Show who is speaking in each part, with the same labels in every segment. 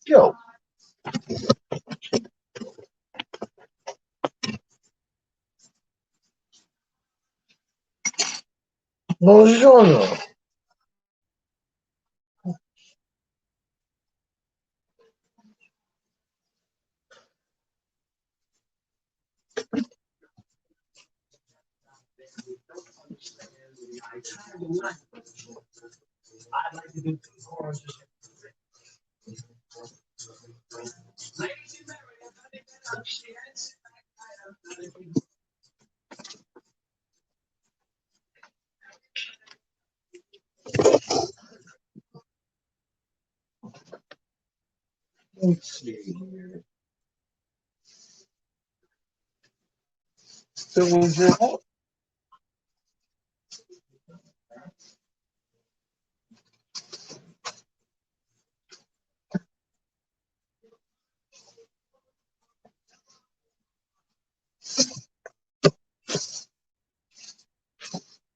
Speaker 1: Yo. Buongiorno. Let's see here. So,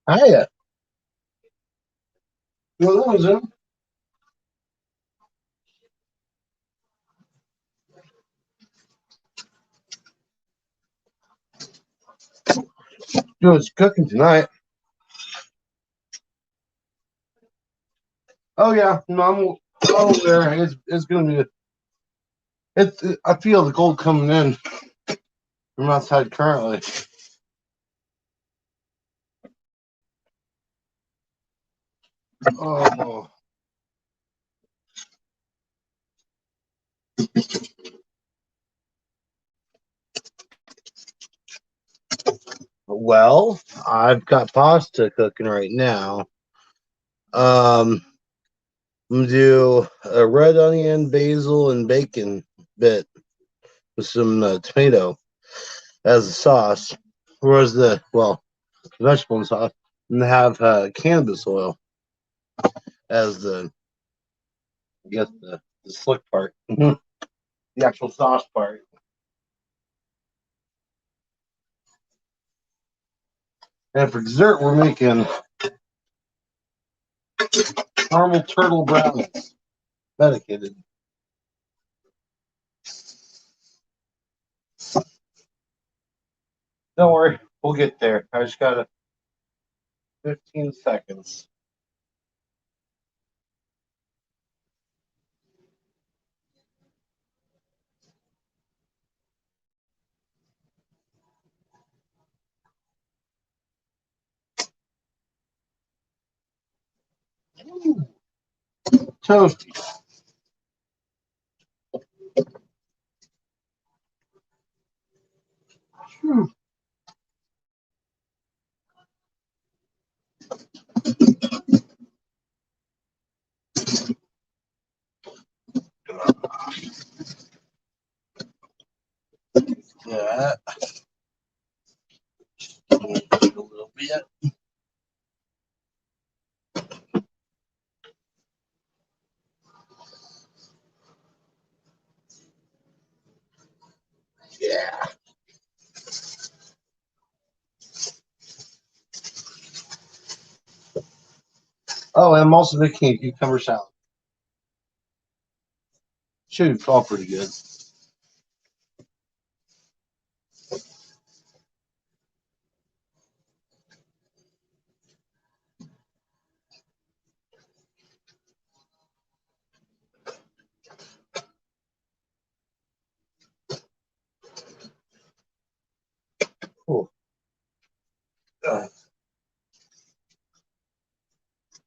Speaker 1: hiya. What was it? It's cooking tonight. Oh yeah, no, I'm aware. It's gonna be. I feel the cold coming in from outside currently. Oh. Well, I've got pasta cooking right now. I'm gonna do a red onion, basil, and bacon bit with some tomato as a sauce, whereas the vegetable sauce, and have cannabis oil as I guess the slick part, the actual sauce part. And for dessert, we're making caramel turtle brownies, medicated. Don't worry, we'll get there. I just got 15 seconds. Ooh, toasty. Whew. That a little bit. Yeah. Oh, and I'm also making a cucumber salad. Should fall pretty good. Cool.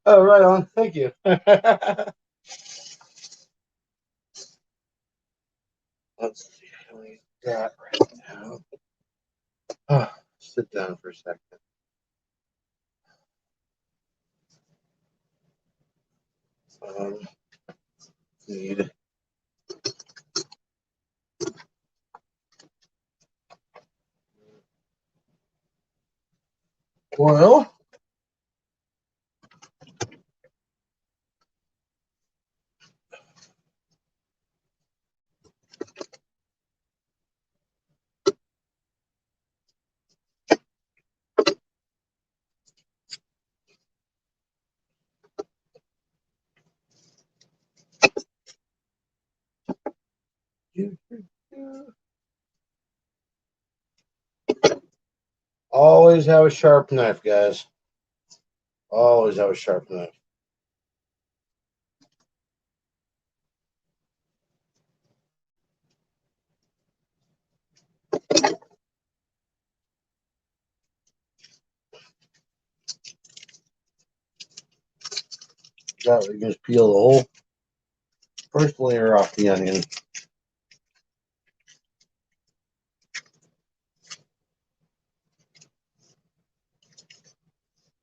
Speaker 1: Oh, right on. Thank you. Let's see how we do that right now. Sit down for a second. Um, need oil. Always have a sharp knife, guys. Always have a sharp knife. That way you just peel the whole first layer off the onion.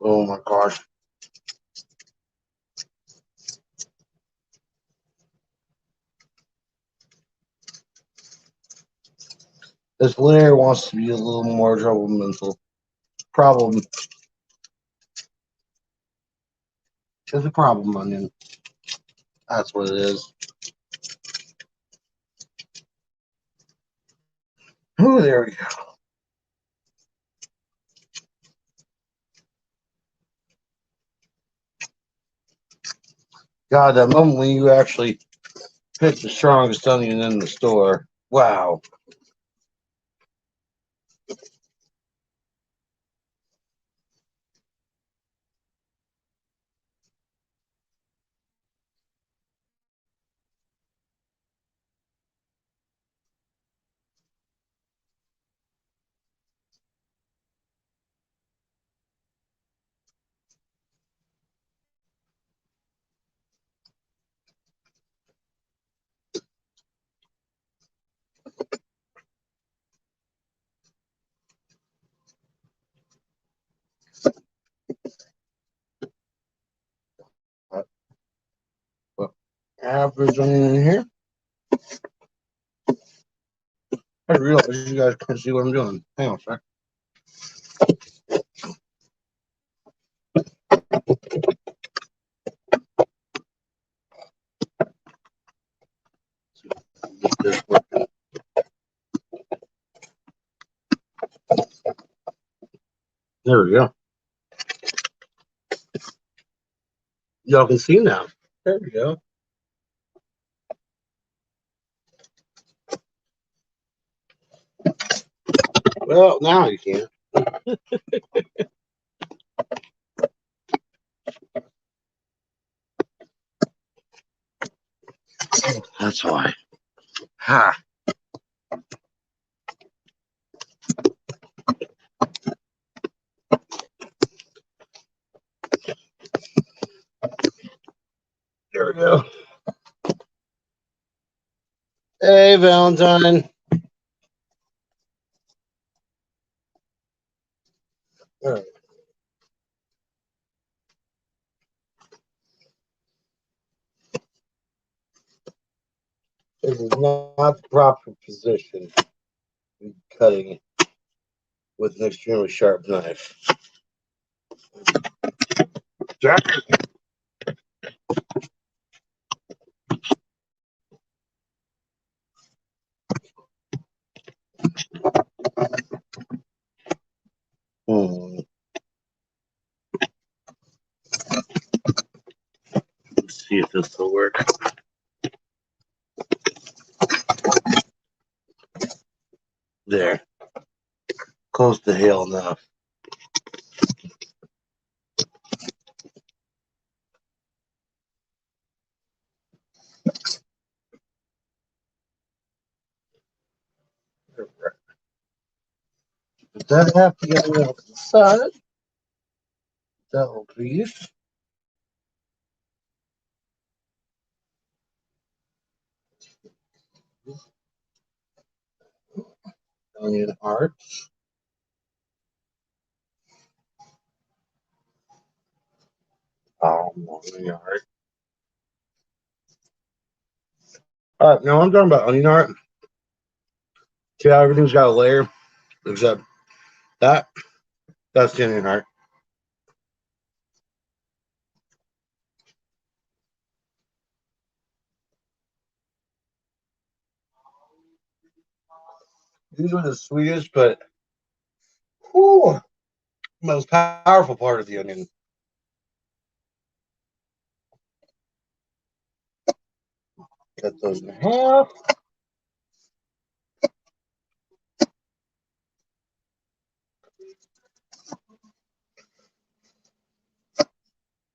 Speaker 1: Oh my gosh. This layer wants to be a little more troublemaker. Problem. It's a problem onion. That's what it is. Oh, there we go. God, that moment when you actually pick the strongest onion in the store. Wow. But average onion in here. I realize you guys can't see what I'm doing. Hang on a sec. Get this working. There we go. Y'all can see now. There we go. Well, now you can. That's why. Ha. There we go. Hey, Valentine. All right. This is not the proper position for cutting with an extremely sharp knife. Jack. Let's see if this will work. There. Close to hail enough. Does that have to get on the side? That will please. Onion hearts. Onion heart. All right, now I'm talking about onion heart. See how everything's got a layer except that. That's the onion heart. These are the sweetest, but whew, most powerful part of the onion. Cut those in half.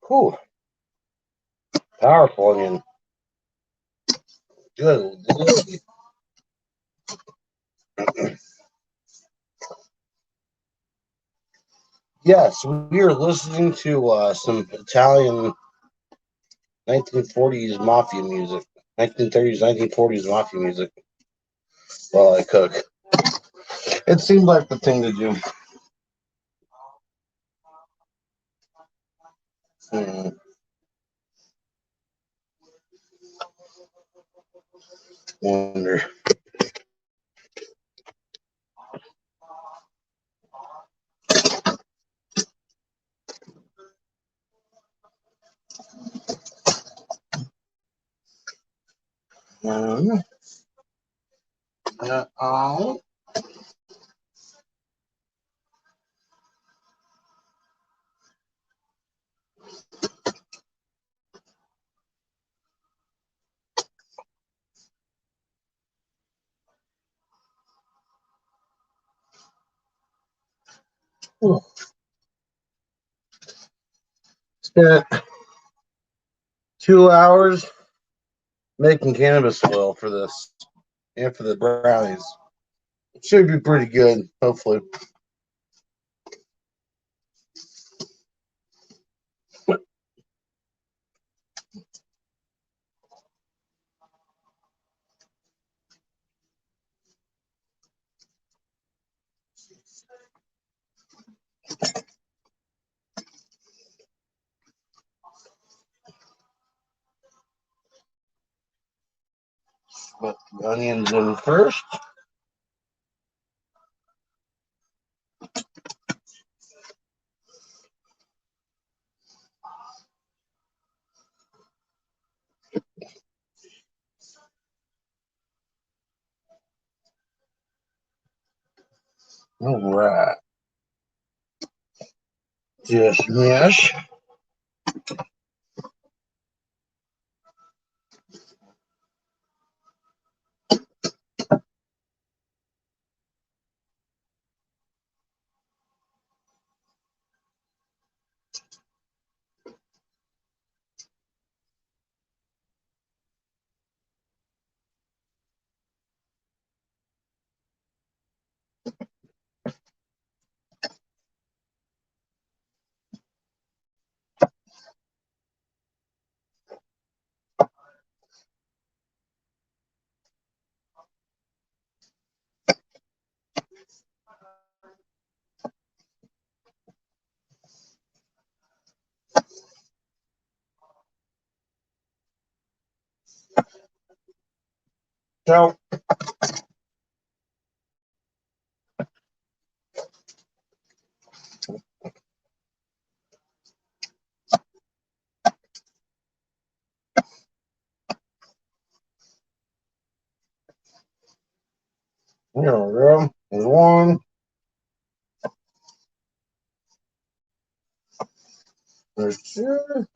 Speaker 1: Cool. Powerful onion. Good. Yes, we are listening to some Italian 1940s mafia music. 1930s, 1940s mafia music while I cook. It seemed like the thing to do. Wonder. Um, uh, Spent 2 hours making cannabis oil for this and for the brownies. Should be pretty good, hopefully. Put the onions in first. All right. Just mash. So, here we go. There's one. There's two.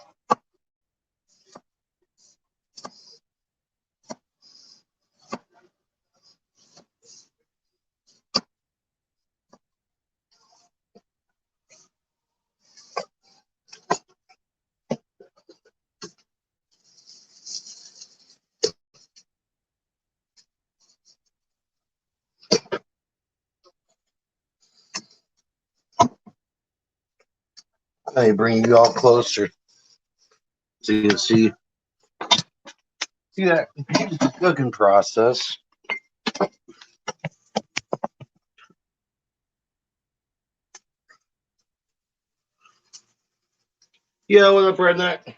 Speaker 1: I bring you all closer so you can see that cooking process. Yeah, what up, redneck?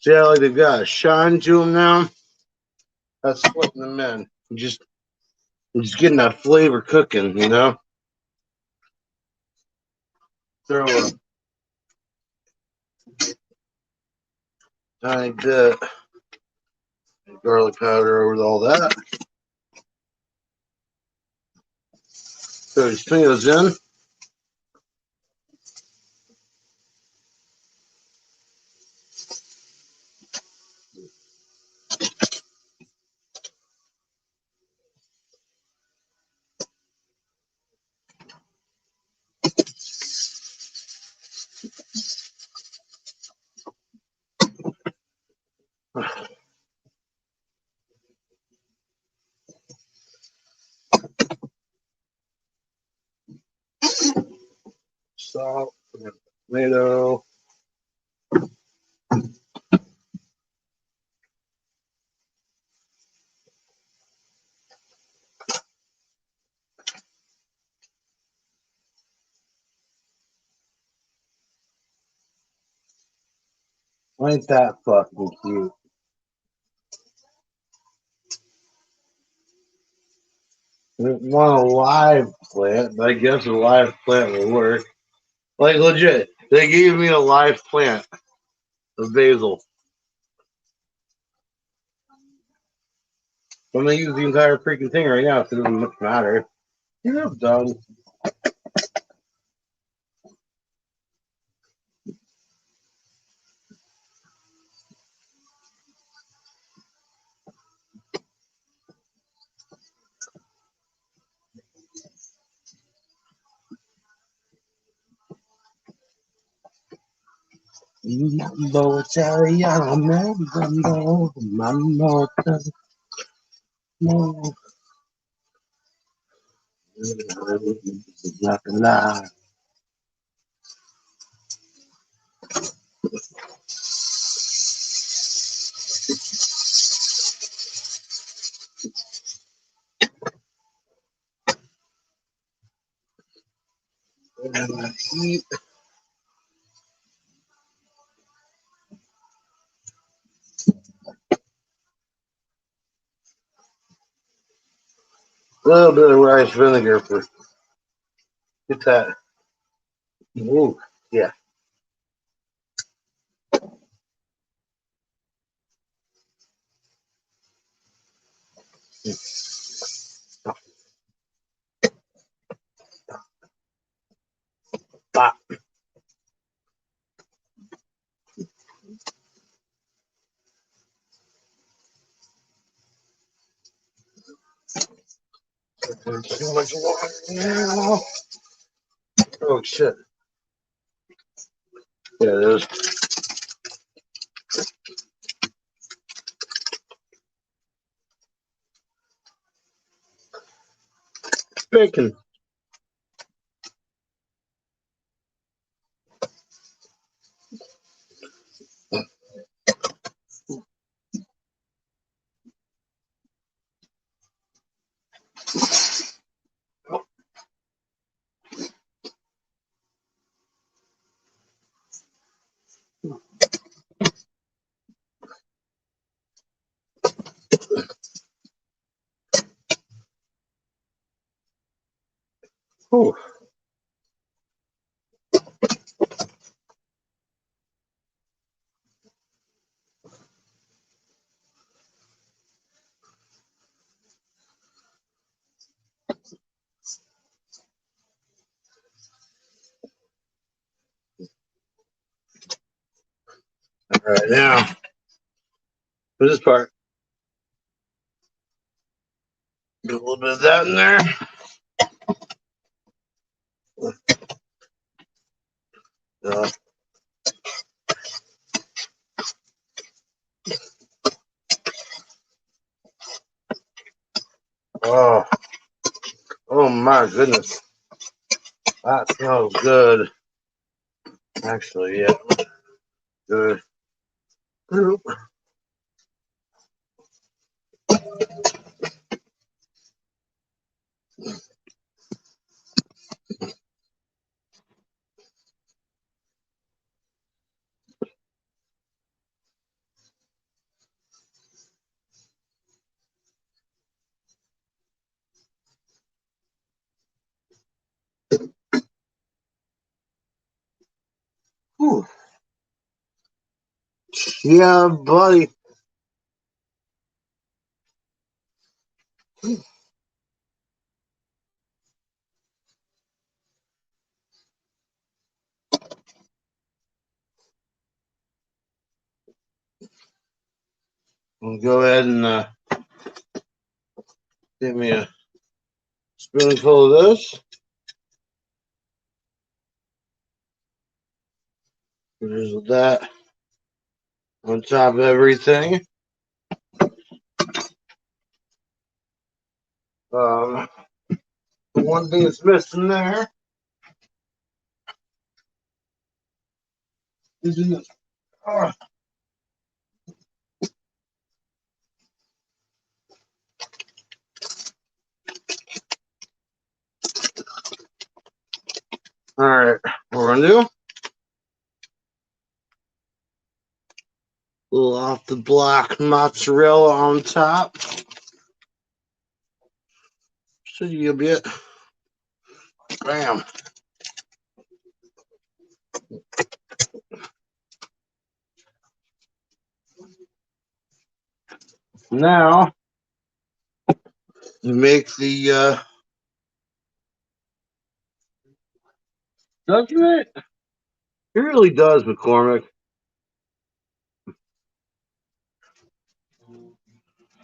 Speaker 1: See how like they've got a shine to them now? That's splitting them in. Just getting that flavor cooking, you know? Throw a tiny bit of garlic powder over all that. Throw these tomatoes in. salt, tomato. Ain't that fucking cute? I didn't want a live plant, but I guess a live plant will work. Like legit, they gave me a live plant of basil. I'm gonna use the entire freaking thing right now, so it doesn't much matter. You know, I'm done. Mambo Italiano, mambo, mambo, mambo. Not gonna lie. Eat a little bit of rice vinegar for get that. Ooh, yeah. Pop. Too much water now. Oh shit. Yeah, it is. Bacon. Ooh. All right, now for this part, get a little bit of that in there. Uh, oh, oh my goodness, that smells good. Actually, yeah, good. Ooh. Ooh. Yeah, buddy. I'll go ahead and give me a spoonful of this. There's that on top of everything. Um, the one thing that's missing there Oh. All right, what we're gonna do? A little off the block mozzarella on top. Should you a bit? Bam. Now you make the doesn't it? It really does, McCormick.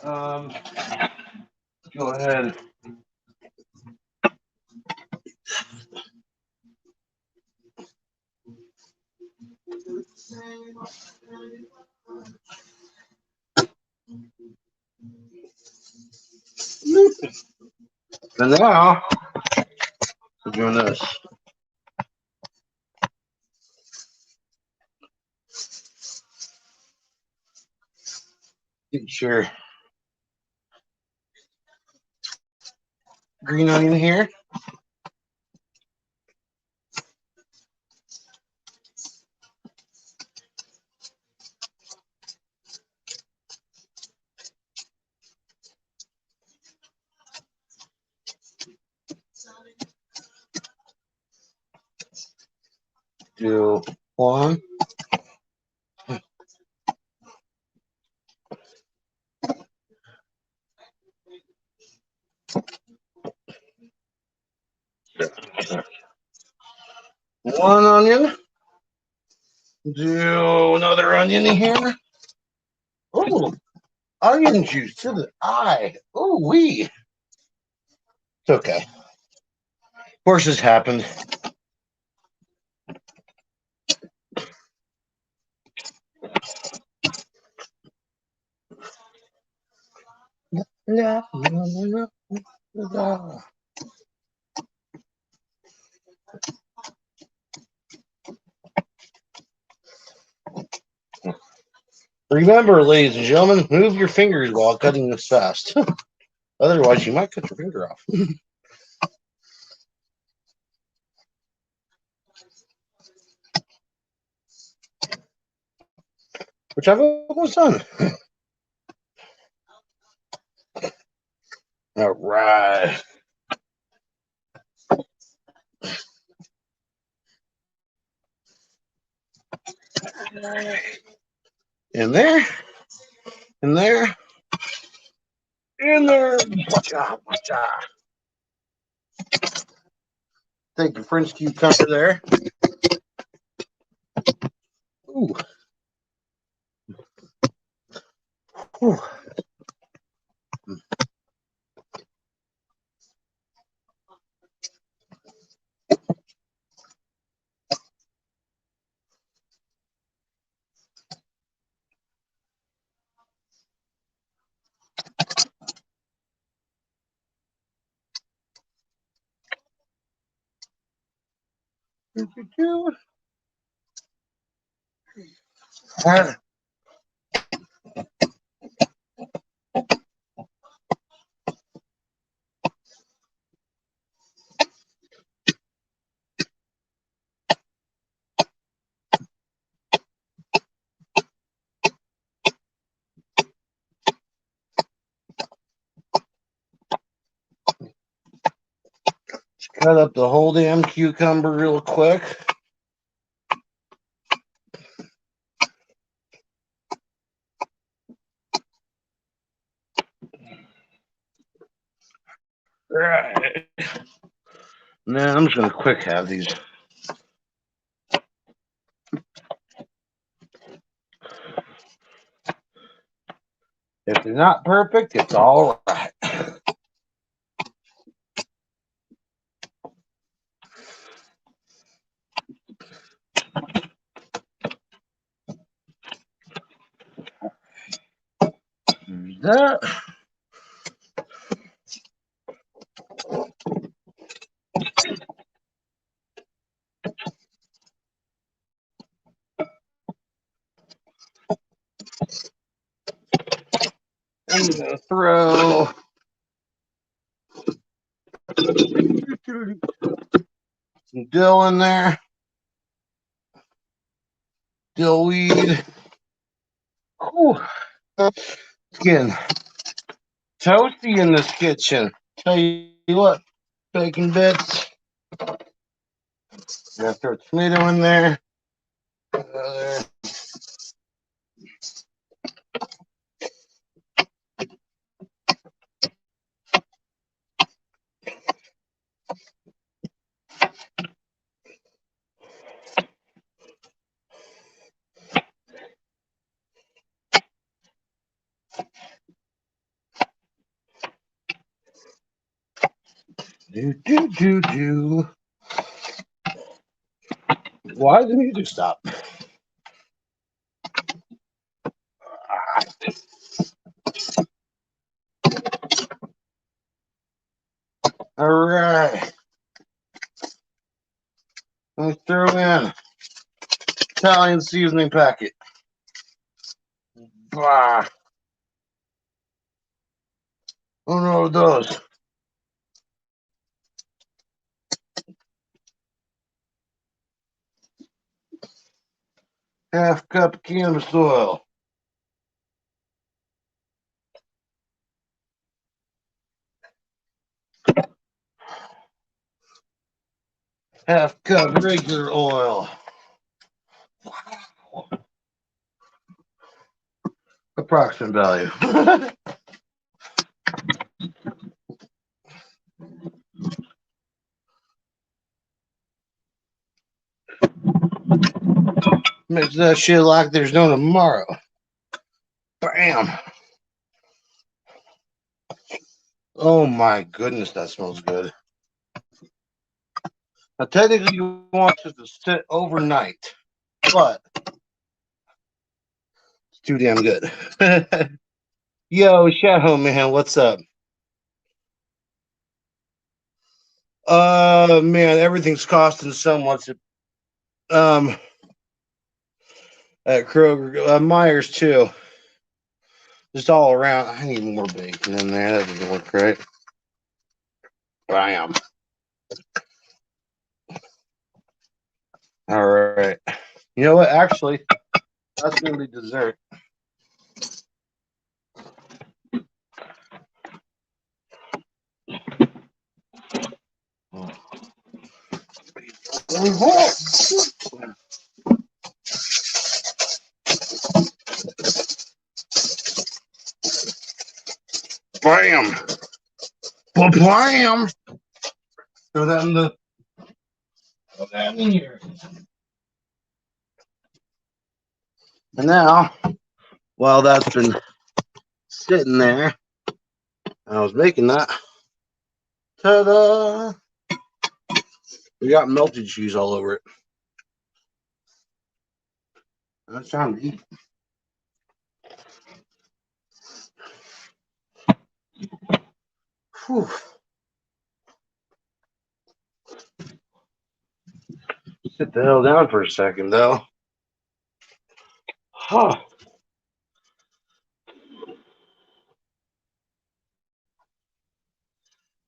Speaker 1: Um, go ahead. And now we're doing this. Get your green onion here. Do one. One onion. Do another onion in here. Oh, onion juice to the eye. Oh, wee. It's okay. Of course, this happened. Remember, ladies and gentlemen, move your fingers while cutting this fast. Otherwise, you might cut your finger off. Which I've almost done. All right. In there. In there. In there. Watcha, watcha. Take your French cucumber there. Ooh. Ooh. Cut up the whole damn cucumber real quick. Right. And then I'm just going to quick have these. If they're not perfect, it's all right. That. gonna throw some dill in there. Dill weed. Ooh. It's getting toasty in this kitchen. Tell you what, bacon bits. Gonna throw tomato in there. Do. Why did the music stop? All right. Let's throw in Italian seasoning packet. Bah. Uno of those. Half cup of cannabis oil. Half cup regular oil. Wow. Approximate value. Mix that shit like there's no tomorrow. Bam. Oh my goodness, that smells good. Now, technically, you want this to sit overnight, but it's too damn good. Yo, Shadow Man, what's up? Man, everything's costing so much. Um, at Kroger, Myers too. Just all around. I need more bacon in there. That doesn't look right. Bam. All right. You know what? Actually, that's gonna be dessert. Bam. Bam. Throw that in the. Throw that in here. And now, while that's been sitting there, I was making that. Ta-da! We got melted cheese all over it. That's time to eat. Whew. Sit the hell down for a second, though. Huh.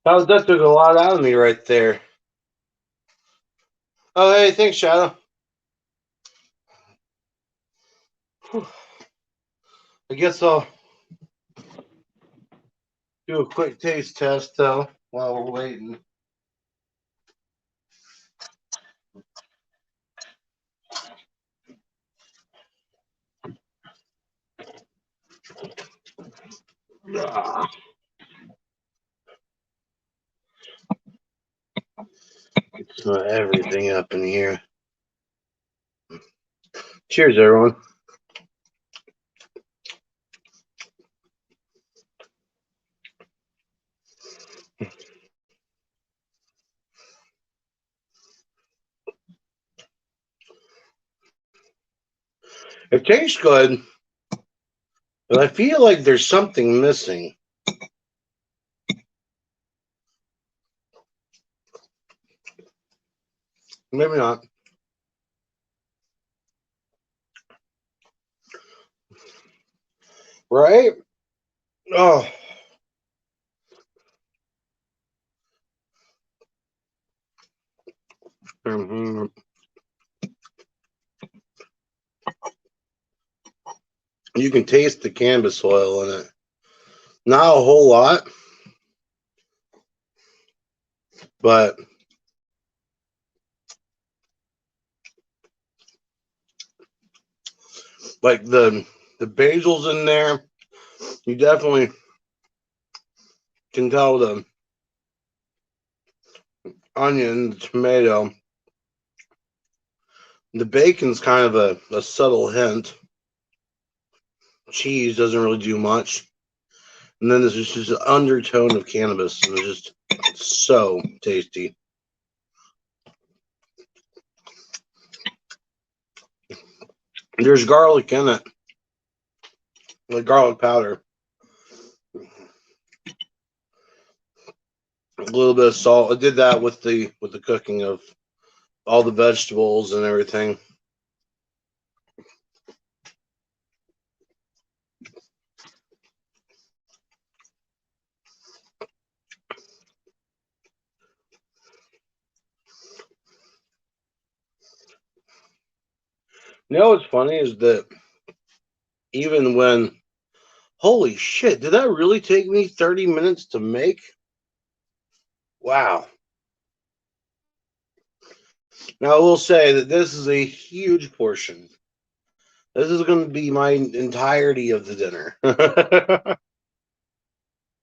Speaker 1: That took a lot out of me right there. Oh, hey, thanks, Shadow. Whew. I guess I'll do a quick taste test, though, while we're waiting. Ah. Smell everything up in here. Cheers, everyone. It tastes good, but I feel like there's something missing. Maybe not. Right? Oh. Mhm. You can taste the cannabis oil in it. Not a whole lot, but like the basil's in there. You definitely can tell the onion, the tomato. The bacon's kind of a subtle hint. Cheese doesn't really do much. And then there's just an undertone of cannabis, and it's just so tasty. There's garlic in it, like garlic powder, a little bit of salt. I did that with the cooking of all the vegetables and everything. You know what's funny is that even when, holy shit, did that really take me 30 minutes to make? Wow. Now I will say that this is a huge portion. This is going to be my entirety of the dinner.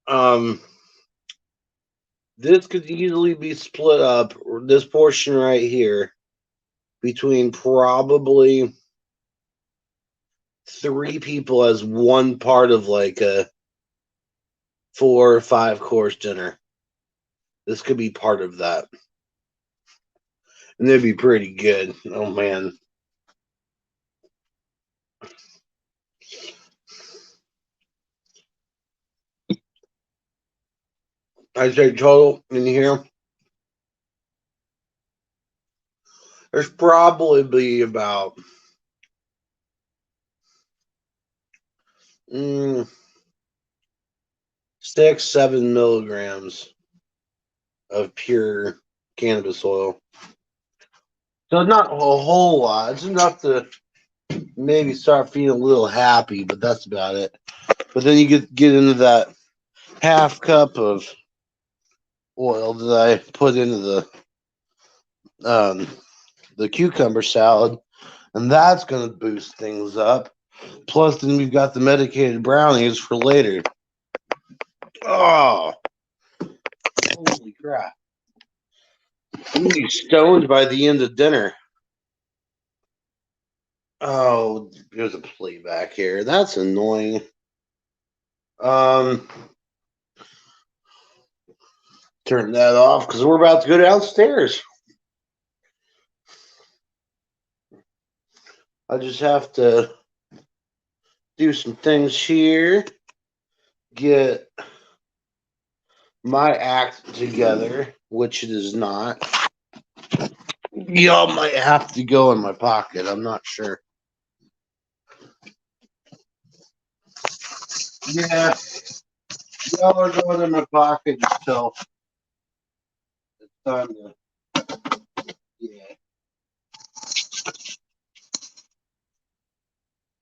Speaker 1: um, this could easily be split up, this portion right here, between probably 3 people as one part of like a 4 or 5 course dinner. This could be part of that. And it'd be pretty good. Oh man. I'd say total in here, there's probably about 6-7 milligrams of pure cannabis oil. So not a whole lot. It's enough to maybe start feeling a little happy, but that's about it. But then you get into that half cup of oil that I put into the cucumber salad, and that's going to boost things up. Plus, then we've got the medicated brownies for later. Oh, holy crap! I'm gonna be stoned by the end of dinner. Oh, there's a playback here. That's annoying. Um, turn that off because we're about to go downstairs. I just have to do some things here, get my act together, which it is not. Y'all might have to go in my pocket. I'm not sure. Yeah, y'all are going in my pocket until it's time to. Yeah,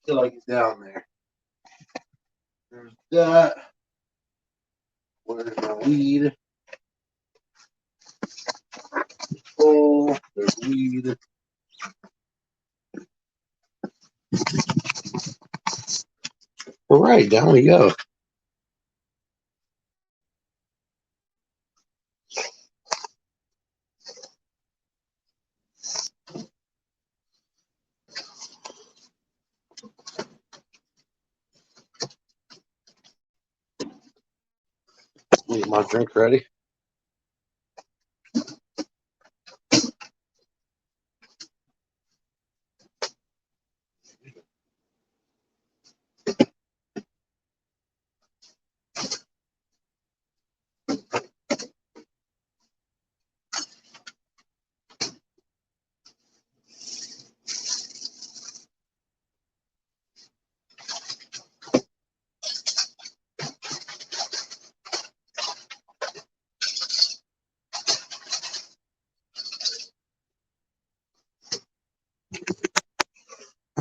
Speaker 1: till I get down there. There's that. Where's my weed? Oh, there's weed. All right, down we go. Get my drink ready.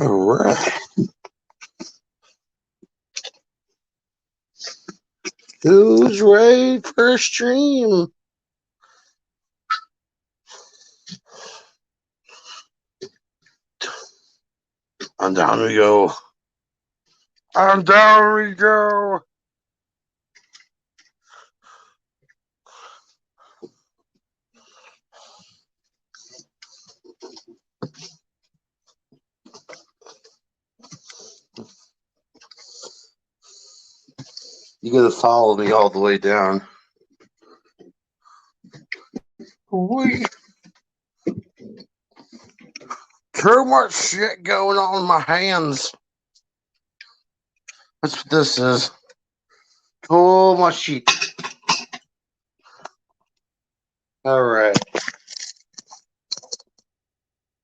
Speaker 1: All right. Who's ready for a stream? On down we go. On down we go. You gotta follow me all the way down. Wee. Too much shit going on in my hands. That's what this is. Too much shit. All right.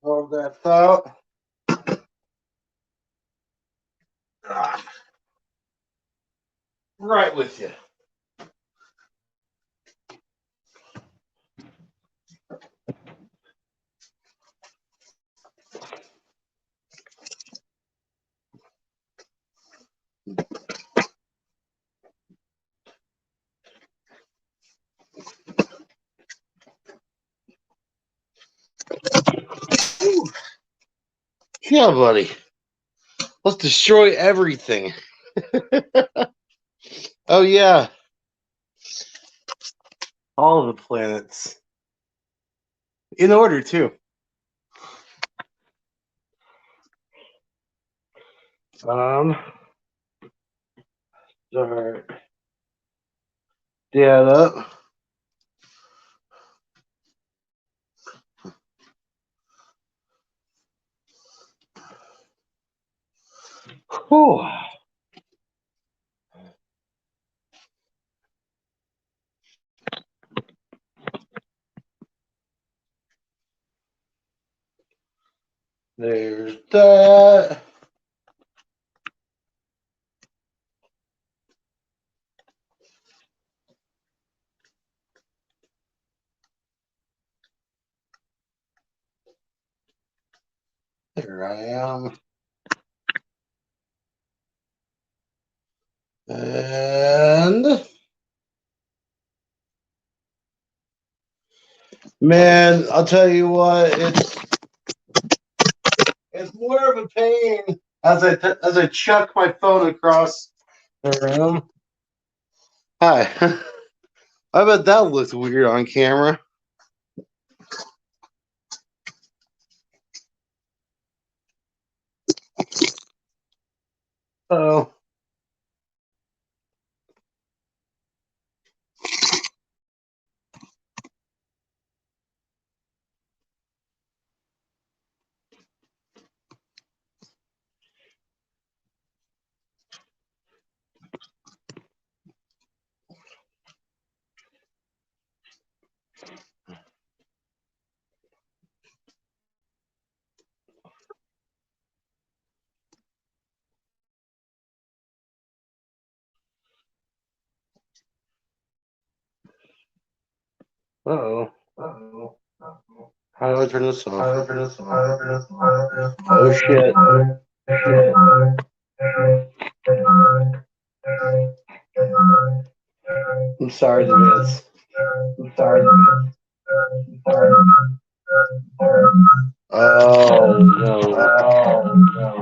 Speaker 1: Hold that thought. Right with you. Ooh. Yeah, buddy. Let's destroy everything. Oh, yeah. All of the planets. In order, too. Start that up. Whew. There's that. There I am. And man, I'll tell you what, it's more of a pain as I chuck my phone across the room. Hi. I bet that looks weird on camera. Oh. Uh-oh. Uh-oh. How do I turn this off? Oh shit. I'm sorry to miss. I'm sorry to miss. Oh no. Oh no.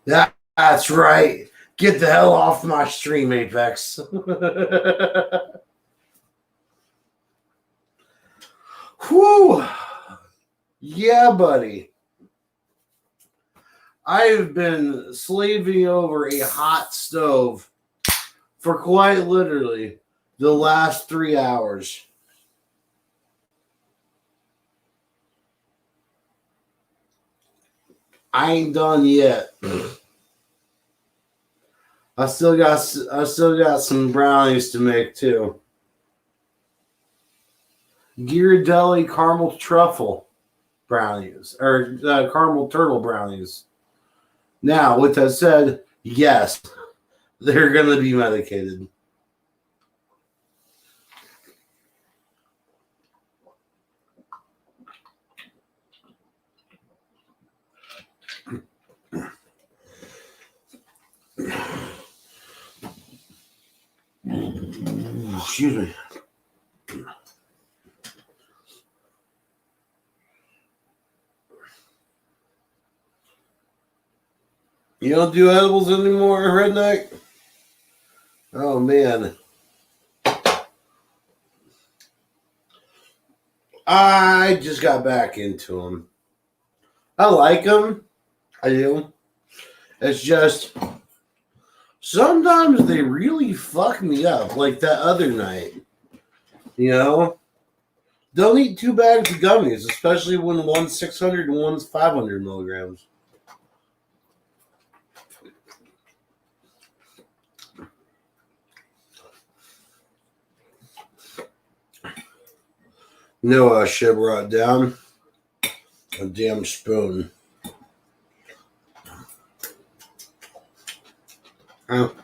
Speaker 1: That's right. Get the hell off my stream, Apex. Whew. Yeah, buddy. I've been slaving over a hot stove for quite literally the last 3 hours. I ain't done yet. I still got some brownies to make too. Ghirardelli caramel truffle brownies or caramel turtle brownies. Now, with that said, yes, they're gonna be medicated. Excuse me. You don't do edibles anymore, Redneck? Oh, man. I just got back into them. I like them. I do. It's just sometimes they really fuck me up, like that other night. You know? Don't eat 2 bags of gummies, especially when one's 600 and one's 500 milligrams. No, I should have brought down a damn spoon. Oh.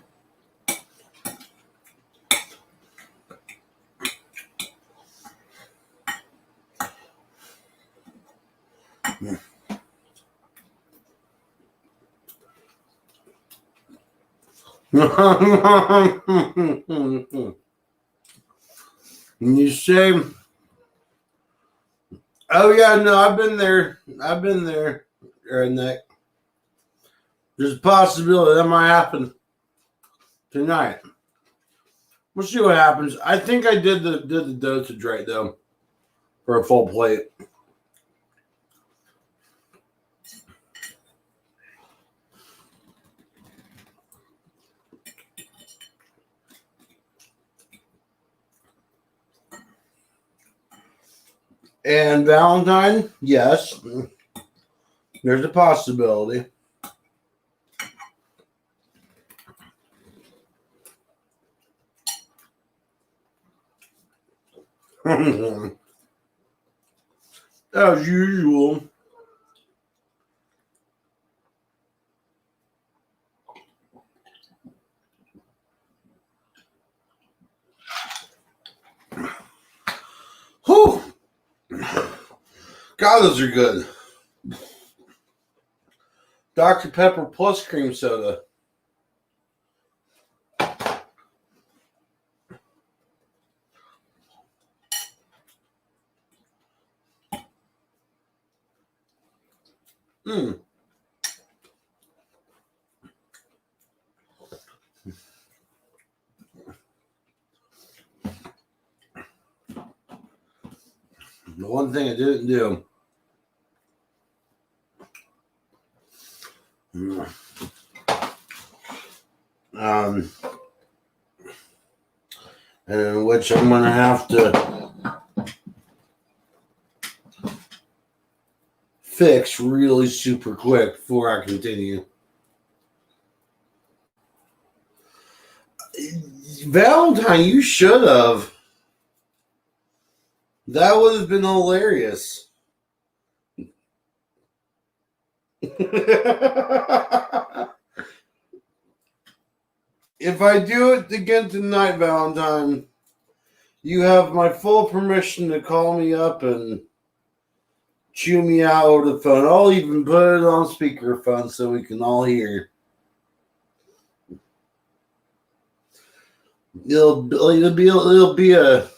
Speaker 1: You say, oh yeah, no, I've been there, Redneck. There's a possibility that might happen tonight. We'll see what happens. I think I did the dosage right though, for a full plate. And Valentine, yes, there's a possibility. As usual. Whew. God, those are good. Dr. Pepper plus cream soda. Mm. The one thing I didn't do. And which I'm going to have to fix really super quick before I continue. Valentine, you should have. That would have been hilarious. If I do it again tonight, Valentine, you have my full permission to call me up and chew me out over the phone. I'll even put it on speakerphone so we can all hear. It'll be a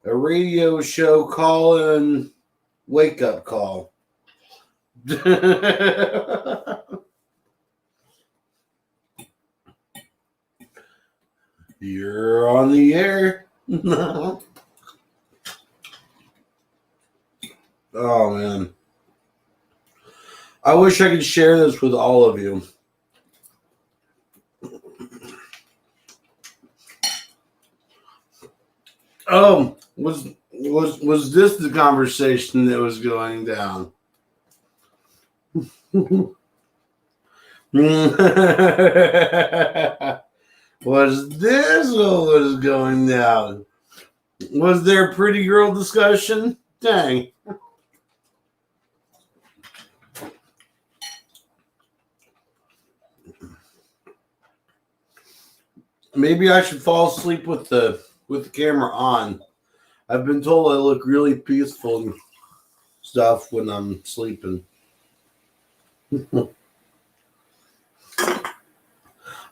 Speaker 1: radio show call and wake up call.
Speaker 2: You're on the air. Oh, man. I wish I could share this with all of you. Oh, was this the conversation that was going down? Was this what was going down? Was there a pretty girl discussion? Dang. Maybe I should fall asleep with the camera on. I've been told I look really peaceful and stuff when I'm sleeping.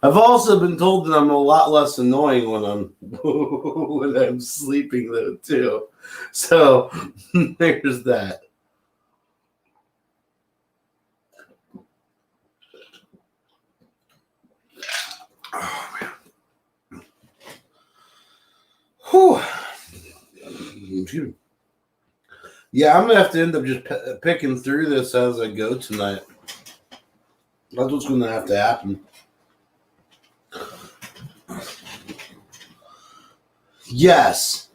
Speaker 2: I've also been told that I'm a lot less annoying when I'm sleeping though too. So there's that. Oh man. Whew. Yeah, I'm gonna have to end up just picking through this as I go tonight. That's what's gonna have to happen. Yes,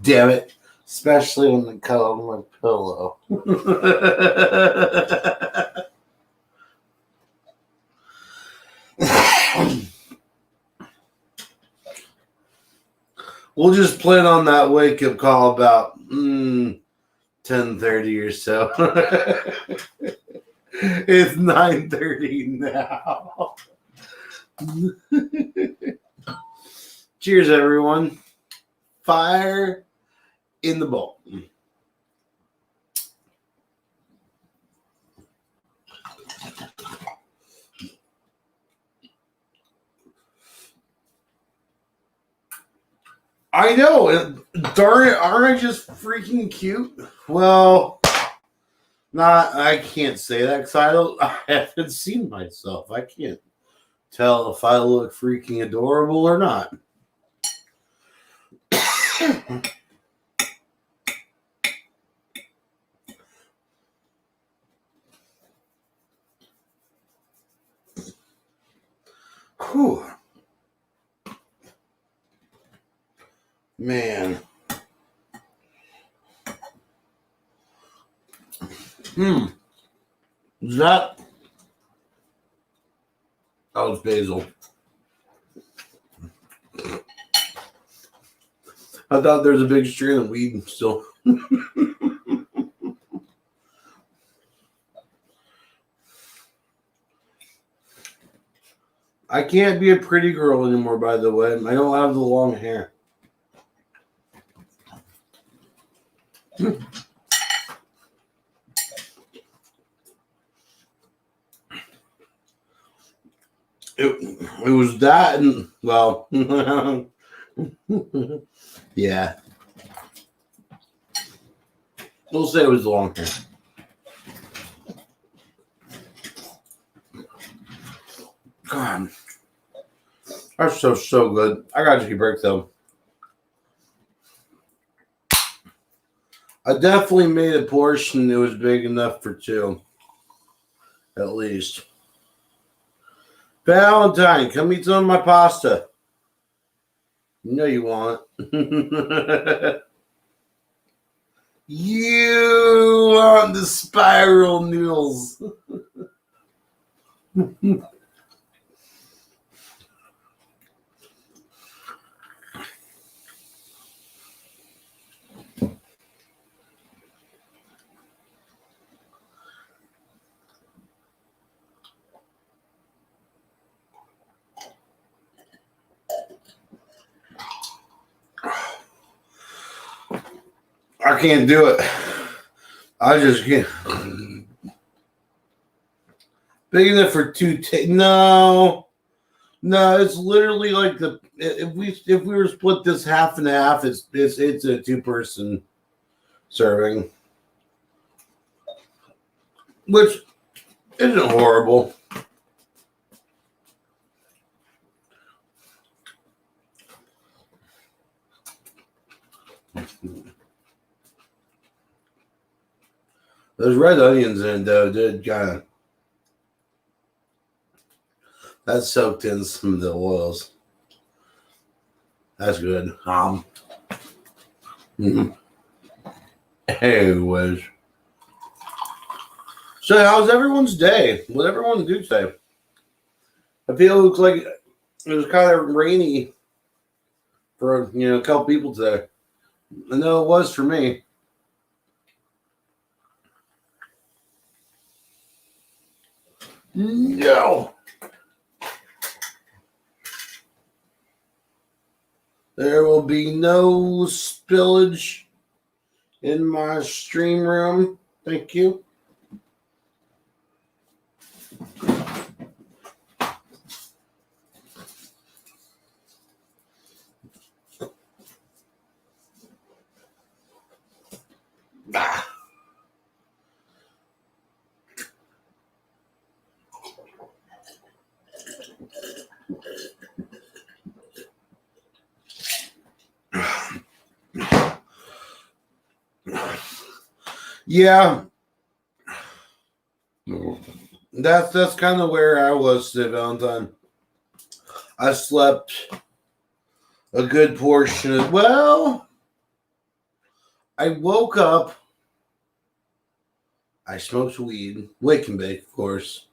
Speaker 2: damn it. Especially when they cut on my pillow. We'll just plan on that wake-up call about 10:30 or so. It's 9:30 now. Cheers, everyone. Fire in the bowl. I know. Darn it, aren't I just freaking cute? Well, I can't say that because I haven't seen myself. I can't tell if I look freaking adorable or not. Whew. Man. Is that? That was basil. I thought there was a big strand of weed still. I can't be a pretty girl anymore, by the way. I don't have the long hair. It was that, and well, yeah. We'll say it was the long hair. God, that's so good. I got you a break though. I definitely made a portion that was big enough for two, at least. Valentine, come eat some of my pasta. You know you want it. You want the spiral noodles. I can't do it. I just can't. Big enough for two. No, it's literally like if we were to split this half and half, it's a 2-person serving, which isn't horrible. Those red onions in it, though, did kind of, that soaked in some of the oils. That's good. Anyways. So how's everyone's day? What everyone do today? I feel it looks like it was kind of rainy for a couple people today. I know it was for me. No. There will be no spillage in my stream room. Thank you. Yeah. That's kind of where I was today, Valentine. I slept a good portion. Well, I woke up. I smoked weed, wake and bake, of course.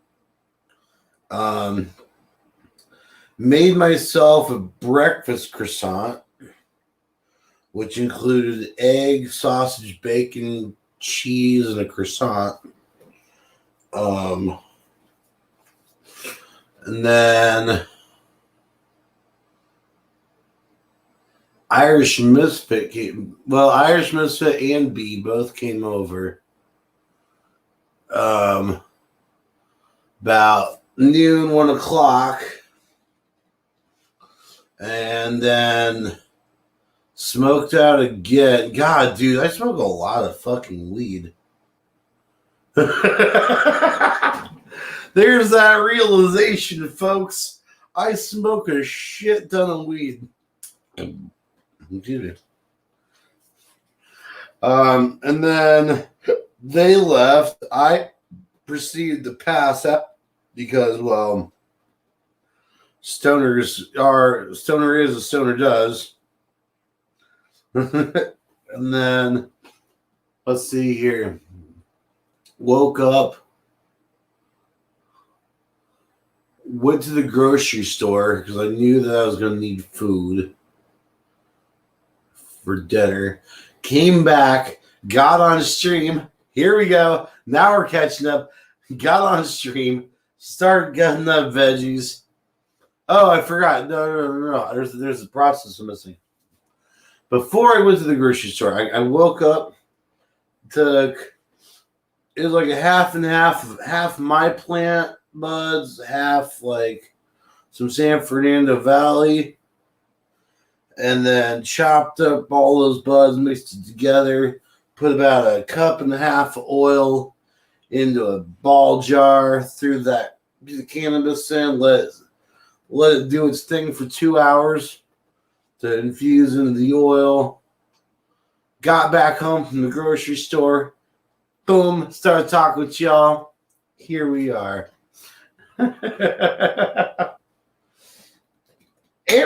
Speaker 2: Made myself a breakfast croissant, which included egg, sausage, bacon, cheese, and a croissant. And then Irish Misfit came. Well, Irish Misfit and B both came over. About noon, 1:00, and then smoked out again. God, dude, I smoke a lot of fucking weed. There's that realization, folks. I smoke a shit ton of weed. Dude. And then they left. I proceeded to pass out because, well, stoner is as stoner does. And then let's see here. Woke up, went to the grocery store because I knew that I was going to need food for dinner. Came back, got on stream. Here we go. Now we're catching up. Got on stream, started getting up veggies. Oh, I forgot. No. There's a process I'm missing. Before I went to the grocery store, I woke up, took, it was like a half and half my plant buds, half like some San Fernando Valley, and then chopped up all those buds, mixed it together, put about 1.5 cups of oil into a ball jar, threw that piece of cannabis in, let it do its thing for 2 hours to infuse into the oil. Got back home from the grocery store. Boom, started talking with y'all. Here we are. And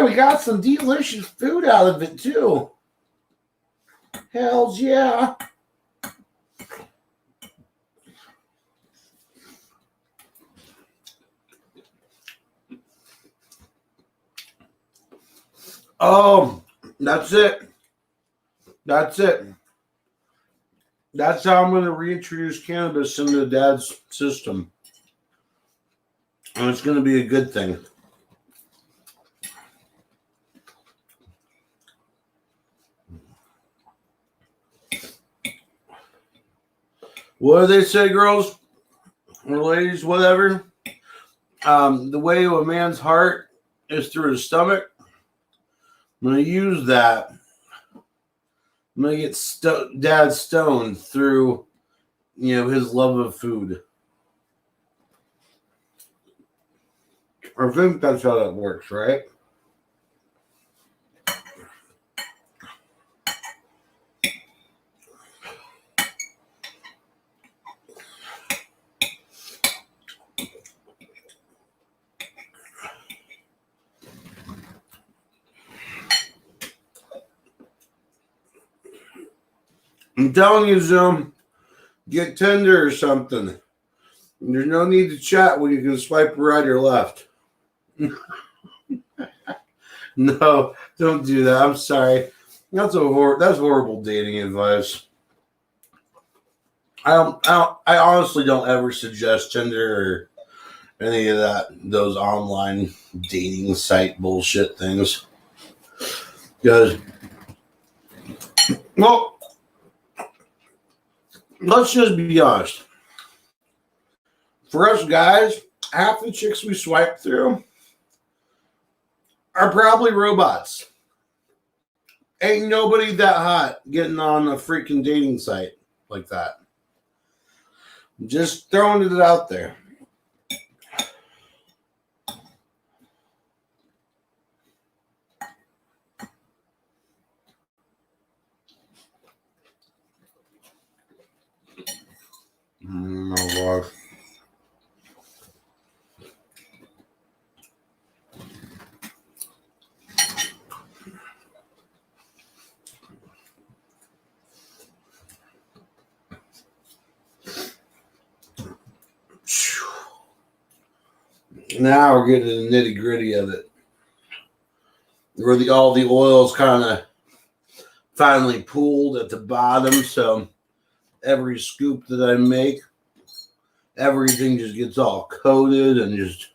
Speaker 2: we got some delicious food out of it, too. Hells yeah. Oh, that's it. That's it. That's how I'm going to reintroduce cannabis into Dad's system. And it's going to be a good thing. What do they say, girls or ladies, whatever? The way of a man's heart is through his stomach. I'm going to use that. I'm going to get Dad stoned through, his love of food. I think that's how that works, right? I'm telling you, Zoom, get Tinder or something. There's no need to chat when you can swipe right or left. No, don't do that. I'm sorry. That's horrible dating advice. I honestly don't ever suggest Tinder or any of those online dating site bullshit things. Because, well, let's just be honest. For us guys, half the chicks we swipe through are probably robots. Ain't nobody that hot getting on a freaking dating site like that. Just throwing it out there. Oh, Lord. Now we're getting to the nitty gritty of it. Where all the oil's kind of finally pooled at the bottom, so every scoop that I make, everything just gets all coated and just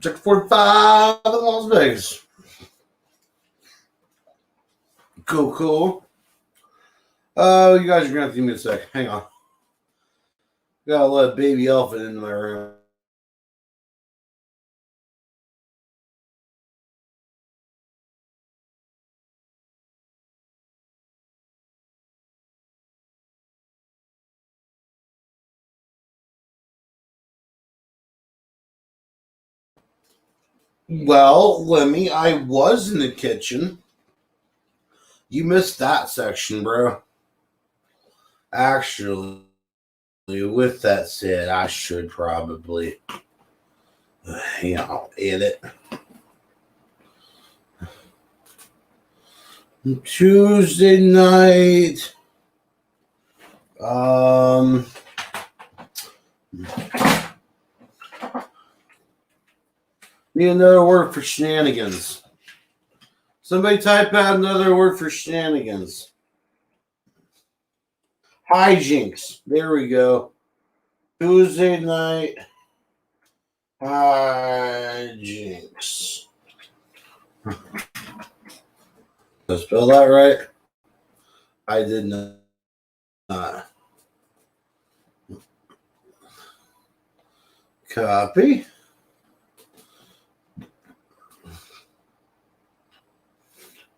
Speaker 2: Check 45 in Las Vegas. Cool. Oh, you guys are gonna have to give me a sec. Hang on. Gotta let baby elephant into my room. Well, Lemmy, I was in the kitchen. You missed that section, bro. Actually, with that said, I should probably, edit. Tuesday night. Need another word for shenanigans. Somebody type out another word for shenanigans. Hijinks. There we go. Tuesday night. Hijinks. Did I spell that right? I did not. Copy.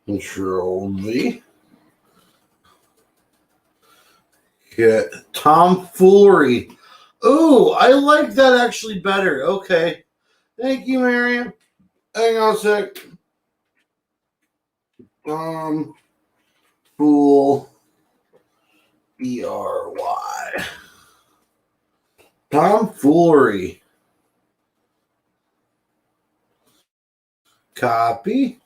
Speaker 2: Control V. Get Tomfoolery. Ooh, I like that actually better. Okay. Thank you, Marion. Hang on a sec. Fool. B-R-Y. Tomfoolery. Copy.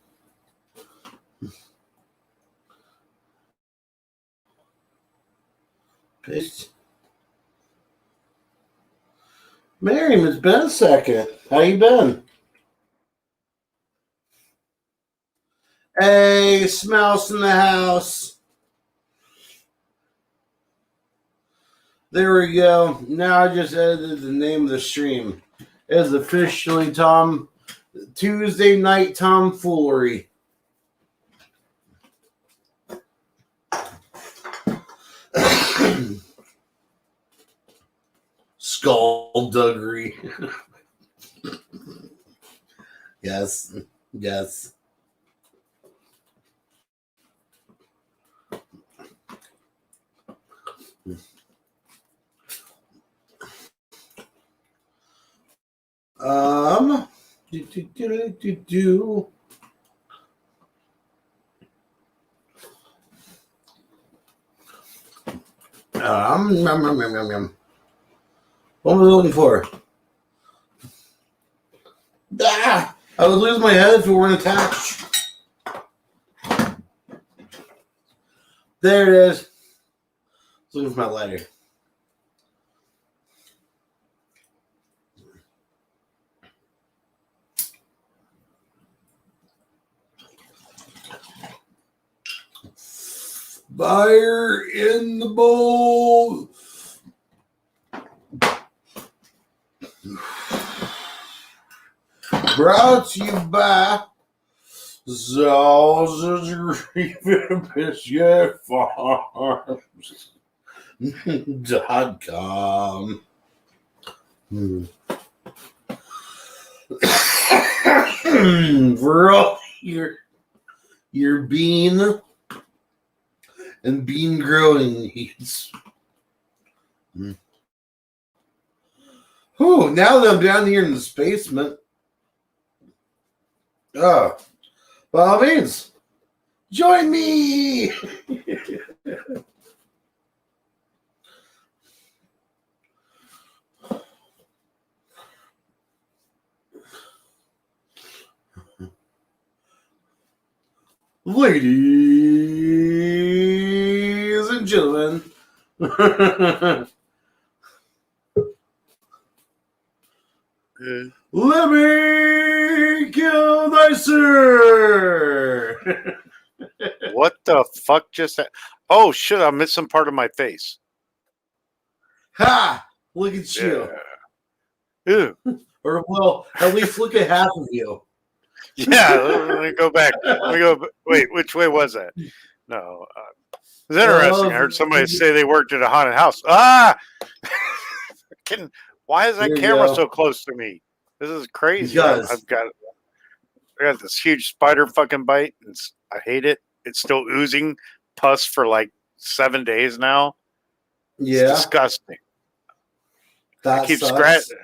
Speaker 2: Paste. Miriam, it's been a second. How you been? Hey, Smouse in the house. There we go. Now I just edited the name of the stream. It is officially Tuesday Night Tomfoolery. Skullduggery. Yes. Do. What was I looking for? Ah, I would lose my head if it weren't attached. There it is. Let's look for my lighter. Fire in the bowl. Brought to you by sausage.farms.com. For all your bean and bean growing needs. Oh, now that I'm down here in this basement. Oh, by all means, join me. Ladies and gentlemen. Let me kill nicer.
Speaker 3: What the fuck just that? Oh shit! I'm missing part of my face.
Speaker 2: Ha! Look at you.
Speaker 3: Yeah. Ew.
Speaker 2: Or well, at least look at half of you.
Speaker 3: Yeah. Let me go back. Let me go. Wait, which way was that? No. It's interesting. I heard somebody say they worked at a haunted house. Ah! Why is that camera so close to me? This is crazy.
Speaker 2: Because
Speaker 3: I got this huge spider fucking bite. I hate it. It's still oozing pus for like 7 days now.
Speaker 2: Yeah.
Speaker 3: It's disgusting.
Speaker 2: That
Speaker 3: I keep
Speaker 2: sucks.
Speaker 3: scratching.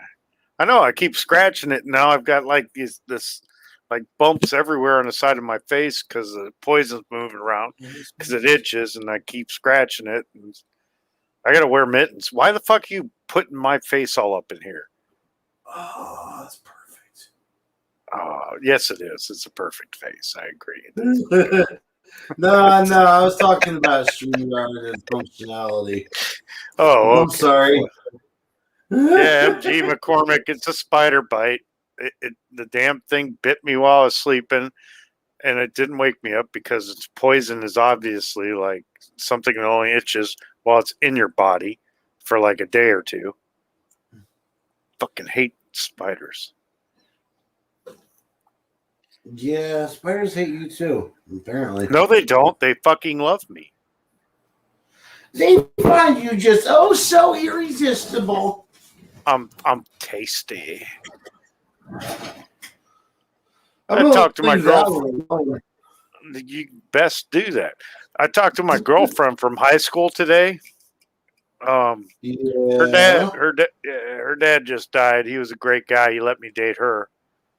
Speaker 3: I know. I keep scratching it. Now I've got like this like bumps everywhere on the side of my face because the poison's moving around because it itches, and I keep scratching it. And I gotta wear mittens. Why the fuck are you putting my face all up in here?
Speaker 2: Oh, that's perfect.
Speaker 3: Oh, yes, it is. It's a perfect face. I agree.
Speaker 2: No, I was talking about StreamYard and functionality.
Speaker 3: Oh,
Speaker 2: I'm sorry.
Speaker 3: Yeah, MG McCormick. It's a spider bite. The damn thing bit me while I was sleeping, and it didn't wake me up because its poison is obviously like something that only itches while it's in your body for like a day or two. Fucking hate spiders.
Speaker 2: Yeah, spiders hate you too, apparently.
Speaker 3: No, they don't. They fucking love me.
Speaker 2: They find you just so irresistible.
Speaker 3: I'm tasty. I talked to my girlfriend. You best do that. I talked to my girlfriend from high school today. Her dad just died. He was a great guy. He let me date her,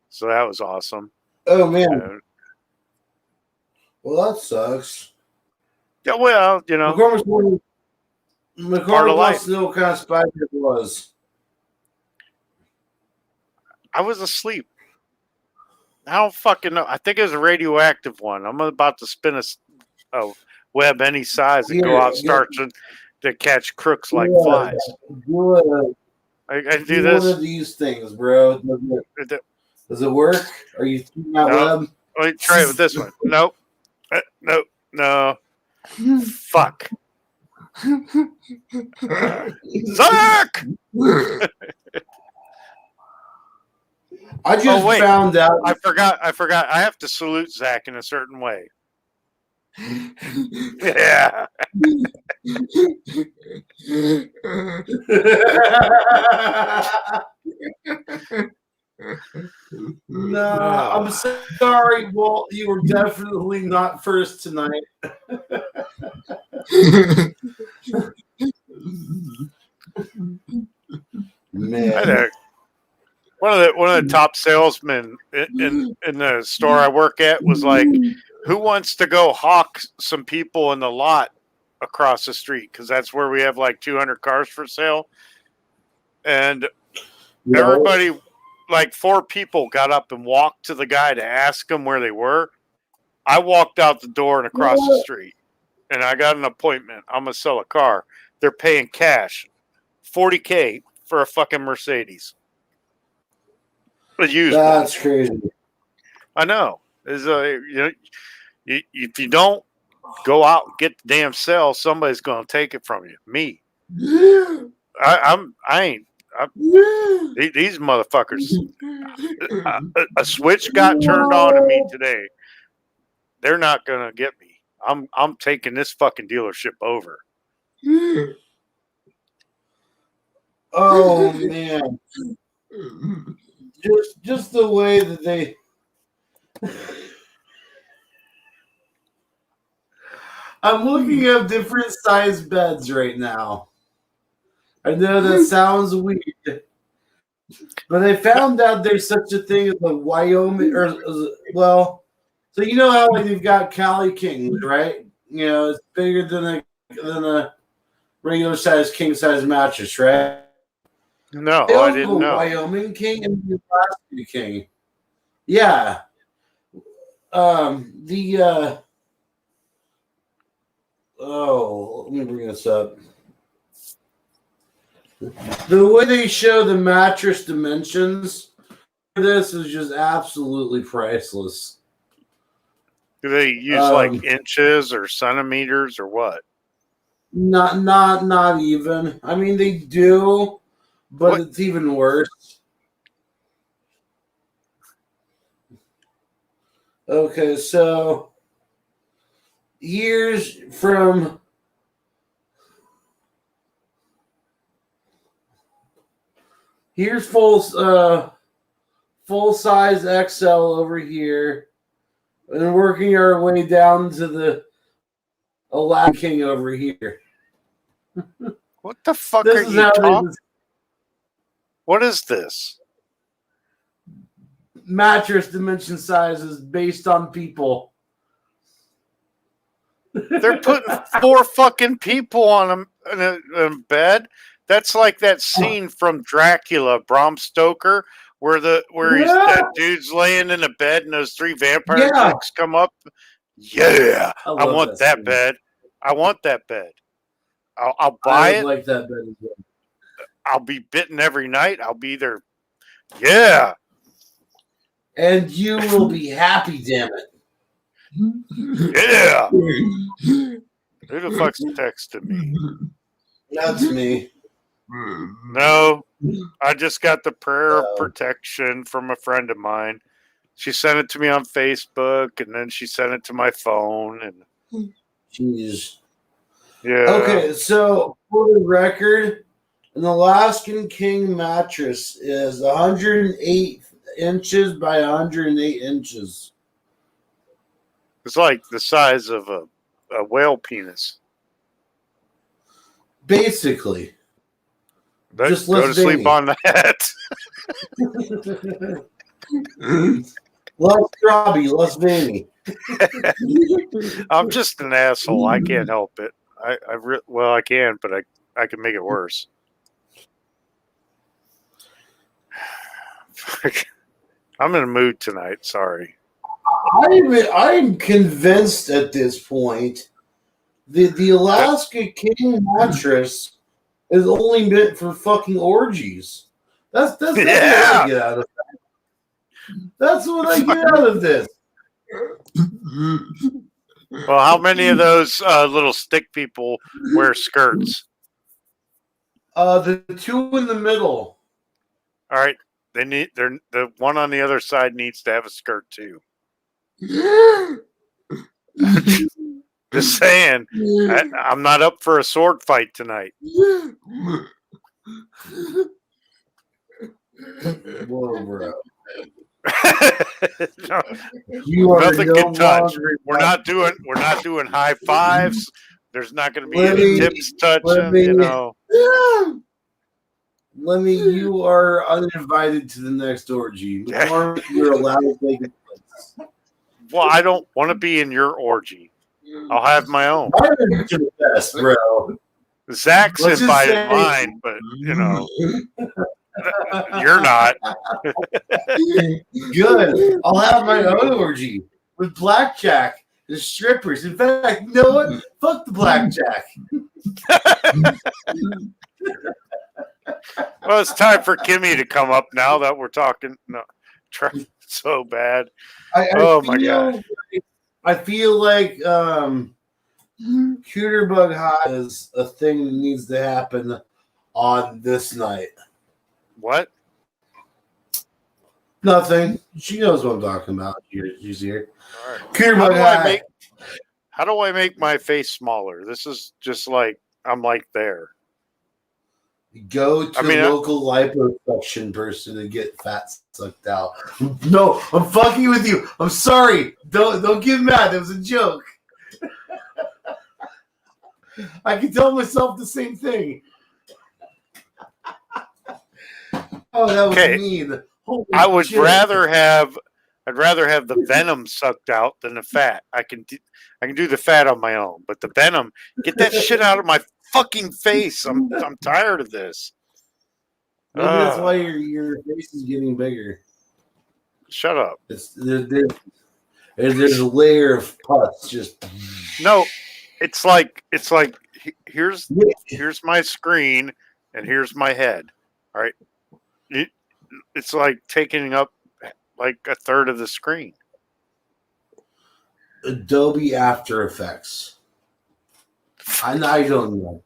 Speaker 3: so that was awesome.
Speaker 2: Oh man. Well, that sucks.
Speaker 3: Yeah, well, you know,
Speaker 2: McCormick wants to know what kind of spider it was.
Speaker 3: I was asleep. I don't fucking know. I think it was a radioactive one. I'm about to spin a web any size and go out starting to catch crooks like flies. I do this.
Speaker 2: One of these things, bro. Does it work? Are you shooting that web?
Speaker 3: Let me try it with this one. Nope. No. Fuck. Zach!
Speaker 2: I just found out.
Speaker 3: I forgot. I have to salute Zach in a certain way. Yeah.
Speaker 2: No, I'm sorry, Walt. You were definitely not first tonight. Man.
Speaker 3: One of the top salesmen in the store I work at was like, "Who wants to go hawk some people in the lot across the street because that's where we have like 200 cars for sale. And everybody, like 4 people, got up and walked to the guy to ask him where they were. I walked out the door and across the street, and I got an appointment. I'm going to sell a car. They're paying cash, $40K for a fucking Mercedes. A used
Speaker 2: That's
Speaker 3: one.
Speaker 2: crazy.
Speaker 3: I know. If you don't go out and get the damn sell, somebody's going to take it from you. Me. These motherfuckers. A switch got turned on to me today. They're not going to get me. I'm taking this fucking dealership over.
Speaker 2: Oh man. Just the way that they I'm looking at different size beds right now. I know that sounds weird, but I found out there's such a thing as a Wyoming, so you know how like you've got Cali Kings, right? You know, it's bigger than a regular size king size mattress, right?
Speaker 3: No,
Speaker 2: They
Speaker 3: I
Speaker 2: also
Speaker 3: didn't
Speaker 2: have a
Speaker 3: know.
Speaker 2: Wyoming King and the Alaska King. Yeah. Let me bring this up. The way they show the mattress dimensions for this is just absolutely priceless.
Speaker 3: Do they use like inches or centimeters or what?
Speaker 2: Not even. I mean, they do, but
Speaker 3: What?
Speaker 2: It's even worse. Okay, so here's full size XL over here, and working our way down to the Alaska King over here.
Speaker 3: What the fuck
Speaker 2: This
Speaker 3: are
Speaker 2: is
Speaker 3: you
Speaker 2: how
Speaker 3: talking? What is this?
Speaker 2: mattress dimension sizes based on people.
Speaker 3: They're putting 4 fucking people on a bed. That's like that scene from Dracula, Bram Stoker, where that dude's laying in a bed and those 3 vampire chicks come up. Yeah, I want that bed. I want that bed. I'll buy it.
Speaker 2: Like that bed as well.
Speaker 3: I'll be bitten every night. I'll be there. Yeah.
Speaker 2: And you will be happy, damn it.
Speaker 3: Yeah. Who the fuck's texting me?
Speaker 2: That's me.
Speaker 3: No, I just got the prayer of protection from a friend of mine. She sent it to me on Facebook, and then she sent it to my phone. And
Speaker 2: jeez.
Speaker 3: Yeah.
Speaker 2: Okay, so for the record, an Alaskan King mattress is 108 inches by 108 inches.
Speaker 3: It's like the size of a whale penis.
Speaker 2: Basically.
Speaker 3: Just go to sleep on that.
Speaker 2: Less Robbie, less veiny.
Speaker 3: I'm just an asshole. I can't help it. I can, but I can make it worse. I'm in a mood tonight. Sorry.
Speaker 2: I'm convinced at this point the Alaska King mattress is only meant for fucking orgies. That's what I get out of that. That's what I get out of this.
Speaker 3: Well, how many of those little stick people wear skirts?
Speaker 2: The 2 in the middle.
Speaker 3: All right, the one on the other side needs to have a skirt too. Just saying, I'm not up for a sword fight tonight.
Speaker 2: Whoa, bro.
Speaker 3: No, nothing can touch. We're not doing high fives. There's not going to be any tips touching.
Speaker 2: You are uninvited to the next orgy. You're allowed to take it.
Speaker 3: Well, I don't want to be in your orgy. I'll have my own.
Speaker 2: My allergies are the best, bro.
Speaker 3: Zach's
Speaker 2: Let's just
Speaker 3: invited
Speaker 2: say-
Speaker 3: mine, but you're not.
Speaker 2: Good. I'll have my own orgy with blackjack and strippers. In fact, you know what? Fuck the blackjack.
Speaker 3: Well, it's time for Kimmy to come up now that we're talking. No, so bad. Oh my god!
Speaker 2: I feel like Cooter Bug High is a thing that needs to happen on this night.
Speaker 3: What?
Speaker 2: Nothing. She knows what I'm talking about. She's here.
Speaker 3: All right.
Speaker 2: Cooter Bug High.
Speaker 3: How do I make my face smaller? This is just like I'm like there.
Speaker 2: Go to
Speaker 3: a
Speaker 2: local liposuction person and get fat sucked out. No, I'm fucking with you. I'm sorry. Don't get mad. It was a joke. I can tell myself the same thing. Oh, that was mean. Holy
Speaker 3: I would
Speaker 2: shit.
Speaker 3: rather have. I'd rather have the venom sucked out than the fat. I can do the fat on my own, but the venom, get that shit out of my fucking face. I'm tired of this.
Speaker 2: Maybe that's why your face is getting bigger.
Speaker 3: Shut up.
Speaker 2: There's a layer of pus just.
Speaker 3: No, it's like here's my screen and here's my head. All right, it's like taking up like a third of the screen.
Speaker 2: Adobe After Effects. I don't know.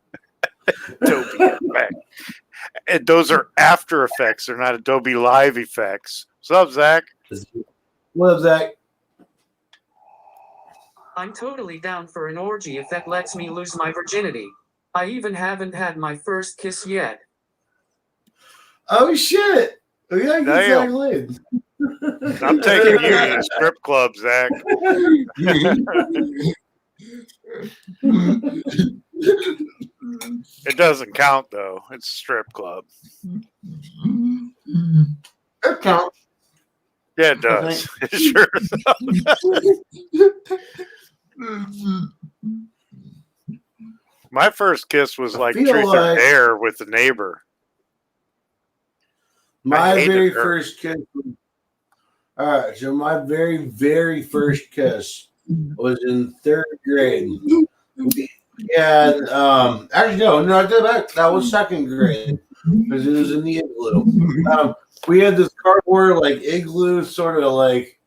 Speaker 3: Adobe Effects. And those are After Effects. They're not Adobe Live Effects. What's up, Zach?
Speaker 2: What up, Zach?
Speaker 4: I'm totally down for an orgy if that lets me lose my virginity. I even haven't had my first kiss yet.
Speaker 2: Oh, shit. We gotta get Zach laid.
Speaker 3: I'm taking you to the strip club, Zach. It doesn't count, though. It's a strip club.
Speaker 2: It counts.
Speaker 3: Yeah, it does. It sure does. My first kiss was like Truth or Dare with the neighbor.
Speaker 2: My very first kiss. All right, so my very, very first kiss was in 3rd grade. And actually, no, that was 2nd grade because it was in the igloo. We had this cardboard like igloo sort of like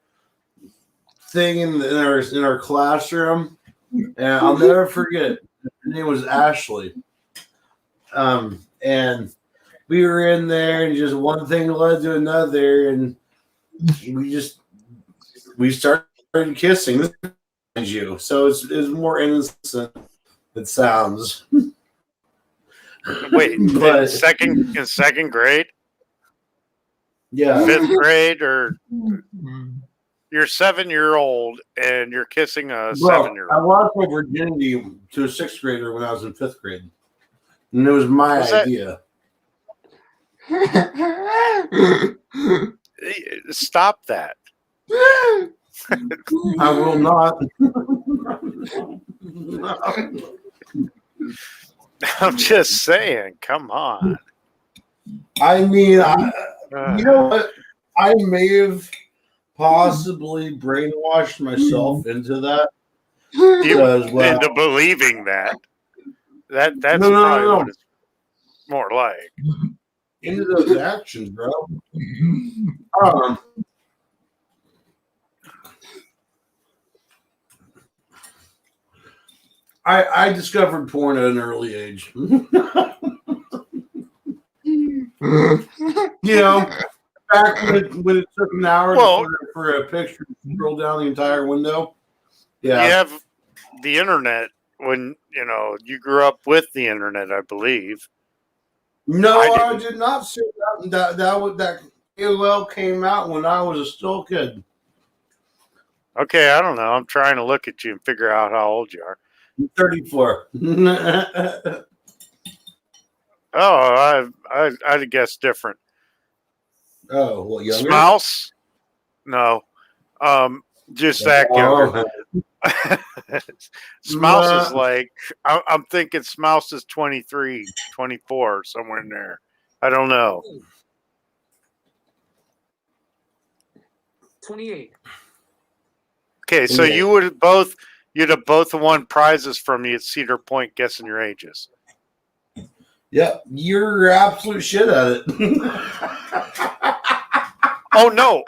Speaker 2: thing in our classroom, and I'll never forget. Her name was Ashley, and we were in there, and just one thing led to another, and we started kissing. You, so it's more innocent. It sounds.
Speaker 3: Wait, in second grade?
Speaker 2: Yeah.
Speaker 3: 5th grade, or you're 7-year-old and you're kissing a 7-year-old.
Speaker 2: I lost my virginity to a 6th grader when I was in 5th grade. And it was my idea.
Speaker 3: Stop that.
Speaker 2: I will not.
Speaker 3: I'm just saying, come on.
Speaker 2: I mean, you know what? I may have possibly brainwashed myself into that.
Speaker 3: Into believing that. That's probably what it's more like.
Speaker 2: Into those actions, bro. I discovered porn at an early age. You know, back when it took an hour for a picture to scroll down the entire window. Yeah.
Speaker 3: You have the internet when, you grew up with the internet, I believe.
Speaker 2: No, I did not see that. That AOL came out when I was still a kid.
Speaker 3: Okay, I don't know. I'm trying to look at you and figure out how old you are.
Speaker 2: I'm 34.
Speaker 3: Oh, I'd guess different.
Speaker 2: Oh, well, younger?
Speaker 3: Smouse? No. Just that younger. Smouse is like, I'm thinking Smouse is 23, 24, somewhere in there. I don't know.
Speaker 4: 28.
Speaker 3: Okay, so
Speaker 2: Yeah.
Speaker 3: you'd have both won prizes from me at Cedar Point guessing your ages.
Speaker 2: Yep, you're absolute shit at it.
Speaker 3: Oh no,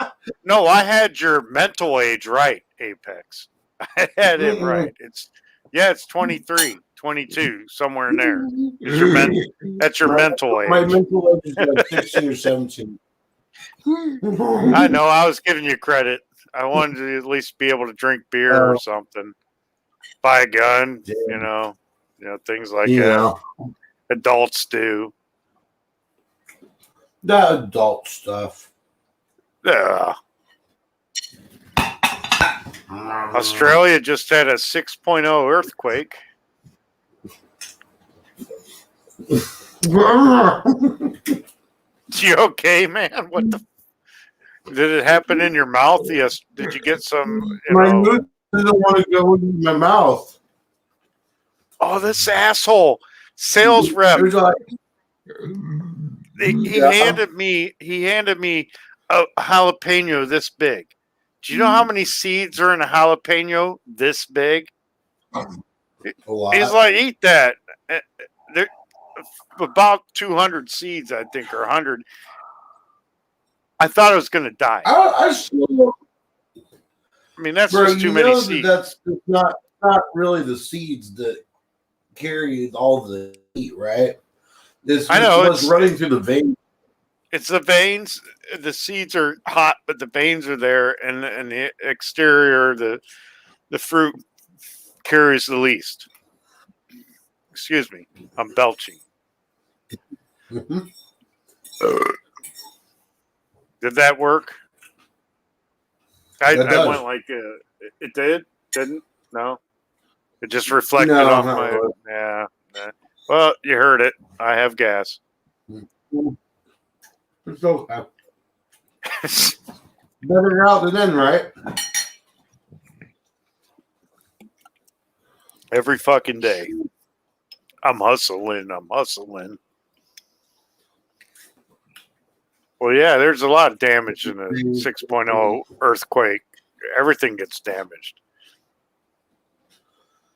Speaker 3: I had your mental age right, Apex. I had it right. It's 23, 22, somewhere in there. Is your that's your mental
Speaker 2: My
Speaker 3: age.
Speaker 2: mental age is like 16 or 17.
Speaker 3: I know, I was giving you credit. I wanted to at least be able to drink beer or something. Buy a gun,
Speaker 2: Yeah.
Speaker 3: things like
Speaker 2: You
Speaker 3: that.
Speaker 2: know,
Speaker 3: Adults do.
Speaker 2: the adult stuff.
Speaker 3: Yeah. Australia just had a 6.0 earthquake. You okay, man? What the? Did it happen in your mouth? Yes. Did you get some?
Speaker 2: My mood doesn't want to go in my mouth.
Speaker 3: Oh, this asshole sales rep.
Speaker 2: Like,
Speaker 3: He handed me a jalapeno this big. Do you know how many seeds are in a jalapeno this big?
Speaker 2: a lot.
Speaker 3: He's like, eat that. There, about 200 seeds, I think, or 100. I thought I was going to die.
Speaker 2: I still,
Speaker 3: I mean, that's
Speaker 2: bro,
Speaker 3: just too many seeds.
Speaker 2: That's not really the seeds that carry all the heat, right?
Speaker 3: I know,
Speaker 2: what's running through the veins.
Speaker 3: It's the veins. The seeds are hot, but the veins are there, and the exterior, the fruit carries the least. Excuse me, I'm belching.
Speaker 2: Mm-hmm.
Speaker 3: Did that work? I
Speaker 2: does.
Speaker 3: went like it did. Didn't? No. It just reflected off my.
Speaker 2: Really.
Speaker 3: Yeah. Well, you heard it. I have gas.
Speaker 2: It's okay. Better out than in, right?
Speaker 3: Every fucking day. I'm hustling. Well, yeah, there's a lot of damage in a 6.0 earthquake. Everything gets damaged.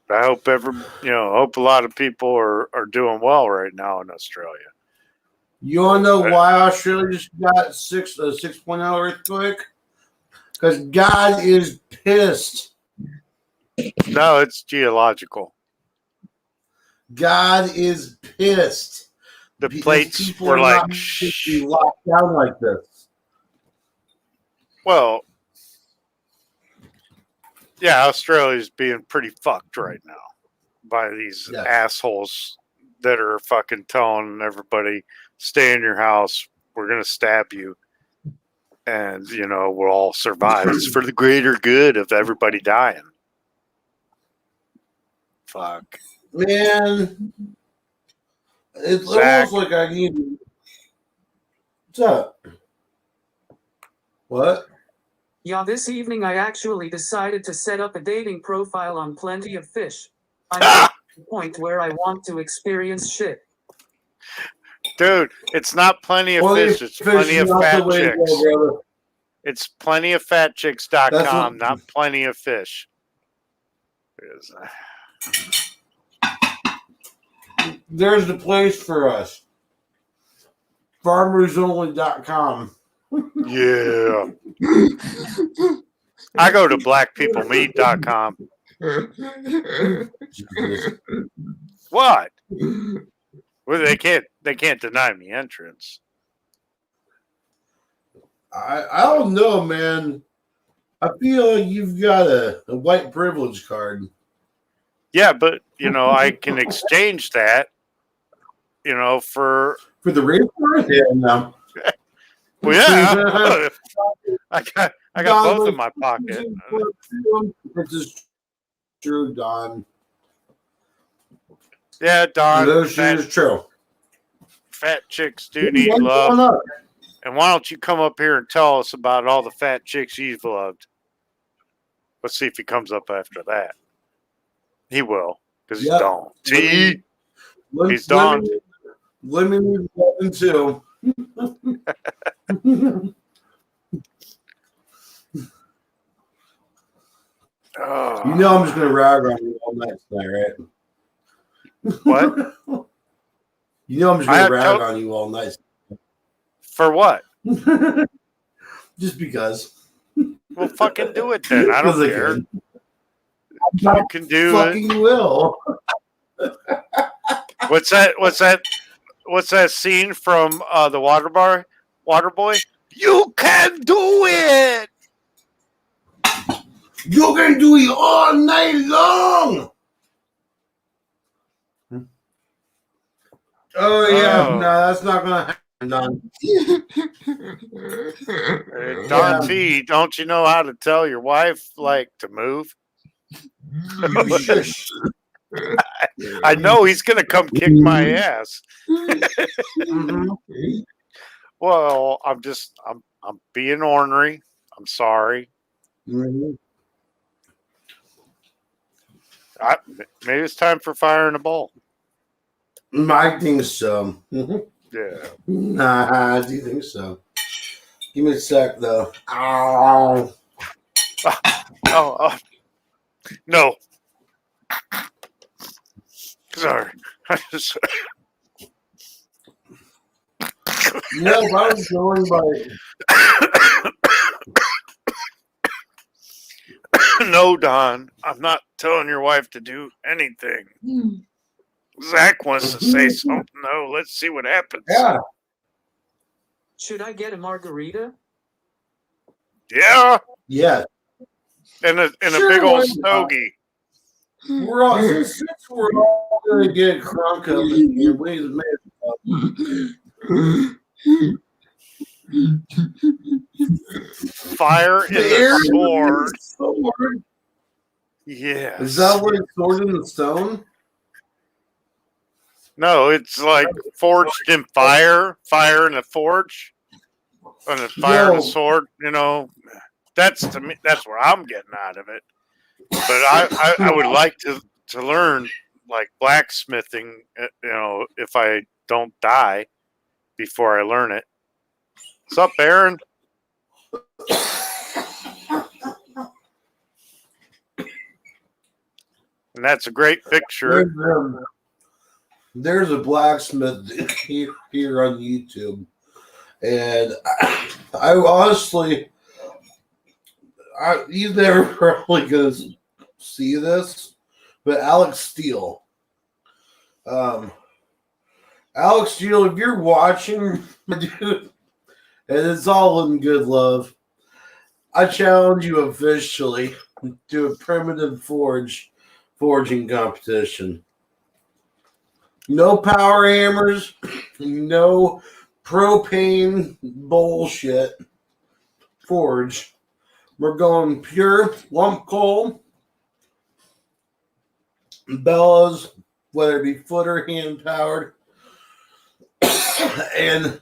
Speaker 3: I hope hope a lot of people are doing well right now in Australia.
Speaker 2: You want to know why Australia just got a 6.0 earthquake? Because God is pissed.
Speaker 3: No, it's geological.
Speaker 2: God is pissed.
Speaker 3: The plates were like
Speaker 2: be locked down like this.
Speaker 3: Well, yeah, Australia's being pretty fucked right now by these assholes that are fucking telling everybody, stay in your house, we're going to stab you, and, we'll all survive. It's for the greater good of everybody dying. Fuck.
Speaker 2: Man, it's
Speaker 3: Zach.
Speaker 2: almost like I need. What's up? What?
Speaker 4: Yeah, this evening I actually decided to set up a dating profile on Plenty of Fish. I'm at the point where I want to experience shit.
Speaker 3: Dude, it's not Plenty of Fish, it's Plenty of Fat Chicks. It's plentyoffatchicks.com, not Plenty of Fish.
Speaker 2: There's the place for us. FarmersOnly.com.
Speaker 3: Yeah. I go to blackpeoplemeet.com. What? Well, they can't deny me entrance.
Speaker 2: I don't know, man. I feel like you've got a white privilege card.
Speaker 3: Yeah, but I can exchange that, for
Speaker 2: the race card. Yeah, no.
Speaker 3: Well, yeah, I got Don, both in my pocket.
Speaker 2: This is true, Don.
Speaker 3: Yeah, Don.
Speaker 2: This is true.
Speaker 3: Fat chicks do need love. And why don't you come up here and tell us about all the fat chicks you've loved? Let's see if he comes up after that. He will, because he's
Speaker 2: Yep.
Speaker 3: done. See? He's
Speaker 2: done.
Speaker 3: done.
Speaker 2: Limited weapon too.
Speaker 3: Oh.
Speaker 2: You know I'm just gonna rag on you all night tonight, right?
Speaker 3: What?
Speaker 2: You know I'm just
Speaker 3: I
Speaker 2: gonna
Speaker 3: have
Speaker 2: rag
Speaker 3: to-
Speaker 2: on you all night.
Speaker 3: For what?
Speaker 2: Just because.
Speaker 3: Well, fucking do it then. I don't
Speaker 2: 'Cause
Speaker 3: care.
Speaker 2: can.
Speaker 3: You can do it.
Speaker 2: Fucking will.
Speaker 3: What's that? What's that scene from the Waterboy? You can do it.
Speaker 2: You can do it all night long. Oh yeah,
Speaker 3: Oh.
Speaker 2: no, that's not gonna happen. None.
Speaker 3: Don T, don't you know how to tell your wife like to move? I know he's gonna come kick my ass.
Speaker 2: Mhm.
Speaker 3: Well, I'm being ornery. I'm sorry.
Speaker 2: Mhm.
Speaker 3: Maybe it's time for firing a ball.
Speaker 2: I think so. Mhm.
Speaker 3: Yeah.
Speaker 2: Nah, I do think so. Give me a sec though. Ow.
Speaker 3: Oh, no. Sorry.
Speaker 2: No, if I was going by
Speaker 3: No, Don. I'm not telling your wife to do anything. Zach wants to say something, though. Let's see what happens.
Speaker 2: yeah.
Speaker 4: Should I get a margarita?
Speaker 3: Yeah.
Speaker 2: Yeah.
Speaker 3: And a
Speaker 2: Sure,
Speaker 3: big
Speaker 2: why
Speaker 3: old
Speaker 2: not?
Speaker 3: stogie.
Speaker 2: We're all since we're all gonna get crunk up in here. Wait a minute.
Speaker 3: Fire in the sword.
Speaker 2: Sword.
Speaker 3: Yes.
Speaker 2: Is that what it's sword in the stone?
Speaker 3: No, it's like forged in fire. Fire in a forge. And a fire in a sword. You know, that's to me. That's where I'm getting out of it. But I would like to learn like blacksmithing. You know, if I don't die before I learn it. What's up, Aaron? And that's a great picture.
Speaker 2: There's a blacksmith here on YouTube, and I honestly, he's never probably gonna see this, but Alex Steele, Alex Steele, if you're watching, dude, and it's all in good love, I challenge you officially to a primitive forging competition. No power hammers, no propane bullshit. Forge. We're going pure lump coal, bellows, whether it be foot or hand powered, and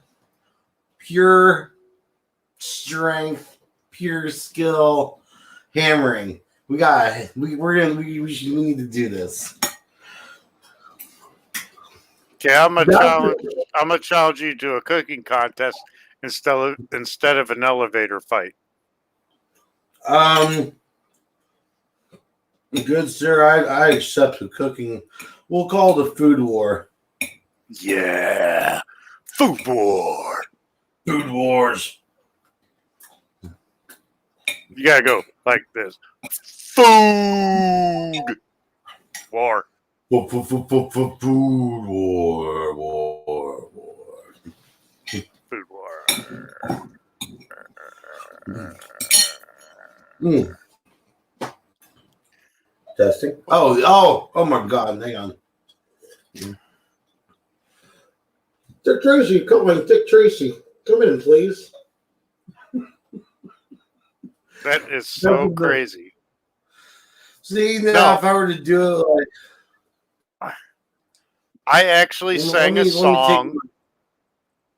Speaker 2: pure strength, pure skill hammering. We need to do this.
Speaker 3: Okay, I'm gonna challenge you to a cooking contest instead of an elevator fight.
Speaker 2: Good sir, I accept the cooking. We'll call it a food war.
Speaker 3: Yeah, food war.
Speaker 2: Food wars.
Speaker 3: You gotta go like this. Food war.
Speaker 2: Food war.
Speaker 3: Food war.
Speaker 2: Testing. Oh my God! Hang on. Dick Tracy, come in. Dick Tracy, come in, please.
Speaker 3: That is so crazy.
Speaker 2: See now,
Speaker 3: No.
Speaker 2: if I were to do it like
Speaker 3: I actually sang a
Speaker 2: let me
Speaker 3: song.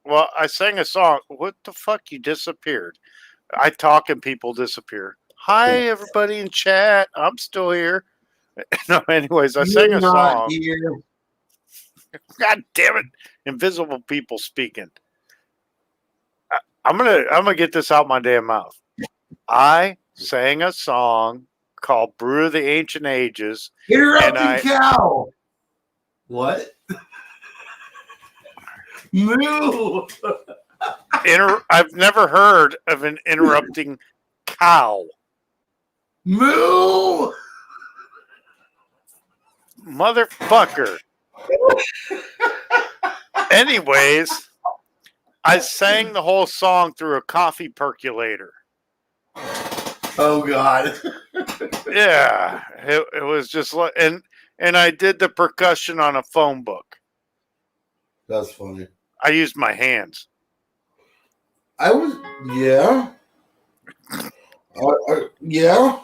Speaker 3: Well, I sang a song. What the fuck? You disappeared. I talk and people disappear. Hi, everybody in chat. I'm still here. No, anyways, I sang
Speaker 2: You're
Speaker 3: a
Speaker 2: not
Speaker 3: song.
Speaker 2: here.
Speaker 3: God damn it! Invisible people speaking. I'm gonna get this out my damn mouth. I sang a song called "Brew of the Ancient Ages."
Speaker 2: Interrupting cow. What? Moo.
Speaker 3: I've never heard of an interrupting cow.
Speaker 2: Moo.
Speaker 3: Motherfucker. Anyways, I sang the whole song through a coffee percolator.
Speaker 2: Oh God.
Speaker 3: Yeah, it was just like, and I did the percussion on a phone book.
Speaker 2: That's funny.
Speaker 3: I used my hands.
Speaker 2: I was, yeah. Yeah.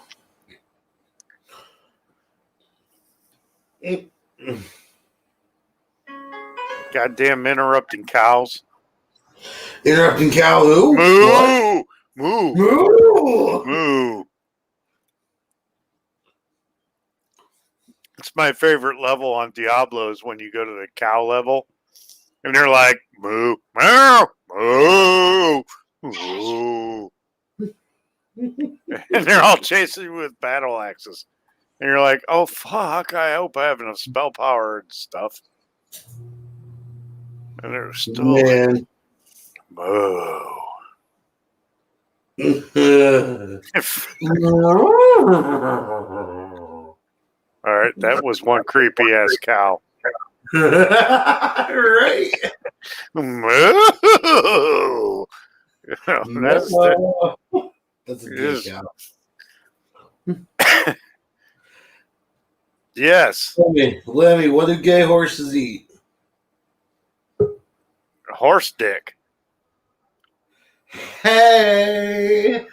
Speaker 3: Goddamn interrupting cows.
Speaker 2: Interrupting cow who?
Speaker 3: Moo!
Speaker 2: What?
Speaker 3: Moo!
Speaker 2: Moo!
Speaker 3: Moo! It's my favorite level on Diablo is when you go to the cow level and they're like, moo, moo, moo, moo. And they're all chasing you with battle axes. And you're like, oh, fuck, I hope I have enough spell power and stuff. And they're still
Speaker 2: Man.
Speaker 3: moo. All right, that was one creepy ass cow.
Speaker 2: Right.
Speaker 3: Moo.
Speaker 2: That's a good cow.
Speaker 3: Yes.
Speaker 2: Lemmy, what do gay horses eat?
Speaker 3: Horse dick.
Speaker 2: Hey.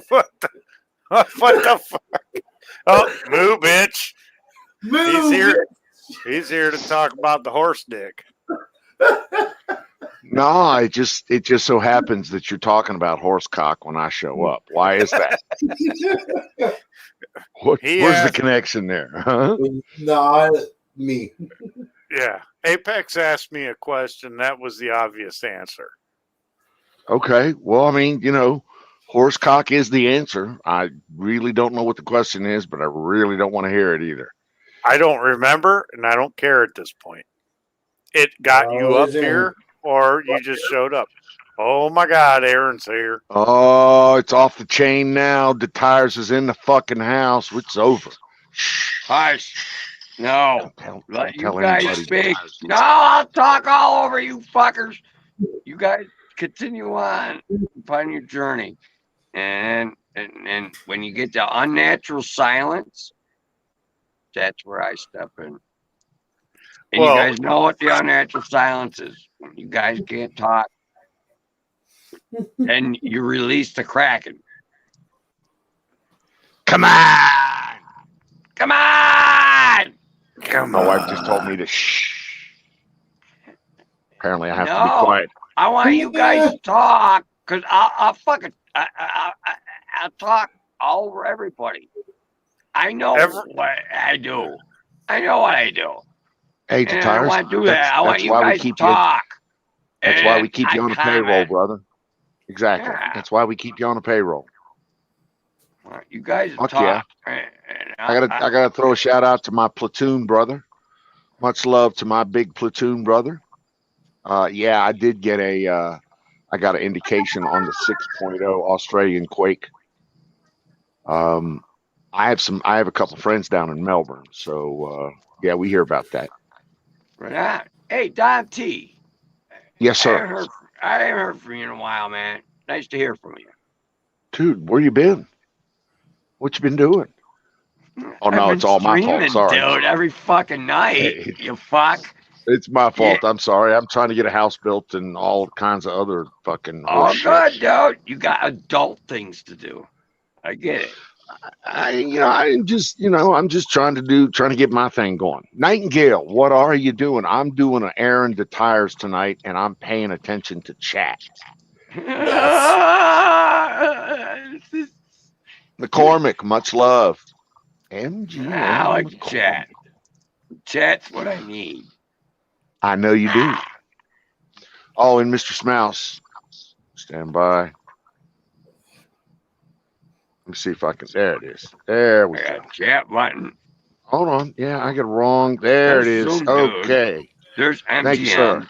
Speaker 3: What the fuck? Oh, moo, bitch.
Speaker 2: Moo,
Speaker 3: He's here. He's here to talk about the horse dick.
Speaker 5: No, it just so happens that you're talking about horse cock when I show up. Why is that? Where's the connection there? Huh?
Speaker 2: Not me.
Speaker 3: Yeah. Apex asked me a question. That was the obvious answer.
Speaker 5: Okay. Well, I mean, horse cock is the answer. I really don't know what the question is, but I really don't want to hear it either.
Speaker 3: I don't remember, and I don't care at this point. It got you up here, or you just showed up. Oh my God, Aaron's here.
Speaker 5: Oh, it's off the chain now. The tires is in the fucking house. It's over.
Speaker 6: Hush. No.
Speaker 5: Let
Speaker 6: you guys speak. No, I'll talk all over you fuckers. You guys continue on upon your journey. And when you get to unnatural silence, that's where I step in. And you guys know what the unnatural silence is. When you guys can't talk, and you release the Kraken. Come on! Come on!
Speaker 5: My wife just told me to shh. Apparently, I have to be quiet.
Speaker 6: I want you guys to talk, because I'll talk all over everybody. I know what I do. I know what I do.
Speaker 5: Hey,
Speaker 6: and I don't want to do that. I want you guys to talk.
Speaker 5: That's why we keep you on the payroll, brother. Exactly. Yeah. That's why we keep you on the payroll.
Speaker 6: You guys
Speaker 5: talk.
Speaker 6: Yeah.
Speaker 5: I gotta throw a shout out to my platoon brother. Much love to my big platoon brother. Yeah, I did get I got an indication on the 6.0 Australian quake. I have a couple friends down in Melbourne, so yeah, we hear about that.
Speaker 6: Right. Hey, Don T.
Speaker 5: Yes, sir.
Speaker 6: I haven't heard from you in a while, man. Nice to hear from you.
Speaker 5: Dude, where you been? What you been doing? Oh, no, it's all my fault. Sorry.
Speaker 6: Dude, every fucking night, hey, you fuck.
Speaker 5: It's my fault. Yeah. I'm sorry. I'm trying to get a house built and all kinds of other fucking
Speaker 6: all good, dude. You got adult things to do. I get it.
Speaker 5: I'm just trying to get my thing going. Nightingale, what are you doing? I'm doing an errand to tires tonight, and I'm paying attention to chat. McCormick, much love. MGM.
Speaker 6: I like to
Speaker 5: McCormick.
Speaker 6: chat. Chat's what I need.
Speaker 5: I know you do. Oh, and Mr. Smouse, stand by. Let me see if I can. There it is. There we
Speaker 6: I
Speaker 5: go.
Speaker 6: got chat button.
Speaker 5: Hold on. Yeah, I get it wrong. There it
Speaker 6: There's
Speaker 5: is.
Speaker 6: Zoom, dude.
Speaker 5: Okay.
Speaker 6: There's
Speaker 5: Thank you, sir.
Speaker 6: MGM.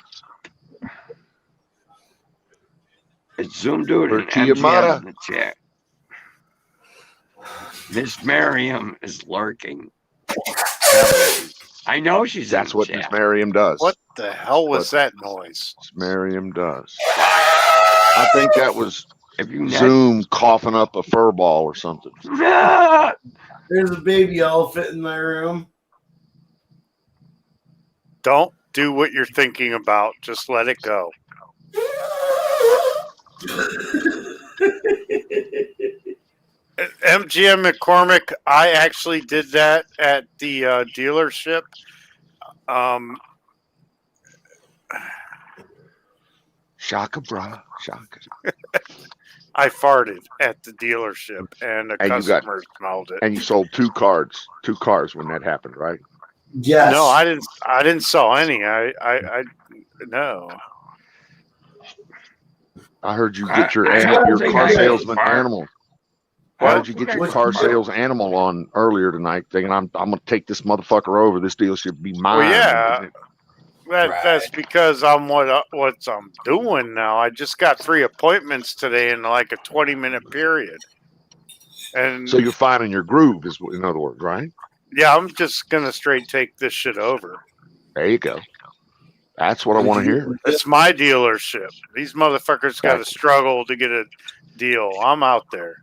Speaker 6: It's Zoom dude and
Speaker 5: Bertia
Speaker 6: MGM
Speaker 5: Mata.
Speaker 6: in the chat. Miss Miriam is lurking. I know she's
Speaker 5: That's
Speaker 6: in
Speaker 5: what
Speaker 6: the
Speaker 5: Miss
Speaker 6: chat.
Speaker 5: Miriam does.
Speaker 3: What the hell was
Speaker 5: What?
Speaker 3: that noise?
Speaker 5: Miss Miriam does. I think that was
Speaker 6: If you
Speaker 5: Zoom coughing up a fur ball or something.
Speaker 2: There's a baby elephant in my room.
Speaker 3: Don't do what you're thinking about. Just let it go. MGM McCormick, I actually did that at the dealership.
Speaker 5: Shaka bra, shaka.
Speaker 3: I farted at the dealership, and the
Speaker 5: And you got-
Speaker 3: customer smelled it.
Speaker 5: And you sold two cars when that happened, right?
Speaker 2: Yes.
Speaker 3: No, I didn't sell any. I no.
Speaker 5: I heard you
Speaker 6: I-
Speaker 5: get your
Speaker 6: I
Speaker 5: your
Speaker 6: don't think
Speaker 5: car
Speaker 6: I got
Speaker 5: salesman
Speaker 6: far.
Speaker 5: animal. Why did you get your car sales animal on earlier tonight? Thinking I'm gonna take this motherfucker over. This deal should be mine.
Speaker 3: Well, yeah, that's
Speaker 2: Right.
Speaker 3: because I'm what I'm doing now. I just got 3 appointments today in like a 20-minute period, and
Speaker 5: So you're finding your groove, is in other words, right?
Speaker 3: yeah, I'm just gonna straight take this shit over.
Speaker 5: There you go. That's what I want to hear.
Speaker 3: It's my dealership. These motherfuckers got to
Speaker 5: Exactly.
Speaker 3: struggle to get a deal. I'm out there.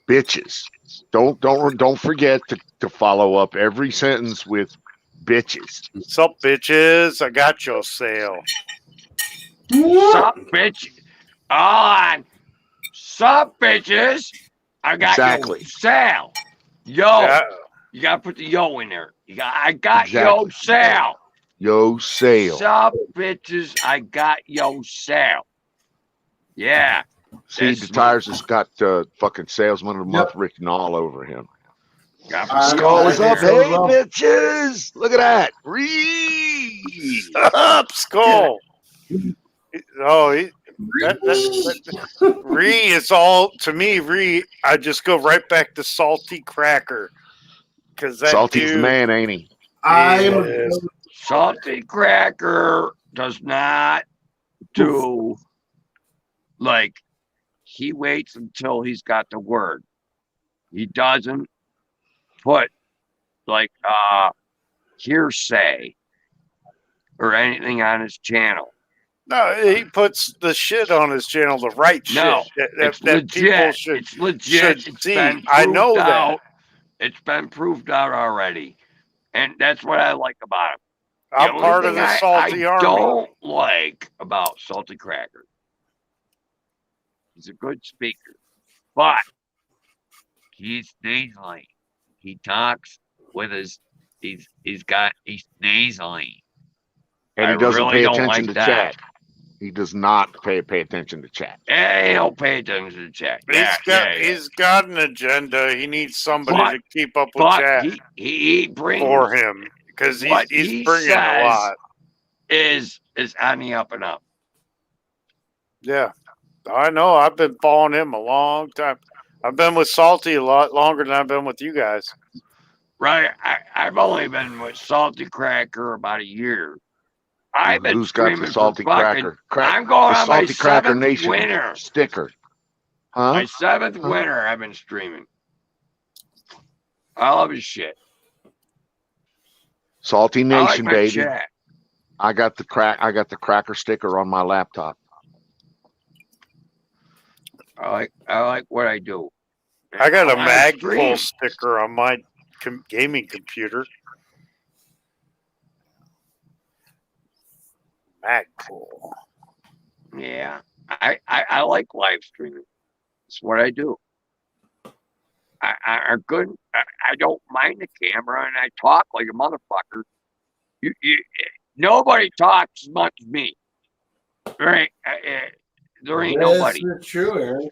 Speaker 5: Bitches. Don't forget to follow up every sentence with bitches.
Speaker 3: Sup, bitches? I got your sale.
Speaker 6: Sup, bitch? On. Sup, bitches? I got
Speaker 5: Exactly.
Speaker 6: your sale. Yo.
Speaker 3: Yeah.
Speaker 6: You gotta put the yo in there. I got
Speaker 5: Exactly.
Speaker 6: yo sale.
Speaker 5: Yo sale.
Speaker 6: Sup, bitches? I got yo sale. Yeah.
Speaker 5: See,
Speaker 6: That's
Speaker 5: the tires has got fucking salesman of the month written all over him.
Speaker 6: Got
Speaker 5: Skull is up.
Speaker 2: I-
Speaker 5: Hey, bitches. Look at that. Reed.
Speaker 3: Up, Skull. Oh, Ree is all to me. Ree, I just go right back to Salty Cracker because that
Speaker 5: Salty's
Speaker 3: dude.
Speaker 5: the man, ain't he?
Speaker 2: I'm
Speaker 6: Salty Cracker does not do like he waits until he's got the word. He doesn't put like hearsay or anything on his channel.
Speaker 3: No, he puts the shit on his channel, the right
Speaker 6: No,
Speaker 3: shit
Speaker 6: it's
Speaker 3: that people
Speaker 6: legit.
Speaker 3: should.
Speaker 6: It's legit.
Speaker 3: should
Speaker 6: It's
Speaker 3: see.
Speaker 6: been
Speaker 3: I know
Speaker 6: proved
Speaker 3: that.
Speaker 6: out. It's been proved out already, and that's what I like about him.
Speaker 3: I'm
Speaker 6: only
Speaker 3: part of
Speaker 6: thing
Speaker 3: the Salty
Speaker 6: I
Speaker 3: Army.
Speaker 6: don't like about Salty Cracker. He's a good speaker, but he's nasally. He talks with his he's nasally.
Speaker 5: And he
Speaker 6: I
Speaker 5: doesn't
Speaker 6: really
Speaker 5: pay
Speaker 6: don't
Speaker 5: attention
Speaker 6: like
Speaker 5: to
Speaker 6: that.
Speaker 5: chat. He does not pay attention to chat.
Speaker 6: Hey, don't pay attention to chat.
Speaker 3: He's got an agenda. He needs somebody
Speaker 6: But-
Speaker 3: to keep up with
Speaker 6: But
Speaker 3: chat
Speaker 6: he brings
Speaker 3: for him because
Speaker 6: what
Speaker 3: he's
Speaker 6: he
Speaker 3: bringing a
Speaker 6: says
Speaker 3: lot.
Speaker 6: is on the up and up.
Speaker 3: Yeah, I know. I've been following him a long time. I've been with Salty a lot longer than I've been with you guys.
Speaker 6: Right. I've only been with Salty Cracker about a year. I've been
Speaker 5: Who's got
Speaker 6: streaming
Speaker 5: the salty
Speaker 6: for fucking,
Speaker 5: cracker?
Speaker 6: I'm going
Speaker 5: the
Speaker 6: on my
Speaker 5: Salty Cracker
Speaker 6: 7th
Speaker 5: Nation
Speaker 6: winter.
Speaker 5: sticker. Huh?
Speaker 6: My 7th winter I've been streaming. I love his shit.
Speaker 5: Salty
Speaker 6: I like
Speaker 5: Nation,
Speaker 6: my
Speaker 5: baby.
Speaker 6: chat.
Speaker 5: I got the cracker sticker on my laptop.
Speaker 6: I like what I do.
Speaker 3: I got a
Speaker 6: When I
Speaker 3: Magpul
Speaker 6: stream,
Speaker 3: sticker on my gaming computer. Magpul.
Speaker 6: Yeah. I like live streaming. It's what I do. I good. I don't mind the camera, and I talk like a motherfucker. Nobody talks as much as me. There ain't nobody.
Speaker 2: That's true, Aaron.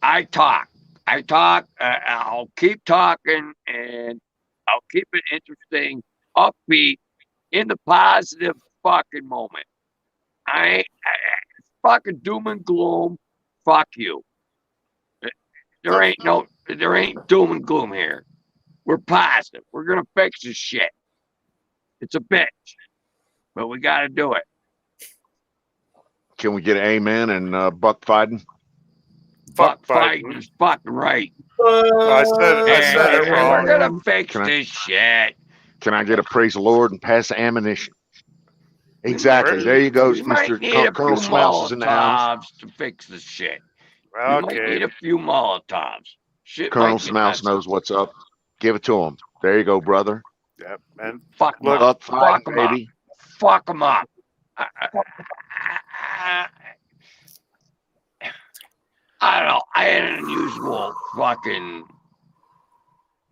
Speaker 6: I talk. I talk. I'll keep talking, and I'll keep it interesting, upbeat, in the positive fucking moment. Fucking doom and gloom. Fuck you. There ain't doom and gloom here. We're positive. We're gonna fix this shit. It's a bitch, but we gotta do it.
Speaker 5: Can we get an amen and buck fighting?
Speaker 6: Fuck
Speaker 3: Biden.
Speaker 6: fighting is fucking right.
Speaker 3: I said it
Speaker 6: And
Speaker 3: wrong.
Speaker 6: we're gonna fix
Speaker 5: Can I-
Speaker 6: this shit.
Speaker 5: Can I get a praise the Lord and pass the ammunition? Exactly. There you go,
Speaker 6: We might
Speaker 5: Mr.
Speaker 6: need a
Speaker 5: Colonel
Speaker 6: few
Speaker 5: Smouse is in the house.
Speaker 6: Molotovs to fix this shit. We might
Speaker 3: Okay.
Speaker 6: need a few Molotovs. Shit
Speaker 5: Colonel
Speaker 6: might get
Speaker 5: Smouse
Speaker 6: messy.
Speaker 5: knows what's up. Give it to him. There you go, brother.
Speaker 3: Yep. And
Speaker 6: Fuck 'em
Speaker 3: Look,
Speaker 6: up.
Speaker 5: Buck fighting,
Speaker 6: Fuck 'em up.
Speaker 5: baby.
Speaker 6: Fuck them up. I don't know. I had an unusual fucking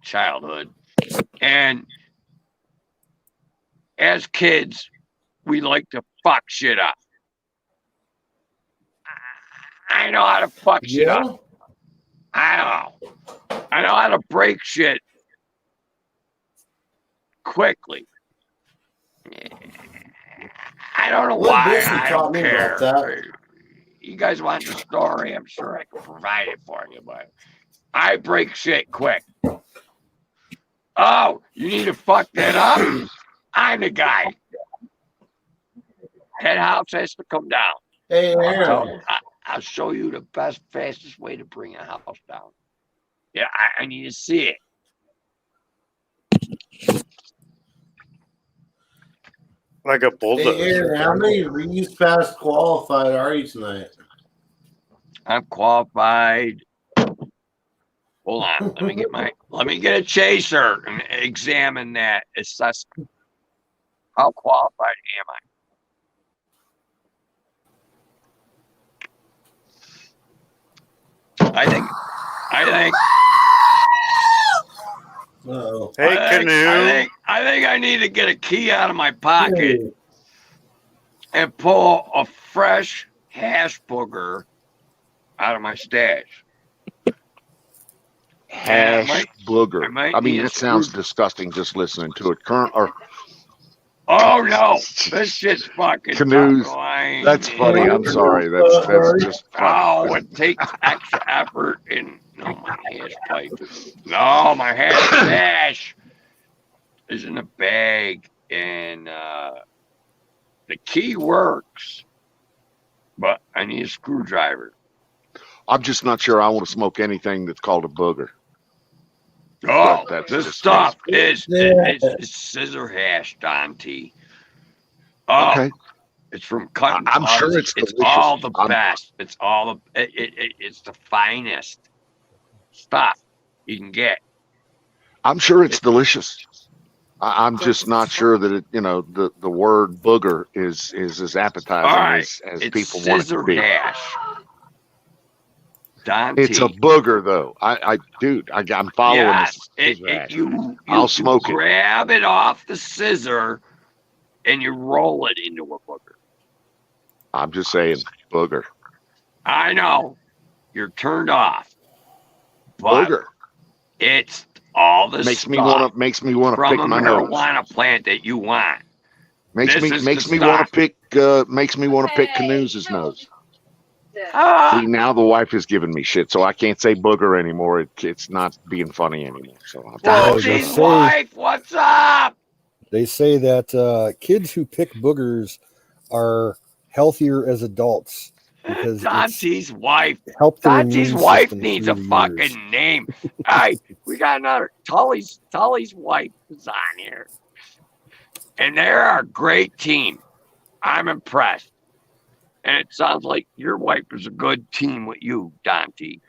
Speaker 6: childhood. And as kids, we like to fuck shit up. I know how to fuck shit
Speaker 2: Yeah.
Speaker 6: up. I know. I know how to break shit quickly. I don't know
Speaker 2: Well,
Speaker 6: why.
Speaker 2: Bushy
Speaker 6: I
Speaker 2: taught
Speaker 6: don't
Speaker 2: me
Speaker 6: care.
Speaker 2: about that.
Speaker 6: You guys want the story? I'm sure I can provide it for you, but I break shit quick. Oh, you need to fuck that up? I'm the guy. That house has to come down.
Speaker 2: Hey, Aaron.
Speaker 6: So I'll show you the best, fastest way to bring a house down. Yeah, I need to see it.
Speaker 3: like a
Speaker 2: Hey,
Speaker 3: bulldozer.
Speaker 2: Aaron, how many Reese Pass qualified are you tonight?
Speaker 6: I'm qualified. Hold on. Let me get a chaser and examine that assessment. How qualified am I? I think
Speaker 2: Uh-oh.
Speaker 3: Hey,
Speaker 6: I
Speaker 3: Canoe.
Speaker 6: think I need to get a key out of my pocket and pull a fresh hash booger out of my stash.
Speaker 5: Hash booger.
Speaker 6: might
Speaker 5: I mean,
Speaker 6: need a
Speaker 5: that sounds
Speaker 6: screw-
Speaker 5: disgusting just listening to it. Current or
Speaker 6: Oh no, this shit's fucking
Speaker 5: Canoes.
Speaker 6: top line.
Speaker 5: That's funny. I'm sorry. That's just
Speaker 6: Oh,
Speaker 5: funny.
Speaker 6: it takes extra effort and no, my hash pipe. No, my hash stash is in a bag and the key works, but I need a screwdriver.
Speaker 5: I'm just not sure I want to smoke anything that's called a booger.
Speaker 6: Oh,
Speaker 5: that's
Speaker 6: this
Speaker 5: just
Speaker 6: stuff
Speaker 5: me.
Speaker 6: is it's scissor hash, Don T. Oh,
Speaker 5: Okay.
Speaker 6: it's from cutting.
Speaker 5: I'm sure
Speaker 6: buds.
Speaker 5: it's delicious.
Speaker 6: all the
Speaker 5: I'm-
Speaker 6: best. It's all the it's the finest stuff you can get.
Speaker 5: I'm sure it's delicious. I'm just not sure that it, the word booger is as appetizing
Speaker 6: All right,
Speaker 5: as
Speaker 6: it's
Speaker 5: people want it
Speaker 6: scissor
Speaker 5: to be.
Speaker 6: hash. Don
Speaker 5: It's
Speaker 6: T.
Speaker 5: a booger though. I'm following
Speaker 6: Yes,
Speaker 5: this. scissor hash.
Speaker 6: you
Speaker 5: smoke it.
Speaker 6: grab it off the scissor and you roll it into a booger.
Speaker 5: I'm just saying booger.
Speaker 6: I know you're turned off, but
Speaker 5: Booger
Speaker 6: it's all the
Speaker 5: makes
Speaker 6: stuff
Speaker 5: me want to
Speaker 6: from
Speaker 5: pick
Speaker 6: a
Speaker 5: my nose.
Speaker 6: marijuana plant that you want.
Speaker 5: Makes
Speaker 6: This
Speaker 5: me
Speaker 6: is
Speaker 5: makes
Speaker 6: the
Speaker 5: me want
Speaker 6: stuff.
Speaker 5: to pick Canoes' nose.
Speaker 6: Ah,
Speaker 5: See, now the wife is giving me shit, so I can't say booger anymore. It's not being funny anymore. So I'll
Speaker 6: Don
Speaker 7: they
Speaker 6: T's
Speaker 7: say-
Speaker 6: wife, what's up?
Speaker 7: They say that kids who pick boogers are healthier as adults because
Speaker 6: Don
Speaker 7: it's
Speaker 6: T's wife.
Speaker 7: helped their
Speaker 6: Don T's
Speaker 7: immune
Speaker 6: wife
Speaker 7: system
Speaker 6: needs
Speaker 7: through
Speaker 6: a
Speaker 7: the years.
Speaker 6: fucking name. Hey, we got another Tully's wife is on here. And they're a great team. I'm impressed. And it sounds like your wife is a good team with you, Dante.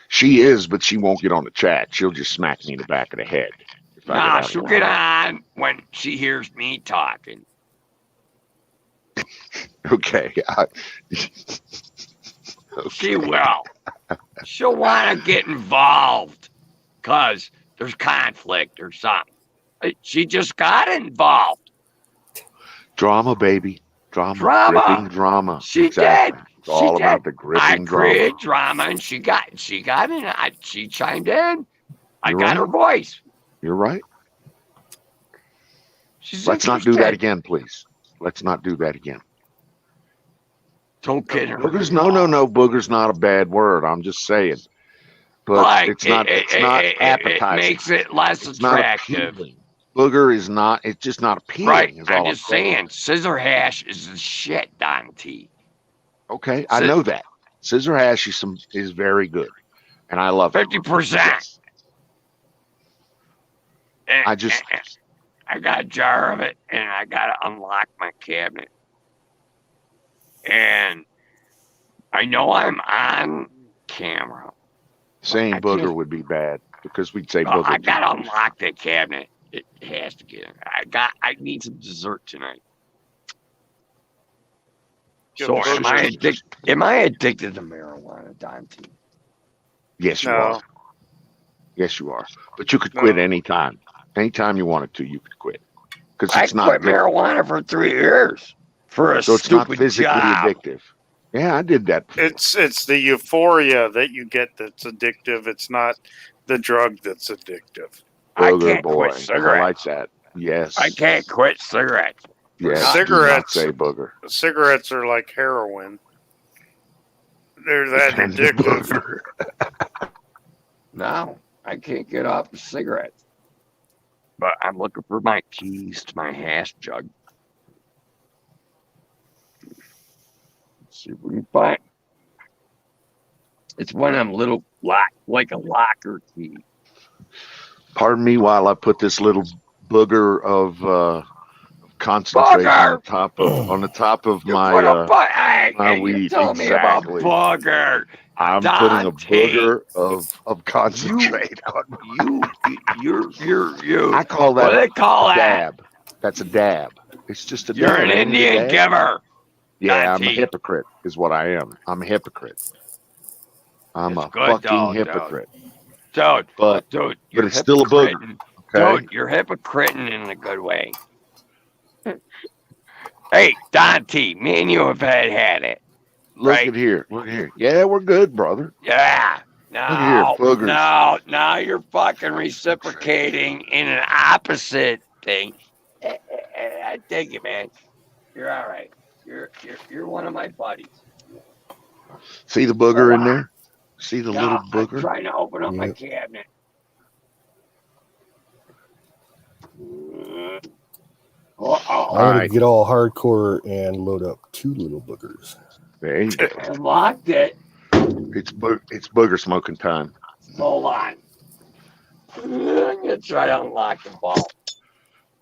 Speaker 5: She is, but she won't get on the chat. She'll just smack me in the back of the head. if I
Speaker 6: Nah,
Speaker 5: out of
Speaker 6: she'll
Speaker 5: line.
Speaker 6: get on when she hears me talking.
Speaker 5: Okay.
Speaker 6: She will. She'll want to get involved because there's conflict or something. She just got involved.
Speaker 5: Drama, baby. Drama.
Speaker 6: Drama.
Speaker 5: Dripping drama.
Speaker 6: She
Speaker 5: Exactly.
Speaker 6: did.
Speaker 5: It's all about the grip
Speaker 6: I
Speaker 5: and drama.
Speaker 6: created drama, and she got in. She chimed in. I
Speaker 5: You're
Speaker 6: got
Speaker 5: right.
Speaker 6: her voice.
Speaker 5: You're right.
Speaker 6: She's
Speaker 5: Let's not do that again, please. Let's not do that again.
Speaker 6: Don't get her.
Speaker 5: Boogers, no. Booger's not a bad word. I'm just saying. But
Speaker 6: Like,
Speaker 5: it's not appetizing.
Speaker 6: It makes it less
Speaker 5: It's not
Speaker 6: attractive.
Speaker 5: appealing. Booger is not, it's just not appealing.
Speaker 6: Right.
Speaker 5: Is all
Speaker 6: I'm just saying, scissor hash is the shit, Don T.
Speaker 5: Okay, I know that. Scissor hash is very good. And I love it.
Speaker 6: 50%.
Speaker 5: Yes.
Speaker 6: I got a jar of it, and I got to unlock my cabinet. And I know I'm on camera.
Speaker 5: Saying booger would be bad because we'd say booger.
Speaker 6: I got to unlock that cabinet. It has to get in. I need some dessert tonight. So am I addicted to marijuana, Don T?
Speaker 5: Yes, you are. Yes, you are. But you could quit anytime. Anytime you wanted to, you could quit. Because it's not
Speaker 6: quit marijuana for 3 years for a
Speaker 5: so it's not
Speaker 6: stupid
Speaker 5: physically
Speaker 6: job.
Speaker 5: addictive. Yeah, I did that before.
Speaker 3: It's the euphoria that you get that's addictive. It's not the drug that's addictive.
Speaker 5: Booger
Speaker 6: I can't
Speaker 5: boy.
Speaker 6: quit cigarettes.
Speaker 5: I like that. Yes.
Speaker 6: I can't quit cigarettes.
Speaker 5: Yes.
Speaker 3: Cigarettes.
Speaker 5: Do not say booger.
Speaker 3: Cigarettes are like heroin. They're that addictive.
Speaker 6: No, I can't get off the cigarettes. But I'm looking for my keys to my hash jug. Let's see if we can find. It's one of them little like a locker key.
Speaker 5: Pardon me while I put this little booger of concentrate on the top of my weed.
Speaker 6: You told me about booger.
Speaker 5: I'm putting a booger of concentrate on
Speaker 6: You.
Speaker 5: I call that
Speaker 6: what do they call
Speaker 5: a
Speaker 6: that?
Speaker 5: dab. That's a dab. It's just a
Speaker 6: You're an Indian giver.
Speaker 5: Yeah, I'm a hypocrite, is what I am. I'm a hypocrite. I'm a fucking hypocrite.
Speaker 6: Dude,
Speaker 5: but it's still a booger. Okay?
Speaker 6: Dude, you're hypocriting in a good way. Hey, Don T, me and you have had it.
Speaker 5: Look at here. Yeah, we're good, brother.
Speaker 6: Yeah.
Speaker 5: No,
Speaker 6: now you're fucking reciprocating in an opposite thing. I take it, man. You're all right. You're one of my buddies.
Speaker 5: See the booger in there? See the little booger?
Speaker 6: I'm trying to open up my cabinet.
Speaker 7: I'm gonna get all hardcore and load up 2 little boogers.
Speaker 5: There you go.
Speaker 6: Unlocked it.
Speaker 5: It's booger smoking time.
Speaker 6: Hold on. I'm gonna try to unlock the ball.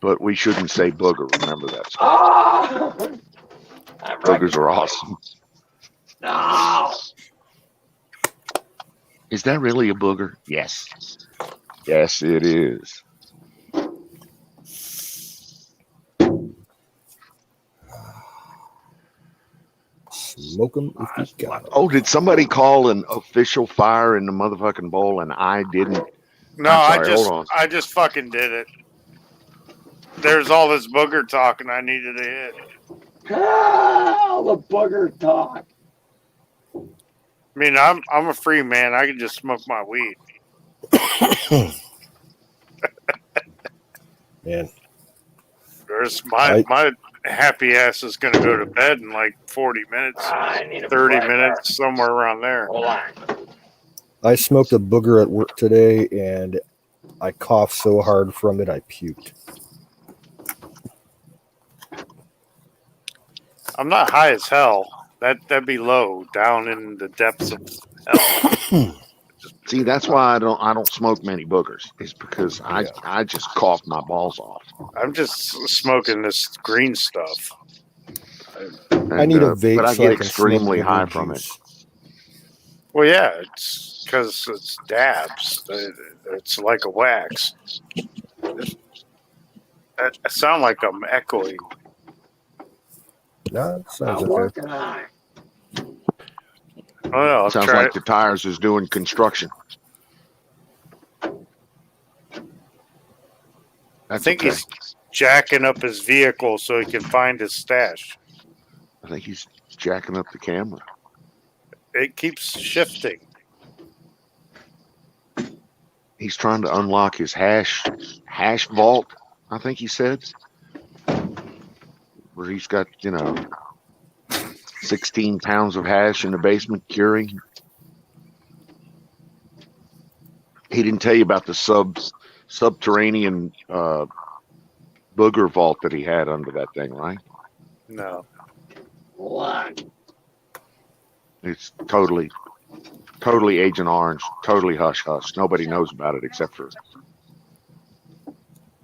Speaker 5: But we shouldn't say booger. Remember that.
Speaker 6: Oh!
Speaker 5: Boogers are awesome.
Speaker 6: No.
Speaker 5: Is that really a booger? Yes. Yes, it is.
Speaker 7: Smoke them if you got them.
Speaker 5: Oh, did somebody call an official fire in the motherfucking bowl and I didn't?
Speaker 3: No, I just fucking did it. There's all this booger talk and I needed to hit.
Speaker 6: All the booger talk.
Speaker 3: I mean, I'm a free man. I can just smoke my weed.
Speaker 7: Man.
Speaker 3: There's my happy ass is going to go to bed in like 40 minutes, 30 minutes, somewhere around there.
Speaker 6: Hold on.
Speaker 7: I smoked a booger at work today, and I coughed so hard from it, I puked.
Speaker 3: I'm not high as hell. That'd be low, down in the depths of hell.
Speaker 5: See, that's why I don't smoke many boogers. It's because I just cough my balls off.
Speaker 3: I'm just smoking this green stuff.
Speaker 7: I need a vape,
Speaker 5: but I
Speaker 7: so
Speaker 5: get
Speaker 7: I can
Speaker 5: extremely
Speaker 7: smoke
Speaker 5: high
Speaker 7: green
Speaker 5: from it.
Speaker 7: juice.
Speaker 3: Well, yeah, it's because it's dabs. It's like a wax. I sound like I'm echoing.
Speaker 7: No, it sounds
Speaker 6: I'm
Speaker 7: okay.
Speaker 6: working on it.
Speaker 3: Oh, no,
Speaker 5: Sounds like the tires is doing construction.
Speaker 3: I think he's jacking up his vehicle so he can find his stash.
Speaker 5: I think he's jacking up the camera.
Speaker 3: it keeps shifting.
Speaker 5: He's trying to unlock his hash vault, I think he said, where he's got 16 pounds of hash in the basement curing. He didn't tell you about the subterranean booger vault that he had under that thing, right?
Speaker 3: No.
Speaker 6: What?
Speaker 5: It's totally Agent Orange, totally hush hush. Nobody knows about it except for.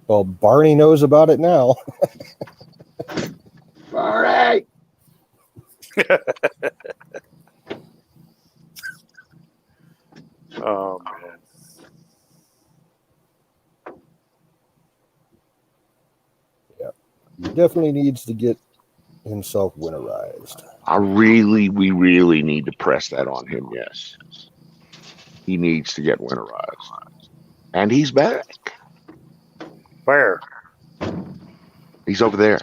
Speaker 7: Well, Barney knows about it now.
Speaker 6: Barney!
Speaker 3: Oh man.
Speaker 7: He definitely needs to get himself winterized.
Speaker 5: We really need to press that on him. Yes, he needs to get winterized, and he's back.
Speaker 3: Where?
Speaker 5: He's over there.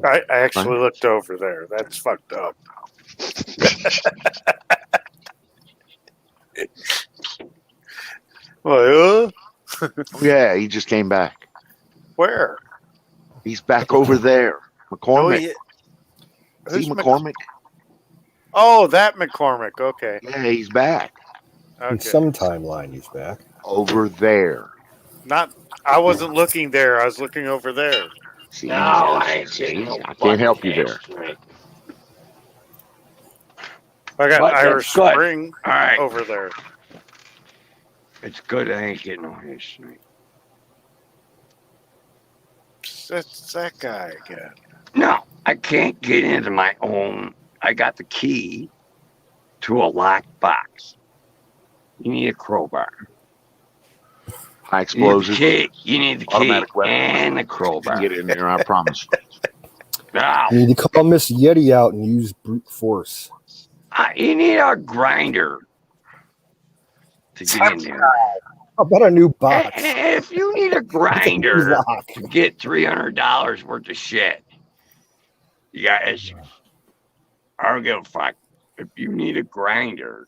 Speaker 3: I actually looked over there. That's fucked up. Well,
Speaker 5: Yeah, he just came back.
Speaker 3: where?
Speaker 5: He's back over there. McCormick.
Speaker 3: Who's
Speaker 5: See McCormick?
Speaker 3: Oh, that McCormick. Okay.
Speaker 5: Yeah, he's back.
Speaker 7: In
Speaker 3: Okay.
Speaker 7: some timeline, he's back.
Speaker 5: Over there.
Speaker 3: I wasn't looking there. I was looking over there.
Speaker 5: See,
Speaker 6: No, I ain't seen no
Speaker 5: I can't help you there.
Speaker 6: fucking
Speaker 3: I got
Speaker 6: But
Speaker 3: Irish
Speaker 6: that's good.
Speaker 3: Spring
Speaker 6: All right.
Speaker 3: over there.
Speaker 6: It's good I ain't getting no history.
Speaker 3: That's that guy again.
Speaker 6: No, I can't get into my own. I got the key to a locked box. You need a crowbar.
Speaker 5: High
Speaker 6: You need the
Speaker 5: explosive.
Speaker 6: key, you need the key
Speaker 5: Automatic weapon.
Speaker 6: and the
Speaker 5: You can
Speaker 6: crowbar.
Speaker 5: get in there, I promise.
Speaker 6: Now,
Speaker 7: You need to call Miss Yeti out and use brute force.
Speaker 6: you need a grinder to get in there.
Speaker 7: How about a new box?
Speaker 6: If you need a grinder
Speaker 7: Lock.
Speaker 6: to get $300 worth of shit, you got issues. I don't give a fuck. If you need a grinder,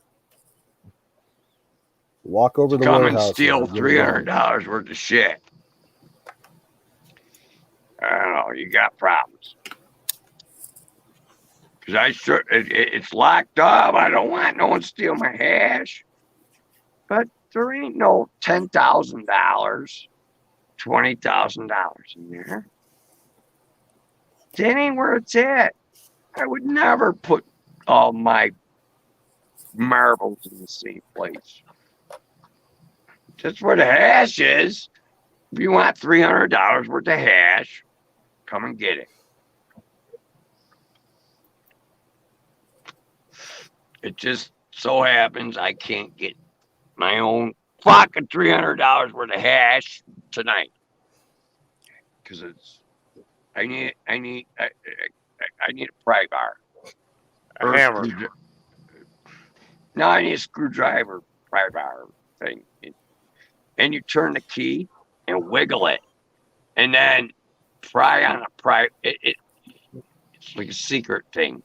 Speaker 7: Walk over the
Speaker 6: come and
Speaker 7: warehouse.
Speaker 6: steal
Speaker 7: and give it away.
Speaker 6: $300 worth of shit. I don't know. You got problems. Because it's locked up. I don't want no one to steal my hash. But there ain't no $10,000, $20,000 in there. That ain't where it's at. I would never put all my marbles in the same place. That's where the hash is. If you want $300 worth of hash, come and get it. It just so happens I can't get my own fucking $300 worth of hash tonight. Because I need a pry bar.
Speaker 3: A
Speaker 6: Or
Speaker 3: hammer.
Speaker 6: No, I need a screwdriver pry bar thing. And you turn the key and wiggle it. And then pry on a pry. It's like a secret thing.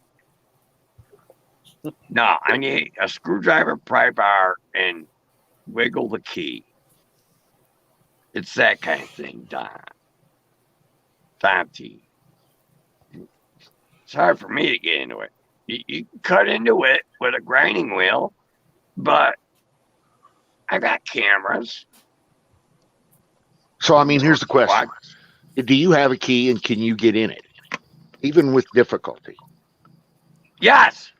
Speaker 6: No, I need a screwdriver pry bar and wiggle the key. It's that kind of thing, Don. Tom T. It's hard for me to get into it. You can cut into it with a grinding wheel, but I got cameras.
Speaker 5: So, I mean, here's the question. Do you have a key and can you get in it? Even with difficulty?
Speaker 6: Yes.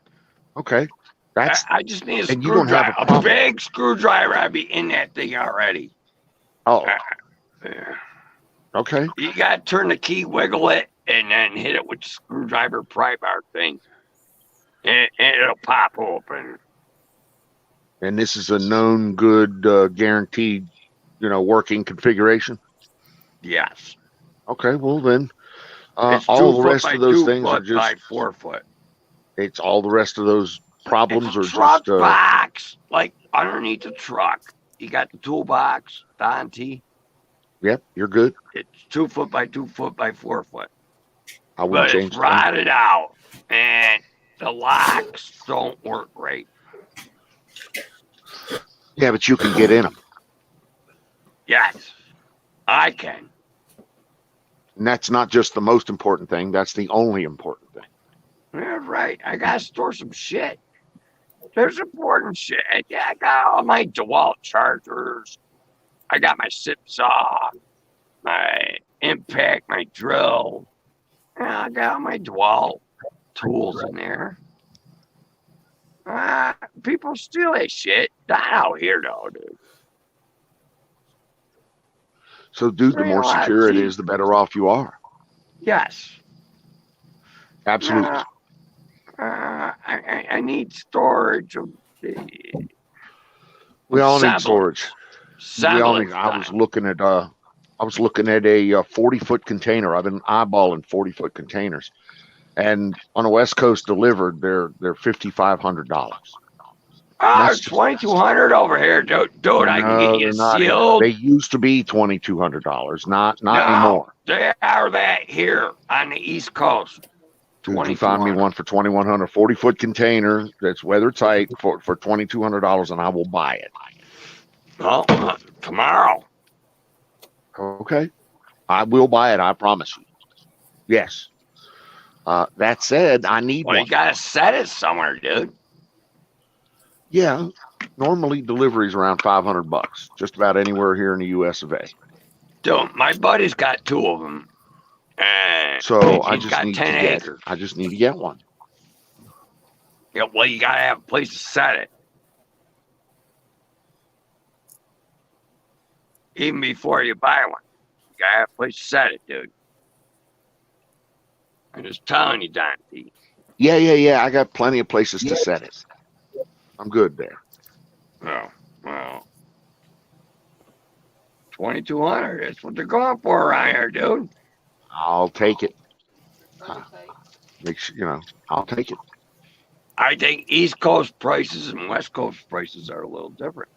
Speaker 5: Okay. That's
Speaker 6: I just need a
Speaker 5: and you don't have
Speaker 6: screwdriver.
Speaker 5: a
Speaker 6: A
Speaker 5: problem.
Speaker 6: big screwdriver. I'd be in that thing already.
Speaker 5: oh,
Speaker 6: Yeah.
Speaker 5: okay.
Speaker 6: You got to turn the key, wiggle it, and then hit it with the screwdriver pry bar thing. And it'll pop open.
Speaker 5: And this is a known good guaranteed, working configuration.
Speaker 6: Yes.
Speaker 5: Okay, well then
Speaker 6: It's
Speaker 5: all
Speaker 6: 2
Speaker 5: the
Speaker 6: foot
Speaker 5: rest
Speaker 6: by
Speaker 5: of those
Speaker 6: 2
Speaker 5: things are
Speaker 6: foot by
Speaker 5: just
Speaker 6: 4 foot.
Speaker 5: it's all the rest of those problems
Speaker 6: It's
Speaker 5: are
Speaker 6: a truck
Speaker 5: just
Speaker 6: box, like underneath the truck. You got the toolbox, Dante.
Speaker 5: yep, you're good.
Speaker 6: It's 2 foot by 2 foot by 4 foot.
Speaker 5: I wouldn't
Speaker 6: But
Speaker 5: change
Speaker 6: it's
Speaker 5: the thing.
Speaker 6: rotted out. And the locks don't work great.
Speaker 5: Yeah, but you can get in them.
Speaker 6: Yes, I can.
Speaker 5: And that's not just the most important thing. That's the only important thing.
Speaker 6: Yeah, right. I gotta store some shit. There's important shit. Yeah, I got all my DeWalt chargers. I got my sip saw, my impact, my drill. Yeah, I got all my DeWalt tools in there. People steal that shit. Not out here though, dude.
Speaker 5: So, dude, the more secure it is, the better off you are.
Speaker 6: Yes.
Speaker 5: Absolutely.
Speaker 6: I need storage of the.
Speaker 5: We all need
Speaker 6: semblance.
Speaker 5: storage. We all need.
Speaker 6: Semblance
Speaker 5: I was
Speaker 6: time.
Speaker 5: looking at a 40-foot container. I've been eyeballing 40-foot containers, and on the West Coast delivered, they're $5,500.
Speaker 6: Oh,
Speaker 5: That's just-
Speaker 6: 2,200 over here, dude. I can get you
Speaker 5: they're not.
Speaker 6: sealed.
Speaker 5: They used to be $2,200. Not
Speaker 6: No,
Speaker 5: anymore.
Speaker 6: They are that here on the East Coast.
Speaker 5: Dude, you find me one for 2,100, 40-foot container that's weather tight for $2,200, and I will buy it.
Speaker 6: Well, tomorrow.
Speaker 5: Okay, I will buy it. I promise you. Yes. That said, I need
Speaker 6: Well,
Speaker 5: one.
Speaker 6: you gotta set it somewhere, dude.
Speaker 5: Yeah, normally delivery's around $500, just about anywhere here in the U.S. of A.
Speaker 6: Dude, my buddy's got 2 of them.
Speaker 5: So I
Speaker 6: he's
Speaker 5: just
Speaker 6: got
Speaker 5: need
Speaker 6: 10
Speaker 5: to get.
Speaker 6: acres.
Speaker 5: I just need to get one.
Speaker 6: Yeah, well, you gotta have a place to set it. Even before you buy one, you gotta have a place to set it, dude. I'm just telling you, Dante.
Speaker 5: Yeah. I got plenty of places to set it. I'm good there.
Speaker 6: Oh, well. 2,200. That's what they're going for around here, dude.
Speaker 5: I'll take it. Make sure I'll take it.
Speaker 6: I think East Coast prices and West Coast prices are a little different.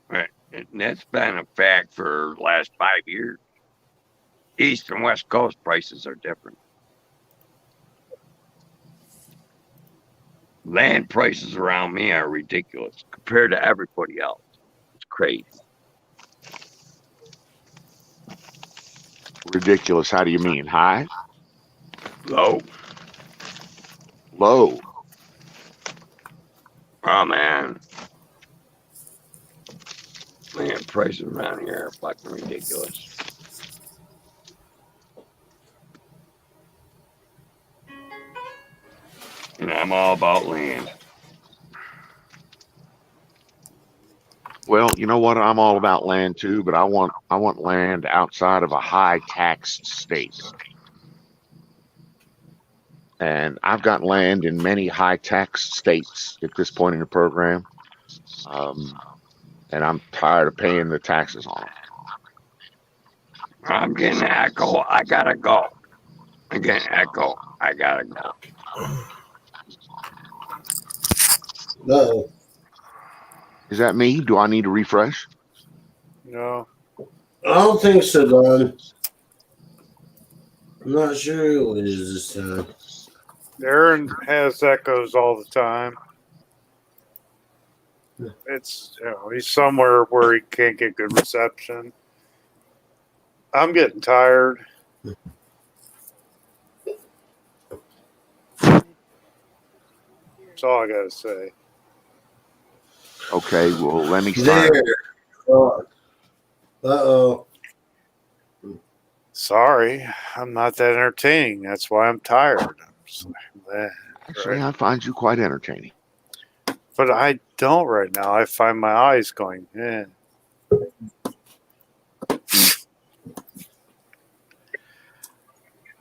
Speaker 6: Right. And that's been a fact for the last 5 years. East and West Coast prices are different. Land prices around me are ridiculous compared to everybody else. It's crazy.
Speaker 5: Ridiculous. How do you mean? High?
Speaker 6: Low.
Speaker 5: Low.
Speaker 6: Oh, man. Land prices around here are fucking ridiculous. And I'm all about land.
Speaker 5: Well, you know what? I'm all about land too, but I want land outside of a high tax state. And I've got land in many high tax states at this point in the program. And I'm tired of paying the taxes on them.
Speaker 6: I'm getting echo. I gotta go. I'm getting echo. I gotta go.
Speaker 2: No.
Speaker 5: Is that me? Do I need to refresh?
Speaker 3: No.
Speaker 2: I don't think so, Don. I'm not sure who it is this time.
Speaker 3: Aaron has echoes all the time. It's he's somewhere where he can't get good reception. I'm getting tired. That's all I gotta say.
Speaker 5: Okay, well, let me
Speaker 2: There.
Speaker 5: start.
Speaker 2: Uh-oh.
Speaker 3: Sorry, I'm not that entertaining. That's why I'm tired. I'm just like,
Speaker 5: Actually, I find you quite entertaining.
Speaker 3: but I don't right now. I find my eyes going, eh.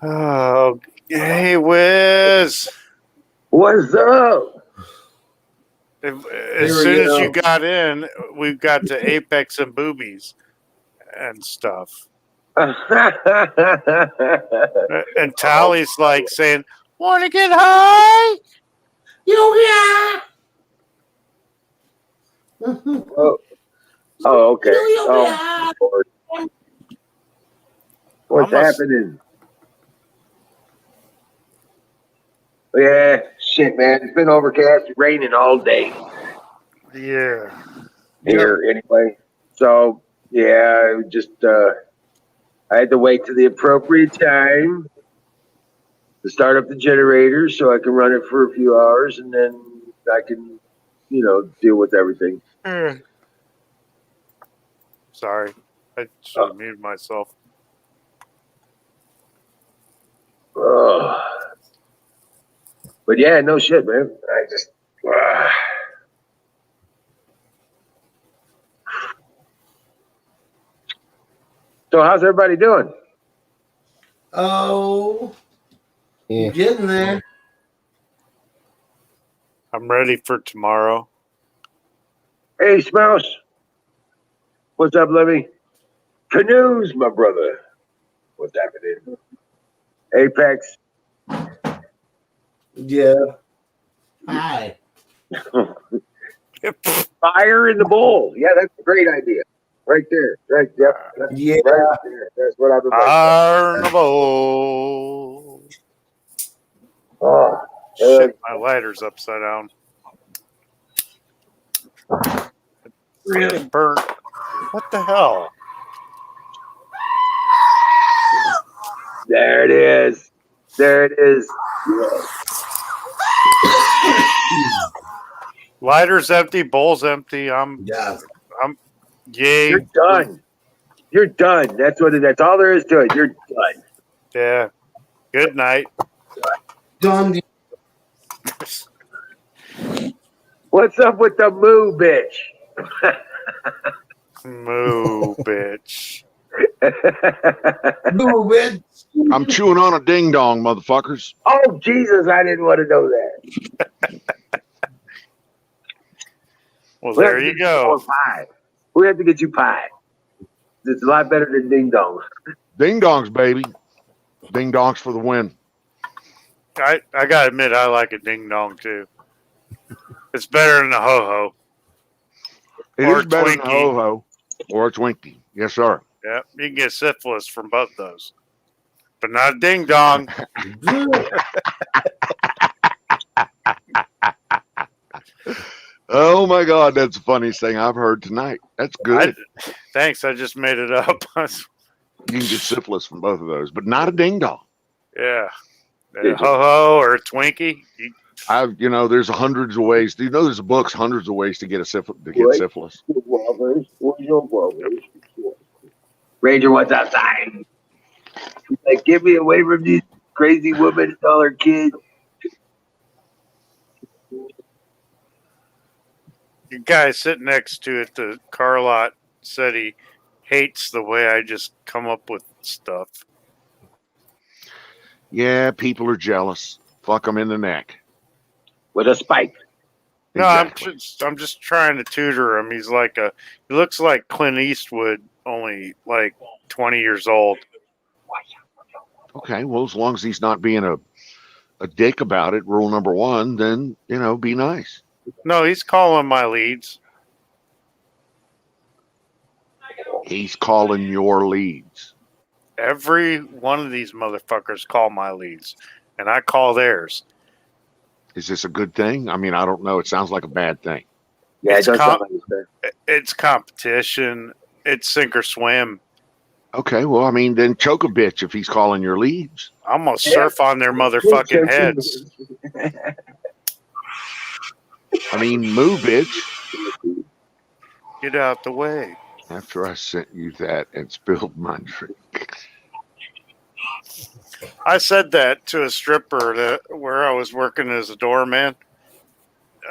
Speaker 3: Oh, hey, Wiz.
Speaker 8: What's up?
Speaker 3: As soon as you got in, we've got to Apex and boobies and stuff. And Tally's like saying, "Want to get high?"
Speaker 8: Oh, okay. Oh, Lord. What's happening? Yeah, shit, man. It's been overcast, raining all day
Speaker 3: Yeah.
Speaker 8: here, anyway. So, yeah, I had to wait to the appropriate time to start up the generator so I can run it for a few hours, and then I can, deal with everything.
Speaker 3: Sorry. I should have muted myself.
Speaker 8: Oh. But yeah, no shit, man. I just. So how's everybody doing?
Speaker 2: Oh,
Speaker 7: Yeah.
Speaker 2: getting there.
Speaker 3: I'm ready for tomorrow.
Speaker 8: Hey, Smouse. What's up, Lemmy? Canoes, my brother. What's happening? Apex.
Speaker 2: Yeah. Hi.
Speaker 8: Fire in the bowl. Yeah, that's a great idea. Right there. Right. Yep.
Speaker 2: Yeah.
Speaker 8: Right there. That's what I've been waiting
Speaker 3: Carnival.
Speaker 8: for.
Speaker 3: Shit, my lighter's upside down. Really burnt. What the hell?
Speaker 8: There it is. There it is.
Speaker 3: Lighter's empty, bowl's empty.
Speaker 2: Yeah.
Speaker 3: Yay.
Speaker 8: You're done. You're done. That's all there is to it. You're done.
Speaker 3: Yeah. Good night.
Speaker 2: Done.
Speaker 8: What's up with the moo, bitch?
Speaker 3: Moo, bitch.
Speaker 2: Move it.
Speaker 5: I'm chewing on a ding dong, motherfuckers.
Speaker 8: Oh, Jesus, I didn't want to know that.
Speaker 3: Well, there you go.
Speaker 8: Pie. We have to get you pie. It's a lot better than ding dongs.
Speaker 5: Ding dongs, baby. Ding dongs for the win.
Speaker 3: I gotta admit, I like a ding dong too. It's better than a ho ho.
Speaker 5: It
Speaker 3: Or
Speaker 5: is better than a
Speaker 3: Twinkie.
Speaker 5: ho ho or a Twinkie. Yes, sir.
Speaker 3: Yeah, you can get syphilis from both those, but not a ding dong.
Speaker 5: Oh my God, that's the funniest thing I've heard tonight. That's good.
Speaker 3: Thanks, I just made it up.
Speaker 5: You can get syphilis from both of those, but not a ding dong.
Speaker 3: Yeah, a ho ho or a Twinkie.
Speaker 8: There's
Speaker 5: hundreds of ways. There's books, hundreds of ways to get syphilis.
Speaker 8: Ranger, what's outside? Like, get me away from these crazy women and all her kids.
Speaker 3: The guy sitting next to it, the car lot, said he hates the way I just come up with stuff.
Speaker 5: Yeah, people are jealous. Fuck them in the neck.
Speaker 8: With a spike.
Speaker 3: No,
Speaker 5: Exactly.
Speaker 3: I'm just trying to tutor him. He looks like Clint Eastwood, only like 20 years old.
Speaker 5: Okay, well, as long as he's not being a dick about it, rule number one, then, be nice.
Speaker 3: No, he's calling my leads.
Speaker 5: He's calling your leads.
Speaker 3: Every one of these motherfuckers call my leads, and I call theirs.
Speaker 5: Is this a good thing? I mean, I don't know. It sounds like a bad thing.
Speaker 8: Yeah,
Speaker 3: It's
Speaker 8: it does sound like it's
Speaker 3: It's competition. It's sink or swim.
Speaker 5: Okay, well, I mean, then choke a bitch if he's calling your leads.
Speaker 3: I'm gonna surf on their motherfucking heads.
Speaker 5: I mean, moo, bitch.
Speaker 3: Get out the way.
Speaker 5: After I sent you that and spilled my drink.
Speaker 3: I said that to a stripper where I was working as a doorman.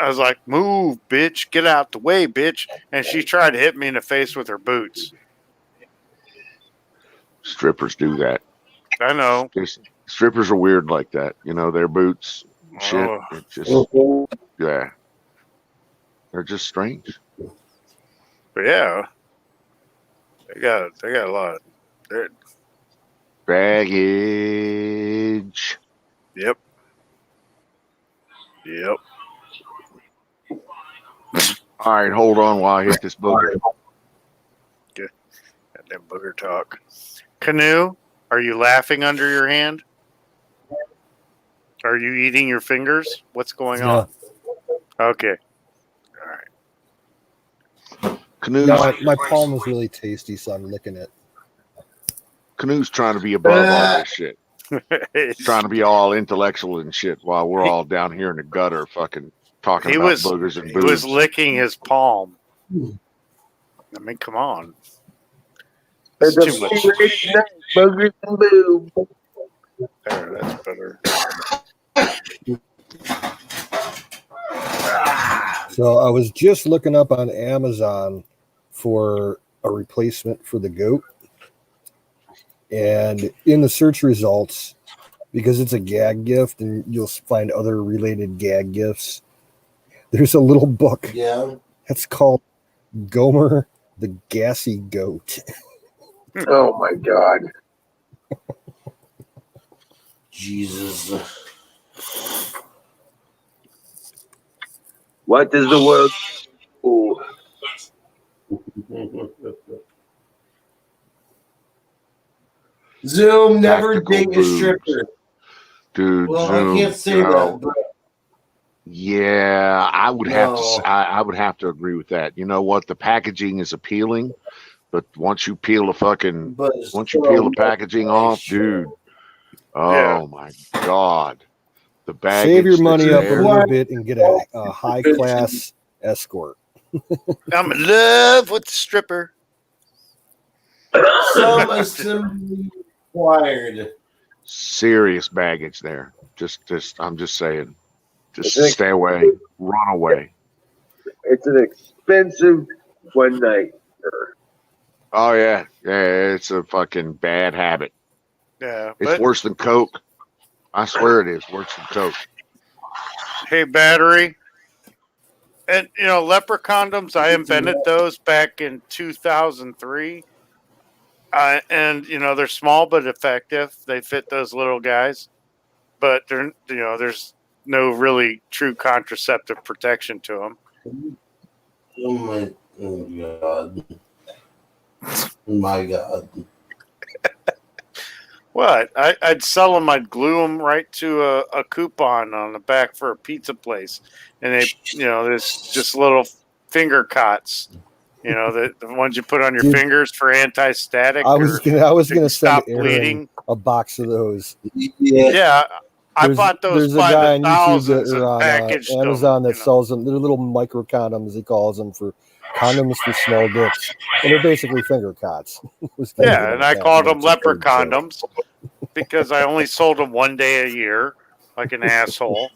Speaker 3: I was like, move, bitch. Get out the way, bitch. And she tried to hit me in the face with her boots.
Speaker 5: Strippers do that.
Speaker 3: I know.
Speaker 5: Strippers are weird like that. Their boots, shit.
Speaker 3: Oh.
Speaker 5: It's just, yeah. They're just strange.
Speaker 3: But yeah. They got a lot.
Speaker 5: Baggage.
Speaker 3: Yep.
Speaker 5: All right, hold on while I hit this booger.
Speaker 3: Goddamn booger talk. Canoe, Are you laughing under your hand? Are you eating your fingers? What's going on? Okay. All right.
Speaker 5: Canoe's,
Speaker 7: my palm is really tasty, so I'm licking it.
Speaker 5: Canoe's trying to be above all this shit. Trying to be all intellectual and shit while we're all down here in the gutter fucking talking about boogers and
Speaker 3: He
Speaker 5: boobs.
Speaker 3: was licking his palm. I mean, come on. It's too much.
Speaker 8: Boogers and boobs.
Speaker 3: There, that's better.
Speaker 7: So I was just looking up on Amazon for a replacement for the goat. And in the search results, because it's a gag gift and you'll find other related gag gifts, there's a little book.
Speaker 2: Yeah.
Speaker 7: It's called Gomer the Gassy Goat.
Speaker 8: Oh my God.
Speaker 2: Jesus.
Speaker 8: What does the world do?
Speaker 2: Zoom never
Speaker 5: Tactical
Speaker 2: date a
Speaker 5: boobs.
Speaker 2: stripper.
Speaker 5: Dude,
Speaker 2: Well,
Speaker 5: Zoom,
Speaker 2: I can't say
Speaker 5: no.
Speaker 2: that, but
Speaker 5: Yeah, I would have to.
Speaker 2: No.
Speaker 5: I would have to agree with that. You know what? The packaging is appealing, but once you peel the fucking,
Speaker 2: but
Speaker 5: once you peel the packaging off, dude. Oh my God, the baggage.
Speaker 7: Save your money
Speaker 5: that's
Speaker 7: up a
Speaker 5: there.
Speaker 7: little bit and get a high class escort.
Speaker 3: I'm in love with the stripper.
Speaker 2: some assembly required.
Speaker 5: Serious baggage there. I'm just saying. Just
Speaker 8: I think-
Speaker 5: stay away. Run away.
Speaker 8: It's an expensive one night.
Speaker 5: Oh yeah, yeah. It's a fucking bad habit.
Speaker 3: Yeah,
Speaker 5: It's
Speaker 3: but
Speaker 5: worse than Coke. I swear it is worse than Coke.
Speaker 3: hey, battery. And you know, leper condoms. I invented those back in 2003. And you know, they're small but effective. They fit those little guys, but they're there's no really true contraceptive protection to them.
Speaker 2: Oh God. My God.
Speaker 3: What? I'd sell them. I'd glue them right to a coupon on the back for a pizza place, and they, there's just little finger cots. You know, the ones you put on your
Speaker 7: Dude,
Speaker 3: fingers for anti-static.
Speaker 7: I was gonna send
Speaker 3: stop
Speaker 7: Aaron
Speaker 3: bleeding.
Speaker 7: a box of those.
Speaker 3: Yeah, I
Speaker 7: There's-
Speaker 3: bought those
Speaker 7: There's a
Speaker 3: by
Speaker 7: guy
Speaker 3: the
Speaker 7: on YouTube
Speaker 3: thousands
Speaker 7: that, or
Speaker 3: and
Speaker 7: on
Speaker 3: packaged
Speaker 7: Amazon
Speaker 3: them.
Speaker 7: that sells them. They're little micro condoms, he calls them, for condoms for small dicks, and they're basically finger cots.
Speaker 3: Yeah, and I called them leper
Speaker 7: It's a third joke.
Speaker 3: condoms because I only sold them one day a year, like an asshole.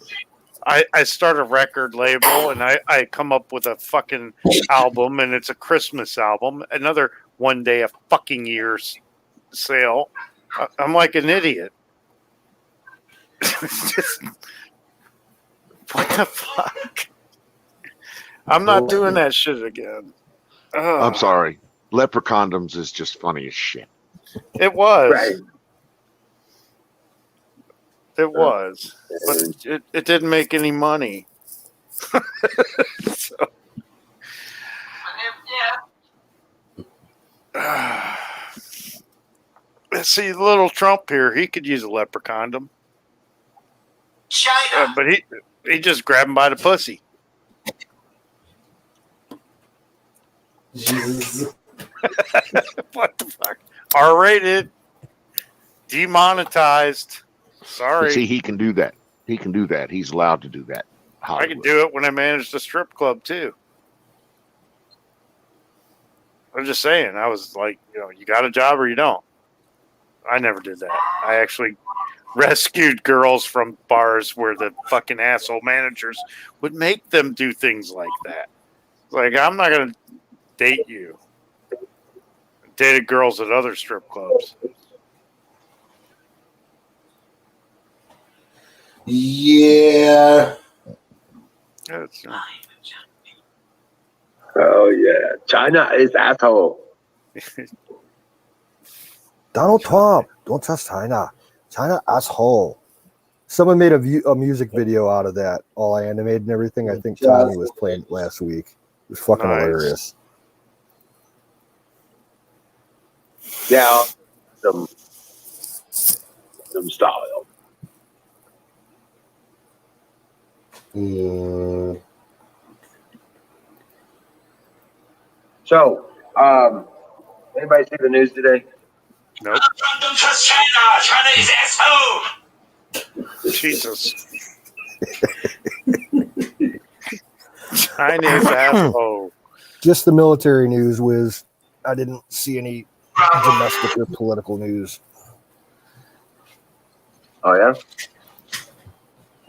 Speaker 3: I start a record label and I come up with a fucking album, and it's a Christmas album. Another one day a fucking year's sale. I'm like an idiot. Just, what the fuck? I'm not doing that shit again.
Speaker 5: I'm sorry. Leper condoms is just funny as shit.
Speaker 3: It was.
Speaker 8: Right.
Speaker 3: It was. But it didn't make any money. So. See, little Trump here, he could use a leper condom.
Speaker 9: China.
Speaker 3: But he just grabbed him by the pussy.
Speaker 2: Jesus.
Speaker 3: What the fuck? R-rated. Demonetized. Sorry.
Speaker 5: But see, he can do that. He can do that. He's allowed to do that.
Speaker 3: I can do it when I managed a strip club too. I'm just saying, I was like, you got a job or you don't. I never did that. I actually rescued girls from bars where the fucking asshole managers would make them do things like that. Like, I'm not going to date you. I dated girls at other strip clubs.
Speaker 2: Yeah.
Speaker 3: That's,
Speaker 8: Oh yeah, China is asshole.
Speaker 7: Donald Trump, don't trust China. China asshole. Someone made a music video out of that, all animated and everything. I think Tommy was playing it last week. It was fucking
Speaker 3: Nice.
Speaker 7: hilarious.
Speaker 8: Yeah. Gangnam Style. So, anybody see the news today?
Speaker 3: Nope.
Speaker 9: Don't trust China. China is asshole.
Speaker 3: Jesus. Chinese asshole.
Speaker 7: Just the military news, Wiz. I didn't see any domestic or political news.
Speaker 8: Oh yeah.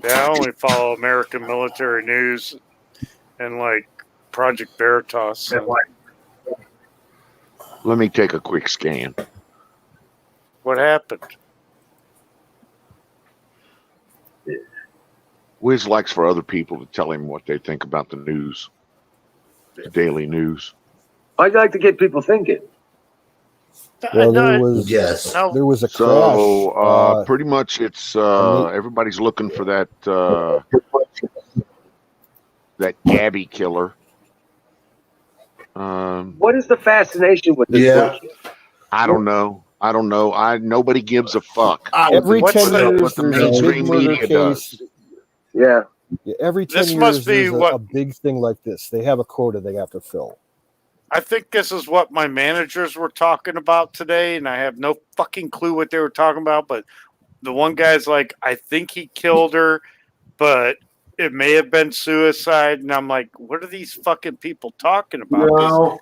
Speaker 3: Yeah, I only follow American military news and like Project Veritas. So.
Speaker 5: Let me take a quick scan.
Speaker 3: What happened?
Speaker 5: Wiz likes for other people to tell him what they think about the news, the daily news.
Speaker 8: I'd like to get people thinking.
Speaker 7: Well, there was
Speaker 2: Yes.
Speaker 7: there was a
Speaker 5: So
Speaker 7: crash.
Speaker 5: pretty much it's everybody's looking for that that Gabby killer.
Speaker 8: What is the fascination with this
Speaker 2: Yeah.
Speaker 8: bullshit?
Speaker 5: I don't know. Nobody gives a fuck.
Speaker 7: Every
Speaker 3: What's
Speaker 7: 10
Speaker 3: the-
Speaker 7: years,
Speaker 5: what the
Speaker 7: there's a big
Speaker 5: mainstream
Speaker 7: murder
Speaker 5: media
Speaker 7: case.
Speaker 5: does.
Speaker 8: Yeah.
Speaker 7: Yeah, every 10
Speaker 3: This
Speaker 7: years,
Speaker 3: must be
Speaker 7: there's
Speaker 3: what-
Speaker 7: a big thing like this. They have a quota they have to fill.
Speaker 3: I think this is what my managers were talking about today, and I have no fucking clue what they were talking about. But the one guy's like, I think he killed her, but it may have been suicide. And I'm like, what are these fucking people talking about? 'Cause
Speaker 2: No,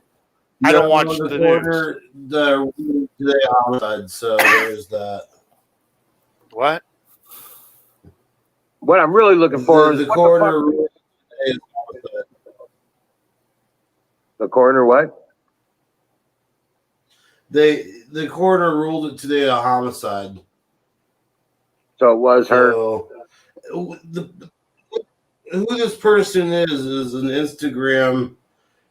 Speaker 3: I don't watch
Speaker 2: the
Speaker 3: the
Speaker 2: quarter, the today homicide. So there's that.
Speaker 3: What?
Speaker 8: What I'm really looking for is
Speaker 2: The
Speaker 8: what
Speaker 2: coroner
Speaker 8: the fuck-
Speaker 2: ruled today is homicide.
Speaker 8: the coroner what?
Speaker 2: The coroner ruled it today a homicide.
Speaker 8: So it was her.
Speaker 2: So who this person is an Instagram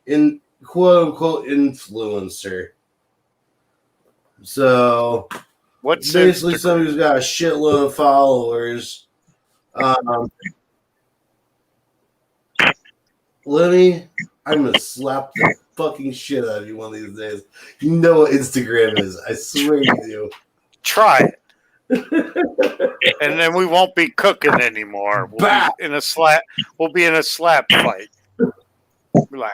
Speaker 2: in quote unquote influencer. So
Speaker 3: What's
Speaker 2: basically
Speaker 3: Instagram?
Speaker 2: somebody who's got a shitload of followers. Lenny, I'm gonna slap the fucking shit out of you one of these days. You know what Instagram is. I swear you do.
Speaker 3: Try it. And then we won't be cooking anymore. We'll be in a slap. We'll be in a slap fight. Be like,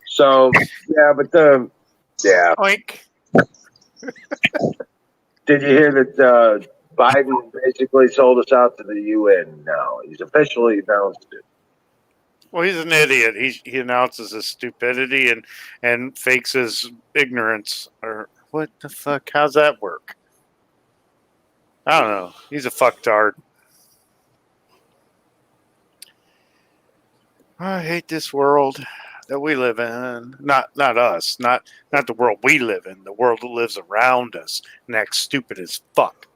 Speaker 8: So yeah, but yeah.
Speaker 3: oink.
Speaker 8: Did you hear that Biden basically sold us out to the UN now? He's officially announced it.
Speaker 3: Well, he's an idiot. He announces his stupidity and fakes his ignorance. Or what the fuck? How's that work? I don't know. He's a fucktard. I hate this world that we live in. Not us. Not the world we live in. The world that lives around us and acts stupid as fuck.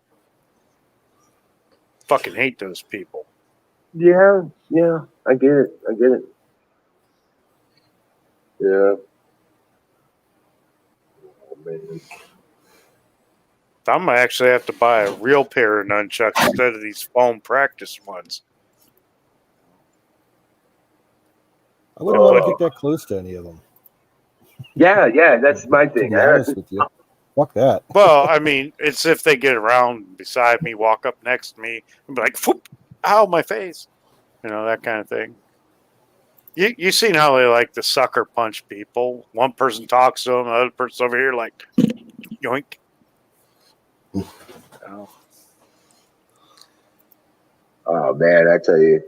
Speaker 3: Fucking hate those people.
Speaker 8: Yeah, I get it. Yeah. Oh, man.
Speaker 3: I might actually have to buy a real pair of nunchucks instead of these foam practice ones.
Speaker 7: I wouldn't want to get that close to any of them.
Speaker 8: Yeah, that's my
Speaker 7: To
Speaker 8: thing.
Speaker 7: be honest with you. Fuck that.
Speaker 3: Well, I mean, it's if they get around beside me, walk up next to me, and be like, "Whoop, ow, my face," that kind of thing. You seen how they like to sucker punch people? One person talks to them, the other person's over here like, yoink.
Speaker 8: Oh man, I tell you.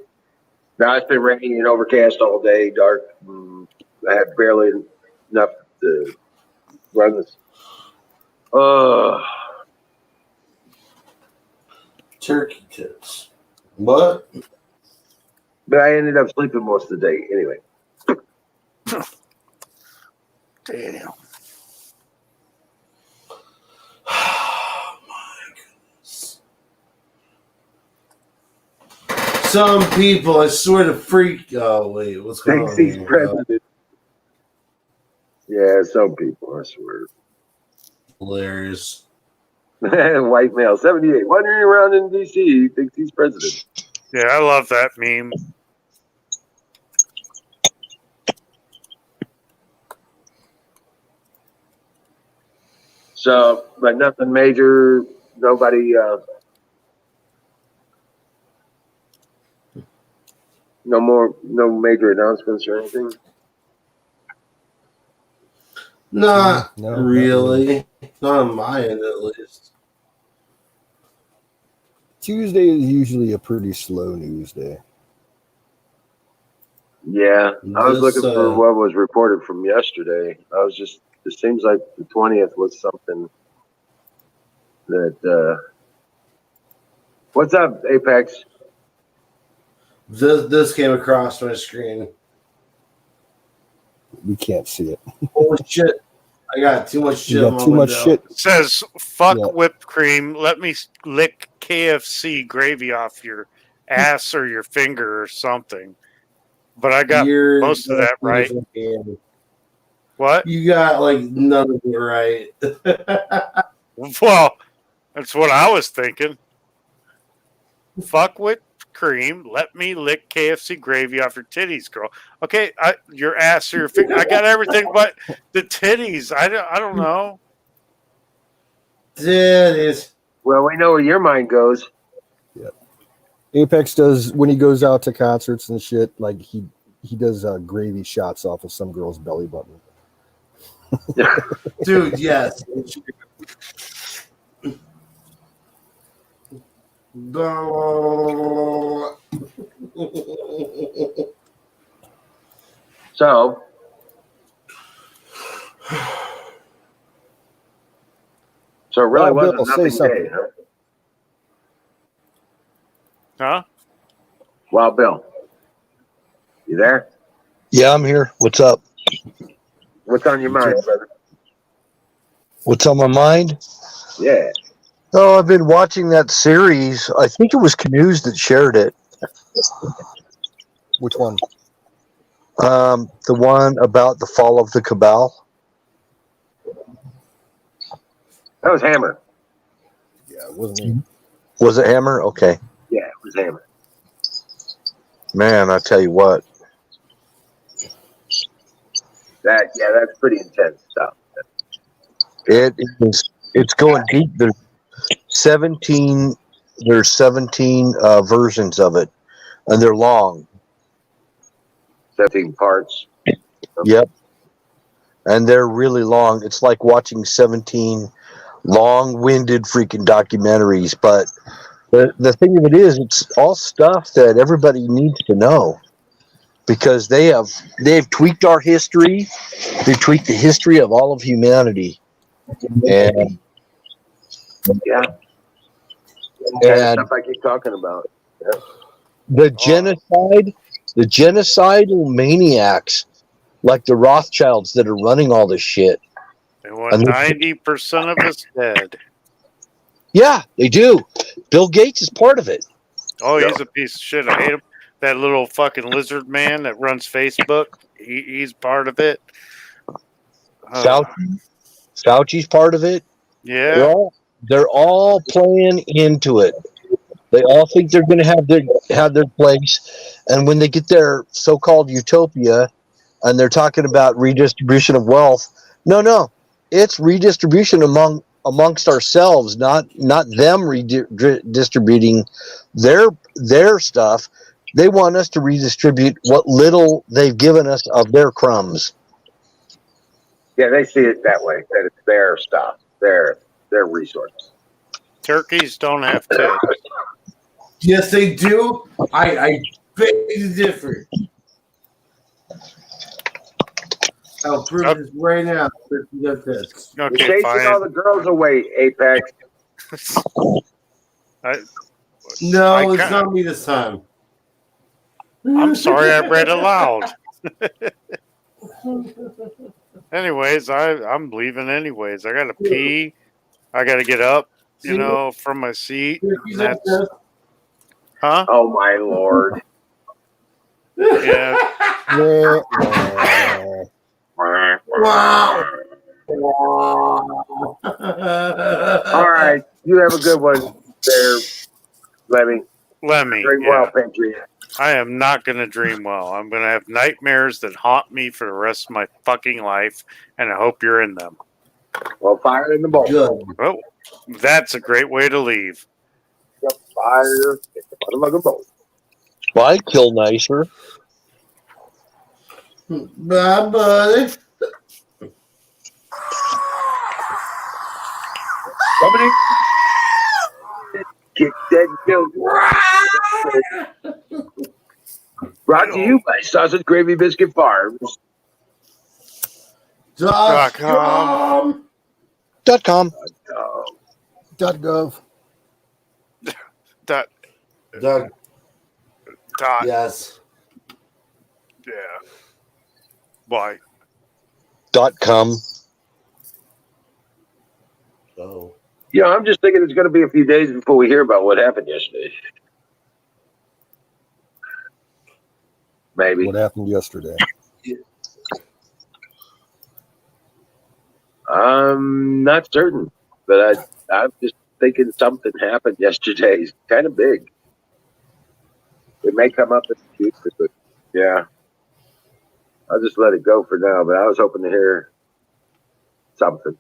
Speaker 8: Now it's been raining and overcast all day, dark. I had barely enough to run this.
Speaker 2: Turkey tips. What?
Speaker 8: But I ended up sleeping most of the day anyway.
Speaker 3: Damn.
Speaker 2: Oh my goodness. Some people, I swear to freak. Oh wait, what's going
Speaker 8: Thinks
Speaker 2: on?
Speaker 8: he's
Speaker 2: here?
Speaker 8: president. Yeah, some people, I swear.
Speaker 2: Hilarious.
Speaker 8: White male, 78, wandering around in D.C. He thinks he's president.
Speaker 3: Yeah, I love that meme.
Speaker 8: So, but nothing major. Nobody. No major announcements or anything.
Speaker 2: Not
Speaker 7: No, not
Speaker 2: really. Not on my end, at least.
Speaker 7: Tuesday is usually a pretty slow news day.
Speaker 8: Yeah, I was
Speaker 2: This,
Speaker 8: looking for what was reported from yesterday. It seems like the 20th was something that, what's up, Apex?
Speaker 2: This came across my screen.
Speaker 7: We can't see it.
Speaker 2: Holy shit. I got too much shit
Speaker 7: You
Speaker 2: on
Speaker 7: got
Speaker 2: my
Speaker 7: too much
Speaker 2: window.
Speaker 7: shit.
Speaker 3: It says, fuck
Speaker 7: Yeah.
Speaker 3: whipped cream. Let me lick KFC gravy off your ass or your finger or something. But I got
Speaker 2: You're
Speaker 3: most of that right. What?
Speaker 2: You got like none of it right.
Speaker 3: Well, that's what I was thinking. Fuck whipped cream. Let me lick KFC gravy off your titties, girl. Okay, your ass or your finger. I got everything but the titties. I don't know.
Speaker 2: Titties.
Speaker 8: Well, we know where your mind goes.
Speaker 7: Apex does when he goes out to concerts and shit. Like he does gravy shots off of some girl's belly button.
Speaker 2: Dude, yes.
Speaker 8: So, it really
Speaker 7: Wow,
Speaker 8: wasn't
Speaker 7: Bill, say
Speaker 8: nothing
Speaker 7: something.
Speaker 8: day, huh?
Speaker 3: Huh?
Speaker 8: Wow, Bill, you there?
Speaker 1: Yeah, I'm here. What's up?
Speaker 8: What's on your mind, brother?
Speaker 1: What's on my mind?
Speaker 8: Yeah.
Speaker 1: Oh, I've been watching that series. I think it was Canoes that shared it.
Speaker 7: Which one?
Speaker 1: The one about the fall of the Cabal.
Speaker 8: That was Hammer.
Speaker 7: Yeah, it wasn't me.
Speaker 1: Was it Hammer? Okay.
Speaker 8: Yeah, it was Hammer.
Speaker 1: Man, I tell you what.
Speaker 8: That's pretty intense stuff.
Speaker 1: It's going deep. There's 17 versions of it, and they're long.
Speaker 8: 17 parts.
Speaker 1: Yep. And they're really long. It's like watching 17 long-winded freaking documentaries. But the thing of it is, it's all stuff that everybody needs to know because they've tweaked our history. They've tweaked the history of all of humanity. And
Speaker 8: Yeah.
Speaker 1: And
Speaker 8: stuff I keep talking about. Yeah.
Speaker 1: the genocidal maniacs like the Rothschilds that are running all this shit.
Speaker 3: They want 90% of us dead.
Speaker 1: Yeah, they do. Bill Gates is part of it.
Speaker 3: Oh, he's a piece of shit. I hate him. That little fucking lizard man that runs Facebook. He's part of it.
Speaker 1: Fauci's part of it.
Speaker 3: Yeah.
Speaker 1: They're all playing into it. They all think they're going to have their place, and when they get their so-called utopia, and they're talking about redistribution of wealth, no, it's redistribution amongst ourselves, not them redistributing their stuff. They want us to redistribute what little they've given us of their crumbs.
Speaker 8: Yeah, they see it that way. That it's their stuff, their resources.
Speaker 3: Turkeys don't have tits.
Speaker 2: Yes, they do. I beg to differ. I'll prove this right now.
Speaker 3: Okay,
Speaker 8: You're chasing
Speaker 3: fine.
Speaker 8: all the girls away, Apex.
Speaker 2: No, it's not me this time.
Speaker 3: I'm sorry I read aloud. Anyways, I'm leaving anyways. I gotta pee. I gotta get up, from my seat. Huh?
Speaker 8: Oh my lord.
Speaker 3: Yeah.
Speaker 2: Wow.
Speaker 8: All right. You have a good one there, Lemmy. Dream well, Patriot.
Speaker 3: I am not going to dream well. I'm going to have nightmares that haunt me for the rest of my fucking life, and I hope you're in them.
Speaker 8: Well, fire in the bowl.
Speaker 2: Good.
Speaker 3: Oh, that's a great way to leave.
Speaker 8: Yep, fire in the motherfucking bowl.
Speaker 1: Well, I kill nicer.
Speaker 2: Bye, buddy.
Speaker 8: Somebody kick that goat. Brought to you by Sausage Gravy Biscuit Farms.
Speaker 3: .com.
Speaker 1: .com.
Speaker 7: .gov.
Speaker 3: Dot.
Speaker 2: Doug.
Speaker 3: Dot.
Speaker 2: Yes.
Speaker 3: Yeah. Why?
Speaker 1: .com.
Speaker 2: Oh.
Speaker 8: Yeah, I'm just thinking it's going to be a few days before we hear about what happened yesterday. Maybe.
Speaker 7: What happened yesterday?
Speaker 8: I'm not certain, but I'm just thinking something happened yesterday. It's kind of big. It may come up in the future, but yeah. I'll just let it go for now, but I was hoping to hear something.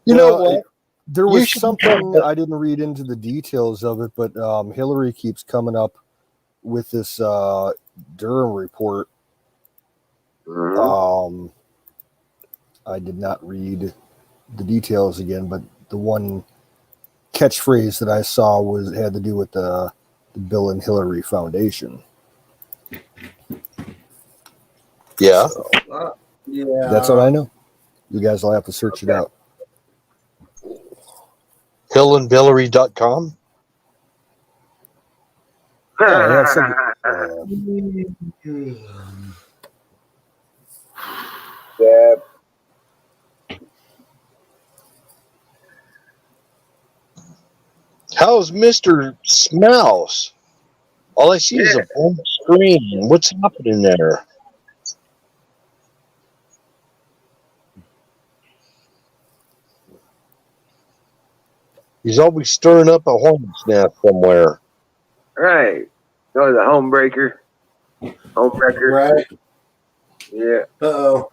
Speaker 1: You know what?
Speaker 7: There
Speaker 1: You
Speaker 7: was
Speaker 1: should-
Speaker 7: something I didn't read into the details of it, but Hillary keeps coming up with this Durham report.
Speaker 8: Mhm.
Speaker 7: I did not read the details again, but the one catchphrase that I saw had to do with the Bill and Hillary Foundation.
Speaker 1: Yeah.
Speaker 2: Yeah.
Speaker 7: That's what I know. You guys will have to search it out.
Speaker 1: HillandBillery.com.
Speaker 7: Yeah, something-
Speaker 8: Yeah.
Speaker 1: How's Mr. Smouse? All I see is a blank screen. What's happening there? He's always stirring up a hornet's nest somewhere.
Speaker 8: Right. No, the homebreaker. Homebreaker.
Speaker 2: Right.
Speaker 8: Yeah.
Speaker 2: Uh-oh.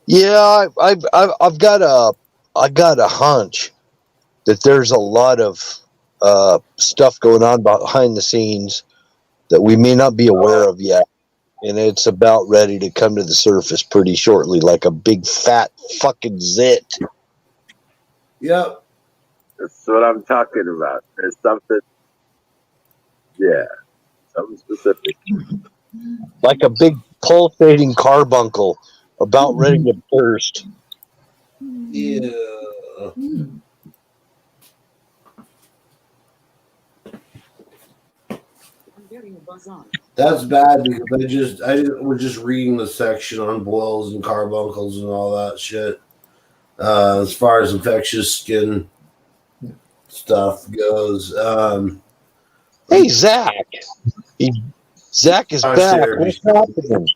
Speaker 1: Yeah, I've got a hunch that there's a lot of stuff going on behind the scenes that we may not be aware of yet, and it's about ready to come to the surface pretty shortly, like a big fat fucking zit.
Speaker 2: Yep.
Speaker 8: That's what I'm talking about. There's something. Yeah. Something specific.
Speaker 1: Like a big pulsating carbuncle about ready to burst.
Speaker 2: Yeah.
Speaker 4: I'm getting a buzz on.
Speaker 2: That's bad because we're just reading the section on boils and carbuncles and all that shit. As far as infectious skin stuff goes.
Speaker 1: Hey, Zach. Zach is
Speaker 2: Oh,
Speaker 1: back.
Speaker 2: sure.
Speaker 1: What's happening?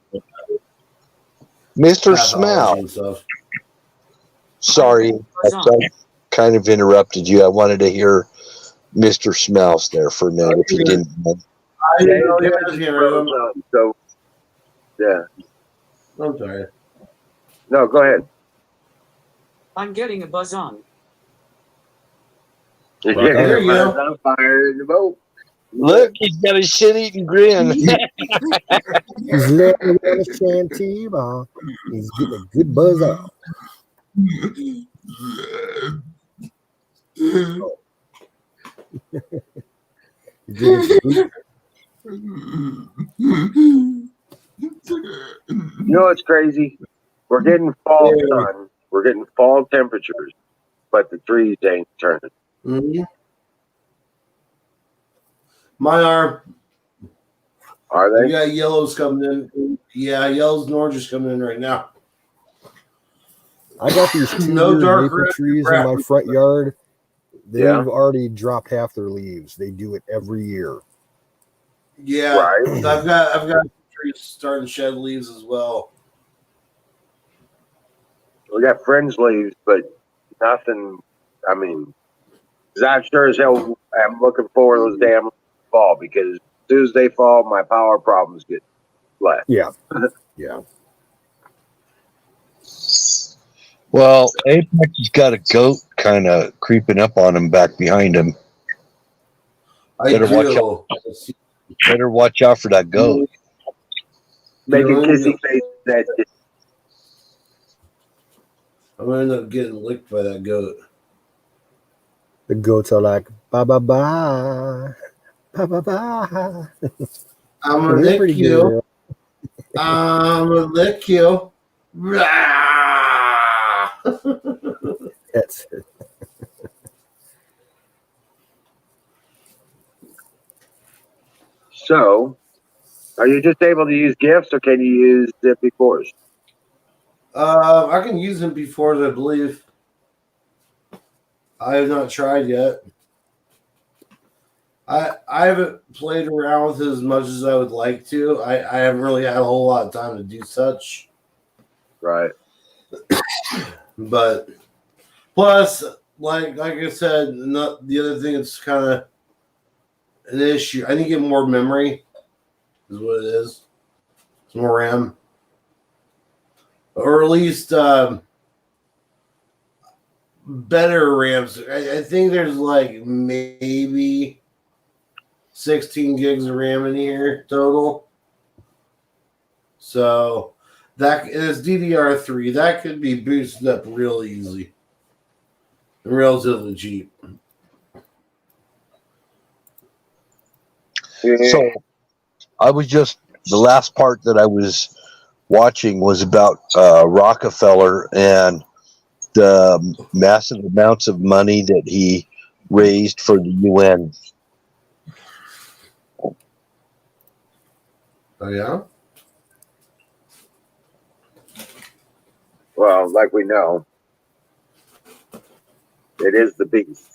Speaker 1: Mr.
Speaker 2: Pathology and
Speaker 1: Smell.
Speaker 2: stuff.
Speaker 1: Sorry, I kind of interrupted you. I wanted to hear Mr. Smells there for a minute, if you didn't know.
Speaker 2: I didn't know
Speaker 8: Yeah,
Speaker 2: you guys hear him.
Speaker 8: So, yeah.
Speaker 2: I'm sorry.
Speaker 8: No, go ahead.
Speaker 4: I'm getting a buzz on.
Speaker 8: Yeah,
Speaker 2: There you go.
Speaker 8: on fire in the boat.
Speaker 1: Look, he's got a shit-eating grin.
Speaker 7: He's letting on a shanty bar. He's getting a good buzz on. He's getting some good-
Speaker 8: You know what's crazy? We're getting fall sun. We're getting fall temperatures, but the trees ain't turning.
Speaker 2: Mm-hmm. Mine are.
Speaker 8: Are
Speaker 2: We
Speaker 8: they?
Speaker 2: got yellows coming in. Yeah, yellows and oranges coming in right now.
Speaker 7: I got these two
Speaker 2: No
Speaker 7: weird
Speaker 2: dark
Speaker 7: maple
Speaker 2: red,
Speaker 7: trees in
Speaker 2: brown.
Speaker 7: my front yard. They've
Speaker 8: Yeah.
Speaker 7: already dropped half their leaves. They do it every year.
Speaker 2: Yeah,
Speaker 8: Right.
Speaker 2: I've got trees starting to shed leaves as well.
Speaker 8: We got friends leaves, but nothing. I mean, 'cause I sure as hell am looking forward to those damn fall because as soon as they fall, my power problems get less.
Speaker 7: Yeah. Yeah.
Speaker 10: Well, Apex has got a goat kind of creeping up on him back behind him.
Speaker 2: I
Speaker 10: Better watch
Speaker 2: do.
Speaker 10: Better watch out for that goat.
Speaker 8: Making
Speaker 2: You're
Speaker 8: kissy
Speaker 2: in
Speaker 8: face that shit.
Speaker 2: I'm gonna end up getting licked by that goat.
Speaker 7: The goats are like, ba ba ba. Ba ba ba.
Speaker 2: I'm gonna
Speaker 7: Hey, pretty
Speaker 2: lick you.
Speaker 7: girl.
Speaker 2: I'm gonna lick you.
Speaker 7: That's it.
Speaker 8: So, are you just able to use gifts, or can you use MP4s?
Speaker 2: I can use them before, I believe. I have not tried yet. I haven't played around with it as much as I would like to. I haven't really had a whole lot of time to do such.
Speaker 8: Right.
Speaker 2: But plus, like I said, the other thing that's kind of an issue. I need to get more memory. Is what it is. It's more RAM, or at least better RAMs. I think there's like maybe 16 gigs of RAM in here total. So that is DDR3. That could be boosted up real easy and relatively cheap.
Speaker 10: So I was just the last part that I was watching was about Rockefeller and the massive amounts of money that he raised for the UN.
Speaker 2: Oh yeah.
Speaker 8: Well, like we know, it is the beast.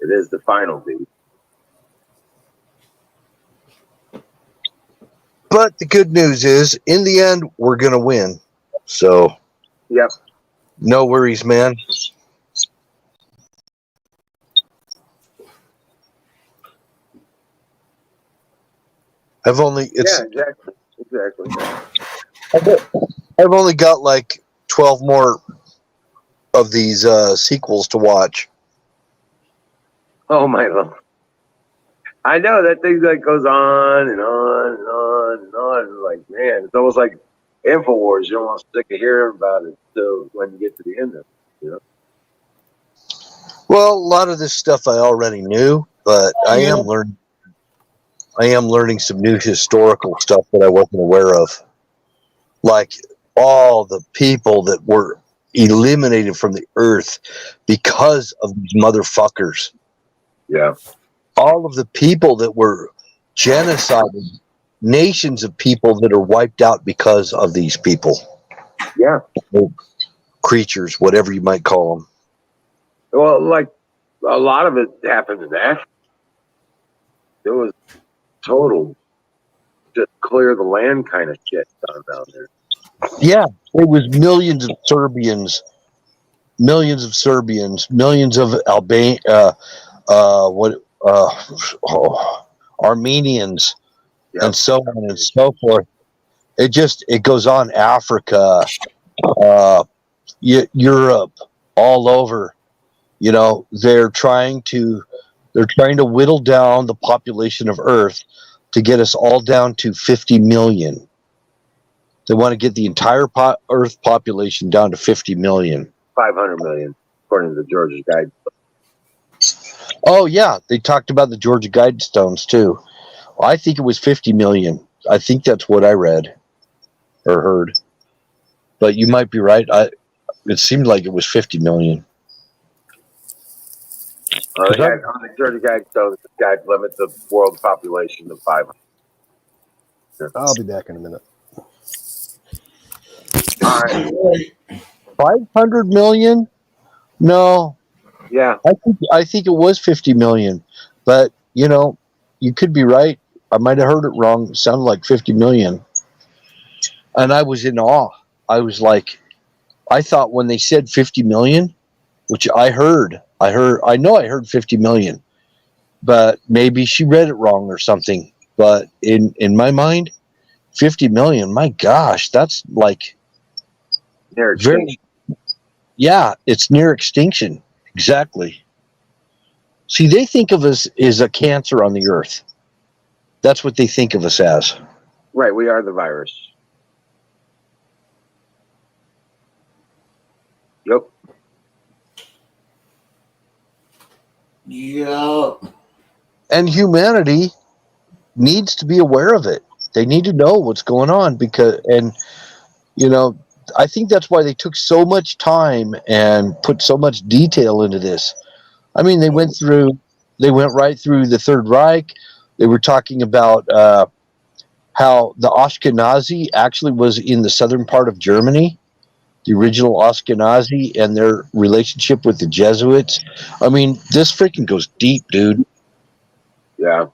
Speaker 8: It is the final beast.
Speaker 10: But the good news is, in the end, we're going to win. So,
Speaker 8: Yep.
Speaker 10: no worries, man. I've only
Speaker 8: Exactly.
Speaker 10: I've only got like 12 more of these sequels to watch.
Speaker 8: Oh my Lord. I know that thing that goes on and on and on and on. Like, man, it's almost like InfoWars. You don't want to stick of hearing about it till when you get to the end of it. You know?
Speaker 10: Well, a lot of this stuff I already knew, but I am learning some new historical stuff that I wasn't aware of. Like all the people that were eliminated from the earth because of these motherfuckers.
Speaker 8: Yeah.
Speaker 10: All of the people that were genocided, nations of people that are wiped out because of these people.
Speaker 8: Yeah.
Speaker 10: Creatures, whatever you might call them.
Speaker 8: Well, like a lot of it happened in Africa. It was total just clear the land kind of shit down there.
Speaker 10: Yeah, it was millions of Serbians, millions of Armenians,
Speaker 8: Yep.
Speaker 10: and so on and so forth. It goes on. Africa, Europe, all over. You know, they're trying to whittle down the population of Earth to get us all down to 50 million. They want to get the entire Earth population down to 50 million.
Speaker 8: 500 million, according to the Georgia Guide.
Speaker 10: Oh, yeah. They talked about the Georgia Guidestones, too. I think it was 50 million. I think that's what I read or heard. But you might be right. It seemed like it was 50 million.
Speaker 8: On the Georgia Guidestones, the guide limits the world population to 500.
Speaker 7: I'll be back in a minute.
Speaker 8: All right.
Speaker 10: 500 million? No.
Speaker 8: Yeah.
Speaker 10: I think it was 50 million. But, you know, you could be right. I might have heard it wrong. It sounded like 50 million. And I was in awe. I was like, I thought when they said 50 million, which I know I heard 50 million. but maybe she read it wrong or something. But in my mind, 50 million. My gosh, that's like
Speaker 8: Near extinction.
Speaker 10: yeah, it's near extinction. Exactly. See, they think of us as a cancer on the earth. That's what they think of us as.
Speaker 8: Right, we are the virus. Yep.
Speaker 2: Yeah.
Speaker 10: And humanity needs to be aware of it. They need to know what's going on because, and you know, I think that's why they took so much time and put so much detail into this. I mean, they went right through the Third Reich. They were talking about how the Ashkenazi actually was in the southern part of Germany, the original Ashkenazi, and their relationship with the Jesuits. I mean, this freaking goes deep, dude.
Speaker 8: Yeah.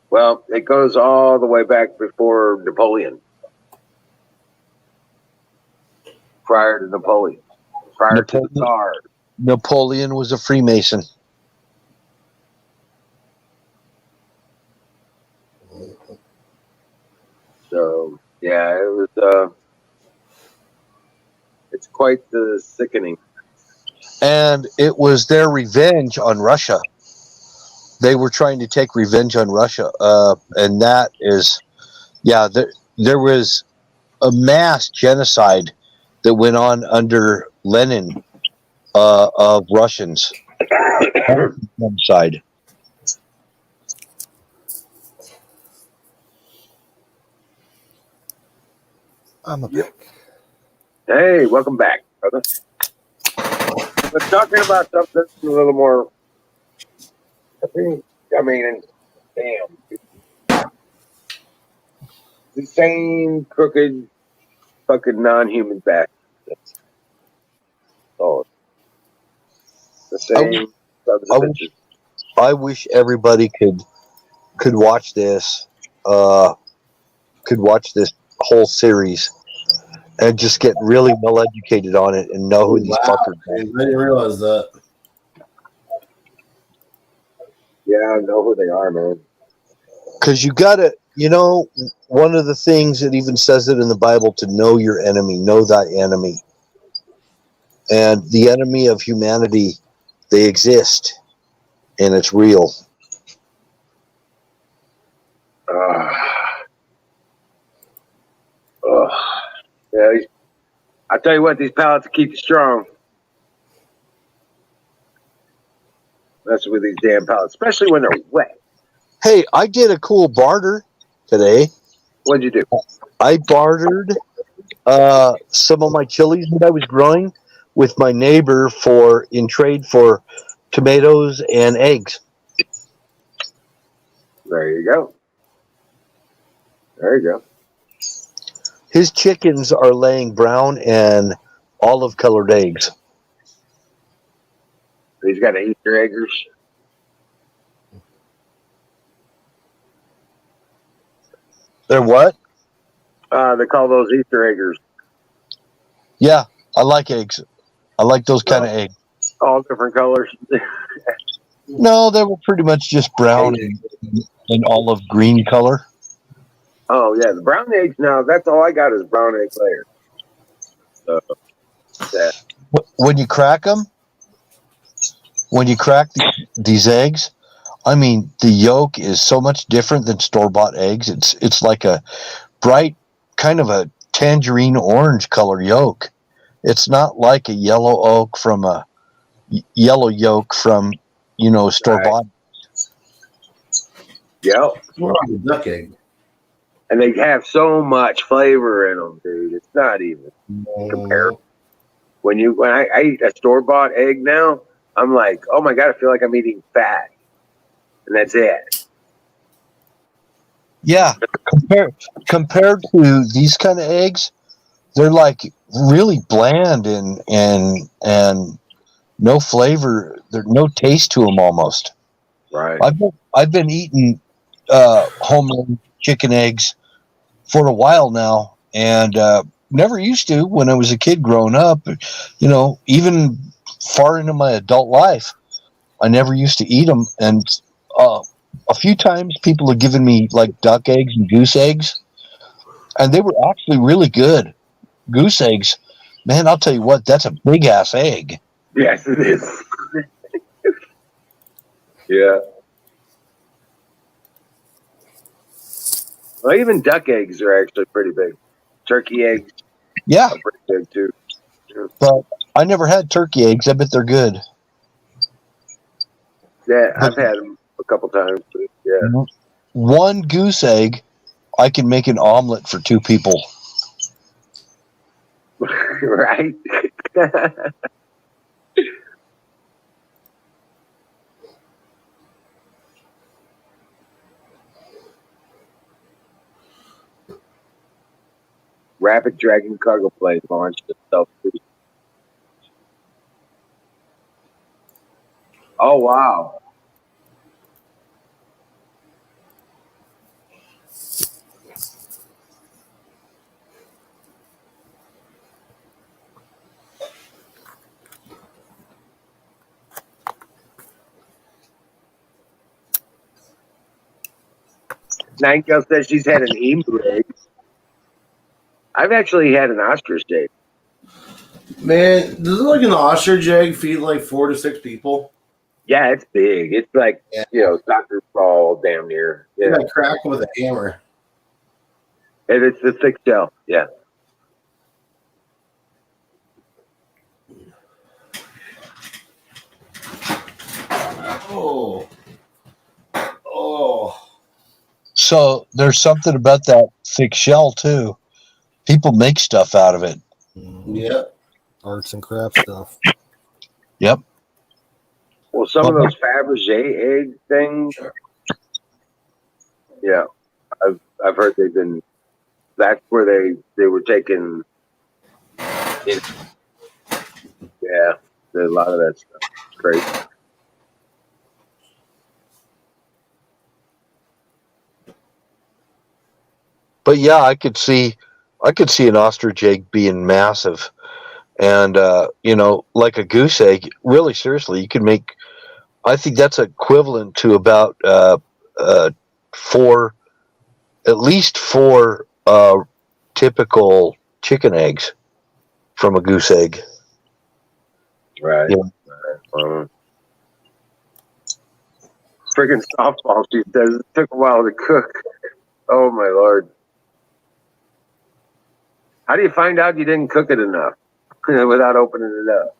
Speaker 8: Well, it goes all the way back before Napoleon. Prior to Napoleon. Prior to the Tsar.
Speaker 10: Napoleon was a Freemason.
Speaker 8: So, yeah, it was, it's quite the sickening.
Speaker 10: And it was their revenge on Russia. They were trying to take revenge on Russia. And that is, yeah, there was a mass genocide that went on under Lenin of Russians. Genocide.
Speaker 7: I'm a back.
Speaker 8: Hey, welcome back, brother. We're talking about something a little more, I mean, damn. The same crooked, fucking non-human back. Oh. The same sons of bitches.
Speaker 10: I wish everybody could watch this, could watch this whole series and just get really well educated on it and know who these fuckers are.
Speaker 2: I didn't realize that.
Speaker 8: Yeah, I know who they are, man.
Speaker 10: Because you gotta, you know, one of the things that even says it in the Bible to know your enemy, know thy enemy. And the enemy of humanity, they exist, and it's real.
Speaker 8: Yeah, I tell you what, these pallets keep you strong. That's with these damn pallets, especially when they're wet.
Speaker 10: Hey, I did a cool barter today.
Speaker 8: What'd you do?
Speaker 10: I bartered some of my chilies that I was growing with my neighbor in trade for tomatoes and eggs.
Speaker 8: There you go. There you go.
Speaker 10: His chickens are laying brown and olive colored eggs.
Speaker 8: He's got Easter eggers.
Speaker 10: They're what?
Speaker 8: They call those Easter eggers.
Speaker 10: Yeah, I like eggs. I like those kind of eggs.
Speaker 8: All different colors.
Speaker 10: No, they were pretty much just brown and olive green color.
Speaker 8: Oh, yeah, the brown eggs now, that's all I got is brown egg layers. So, yeah.
Speaker 10: When you crack them, when you crack these eggs, I mean, the yolk is so much different than store-bought eggs. It's like a bright, kind of a tangerine orange color yolk. It's not like a yellow yolk from store-bought.
Speaker 8: Yep.
Speaker 2: Duck egg.
Speaker 8: And they have so much flavor in them, dude. It's not even comparable. When I eat a store-bought egg now, I'm like, oh my God, I feel like I'm eating fat. And that's it.
Speaker 10: Yeah, compared to these kind of eggs, they're like really bland and no flavor. There's no taste to them almost.
Speaker 8: Right.
Speaker 10: I've been eating homemade chicken eggs for a while now, and never used to when I was a kid growing up. You know, even far into my adult life, I never used to eat them, and a few times people have given me like duck eggs and goose eggs, and they were actually really good. Goose eggs, man, I'll tell you what, that's a big ass egg.
Speaker 8: Yes, it is. Yeah. Well, even duck eggs are actually pretty big. Turkey eggs
Speaker 10: Yeah,
Speaker 8: are pretty big too.
Speaker 10: but I never had turkey eggs. I bet they're good.
Speaker 8: Yeah,
Speaker 10: But
Speaker 8: I've had them a couple times. But yeah.
Speaker 10: one goose egg, I can make an omelet for two people.
Speaker 8: Right? Rapid Dragon cargo plane launched itself. Oh, wow. Nightingale says she's had an emu egg. I've actually had an ostrich egg.
Speaker 2: Man, doesn't like an ostrich egg feed like 4 to 6 people?
Speaker 8: Yeah, it's big. It's like, soccer ball damn near.
Speaker 2: You
Speaker 8: Yeah.
Speaker 2: gotta crack with a hammer.
Speaker 8: And it's the thick shell. Yeah.
Speaker 2: Oh. Oh.
Speaker 10: So there's something about that thick shell too. People make stuff out of it.
Speaker 2: Yep.
Speaker 7: Arts and crafts stuff.
Speaker 10: Yep.
Speaker 8: Well, some of those Fabergé egg things. Yeah. I've heard they've been. That's where they were taking. Yeah. A lot of that stuff. It's crazy.
Speaker 10: But yeah, I could see an ostrich egg being massive, and like a goose egg. Really, seriously, you could make. I think that's equivalent to about four, at least four typical chicken eggs from a goose egg.
Speaker 8: Right.
Speaker 10: Yeah.
Speaker 8: Freaking softball, she says. It took a while to cook. Oh, my Lord. How do you find out you didn't cook it enough without opening it up?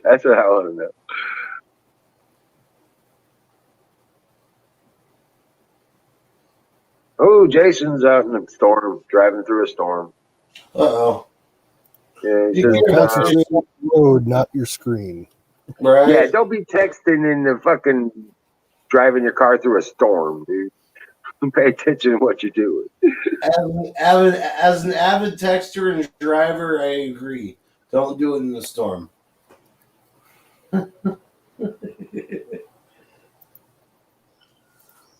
Speaker 8: That's what I want to know. Oh, Jason's out in the storm, driving through a storm.
Speaker 2: Uh-oh.
Speaker 8: Yeah, he
Speaker 2: You
Speaker 8: says,
Speaker 2: can't
Speaker 7: Concentrate on the road, not your screen.
Speaker 2: Right?
Speaker 8: yeah, don't be texting in the fucking driving your car through a storm, dude. Pay attention to what you're doing.
Speaker 2: As an avid texter and driver, I agree. Don't do it in the storm.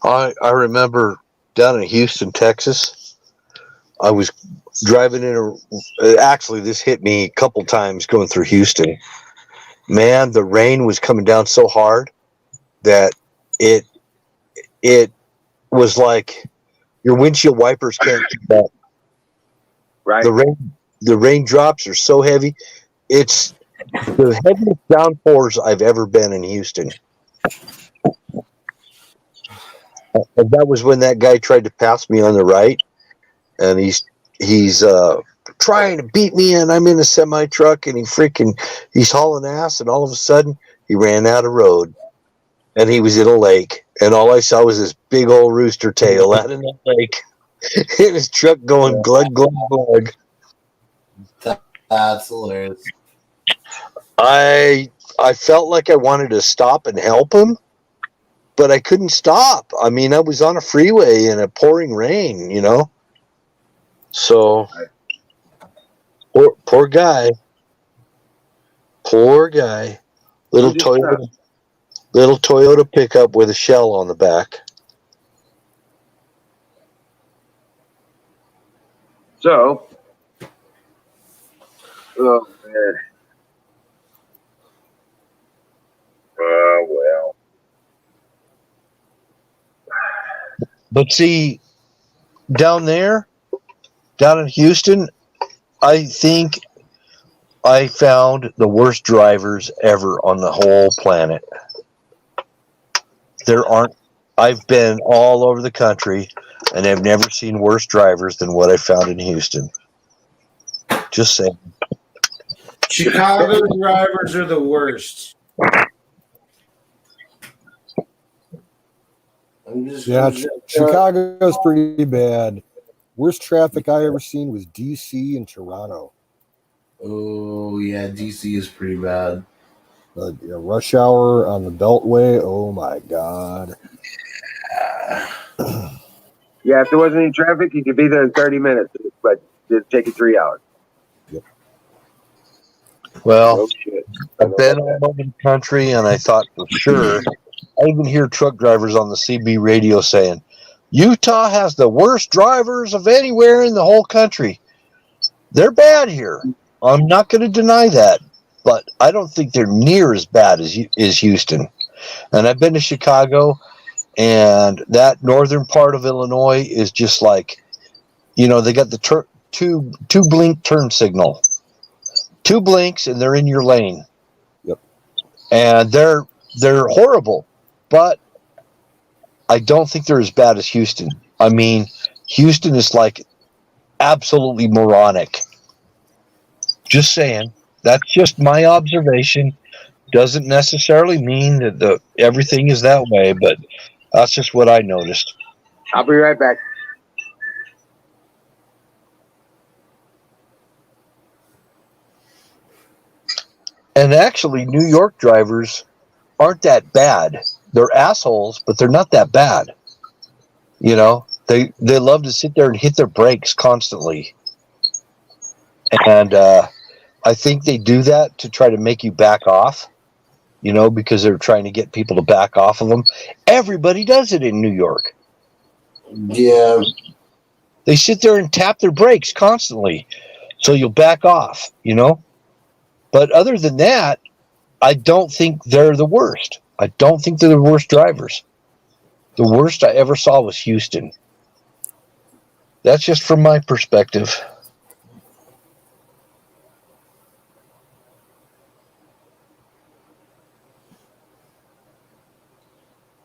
Speaker 10: I remember down in Houston, Texas. I was driving in actually, this hit me a couple times going through Houston. Man, the rain was coming down so hard that it was like your windshield wipers can't keep up.
Speaker 8: Right.
Speaker 10: The raindrops are so heavy. It's the heaviest downpours I've ever been in Houston. And that was when that guy tried to pass me on the right, and he's trying to beat me, and I'm in a semi truck, and he's hauling ass, and all of a sudden he ran out of road, and he was in a lake, and all I saw was this big old rooster tail out in that lake, in his truck going glug glug glug.
Speaker 2: That's hilarious.
Speaker 10: I felt like I wanted to stop and help him, but I couldn't stop. I mean, I was on a freeway in a pouring rain, So, poor guy. Poor guy. Little Toyota pickup with a shell on the back.
Speaker 8: So, oh man. Well.
Speaker 10: But see, down there, down in Houston, I think I found the worst drivers ever on the whole planet. There aren't. I've been all over the country, and I've never seen worse drivers than what I found in Houston. Just saying.
Speaker 2: Chicago drivers are the worst.
Speaker 7: Chicago's pretty bad. Worst traffic I ever seen was DC and Toronto.
Speaker 2: Oh yeah, DC is pretty bad.
Speaker 7: Rush hour on the Beltway. Oh my God.
Speaker 8: Yeah, if there wasn't any traffic, you could be there in 30 minutes, but it'd take you 3 hours.
Speaker 10: Well,
Speaker 8: Oh, shit.
Speaker 10: I've been all over the country, and I thought for sure. I even hear truck drivers on the CB radio saying, Utah has the worst drivers of anywhere in the whole country. They're bad here. I'm not going to deny that, but I don't think they're near as bad as Houston. And I've been to Chicago, and that northern part of Illinois is just like, they got the two blink turn signal. 2 blinks and they're in your lane.
Speaker 7: Yep.
Speaker 10: And they're horrible, but I don't think they're as bad as Houston. I mean, Houston is like absolutely moronic. Just saying. That's just my observation. Doesn't necessarily mean that everything is that way, but that's just what I noticed.
Speaker 8: I'll be right back.
Speaker 10: And actually, New York drivers aren't that bad. They're assholes, but they're not that bad. They love to sit there and hit their brakes constantly. And I think they do that to try to make you back off, because they're trying to get people to back off of them. Everybody does it in New York.
Speaker 2: Yeah.
Speaker 10: They sit there and tap their brakes constantly, so you'll back off, But other than that, I don't think they're the worst. I don't think they're the worst drivers. The worst I ever saw was Houston. That's just from my perspective.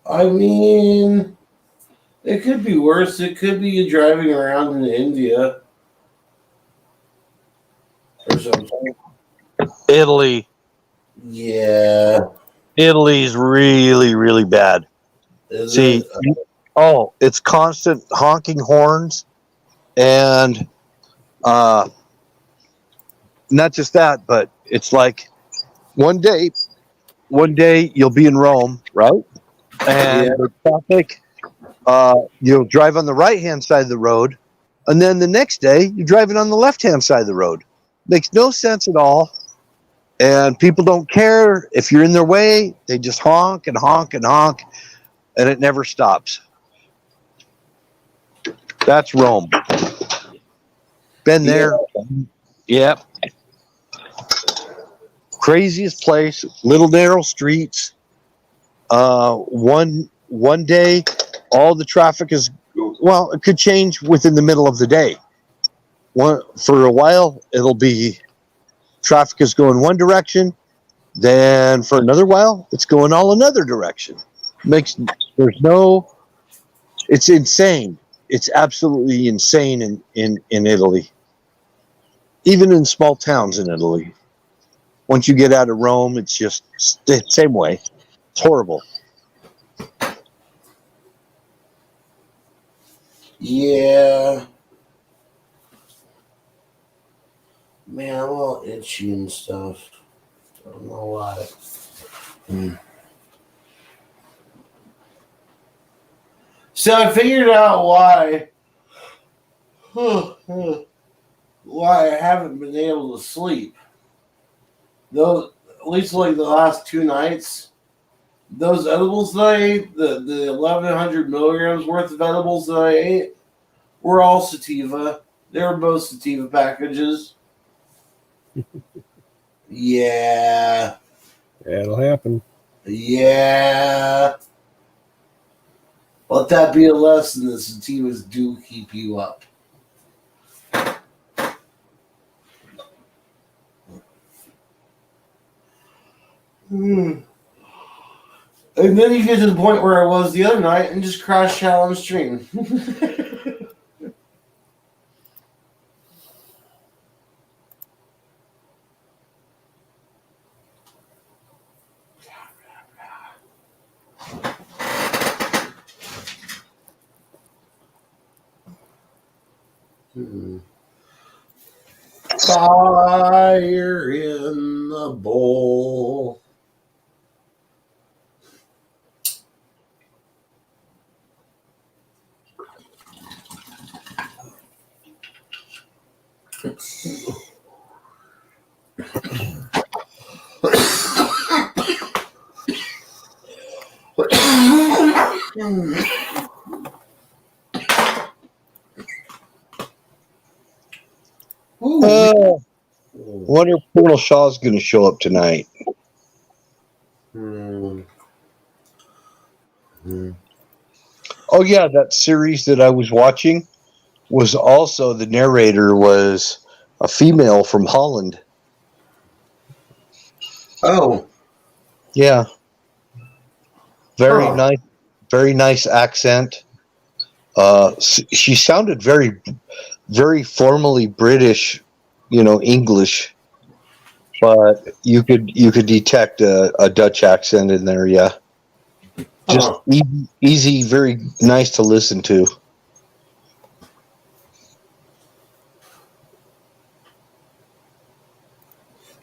Speaker 2: I mean, it could be worse. It could be you driving around in India or something.
Speaker 10: Italy.
Speaker 2: Yeah.
Speaker 10: Italy's really, really bad. See, it's constant honking horns, and not just that, but it's like one day you'll be in Rome, right? And the traffic, you'll drive on the right-hand side of the road, and then the next day you're driving on the left-hand side of the road. Makes no sense at all. And people don't care if you're in their way. They just honk and honk and honk, and it never stops. That's Rome. Been there. Yep. Craziest place. Little narrow streets. One day, all the traffic is, it could change within the middle of the day. For a while, it'll be traffic is going one direction. Then for another while, it's going all another direction. It's insane. It's absolutely insane in Italy. Even in small towns in Italy. Once you get out of Rome, it's just the same way. It's horrible.
Speaker 2: Yeah. Man, I'm all itchy and stuff. I don't know why. So I figured out why I haven't been able to sleep. Those, at least like the last 2 nights, those edibles that I ate, the 1,100 milligrams worth of edibles that I ate, were all sativa. They were both sativa packages. Yeah.
Speaker 7: It'll happen.
Speaker 2: Yeah. Let that be a lesson that sativas do keep you up. And then you get to the point where I was the other night and just crashed out on the stream. Fire in the bowl.
Speaker 10: Wonder if Colonel Shaw's going to show up tonight. Oh yeah, that series that I was watching was also the narrator was a female from Holland.
Speaker 2: Oh,
Speaker 10: yeah, very nice accent. She sounded very, very formally British, English, but you could detect a Dutch accent in there. Yeah, just easy, very nice to listen to.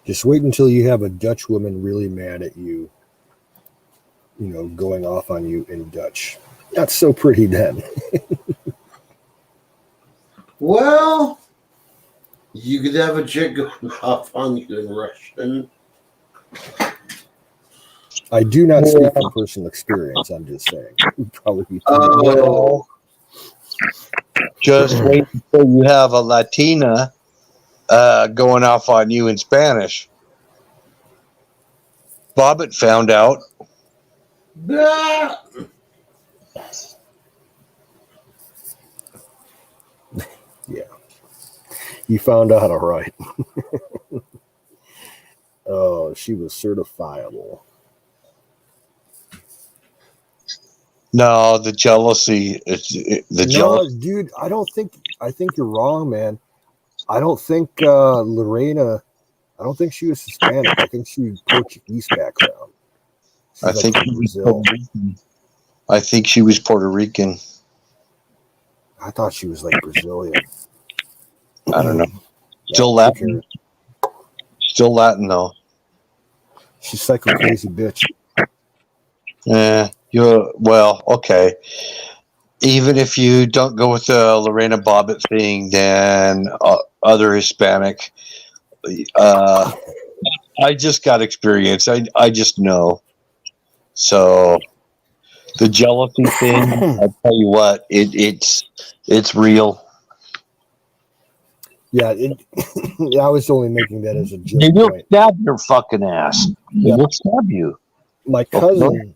Speaker 7: Just wait until you have a Dutch woman really mad at you, going off on you in Dutch. Not so pretty then.
Speaker 2: well, you could have a chick going off on you in Russian.
Speaker 7: I do not speak from personal experience. I'm just saying. Probably.
Speaker 10: Just wait until you have a Latina going off on you in Spanish. Bobbit found out.
Speaker 2: Yeah.
Speaker 7: Yeah. You found out all right. Oh, she was certifiable.
Speaker 10: No, the jealousy. Jealousy.
Speaker 7: Dude, I think you're wrong, man. I don't think Lorena, I don't think she was Hispanic. I think she was Portuguese background.
Speaker 10: I think she was Puerto Rican.
Speaker 7: I thought she was like Brazilian.
Speaker 10: I don't know. Still Latin. Still Latin though.
Speaker 7: She's like a crazy bitch.
Speaker 10: Yeah. Okay. Even if you don't go with the Lorena Bobbitt thing, then other Hispanic. I just got experience. I just know. So the jealousy thing, I'll tell you what, it's real.
Speaker 7: Yeah, I was only making that as a joke.
Speaker 10: They will stab your fucking ass. They will stab you.
Speaker 7: My cousin,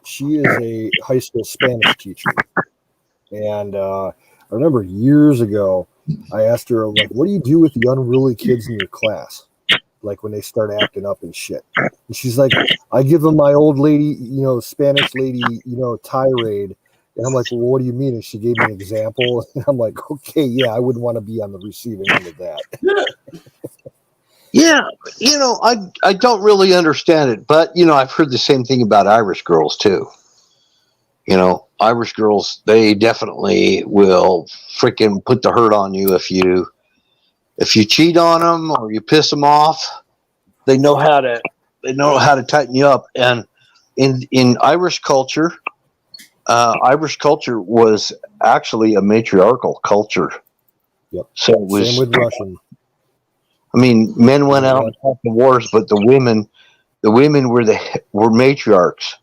Speaker 7: she is a high school Spanish teacher, and I remember years ago, I asked her, like, what do you do with the unruly kids in your class? Like when they start acting up and shit. And she's like, I give them my old lady, Spanish lady, tirade. And I'm like, well, what do you mean? And she gave me an example. And I'm like, okay, yeah, I wouldn't want to be on the receiving end of that.
Speaker 10: Yeah, I don't really understand it, but I've heard the same thing about Irish girls too. Irish girls, they definitely will freaking put the hurt on you if you cheat on them or you piss them off. They know how to tighten you up. And in Irish culture was actually a matriarchal culture.
Speaker 7: Yep.
Speaker 10: So it was
Speaker 7: same with Russian.
Speaker 10: I mean, men went out and fought the wars, but the women were matriarchs.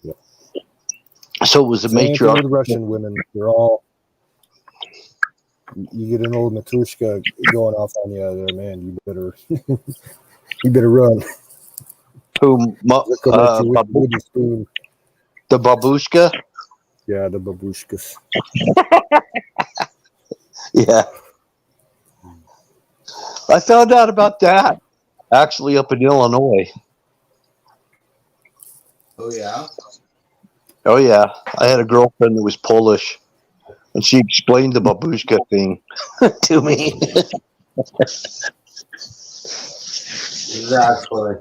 Speaker 7: Yep.
Speaker 10: So it was a matriarch.
Speaker 7: With Russian women, they're all. You get an old Matushka going off on you there, man. You better run.
Speaker 10: Who? Wooden
Speaker 7: spoon.
Speaker 10: The babushka?
Speaker 7: Yeah, the babushkas.
Speaker 10: Yeah. I found out about that actually up in Illinois.
Speaker 2: Oh yeah.
Speaker 10: Oh, yeah. I had a girlfriend that was Polish, and she explained the babushka thing to me.
Speaker 2: Exactly.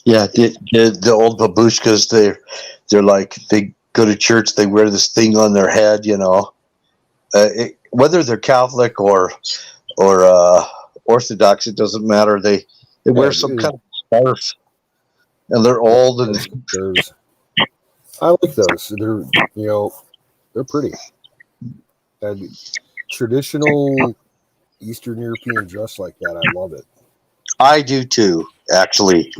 Speaker 10: Yeah, the old babushkas, they're like, they go to church, they wear this thing on their head, you know. Whether they're Catholic or Orthodox, it doesn't matter. They wear some kind of scarf, and they're old and
Speaker 7: I like those. They're they're pretty. And traditional Eastern European dress like that, I love it.
Speaker 10: I do too, actually.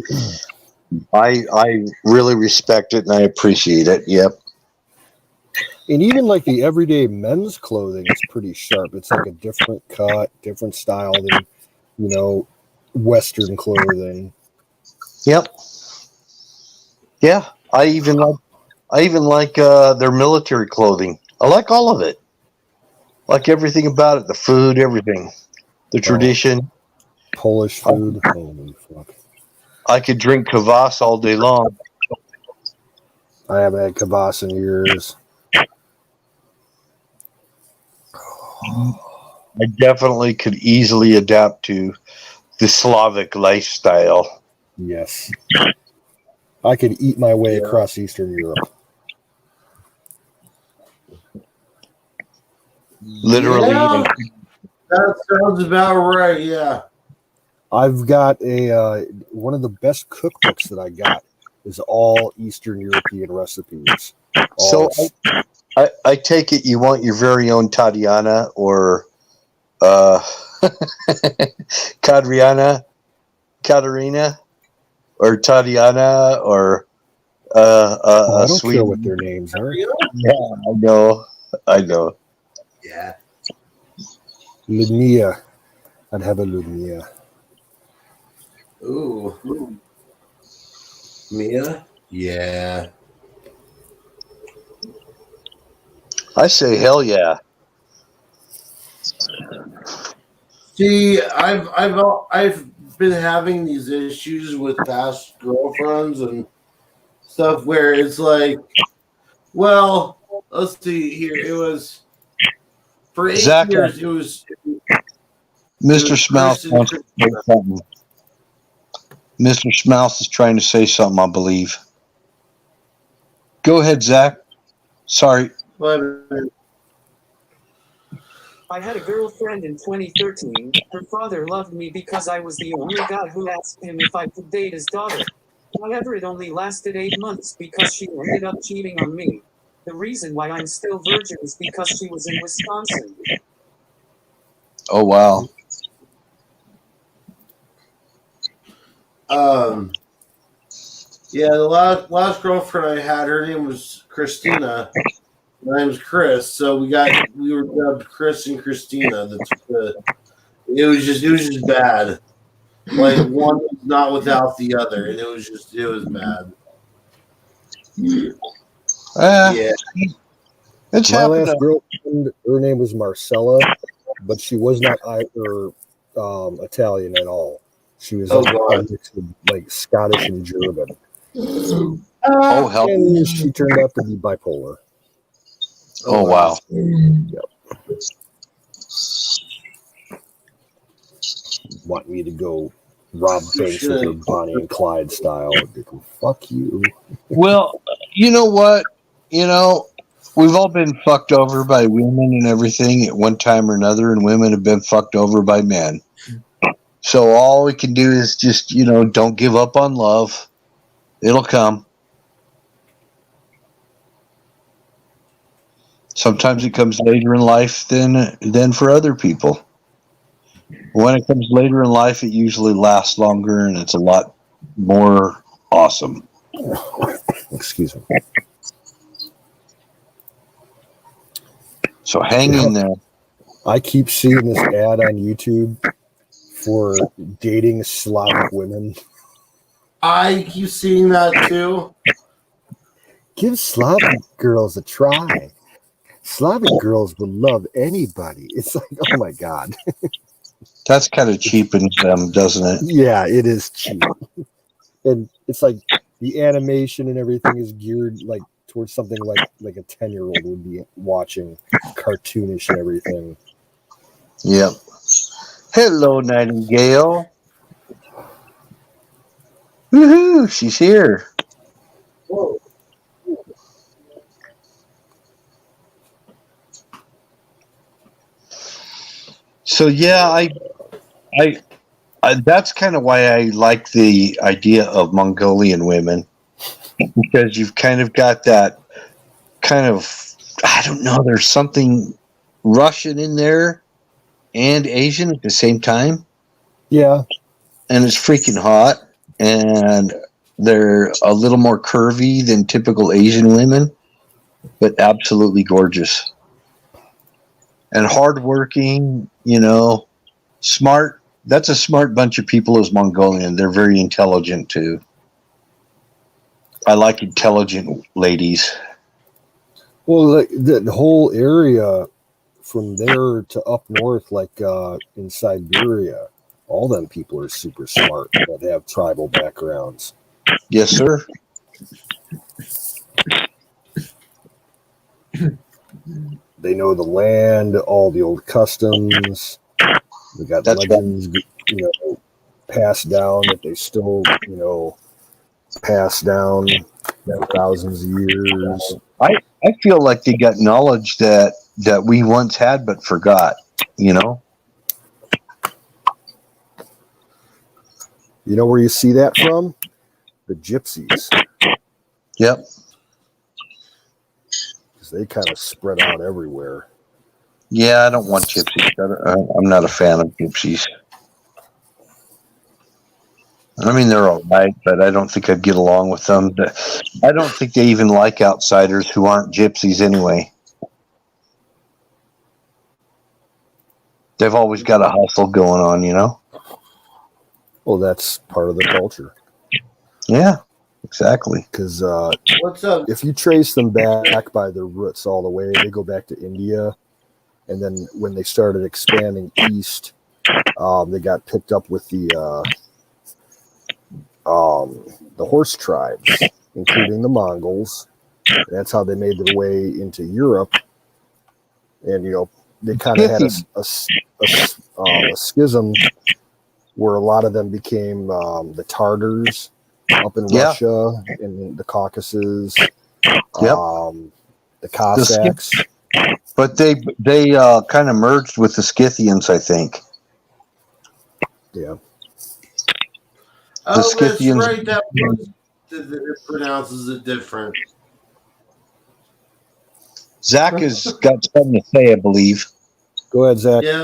Speaker 10: I really respect it and I appreciate it. Yep.
Speaker 7: And even like the everyday men's clothing is pretty sharp. It's like a different cut, different style than, Western clothing.
Speaker 10: Yep. Yeah. I even like their military clothing. I like all of it. Like everything about it, the food, everything. The tradition.
Speaker 7: Polish food. Holy fuck.
Speaker 10: I could drink kvass all day long.
Speaker 7: I haven't had kvass in years.
Speaker 10: I definitely could easily adapt to the Slavic lifestyle.
Speaker 7: Yes. I could eat my way across Eastern Europe.
Speaker 10: Literally.
Speaker 2: Yeah, that sounds about right. Yeah.
Speaker 7: I've got one of the best cookbooks that I got is all Eastern European recipes.
Speaker 10: So I take it you want your very own Tatiana or Katerina or Tatiana or
Speaker 7: I don't care what their names are.
Speaker 10: Yeah, I know.
Speaker 2: Yeah.
Speaker 7: Ludmilla. I'd have a Ludmilla.
Speaker 2: Ooh. Mia? Yeah.
Speaker 10: I say hell yeah.
Speaker 2: See, I've been having these issues with past girlfriends and stuff where it's like, well, let's see here. It was for 8
Speaker 10: Zach,
Speaker 2: years. It was
Speaker 10: Mr. Smouse wants to say something. Mr. Smouse is trying to say something, I believe. Go ahead, Zach. Sorry.
Speaker 4: I had a girlfriend in 2013. Her father loved me because I was the only guy who asked him if I could date his daughter. However, it only lasted 8 months because she ended up cheating on me. The reason why I'm still virgin is because she was in Wisconsin.
Speaker 10: Oh, wow.
Speaker 2: Yeah, the last girlfriend I had, her name was Christina. My name's Chris, so we were dubbed Chris and Christina. It was just bad. Like one was not without the other, and it was bad.
Speaker 10: Yeah. It's
Speaker 7: My
Speaker 10: happened.
Speaker 7: last girlfriend, her name was Marcella, but she was not either Italian at all. She was a mix of like Scottish and German.
Speaker 10: Oh, hell.
Speaker 7: And she turned out to be bipolar.
Speaker 10: Oh, wow.
Speaker 7: Yep. Want me to go rob banks with her Bonnie and Clyde style. Fuck you.
Speaker 10: Well, you know what? We've all been fucked over by women and everything at one time or another, and women have been fucked over by men. So all we can do is just, don't give up on love. It'll come. Sometimes it comes later in life than for other people. When it comes later in life, it usually lasts longer and it's a lot more awesome.
Speaker 7: Excuse me.
Speaker 10: So hang in there.
Speaker 7: I keep seeing this ad on YouTube for dating Slavic women.
Speaker 2: I keep seeing that too.
Speaker 7: Give Slavic girls a try. Slavic girls will love anybody. It's like, oh my God.
Speaker 10: That's kind of cheapens them, doesn't it?
Speaker 7: Yeah, it is cheap. And it's like the animation and everything is geared like towards something like a 10-year-old would be watching, cartoonish and everything.
Speaker 10: Yep. Hello, Nightingale. Woohoo! She's here.
Speaker 2: Whoa.
Speaker 10: So yeah, I that's kind of why I like the idea of Mongolian women, because you've kind of got that kind of, I don't know, there's something Russian in there and Asian at the same time,
Speaker 7: Yeah.
Speaker 10: and it's freaking hot, and they're a little more curvy than typical Asian women, but absolutely gorgeous and hardworking, smart. That's a smart bunch of people as Mongolian. They're very intelligent too. I like intelligent ladies.
Speaker 7: Well, like the whole area from there to up north, like in Siberia, all them people are super smart that have tribal backgrounds.
Speaker 10: Yes, sir.
Speaker 7: They know the land, all the old customs. They got
Speaker 10: That's
Speaker 7: legends, passed down that they still, pass down thousands of years.
Speaker 10: I feel like they got knowledge that we once had but forgot.
Speaker 7: You know where you see that from? The gypsies.
Speaker 10: Yep.
Speaker 7: Because they kind of spread out everywhere.
Speaker 10: Yeah, I don't want gypsies. I'm not a fan of gypsies. I mean, they're all right, but I don't think I'd get along with them. I don't think they even like outsiders who aren't gypsies anyway. They've always got a hustle going on,
Speaker 7: Well, that's part of the culture.
Speaker 10: Yeah, exactly.
Speaker 7: Because
Speaker 2: What's up?
Speaker 7: if you trace them back by their roots all the way, they go back to India. And then when they started expanding east, they got picked up with the horse tribes, including the Mongols. And that's how they made their way into Europe. And, they kind of had a schism where a lot of them became the Tartars up in Russia, in the Caucasus, the Cossacks.
Speaker 10: But they kind of merged with the Scythians, I think.
Speaker 7: Yeah.
Speaker 2: Oh,
Speaker 10: Scythians.
Speaker 2: that's right. That was, it pronounces it different.
Speaker 10: Zach has got something to say, I believe.
Speaker 7: Go ahead, Zach.
Speaker 2: Yeah.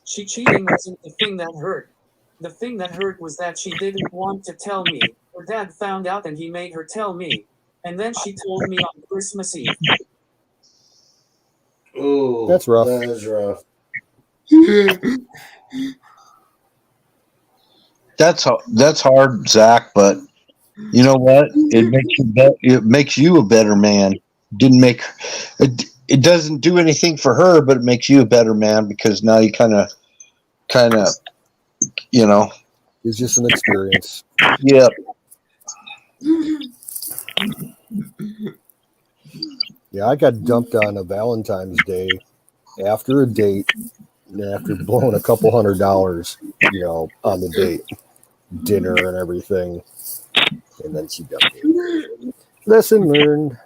Speaker 4: She cheating wasn't the thing that hurt. The thing that hurt was that she didn't want to tell me. Her dad found out and he made her tell me. And then she told me on Christmas Eve.
Speaker 2: Ooh,
Speaker 7: That's rough.
Speaker 2: That is rough.
Speaker 10: That's hard, Zach. But you know what? It makes you a better man. Didn't make it doesn't do anything for her, but it makes you a better man because now you kind of,
Speaker 7: It's just an experience.
Speaker 10: Yeah.
Speaker 7: Yeah, I got dumped on a Valentine's Day after a date, and after blowing a couple $100, on the date, dinner and everything, and then she dumped me. Lesson learned.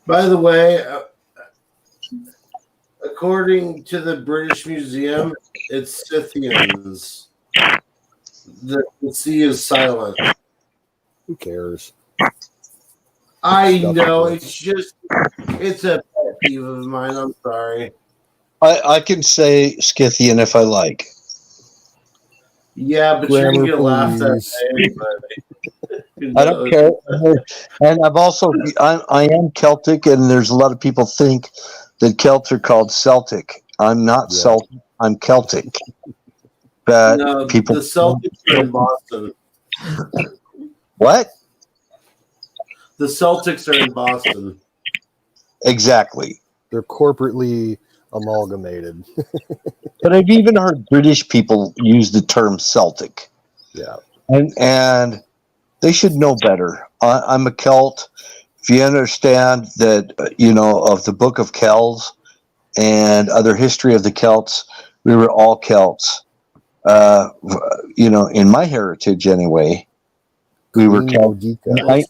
Speaker 2: By the way, according to the British Museum, it's Scythians. The sea is silent.
Speaker 7: Who cares?
Speaker 2: I know, it's a pet peeve of mine. I'm sorry.
Speaker 10: I can say Scythian if I like.
Speaker 2: Yeah, but
Speaker 7: Grammar,
Speaker 2: you're gonna get laughed at.
Speaker 7: please.
Speaker 2: Anyway.
Speaker 10: I don't care. And I've also, I am Celtic, and there's a lot of people think that Celts are called Celtic. I'm not
Speaker 7: Yeah.
Speaker 10: Celtic. I'm Celtic. But
Speaker 2: No,
Speaker 10: people,
Speaker 2: the Celtics are in Boston.
Speaker 10: what?
Speaker 2: The Celtics are in Boston.
Speaker 10: Exactly.
Speaker 7: They're corporately amalgamated.
Speaker 10: But I've even heard British people use the term Celtic.
Speaker 7: Yeah.
Speaker 10: And they should know better. I'm a Celt. If you understand that, of the Book of Kells and other history of the Celts, we were all Celts. In my heritage anyway, we were
Speaker 7: Queen
Speaker 10: Celts.
Speaker 7: Boudica.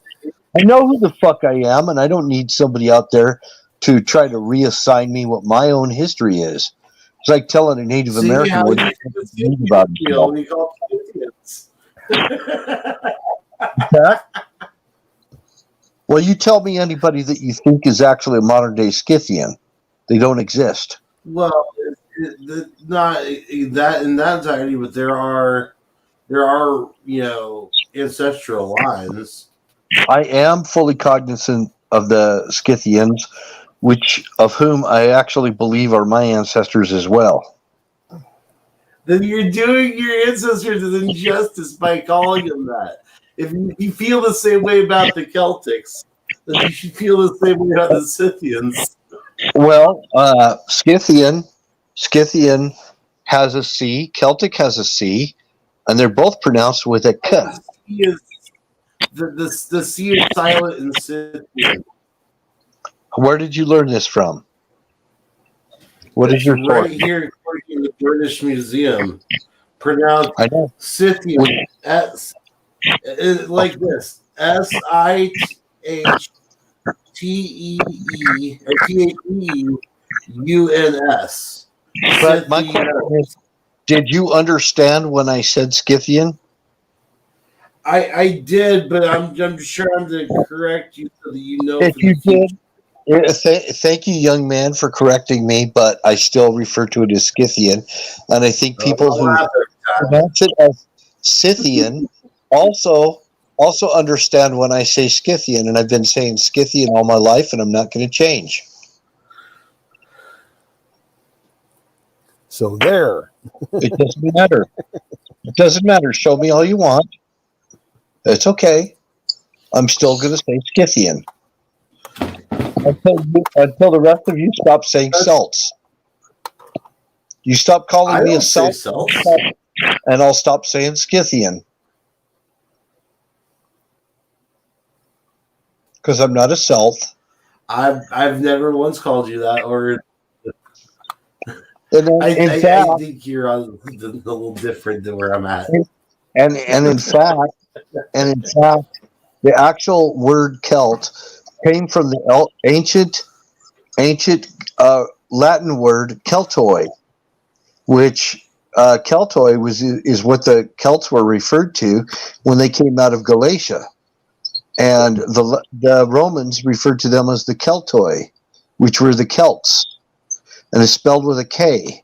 Speaker 10: I know who the fuck I am, and I don't need somebody out there to try to reassign me what my own history is. It's like telling a Native
Speaker 2: See
Speaker 10: American
Speaker 2: how
Speaker 10: what
Speaker 2: you
Speaker 10: he knows about himself.
Speaker 2: we call Scythians.
Speaker 10: Well, you tell me anybody that you think is actually a modern day Scythian. They don't exist.
Speaker 2: Well, not that in that entirety, but there are ancestral lines.
Speaker 10: I am fully cognizant of the Scythians, of whom I actually believe are my ancestors as well.
Speaker 2: Then you're doing your ancestors an injustice by calling them that. If you feel the same way about the Celtics, then you should feel the same way about the Scythians.
Speaker 10: Well, Scythian has a C, Celtic has a C, and they're both pronounced with a K.
Speaker 2: The C is silent in Scythian.
Speaker 10: Where did you learn this from? What is your
Speaker 2: right
Speaker 10: source?
Speaker 2: here in the British Museum? Pronounced
Speaker 10: I know.
Speaker 2: Scythian. Like this: SITHTEUNS.
Speaker 10: But my question is, did you understand when I said Scythian?
Speaker 2: I did, but I'm sure I'm going to correct you so that you know.
Speaker 10: If you did, thank you, young man, for correcting me. But I still refer to it as Scythian, and I think people who pronounce it as Scythian also understand when I say Scythian, and I've been saying Scythian all my life, and I'm not going to change.
Speaker 7: So there.
Speaker 10: It doesn't matter. It doesn't matter. Show me all you want. It's okay. I'm still going to say Scythian until the rest of you stop saying Celts. You stop calling me a Celt, and I'll stop saying Scythian. Because I'm not a Celt.
Speaker 2: I've never once called you that, or I think you're a little different than where I'm at.
Speaker 10: And in fact, the actual word Celt came from the ancient Latin word Keltoi, which Keltoi is what the Celts were referred to when they came out of Galatia. And the Romans referred to them as the Keltoi, which were the Celts, and it's spelled with a K.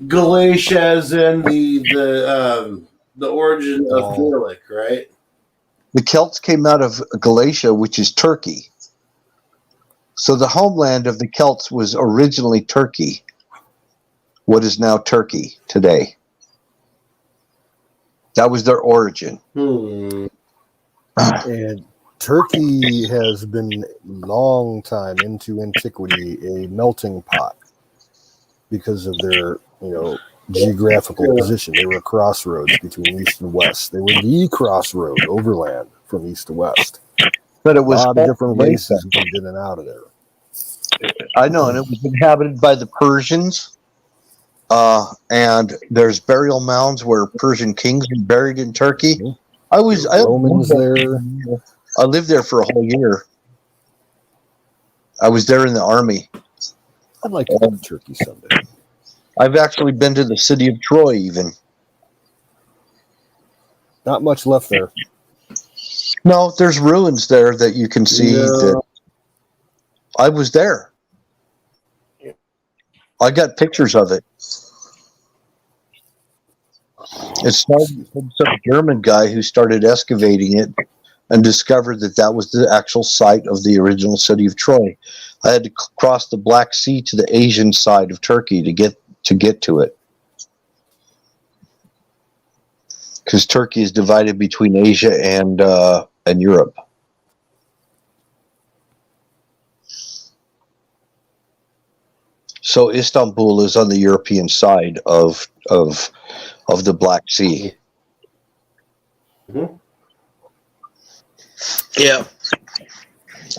Speaker 2: Galatia as in the origin of Gaelic, right?
Speaker 10: The Celts came out of Galatia, which is Turkey. So the homeland of the Celts was originally Turkey, what is now Turkey today. That was their origin.
Speaker 7: And Turkey has been long time into antiquity a melting pot because of their, geographical position. They were a crossroads between east and west. They were the crossroad overland from east to west.
Speaker 10: But it was
Speaker 7: a lot of different races moved in and out of there.
Speaker 10: I know, and it was inhabited by the Persians. And there's burial mounds where Persian kings were buried in Turkey. I
Speaker 7: Romans there.
Speaker 10: I lived there for a whole year. I was there in the army.
Speaker 7: I'd like to go to Turkey someday.
Speaker 10: I've actually been to the city of Troy, even.
Speaker 7: Not much left there.
Speaker 10: No, there's ruins there that you can see. That I was there. I got pictures of it. It started from some German guy who started excavating it and discovered that that was the actual site of the original city of Troy. I had to cross the Black Sea to the Asian side of Turkey to get to it, because Turkey is divided between Asia and Europe. So Istanbul is on the European side of the Black Sea.
Speaker 2: Mhm.
Speaker 10: Yeah.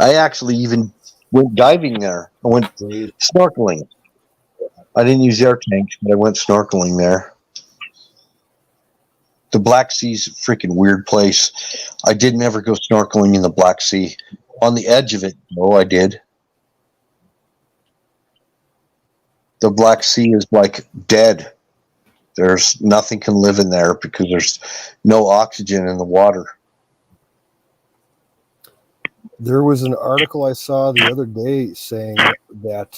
Speaker 10: I actually even went diving there. I went snorkeling. I didn't use air tanks, but I went snorkeling there. The Black Sea's a freaking weird place. I didn't ever go snorkeling in the Black Sea. On the edge of it, no, I did. The Black Sea is like dead. There's nothing can live in there because there's no oxygen in the water.
Speaker 7: There was an article I saw the other day saying that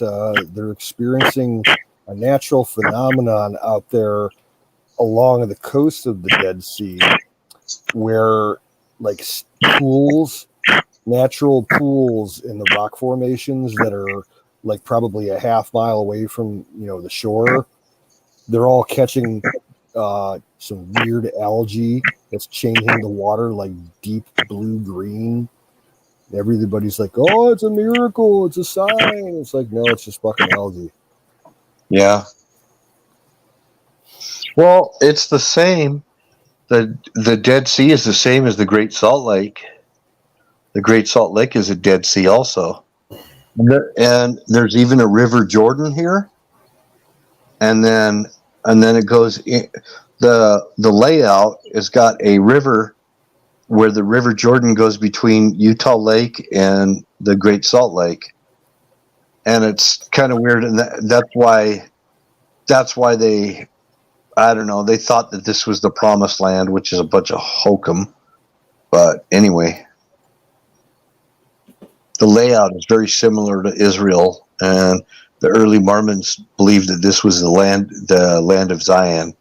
Speaker 7: they're experiencing a natural phenomenon out there along the coast of the Dead Sea, where like pools, natural pools in the rock formations that are like probably a half mile away from the shore, they're all catching some weird algae that's changing the water like deep blue green. Everybody's like, "Oh, it's a miracle! It's a sign." It's like, no, it's just fucking algae.
Speaker 10: Yeah. Well, it's the same. The Dead Sea is the same as the Great Salt Lake. The Great Salt Lake is a Dead Sea also. And there's even a River Jordan here. And then it goes in, the layout has got a river where the River Jordan goes between Utah Lake and the Great Salt Lake. And it's kind of weird, and that's why they, I don't know, they thought that this was the promised land, which is a bunch of hokum. But anyway, the layout is very similar to Israel, and the early Mormons believed that this was the land of Zion.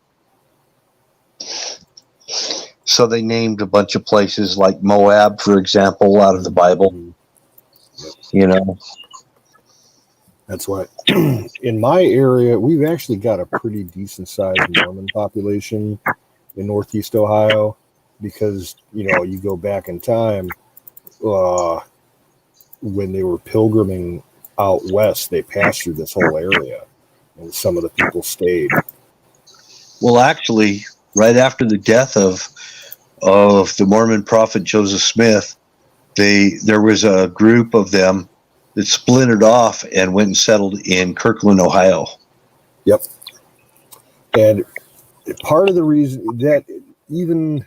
Speaker 10: So they named a bunch of places like Moab, for example, out of the Bible.
Speaker 7: That's why in my area, we've actually got a pretty decent sized Mormon population in Northeast Ohio, because, you go back in time, when they were pilgriming out west, they passed through this whole area, and some of the people stayed.
Speaker 10: Well, actually, right after the death of the Mormon prophet Joseph Smith, there was a group of them that splintered off and went and settled in Kirkland, Ohio.
Speaker 7: Yep. And part of the reason that, even,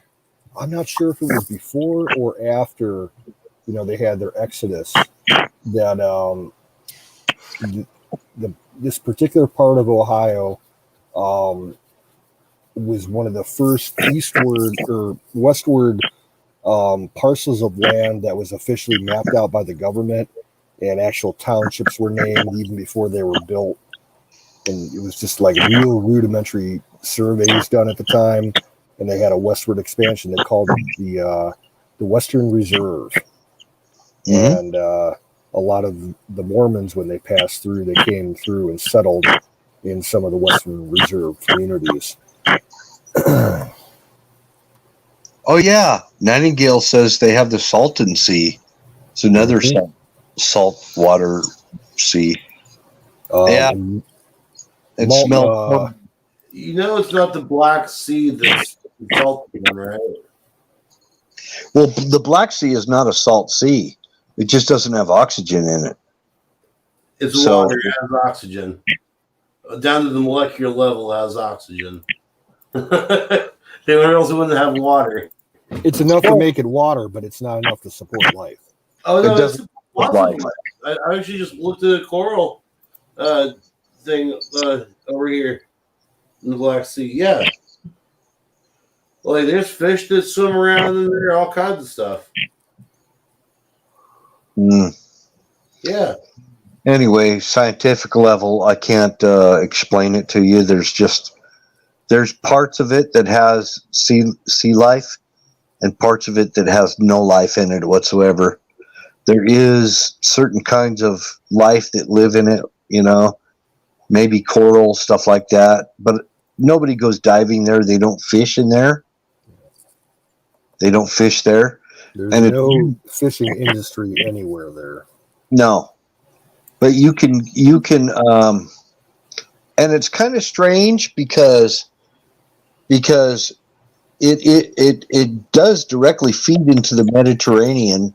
Speaker 7: I'm not sure if it was before or after, they had their exodus, that this particular part of Ohio was one of the first eastward or westward parcels of land that was officially mapped out by the government, and actual townships were named even before they were built. And it was just like real rudimentary surveys done at the time, and they had a westward expansion. They called it the Western Reserve. Mm-hmm. And a lot of the Mormons, when they passed through, they came through and settled in some of the Western Reserve communities.
Speaker 10: Oh yeah, Nightingale says they have the Salton Sea. It's another salt water sea. Yeah, it smells.
Speaker 2: It's not the Black Sea that's the salty one, right?
Speaker 10: Well, the Black Sea is not a salt sea. It just doesn't have oxygen in it.
Speaker 2: It's water. It has oxygen. Down to the molecular level, it has oxygen. They also wouldn't have water.
Speaker 7: It's enough to make it water, but it's not enough to support life.
Speaker 2: Oh no, it's possible. I actually just looked at a coral thing over here in the Black Sea. Yeah, like there's fish that swim around in there, all kinds of stuff. Yeah.
Speaker 10: Anyway, scientific level, I can't explain it to you. There's just There's parts of it that has sea life, and parts of it that has no life in it whatsoever. There is certain kinds of life that live in it, maybe coral, stuff like that. But nobody goes diving there. They don't fish in there. They don't fish there.
Speaker 7: There's
Speaker 10: And
Speaker 7: no fishing industry anywhere there.
Speaker 10: No, but you can, and it's kind of strange because it does directly feed into the Mediterranean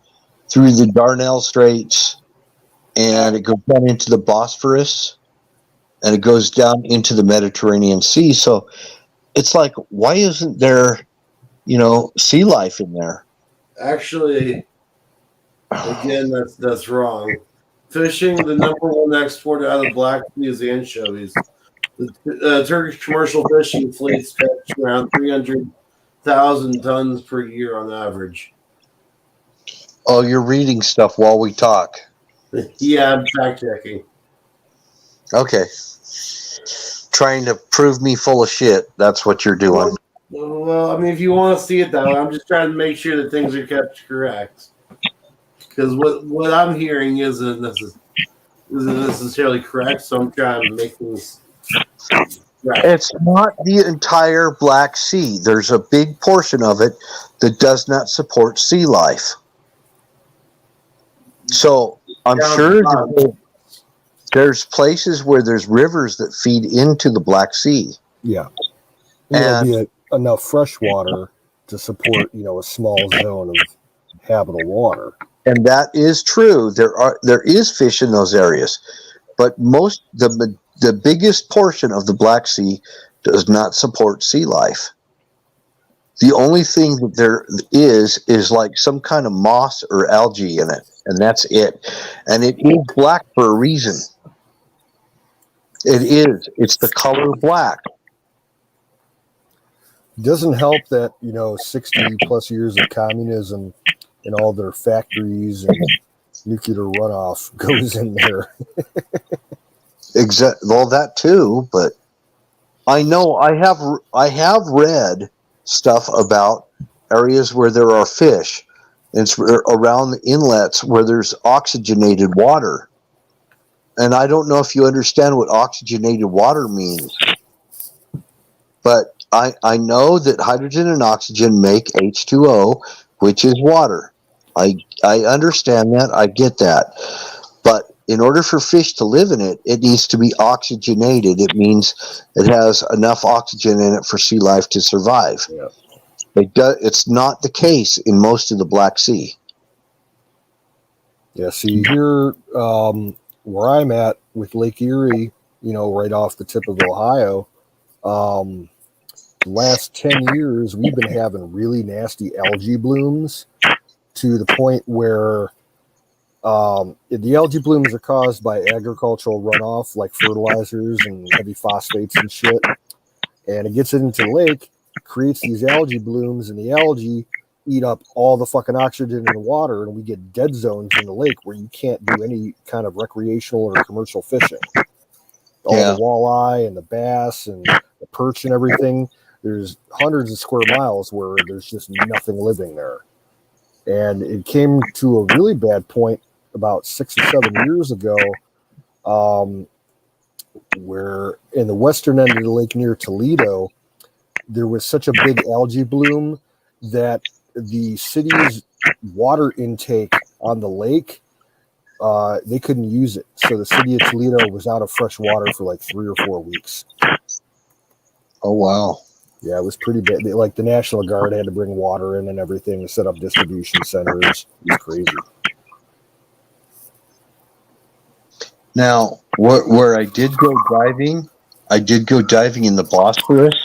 Speaker 10: through the Darnell Straits, and it goes down into the Bosphorus, and it goes down into the Mediterranean Sea. So it's like, why isn't there, sea life in there?
Speaker 2: Actually, again, that's wrong. Fishing, the number one export out of the Black Sea is anchovies. The Turkish commercial fishing fleets catch around 300,000 tons per year on average.
Speaker 10: Oh, you're reading stuff while we talk.
Speaker 2: Yeah, I'm fact checking.
Speaker 10: Okay. Trying to prove me full of shit. That's what you're doing.
Speaker 2: Well, I mean, if you want to see it that way, I'm just trying to make sure that things are kept correct. Because what I'm hearing isn't necessarily correct, so I'm trying to make things right.
Speaker 10: It's not the entire Black Sea. There's a big portion of it that does not support sea life. So I'm sure that there's places where there's rivers that feed into the Black Sea.
Speaker 7: Yeah. There'll be enough fresh water to support, a small zone of habitable water.
Speaker 10: And that is true. There is fish in those areas, but the biggest portion of the Black Sea does not support sea life. The only thing that there is like some kind of moss or algae in it, and that's it. And it is black for a reason. It is. It's the color black.
Speaker 7: It doesn't help that, 60 plus years of communism and all their factories and nuclear runoff goes in there.
Speaker 10: Well, that too, but I know I have read stuff about areas where there are fish. It's around the inlets where there's oxygenated water. And I don't know if you understand what oxygenated water means. But I know that hydrogen and oxygen make H2O, which is water. I understand that. I get that. But in order for fish to live in it, it needs to be oxygenated. It means it has enough oxygen in it for sea life to survive.
Speaker 7: Yeah.
Speaker 10: It's not the case in most of the Black Sea.
Speaker 7: Yeah, see here where I'm at with Lake Erie, right off the tip of Ohio, the last 10 years, we've been having really nasty algae blooms to the point where the algae blooms are caused by agricultural runoff, like fertilizers and heavy phosphates and shit. And it gets into the lake, creates these algae blooms, and the algae eat up all the fucking oxygen in the water, and we get dead zones in the lake where you can't do any kind of recreational or commercial fishing. All the walleye and the bass and the perch and everything, there's hundreds of square miles where there's just nothing living there. And it came to a really bad point about 6 or 7 years ago, where in the western end of the lake near Toledo, there was such a big algae bloom that the city's water intake on the lake, they couldn't use it. So the city of Toledo was out of fresh water for like 3 or 4 weeks.
Speaker 10: Oh, wow.
Speaker 7: Yeah, it was pretty bad. Like the National Guard had to bring water in and everything to set up distribution centers. It was crazy.
Speaker 10: Now, where I did go diving in the Bosphorus,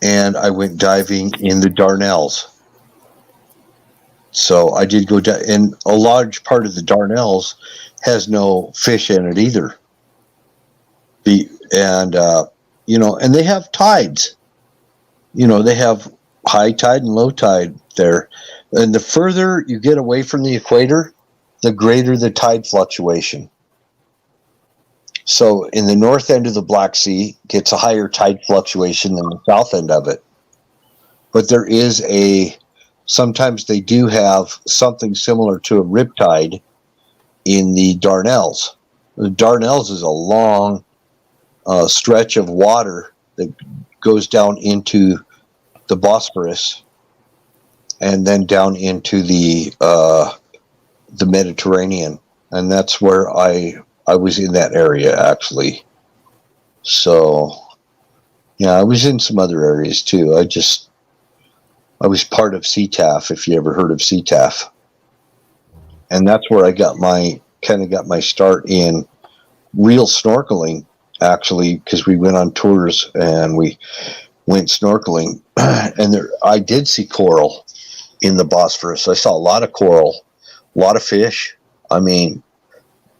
Speaker 10: and I went diving in the Darnells. So I did go down, and a large part of the Darnells has no fish in it either. And they have tides. They have high tide and low tide there. And the further you get away from the equator, the greater the tide fluctuation. So in the north end of the Black Sea gets a higher tide fluctuation than the south end of it. But there is sometimes they do have something similar to a riptide in the Dardanelles. The Dardanelles is a long stretch of water that goes down into the Bosphorus and then down into the Mediterranean, and that's where I was in that area actually. So yeah, I was in some other areas too. I was part of CTAF, if you ever heard of CTAF, and that's where I got my start in real snorkeling, actually, because we went on tours and we went snorkeling, and I did see coral in the Bosphorus. I saw a lot of coral, a lot of fish. I mean,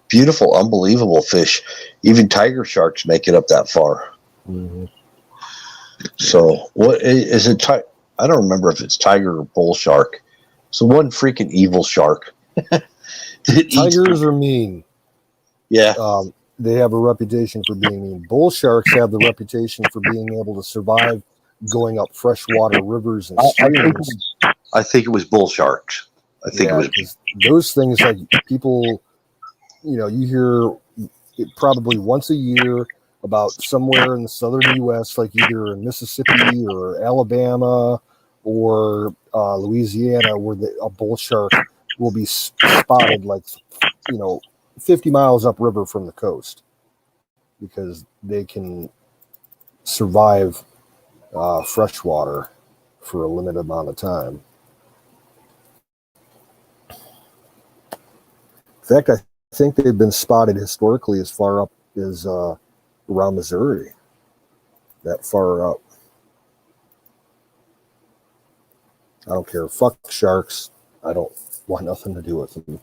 Speaker 10: beautiful, unbelievable fish. Even tiger sharks make it up that far.
Speaker 7: Mm-hmm.
Speaker 10: So what is it? I don't remember if it's tiger or bull shark. So one freaking evil shark.
Speaker 7: Tigers are mean.
Speaker 10: Yeah.
Speaker 7: They have a reputation for being mean. Bull sharks have the reputation for being able to survive going up freshwater rivers and streams.
Speaker 10: I think it was bull sharks. I think it was
Speaker 7: those things, like people, you hear it probably once a year about somewhere in the southern U.S., like either in Mississippi or Alabama or Louisiana, where a bull shark will be spotted, 50 miles upriver from the coast, because they can survive freshwater for a limited amount of time. In fact, I think they've been spotted historically as far up as around Missouri, that far up. I don't care. Fuck sharks. I don't want nothing to do with them.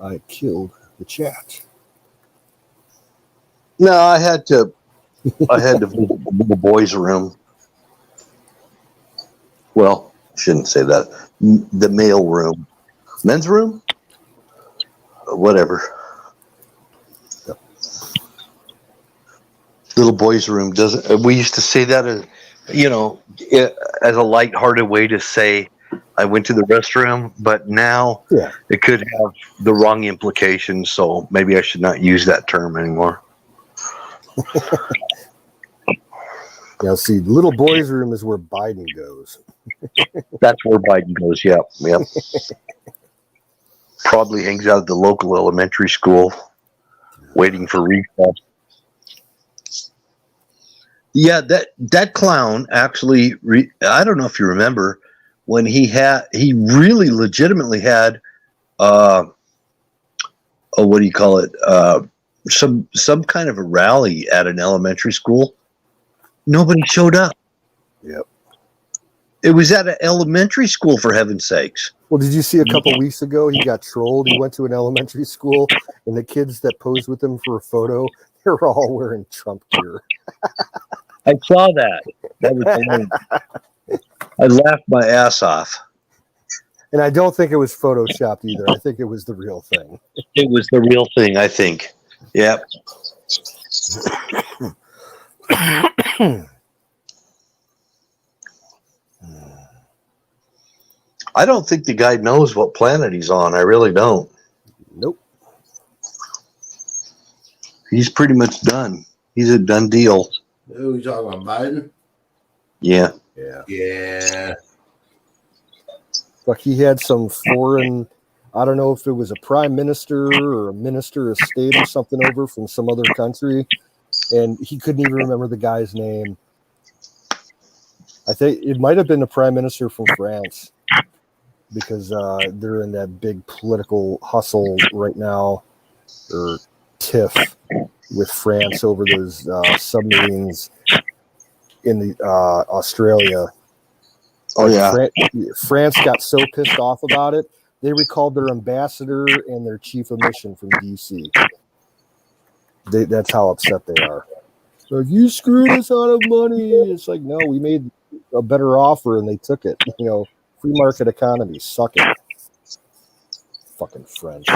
Speaker 7: I killed the chat.
Speaker 10: No, I had to visit the boys' room. Well, shouldn't say that. The male room. Men's room? Whatever.
Speaker 7: Yep.
Speaker 10: Little boys' room doesn't. We used to say that as a lighthearted way to say I went to the restroom, but now it could have the wrong implications, so maybe I should not use that term anymore.
Speaker 7: Yeah, see, little boys' room is where Biden goes.
Speaker 10: That's where Biden goes, yep. Probably hangs out at the local elementary school, waiting for recess. Yeah, that clown actually, I don't know if you remember, when he really legitimately had, what do you call it? Some kind of a rally at an elementary school. Nobody showed up.
Speaker 7: Yep.
Speaker 10: It was at an elementary school, for heaven's sakes.
Speaker 7: Well, did you see a couple weeks ago he got trolled? He went to an elementary school, and the kids that posed with him for a photo, they were all wearing Trump gear.
Speaker 10: I saw that. That was hilarious. I laughed my ass off.
Speaker 7: And I don't think it was photoshopped either. I think it was the real thing.
Speaker 10: It was the real thing, I think. Yep. I don't think the guy knows what planet he's on. I really don't.
Speaker 7: Nope.
Speaker 10: He's pretty much done. He's a done deal.
Speaker 2: Who are you talking about, Biden?
Speaker 10: Yeah.
Speaker 2: Yeah.
Speaker 7: Like he had some foreign, I don't know if it was a prime minister or a minister of state or something over from some other country, and he couldn't even remember the guy's name. I think it might have been the prime minister from France, because they're in that big political hustle right now, or tiff, with France over those submarines in the Australia.
Speaker 10: Oh yeah.
Speaker 7: France got so pissed off about it, they recalled their ambassador and their chief of mission from DC. That's how upset they are. Like, you screwed us out of money. It's like, no, we made a better offer and they took it. You know, free market economy, suck it. Fucking French.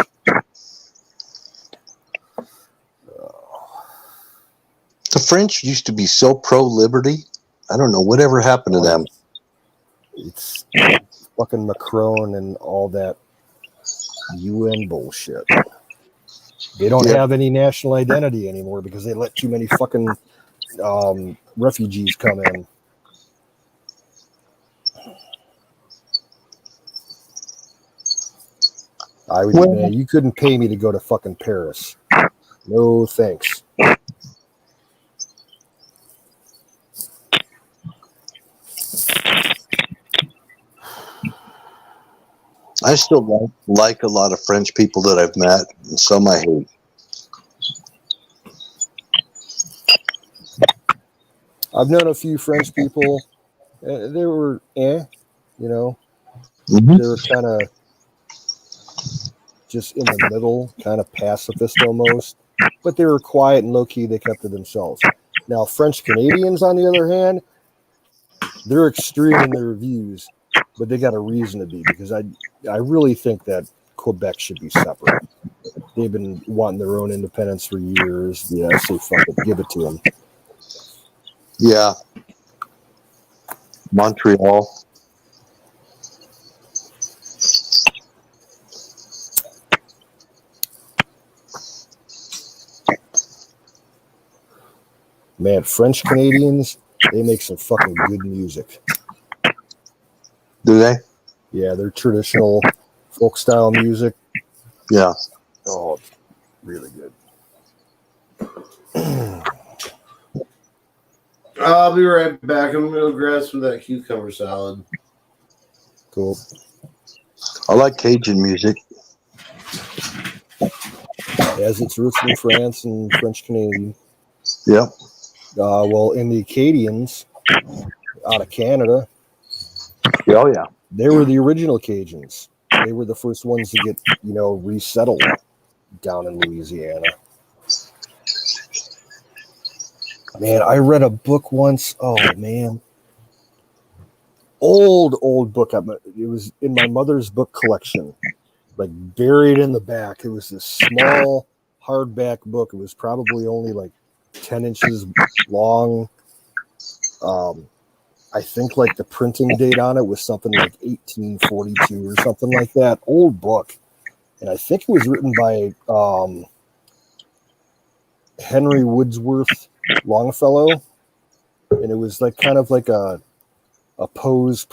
Speaker 10: The French used to be so pro-liberty. I don't know whatever happened to them.
Speaker 7: It's fucking Macron and all that UN bullshit. They don't have any national identity anymore because they let too many fucking refugees come in. Man, you couldn't pay me to go to fucking Paris. No thanks.
Speaker 10: I still like a lot of French people that I've met, and some I hate.
Speaker 7: I've known a few French people. They were, you know, they were kind of just in the middle, kind of pacifist almost, but they were quiet and low key. They kept to themselves. Now, French Canadians, on the other hand, they're extreme in their views, but they got a reason to be, because I really think that Quebec should be separate. They've been wanting their own independence for years. Yeah, I say fuck it, give it to them.
Speaker 10: Yeah. Montreal.
Speaker 7: Man, French Canadians, they make some fucking good music.
Speaker 10: Do they?
Speaker 7: Yeah, they're traditional folk style music.
Speaker 10: Yeah.
Speaker 7: Oh, it's really good.
Speaker 2: I'll be right back. I'm going to grab some of that cucumber salad.
Speaker 7: Cool.
Speaker 10: I like Cajun music.
Speaker 7: As its roots in France and French Canadian.
Speaker 10: Yep.
Speaker 7: Well, in the Acadians out of Canada,
Speaker 10: Oh, yeah.
Speaker 7: they were the original Cajuns. They were the first ones to get, you know, resettled down in Louisiana. Man, I read a book once. Oh, man. Old book. It was in my mother's book collection, like buried in the back. It was this small hardback book. It was probably only like 10 inches long. I think like the printing date on it was something like 1842 or something like that. Old book. And I think it was written by Henry Wadsworth Longfellow. And it was like kind of like a prose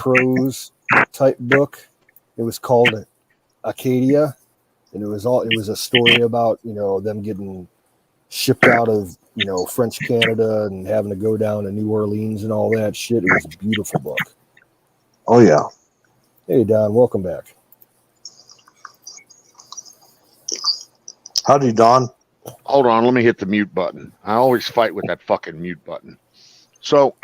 Speaker 7: type book. It was called Acadia. And it was a story about, you know, them getting shipped out of, you know, French Canada and having to go down to New Orleans and all that shit. It was a beautiful book.
Speaker 10: Oh, yeah.
Speaker 7: Hey, Don, welcome back.
Speaker 10: Howdy, Don.
Speaker 5: Hold on, let me hit the mute button. I always fight with that fucking mute button. So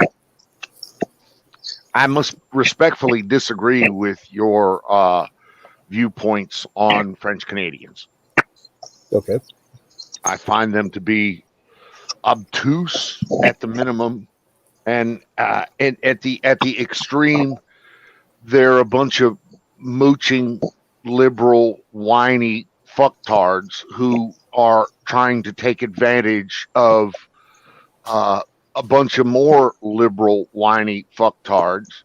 Speaker 5: I must respectfully disagree with your viewpoints on French Canadians.
Speaker 7: Okay.
Speaker 5: I find them to be obtuse at the minimum, and at the extreme, they're a bunch of mooching, liberal, whiny fucktards who are trying to take advantage of a bunch of more liberal, whiny fucktards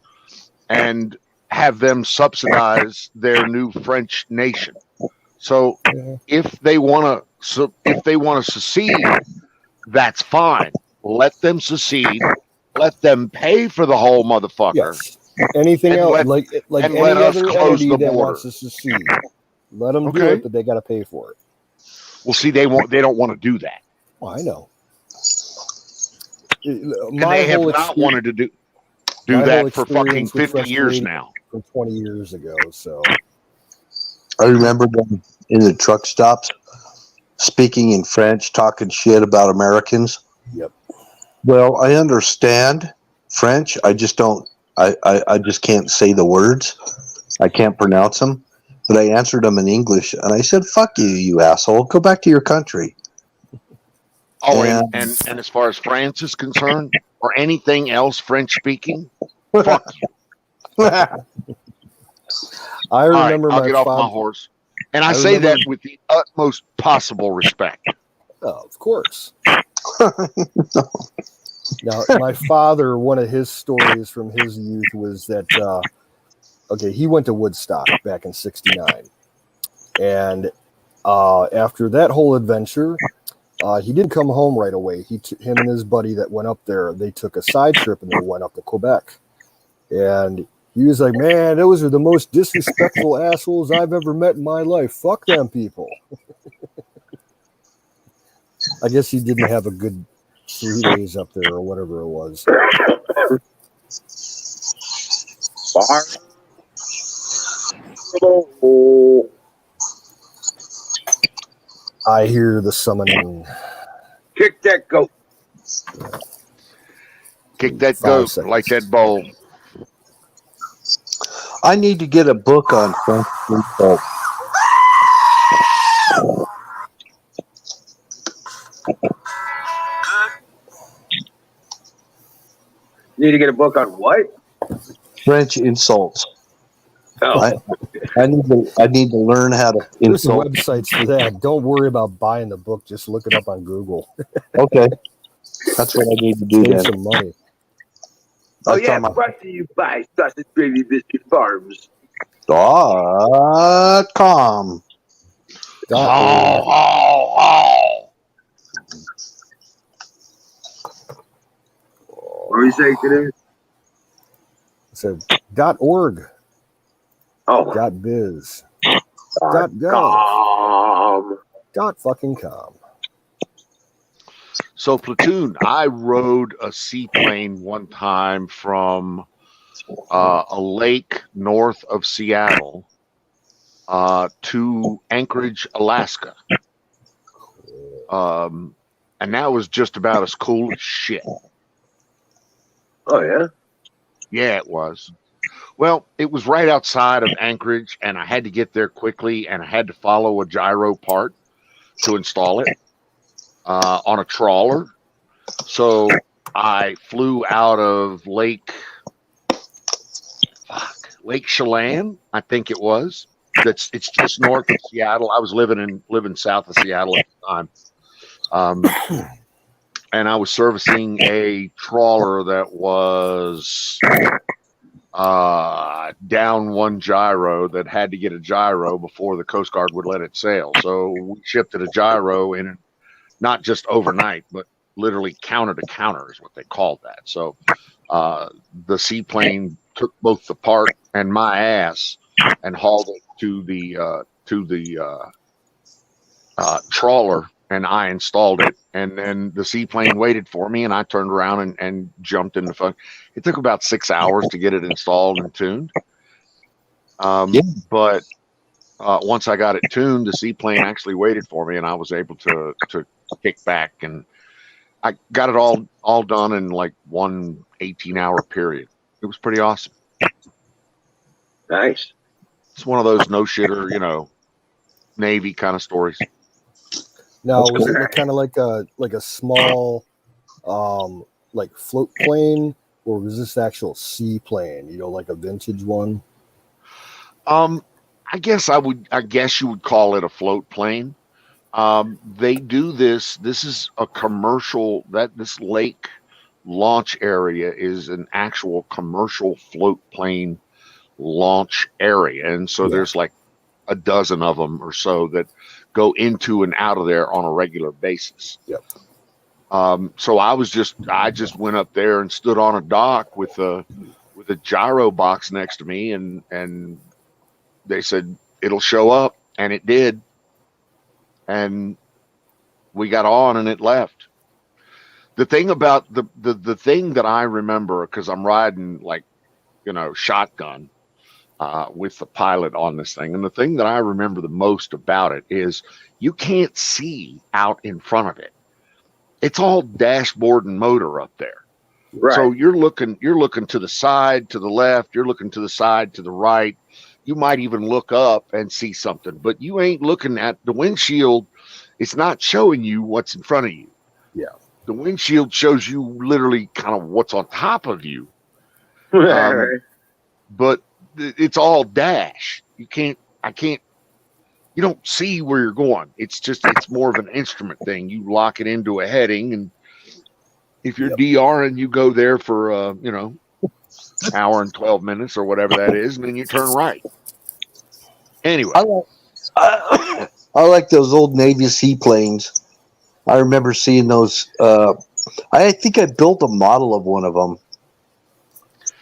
Speaker 5: and have them subsidize their new French nation. So if they want to secede, that's fine. Let them secede. Let them pay for the whole motherfucker.
Speaker 7: Yes. Anything
Speaker 5: And
Speaker 7: else,
Speaker 5: let-
Speaker 7: like
Speaker 5: and
Speaker 7: any
Speaker 5: let us
Speaker 7: other
Speaker 5: close
Speaker 7: entity
Speaker 5: the
Speaker 7: that
Speaker 5: border.
Speaker 7: wants to secede, let them do
Speaker 5: Okay.
Speaker 7: it, but they got to pay for it.
Speaker 5: Well, see, they don't want to do that.
Speaker 7: Well, I know.
Speaker 5: And they have not wanted to do that for fucking 50 years now.
Speaker 7: From 20 years ago, so.
Speaker 10: I remember them in the truck stops speaking in French, talking shit about Americans.
Speaker 7: Yep.
Speaker 10: Well, I understand French. I just don't. I just can't say the words. I can't pronounce them. But I answered them in English, and I said, "Fuck you, you asshole! Go back to your country."
Speaker 5: Oh,
Speaker 10: And-
Speaker 5: and as far as France is concerned, or anything else French speaking, fuck you.
Speaker 7: I
Speaker 5: All right,
Speaker 7: remember
Speaker 5: I'll
Speaker 7: my
Speaker 5: get off my
Speaker 7: father.
Speaker 5: horse. And I
Speaker 7: I
Speaker 5: say that
Speaker 7: remember-
Speaker 5: with the utmost possible respect.
Speaker 7: Oh, of course. Now, my father, one of his stories from his youth was that, okay, he went to Woodstock back in '69. And after that whole adventure, he didn't come home right away. Him and his buddy that went up there, they took a side trip and they went up to Quebec. And he was like, man, those are the most disrespectful assholes I've ever met in my life. Fuck them people. I guess he didn't have a good 3 days up there or whatever it was. I hear the summoning.
Speaker 8: Kick that goat.
Speaker 5: Kick that
Speaker 7: 5
Speaker 5: goat
Speaker 7: seconds.
Speaker 5: like that bowl.
Speaker 10: I need to get a book on French insult.
Speaker 8: You need to get a book on what?
Speaker 10: French insults.
Speaker 8: Oh,
Speaker 10: I need to learn how to
Speaker 7: There's
Speaker 10: insult.
Speaker 7: websites for that. Don't worry about buying the book. Just look it up on Google.
Speaker 10: Okay, that's what I need to do
Speaker 7: Save
Speaker 10: then.
Speaker 7: some money.
Speaker 8: oh
Speaker 10: That's
Speaker 8: yeah.
Speaker 10: on my
Speaker 8: Brought to you by Sausage Gravy Biscuit Farms.
Speaker 10: .com.
Speaker 8: What were you saying, Canoe?
Speaker 7: So .org,
Speaker 8: Oh,
Speaker 7: .biz, .gov,
Speaker 8: com.
Speaker 7: .com.
Speaker 5: So, Platoon, I rode a seaplane one time from a lake north of Seattle to Anchorage, Alaska. And that was just about as cool as shit.
Speaker 8: Oh yeah.
Speaker 5: Yeah, it was. Well, it was right outside of Anchorage, and I had to get there quickly, and I had to follow a gyro part to install it on a trawler. So I flew out of Lake Chelan, I think it was. It's just north of Seattle. I was living south of Seattle at the time. And I was servicing a trawler that was down one gyro that had to get a gyro before the Coast Guard would let it sail. So we shipped it a gyro in not just overnight, but literally counter to counter is what they called that. So the seaplane took both the part and my ass and hauled it to the trawler, and I installed it, and then the seaplane waited for me, and I turned around and jumped in the phone. It took about 6 hours to get it installed and tuned. But once I got it tuned, the seaplane actually waited for me, and I was able to kick back, and I got it all done in like one 18-hour period. It was pretty awesome.
Speaker 8: Nice.
Speaker 5: It's one of those no shitter, Navy kind of stories.
Speaker 7: Now, was it kind of like a small, like float plane, or was this actual seaplane? Like a vintage one?
Speaker 5: I guess you would call it a float plane. They do this. This is a commercial. This lake launch area is an actual commercial float plane launch area, and so there's like a dozen of them or so that go into and out of there on a regular basis.
Speaker 7: Yep.
Speaker 5: So I just went up there and stood on a dock with a gyro box next to me, and they said it'll show up, and it did, and we got on and it left. The thing about the thing that I remember, because I'm riding shotgun with the pilot on this thing, and the thing that I remember the most about it is you can't see out in front of it. It's all dashboard and motor up there.
Speaker 8: Right.
Speaker 5: So you're looking to the side, to the left, you're looking to the side, to the right. You might even look up and see something, but you ain't looking at the windshield. It's not showing you what's in front of you.
Speaker 7: Yeah.
Speaker 5: The windshield shows you literally kind of what's on top of you.
Speaker 8: Right.
Speaker 5: But it's all dash. You don't see where you're going. It's more of an instrument thing. You lock it into a heading, and if you're DRing, you go there for hour and 12 minutes or whatever that is, and then you turn right. Anyway,
Speaker 10: I like those old Navy seaplanes. I remember seeing those. I think I built a model of one of them.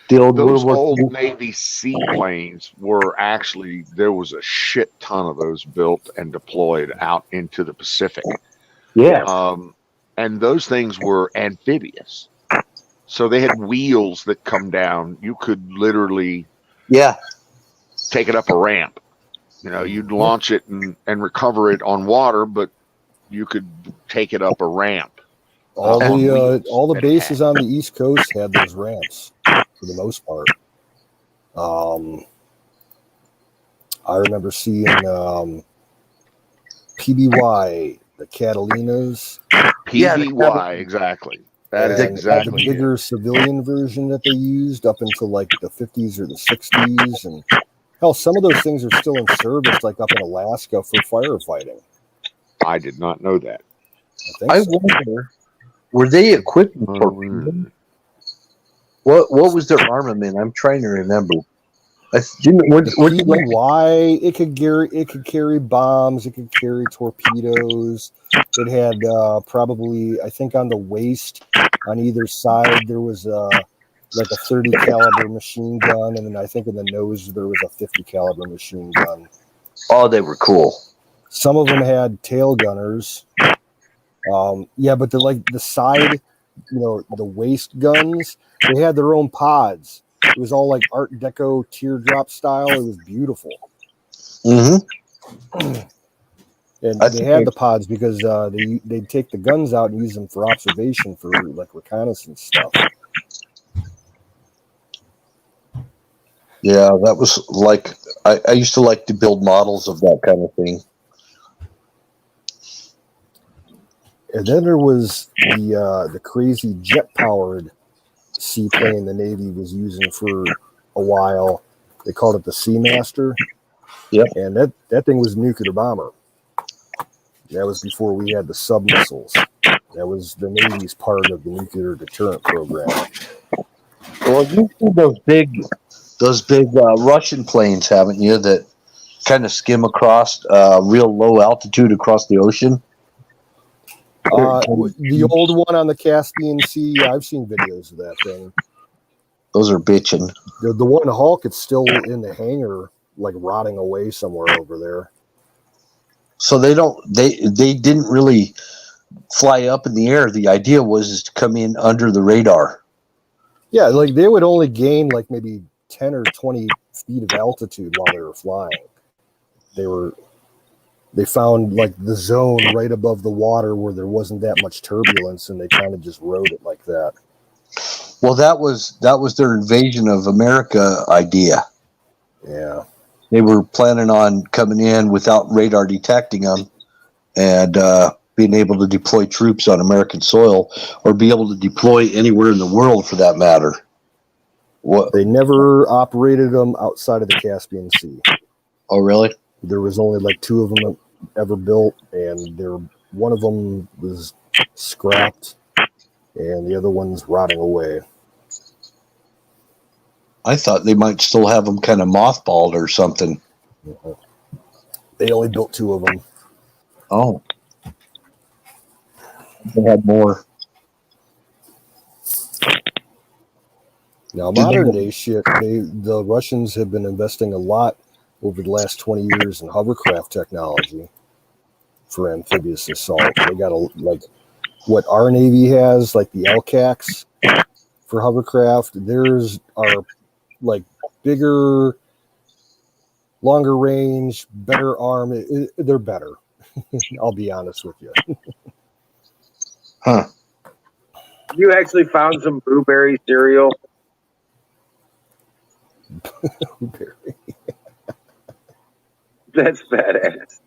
Speaker 10: The old
Speaker 5: those
Speaker 10: World War
Speaker 5: old
Speaker 10: II.
Speaker 5: Navy seaplanes were actually, there was a shit ton of those built and deployed out into the Pacific.
Speaker 10: Yeah.
Speaker 5: And those things were amphibious. So they had wheels that come down. You could literally take it up a ramp. You'd launch it and recover it on water, but you could take it up a ramp.
Speaker 7: All the bases on the East Coast had those ramps for the most part. I remember seeing PBY, the Catalinas.
Speaker 5: PBY, exactly. That is exactly
Speaker 7: the bigger civilian version that they used up until like the 50s or the 60s, and hell, some of those things are still in service, like up in Alaska for firefighting.
Speaker 5: I did not know that.
Speaker 10: I wonder, were they equipped with torpedoes? What was their armament? I'm trying to remember.
Speaker 7: PBY, it could carry bombs, it could carry torpedoes. It had probably, I think, on the waist on either side there was like a 30 caliber machine gun, and then I think in the nose there was a 50 caliber machine gun.
Speaker 10: Oh, they were cool.
Speaker 7: Some of them had tail gunners. But the side, the waist guns, they had their own pods. It was all like Art Deco teardrop style. It was beautiful.
Speaker 10: Mm-hmm.
Speaker 7: And they had the pods because they'd take the guns out and use them for observation for like reconnaissance stuff.
Speaker 10: Yeah, that was like I used to like to build models of that kind of thing.
Speaker 7: And then there was the crazy jet-powered seaplane the Navy was using for a while. They called it the Seamaster.
Speaker 10: Yep.
Speaker 7: And that thing was a nuclear bomber. That was before we had the sub-missiles. That was the Navy's part of the nuclear deterrent program.
Speaker 10: Well, you've seen those big Russian planes, haven't you, that kind of skim across real low altitude across the ocean?
Speaker 7: The old one on the Caspian Sea, I've seen videos of that thing.
Speaker 10: Those are bitching.
Speaker 7: The one Hulk, it's still in the hangar, like rotting away somewhere over there.
Speaker 10: So they didn't really fly up in the air. The idea was to come in under the radar.
Speaker 7: Yeah, like they would only gain like maybe 10 or 20 feet of altitude while they were flying. They found like the zone right above the water where there wasn't that much turbulence, and they kind of just rode it like that.
Speaker 10: Well, that was their invasion of America idea.
Speaker 7: Yeah.
Speaker 10: They were planning on coming in without radar detecting them and being able to deploy troops on American soil, or be able to deploy anywhere in the world for that matter.
Speaker 7: They never operated them outside of the Caspian Sea.
Speaker 10: Oh, really?
Speaker 7: There was only like 2 of them ever built, and one of them was scrapped, and the other one's rotting away.
Speaker 10: I thought they might still have them kind of mothballed or something.
Speaker 7: They only built 2 of them.
Speaker 10: Oh. They had more.
Speaker 7: Now, modern day shit, the Russians have been investing a lot over the last 20 years in hovercraft technology for amphibious assault. They got what our Navy has, like the LCACs for hovercraft. Theirs are like bigger, longer range, better arm. They're better. I'll be honest with you.
Speaker 10: Huh.
Speaker 8: You actually found some blueberry cereal?
Speaker 7: Blueberry.
Speaker 8: That's badass.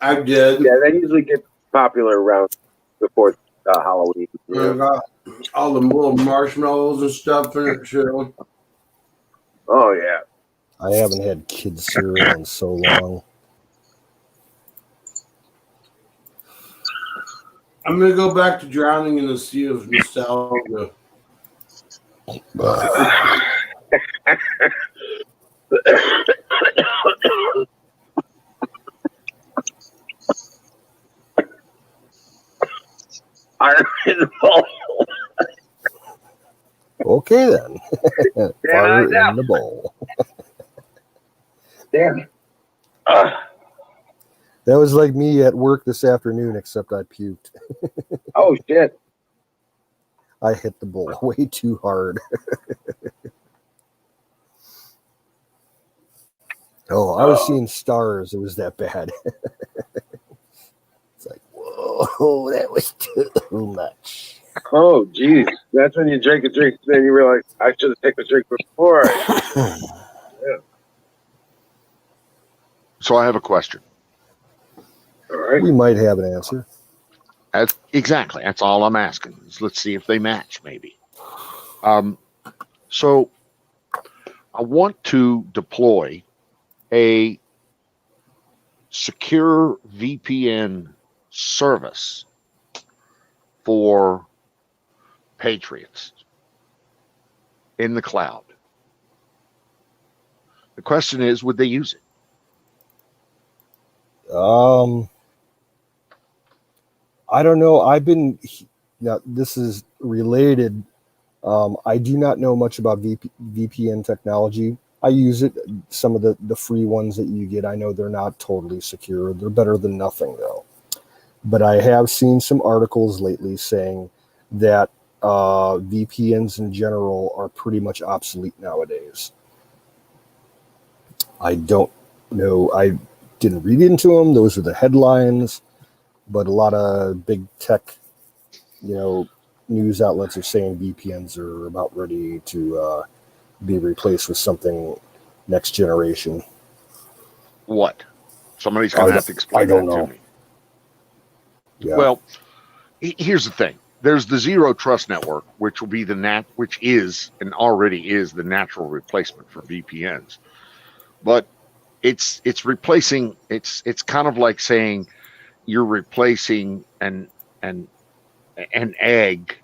Speaker 2: I did.
Speaker 8: Yeah, they usually get popular around before Halloween. You
Speaker 2: I
Speaker 8: know?
Speaker 2: got all the little marshmallows and stuff in it too.
Speaker 8: Oh yeah.
Speaker 7: I haven't had kids cereal in so long.
Speaker 2: I'm gonna go back to drowning in the sea of nostalgia.
Speaker 8: Iron in the bowl.
Speaker 7: Okay then.
Speaker 8: Yeah,
Speaker 7: Fire
Speaker 8: I know.
Speaker 7: in the bowl.
Speaker 8: Damn.
Speaker 7: That was like me at work this afternoon, except I puked.
Speaker 8: Oh shit.
Speaker 7: I hit the bowl way too hard. Oh, I was seeing stars. It was that bad. It's like, whoa, that was too much.
Speaker 8: Oh geez. That's when you drink a drink, then you realize I should have taken a drink before.
Speaker 5: So I have a question.
Speaker 8: All right.
Speaker 7: We might have an answer.
Speaker 5: Exactly. That's all I'm asking. Let's see if they match, maybe. So I want to deploy a secure VPN service for Patriots in the cloud. The question is, would they use it?
Speaker 7: I don't know. Now this is related. I do not know much about VPN technology. I use it. Some of the free ones that you get, I know they're not totally secure. They're better than nothing, though. But I have seen some articles lately saying that VPNs in general are pretty much obsolete nowadays. I don't know. I didn't read into them. Those are the headlines. But a lot of big tech, news outlets are saying VPNs are about ready to be replaced with something next generation.
Speaker 5: What? Somebody's going to have to explain that to me.
Speaker 7: Yeah.
Speaker 5: Well, here's the thing. There's the Zero Trust Network, which will be which is and already is the natural replacement for VPNs. But it's replacing. It's kind of like saying you're replacing an egg,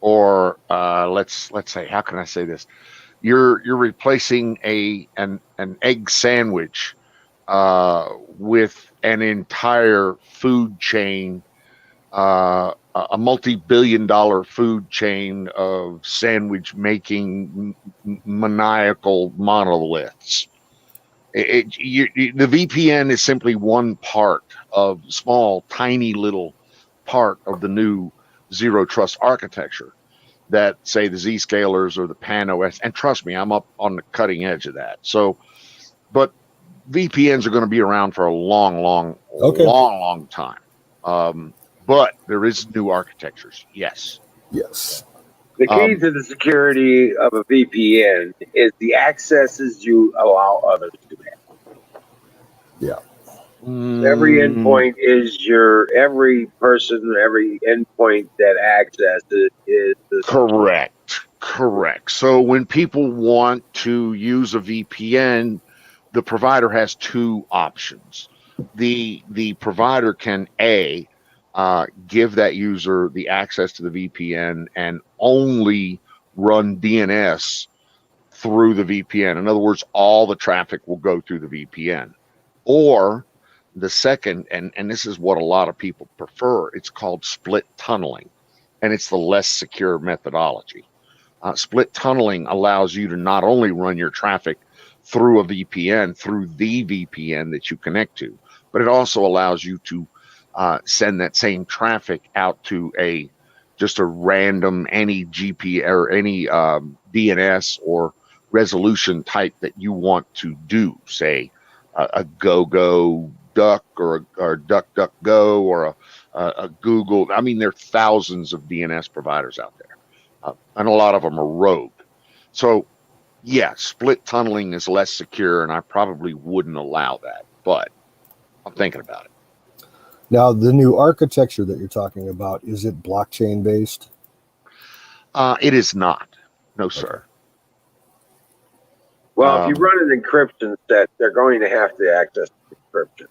Speaker 5: or let's say, how can I say this? You're replacing an egg sandwich with an entire food chain, a multi-billion-dollar food chain of sandwich making maniacal monoliths. The VPN is simply one part of small, tiny little part of the new zero trust architecture that, say, the Zscalers or the Pan OS, and trust me, I'm up on the cutting edge of that. So, but VPNs are going to be around for a long time. But there is new architectures. Yes.
Speaker 8: The key to the security of a VPN is the accesses you allow others to have.
Speaker 7: Yeah.
Speaker 8: Every endpoint is every person, every endpoint that accesses is the
Speaker 5: Correct. So when people want to use a VPN, the provider has two options. The provider can give that user the access to the VPN and only run DNS through the VPN. In other words, all the traffic will go through the VPN. Or the second, and this is what a lot of people prefer, it's called split tunneling, and it's the less secure methodology. Split tunneling allows you to not only run your traffic through a VPN, through the VPN that you connect to, but it also allows you to send that same traffic out to just a random, any GP or any DNS or resolution type that you want to do, say a go duck or DuckDuckGo or a Google. I mean, there are thousands of DNS providers out there, and a lot of them are rogue. So, yeah, split tunneling is less secure, and I probably wouldn't allow that, but I'm thinking about it.
Speaker 7: Now, the new architecture that you're talking about, is it blockchain based?
Speaker 5: It is not. No, sir.
Speaker 8: Well, if you run an encryption set, they're going to have to access encryption.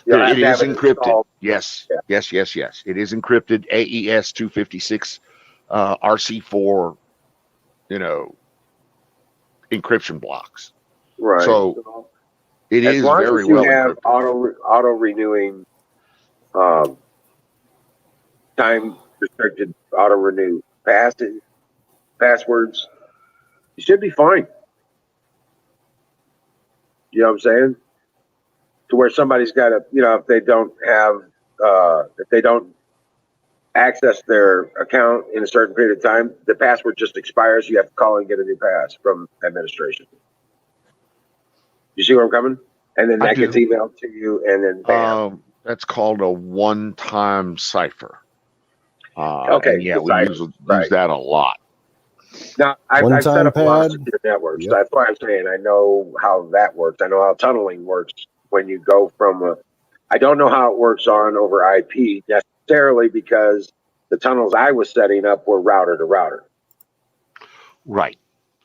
Speaker 5: It is encrypted.
Speaker 8: Installed.
Speaker 5: Yes,
Speaker 8: Yeah.
Speaker 5: yes. It is encrypted. AES 256 RC4, encryption blocks.
Speaker 8: Right.
Speaker 5: So it
Speaker 8: as
Speaker 5: is
Speaker 8: long
Speaker 5: very
Speaker 8: as you
Speaker 5: well
Speaker 8: have
Speaker 5: encrypted.
Speaker 8: auto renewing, time restricted auto renew passwords, you should be fine. You know what I'm saying? To where somebody's got to, if they don't access their account in a certain period of time, the password just expires. You have to call and get a new pass from administration. You see where I'm coming? And then that gets emailed to you, and then bam.
Speaker 5: That's called a one-time cipher.
Speaker 8: Okay.
Speaker 5: And yeah, we use that a lot.
Speaker 8: Now, I've set up a lot of
Speaker 7: pad.
Speaker 8: secure networks. That's why I'm saying I know how that works. I know how tunneling works when you go from I don't know how it works on over IP necessarily, because the tunnels I was setting up were router to router.
Speaker 5: Right.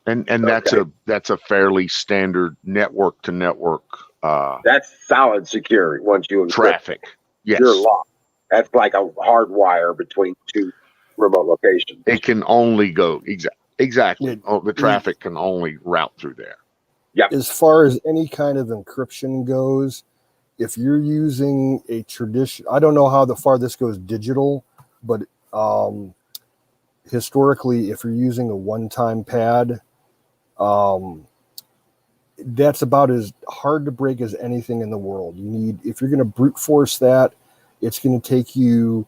Speaker 5: And that's a fairly standard network to network.
Speaker 8: That's solid security once you encrypt
Speaker 5: traffic. Yes.
Speaker 8: You're locked. That's like a hard wire between two remote locations.
Speaker 5: It can only go exactly. The traffic can only route through there.
Speaker 8: Yeah.
Speaker 7: As far as any kind of encryption goes, if you're using a tradition, I don't know how far this goes digital, but historically, if you're using a one-time pad, that's about as hard to break as anything in the world. If you're going to brute force that, it's going to take you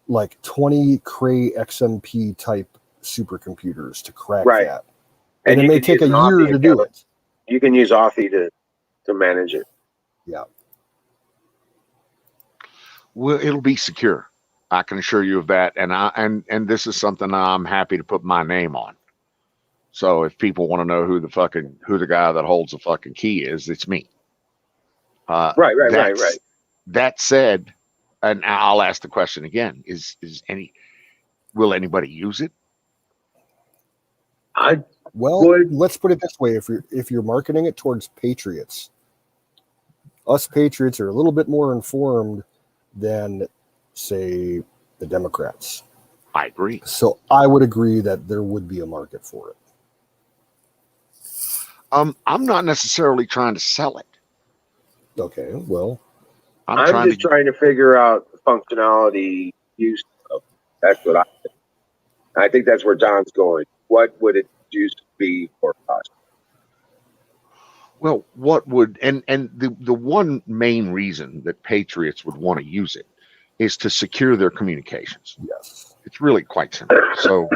Speaker 7: like 20 Cray XMP type supercomputers to crack that. And it may take a year to do it.
Speaker 8: You can use Authy to manage it.
Speaker 7: Yeah.
Speaker 5: Well, it'll be secure. I can assure you of that. And this is something I'm happy to put my name on. So if people want to know who the guy that holds the fucking key is, it's me.
Speaker 8: Right.
Speaker 5: That said, and I'll ask the question again: will anybody use it?
Speaker 7: Let's put it this way: if you're marketing it towards patriots, us patriots are a little bit more informed than, say, the Democrats.
Speaker 5: I agree.
Speaker 7: So I would agree that there would be a market for it.
Speaker 5: I'm not necessarily trying to sell it.
Speaker 7: Okay, well,
Speaker 8: I'm just trying to figure out the functionality use of. That's what I think that's where John's going. What would it used to be for us?
Speaker 5: Well, what would and the one main reason that patriots would want to use it is to secure their communications.
Speaker 7: Yes,
Speaker 5: it's really quite simple. So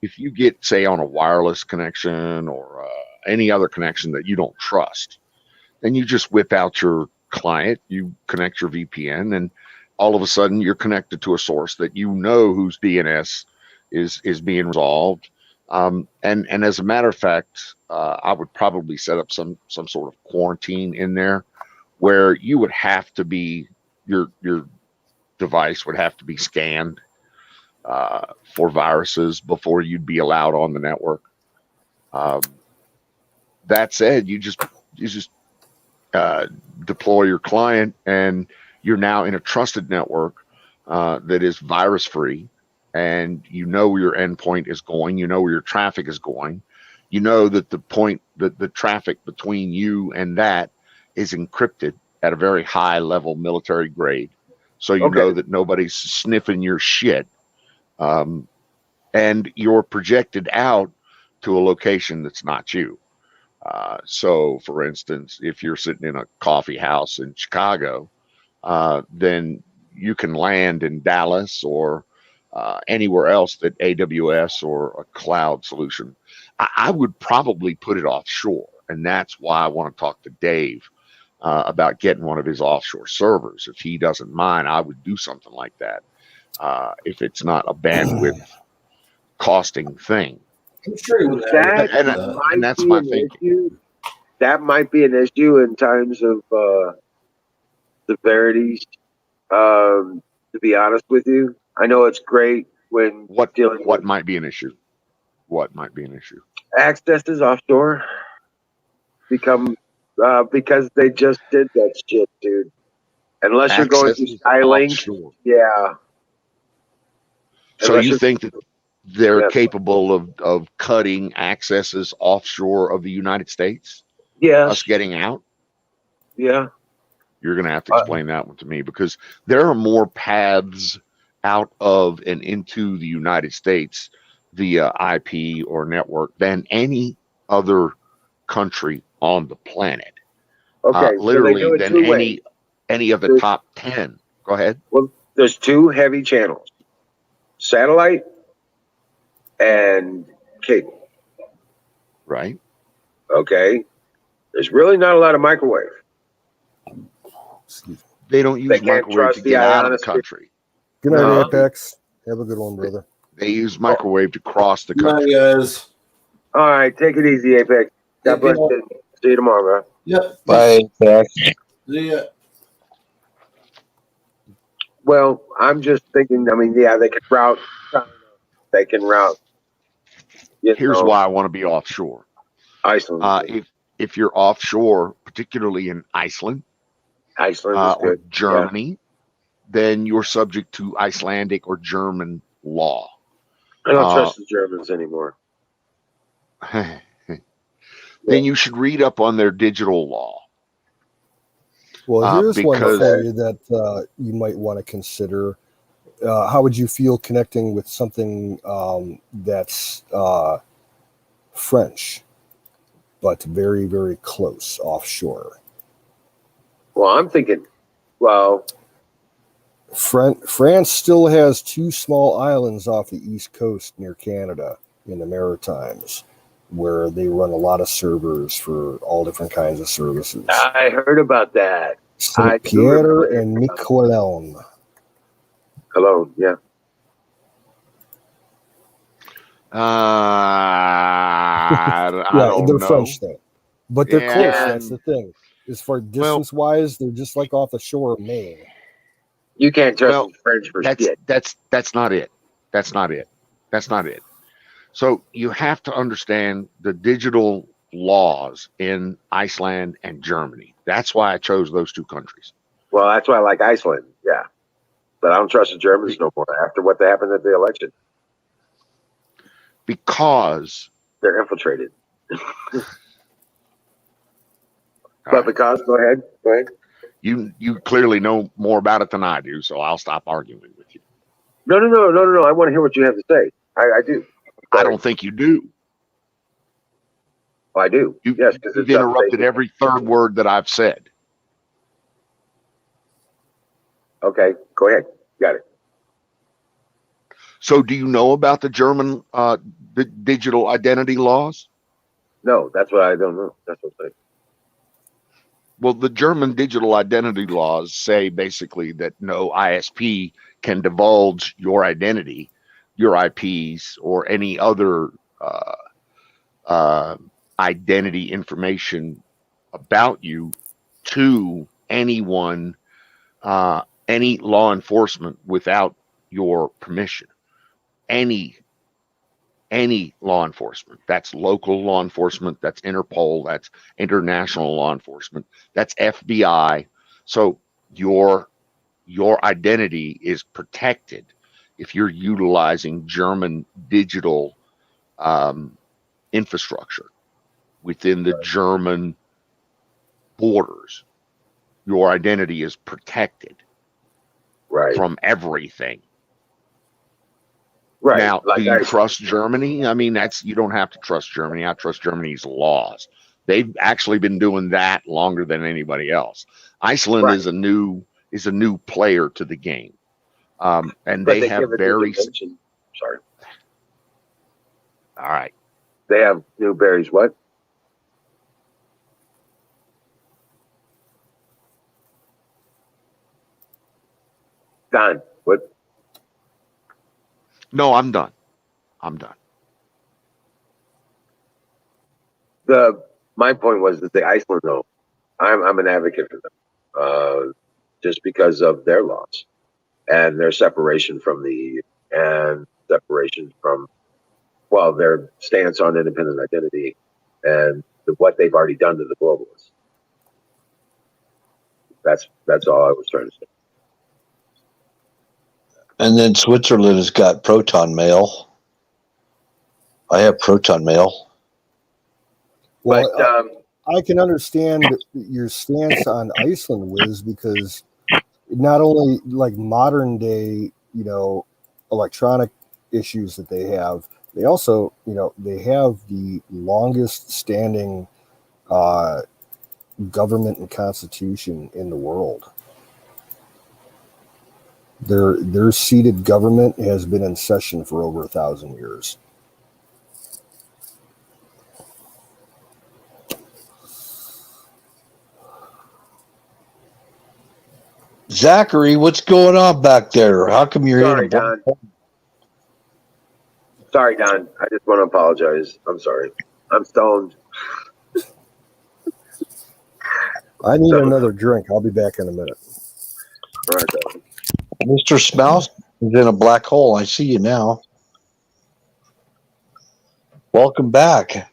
Speaker 5: if you get, say, on a wireless connection or any other connection that you don't trust, then you just whip out your client, you connect your VPN, and all of a sudden you're connected to a source that whose DNS is being resolved. And as a matter of fact, I would probably set up some sort of quarantine in there where you would have to be your device would have to be scanned for viruses before you'd be allowed on the network. That said, you just deploy your client, and you're now in a trusted network that is virus free, and you know where your endpoint is going, you know where your traffic is going, you know that the traffic between you and that is encrypted at a very high level military grade, so you know that nobody's sniffing your shit, and you're projected out to a location that's not you. So, for instance, if you're sitting in a coffee house in Chicago, then you can land in Dallas or anywhere else that AWS or a cloud solution. I would probably put it offshore, and that's why I want to talk to Dave about getting one of his offshore servers. If he doesn't mind, I would do something like that if it's not a bandwidth costing thing.
Speaker 8: I'm sure
Speaker 5: and that's my thinking.
Speaker 8: That might be an issue in times of severities To be honest with you, I know it's great when
Speaker 5: What
Speaker 8: dealing with
Speaker 5: might be an issue? What might be an issue?
Speaker 8: accesses offshore become because they just did that shit, dude. Unless you're going through
Speaker 5: Accesses
Speaker 8: Skylink,
Speaker 5: offshore.
Speaker 8: yeah.
Speaker 5: So
Speaker 8: Unless
Speaker 5: you
Speaker 8: you're,
Speaker 5: think that they're
Speaker 8: yeah,
Speaker 5: capable of cutting accesses offshore of the United States?
Speaker 8: yes,
Speaker 5: Us getting out?
Speaker 8: yeah.
Speaker 5: You're going to have to
Speaker 8: Uh,
Speaker 5: explain that one to me, because there are more paths out of and into the United States via IP or network than any other country on the planet.
Speaker 8: okay, so they
Speaker 5: Literally
Speaker 8: do it
Speaker 5: than
Speaker 8: two ways.
Speaker 5: any of the
Speaker 8: There's,
Speaker 5: top 10. Go ahead.
Speaker 8: well, there's two heavy channels: satellite and cable.
Speaker 5: Right.
Speaker 8: Okay, there's really not a lot of microwave.
Speaker 7: Excuse me.
Speaker 5: They don't
Speaker 8: They
Speaker 5: use
Speaker 8: can't
Speaker 5: microwave to
Speaker 8: trust the
Speaker 5: get out of the
Speaker 8: ionosphere.
Speaker 5: country.
Speaker 7: Good night,
Speaker 8: No.
Speaker 7: Apex. Have a good one, brother.
Speaker 5: They use microwave to cross the
Speaker 2: Good night,
Speaker 5: country.
Speaker 2: guys.
Speaker 8: All right, take it easy, Apex. God
Speaker 2: Yep,
Speaker 8: bless
Speaker 2: yep.
Speaker 8: you. See you tomorrow, bro.
Speaker 2: Yep.
Speaker 10: Bye, Zach.
Speaker 2: See ya.
Speaker 8: Well, I'm just thinking. I mean, yeah, they can route China. They can route,
Speaker 5: Here's why I want to be offshore.
Speaker 8: Iceland.
Speaker 5: If you're offshore, particularly in Iceland
Speaker 8: Iceland is
Speaker 5: or
Speaker 8: good.
Speaker 5: Germany, then you're subject to Icelandic or German law.
Speaker 8: I don't trust the Germans anymore.
Speaker 5: Then you should read up on their digital law.
Speaker 7: Well, here's one
Speaker 5: because
Speaker 7: for you that you might want to consider. How would you feel connecting with something that's French, but very, very close offshore?
Speaker 8: Well, I'm thinking, well,
Speaker 7: France still has two small islands off the east coast near Canada in the Maritimes, where they run a lot of servers for all different kinds of services.
Speaker 8: I heard about that. I
Speaker 7: Saint
Speaker 8: do
Speaker 7: Pierre
Speaker 8: remember
Speaker 7: and
Speaker 8: hearing about it.
Speaker 7: Miquelon.
Speaker 8: Cologne, yeah.
Speaker 5: I
Speaker 7: Yeah,
Speaker 5: don't
Speaker 7: they're
Speaker 5: know.
Speaker 7: French though, but they're close.
Speaker 5: Yeah.
Speaker 7: That's the thing. As far distance wise, they're just like off the shore of Maine.
Speaker 8: You can't trust
Speaker 5: Well,
Speaker 8: the French for shit.
Speaker 5: That's not it. That's not it. That's not it. So you have to understand the digital laws in Iceland and Germany. That's why I chose those two countries.
Speaker 8: Well, that's why I like Iceland, yeah. But I don't trust the Germans no more after what happened at the election.
Speaker 5: Because
Speaker 8: they're infiltrated.
Speaker 5: right.
Speaker 8: Because, go ahead.
Speaker 5: You clearly know more about it than I do, so I'll stop arguing with you.
Speaker 8: No. I want to hear what you have to say. I do.
Speaker 5: I don't think you do.
Speaker 8: Oh, I do. Yes, because
Speaker 5: you've interrupted every third word that I've said.
Speaker 8: Okay, go ahead. Got it.
Speaker 5: So, do you know about the German digital identity laws?
Speaker 8: No, that's what I don't know. That's what I'm saying.
Speaker 5: Well, the German digital identity laws say basically that no ISP can divulge your identity, your IPs, or any other identity information about you to anyone, any law enforcement without your permission. Any law enforcement. That's local law enforcement, that's Interpol, that's international law enforcement, that's FBI. So your identity is protected if you're utilizing German digital infrastructure within the German borders. Your identity is protected from everything.
Speaker 8: Right.
Speaker 5: Now, do you trust Germany? I mean, you don't have to trust Germany. I trust Germany's laws. They've actually been doing that longer than anybody else. Iceland is a new player to the game, and they have very.
Speaker 8: Sorry.
Speaker 5: All right.
Speaker 8: They have Newberry's what? Don, what?
Speaker 5: No, I'm done.
Speaker 8: My point was that the Iceland though, I'm an advocate for them. just because of their laws and their separation from the EU and separation from, well, their stance on independent identity and what they've already done to the globalists. That's all I was trying to say.
Speaker 10: And then Switzerland has got proton mail. I have proton mail.
Speaker 7: Well,
Speaker 8: But
Speaker 7: I can understand your stance on Iceland, Wiz, because not only like modern day, electronic issues that they have, they also, they have the longest standing government and constitution in the world. Their seated government has been in session for over 1,000 years.
Speaker 10: Zachary, what's going on back there? How come you're
Speaker 8: sorry,
Speaker 10: in a black
Speaker 8: Don. Sorry, Don. I just want to apologize. I'm sorry. I'm stoned.
Speaker 7: I need another drink. I'll be back in a minute.
Speaker 8: All right, Don.
Speaker 10: Mr. Smouse is in a black hole. I see you now. Welcome back.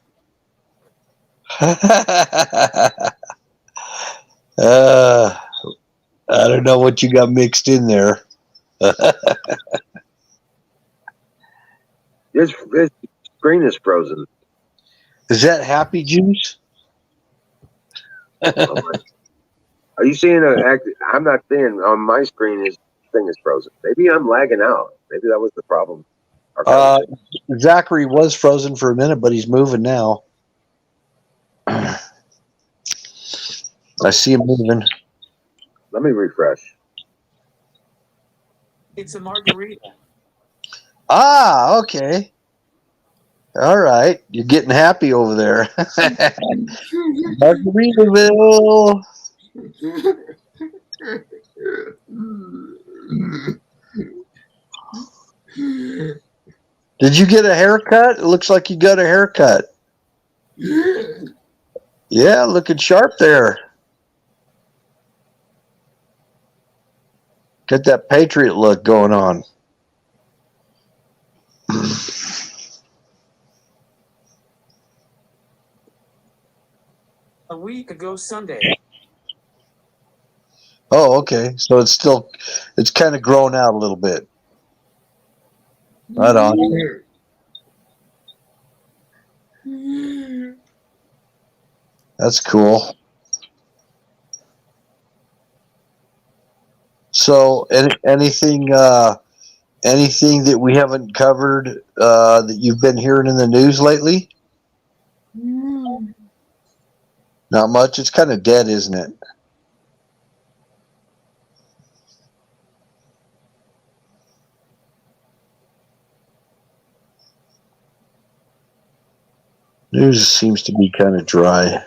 Speaker 10: I don't know what you got mixed in there.
Speaker 8: This screen is frozen.
Speaker 10: Is that happy juice?
Speaker 8: Are you seeing I'm not seeing on my screen. His thing is frozen. Maybe I'm lagging out. Maybe that was the problem.
Speaker 10: Zachary was frozen for a minute, but he's moving now. I see him moving.
Speaker 8: Let me refresh.
Speaker 4: It's a margarita.
Speaker 10: Ah, okay. All right. You're getting happy over there. Margaritaville. Did you get a haircut? It looks like you got a haircut. Yeah, looking sharp there. Get that Patriot look going on.
Speaker 4: A week ago Sunday.
Speaker 10: Oh, okay. So it's kind of grown out a little bit. Right on. That's cool. So, anything that we haven't covered that you've been hearing in the news lately? Not much. It's kind of dead, isn't it? News seems to be kind of dry.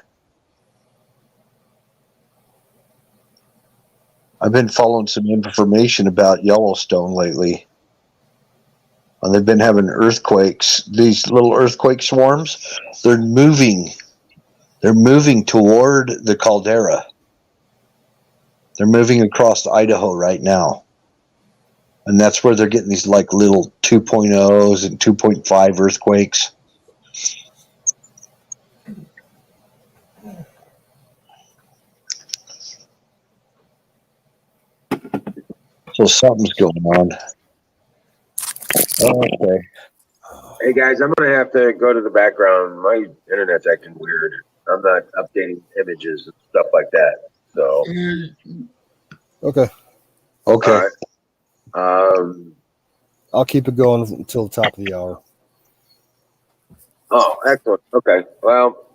Speaker 10: I've been following some information about Yellowstone lately. And they've been having earthquakes. These little earthquake swarms, they're moving. They're moving toward the caldera. They're moving across Idaho right now. And that's where they're getting these like little 2.0s and 2.5 earthquakes. So something's going on. Okay.
Speaker 8: Hey guys, I'm gonna have to go to the background. My internet's acting weird. I'm not updating images and stuff like that. So
Speaker 7: Okay.
Speaker 10: Okay.
Speaker 8: all right.
Speaker 7: I'll keep it going until the top of the hour.
Speaker 8: Oh, excellent. Okay. Well,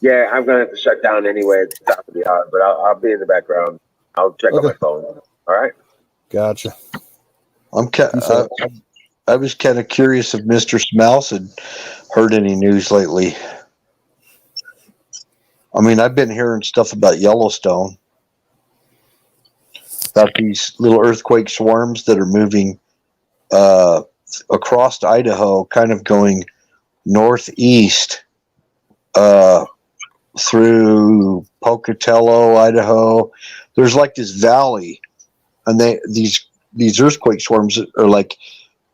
Speaker 8: yeah, I'm gonna have to shut down anyway at the top of the hour, but I'll be in the background. I'll check on my phone. All right.
Speaker 7: Gotcha.
Speaker 10: I was kind of curious if Mr. Smouse had heard any news lately. I mean, I've been hearing stuff about Yellowstone, about these little earthquake swarms that are moving across Idaho, kind of going northeast through Pocatello, Idaho. There's like this valley, and these earthquake swarms are like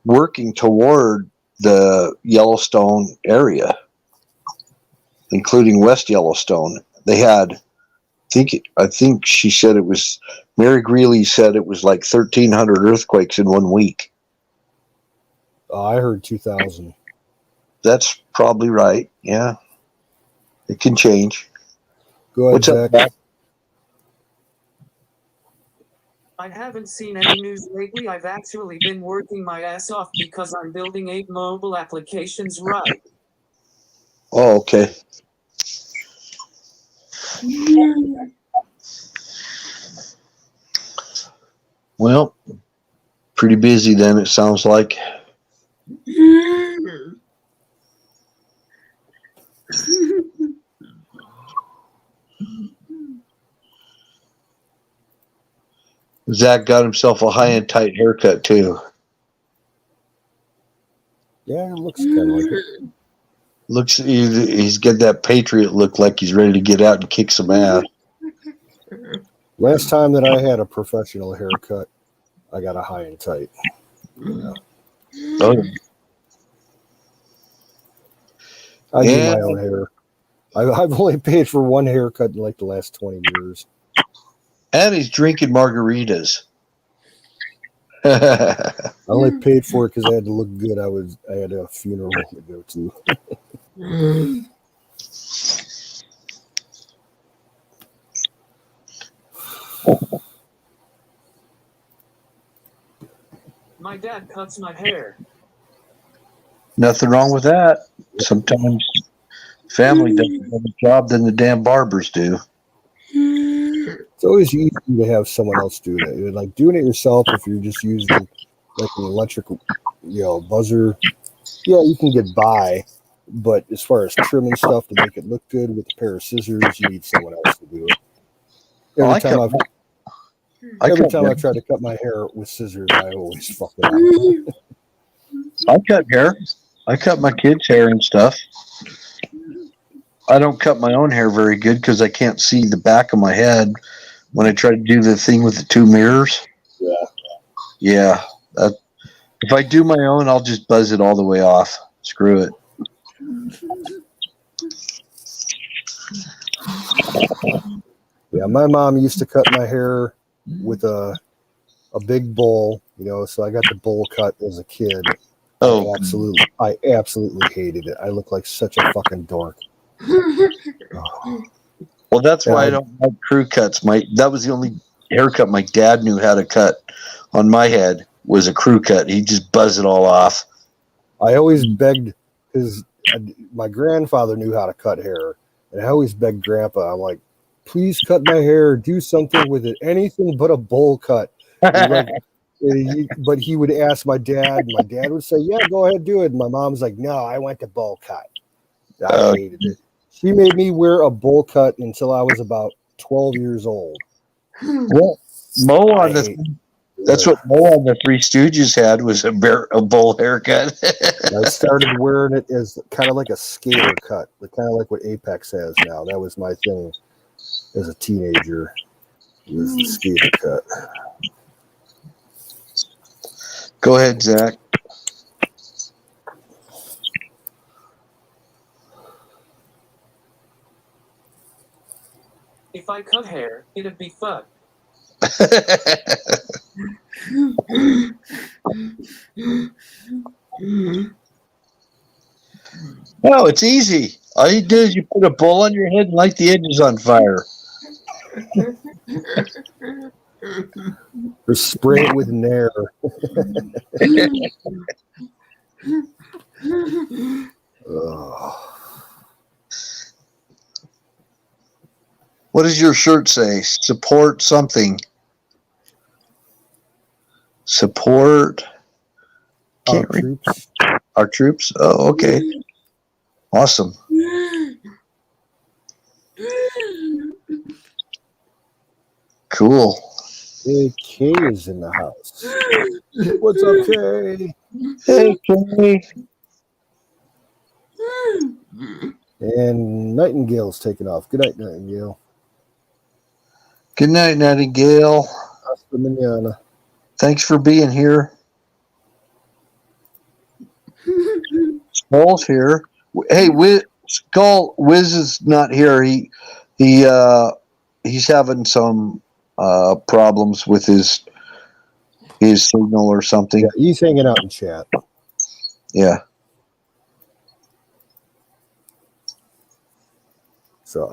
Speaker 10: working toward the Yellowstone area, including West Yellowstone. They had, I think she said it was, Mary Greeley said it was like 1,300 earthquakes in 1 week.
Speaker 7: I heard 2,000.
Speaker 10: That's probably right. Yeah, it can change.
Speaker 7: Go ahead,
Speaker 10: What's
Speaker 7: Zach.
Speaker 10: up, Zach?
Speaker 4: I haven't seen any news lately. I've actually been working my ass off because I'm building 8 mobile applications right.
Speaker 10: Oh, okay. Well, pretty busy then, it sounds like. Zach got himself a high and tight haircut too.
Speaker 7: Yeah, it looks kind of like it.
Speaker 10: He's got that patriot look, like he's ready to get out and kick some ass.
Speaker 7: Last time that I had a professional haircut, I got a high and tight. Yeah.
Speaker 10: Oh,
Speaker 7: I do
Speaker 10: Yeah.
Speaker 7: my own hair. I've only paid for one haircut in like the last 20 years.
Speaker 10: and he's drinking margaritas.
Speaker 7: I only paid for it because I had to look good. I had a funeral to go to.
Speaker 4: My dad cuts my hair.
Speaker 10: Nothing wrong with that. Sometimes family does a better job than the damn barbers do.
Speaker 7: It's always easy to have someone else do that. You're like doing it yourself if you're just using like an electric, buzzer. Yeah, you can get by, but as far as trimming stuff to make it look good with a pair of scissors, you need someone else to do it. Every time I've tried to cut my hair with scissors, I always fuck it up.
Speaker 10: I cut hair. I cut my kids' hair and stuff. I don't cut my own hair very good because I can't see the back of my head when I try to do the thing with the two mirrors. Yeah. If I do my own, I'll just buzz it all the way off. Screw it.
Speaker 7: Yeah, my mom used to cut my hair with a big bowl, so I got the bowl cut as a kid.
Speaker 10: Oh,
Speaker 7: I absolutely hated it. I look like such a fucking dork.
Speaker 10: well, that's why I don't like crew cuts. That was the only haircut my dad knew how to cut on my head was a crew cut. He'd just buzz it all off.
Speaker 7: I always begged because my grandfather knew how to cut hair, and I always begged Grandpa. I'm like, please cut my hair, do something with it, anything but a bowl cut. But he would ask my dad. My dad would say, "Yeah, go ahead, do it." And my mom's like, "No, I want the bowl cut." I hated it. She made me wear a bowl cut until I was about 12 years old.
Speaker 10: Well, that's what Mo on the Three Stooges had was a bowl haircut.
Speaker 7: I started wearing it as kind of like a skater cut, kind of like what Apex has now. That was my thing as a teenager. It was the skater cut.
Speaker 10: Go ahead, Zach.
Speaker 4: If I cut hair, it'd be fun.
Speaker 10: No, it's easy. All you do is you put a bowl on your head and light the edges on fire.
Speaker 7: Or spray it with Nair.
Speaker 10: What does your shirt say? Support something. Support
Speaker 7: Our troops.
Speaker 10: Our troops? Oh, okay. Awesome. Cool.
Speaker 7: Hey, Kay is in the house. What's up, Kay?
Speaker 10: Hey, Kay.
Speaker 7: And Nightingale's taking off. Good night, Nightingale.
Speaker 10: Good night, Nightingale.
Speaker 7: Hasta mañana.
Speaker 10: Thanks for being here. Skull's here. Hey, Skull, Wiz is not here. He's having some problems with his signal or something.
Speaker 7: Yeah, he's hanging out in chat.
Speaker 10: Yeah.
Speaker 7: So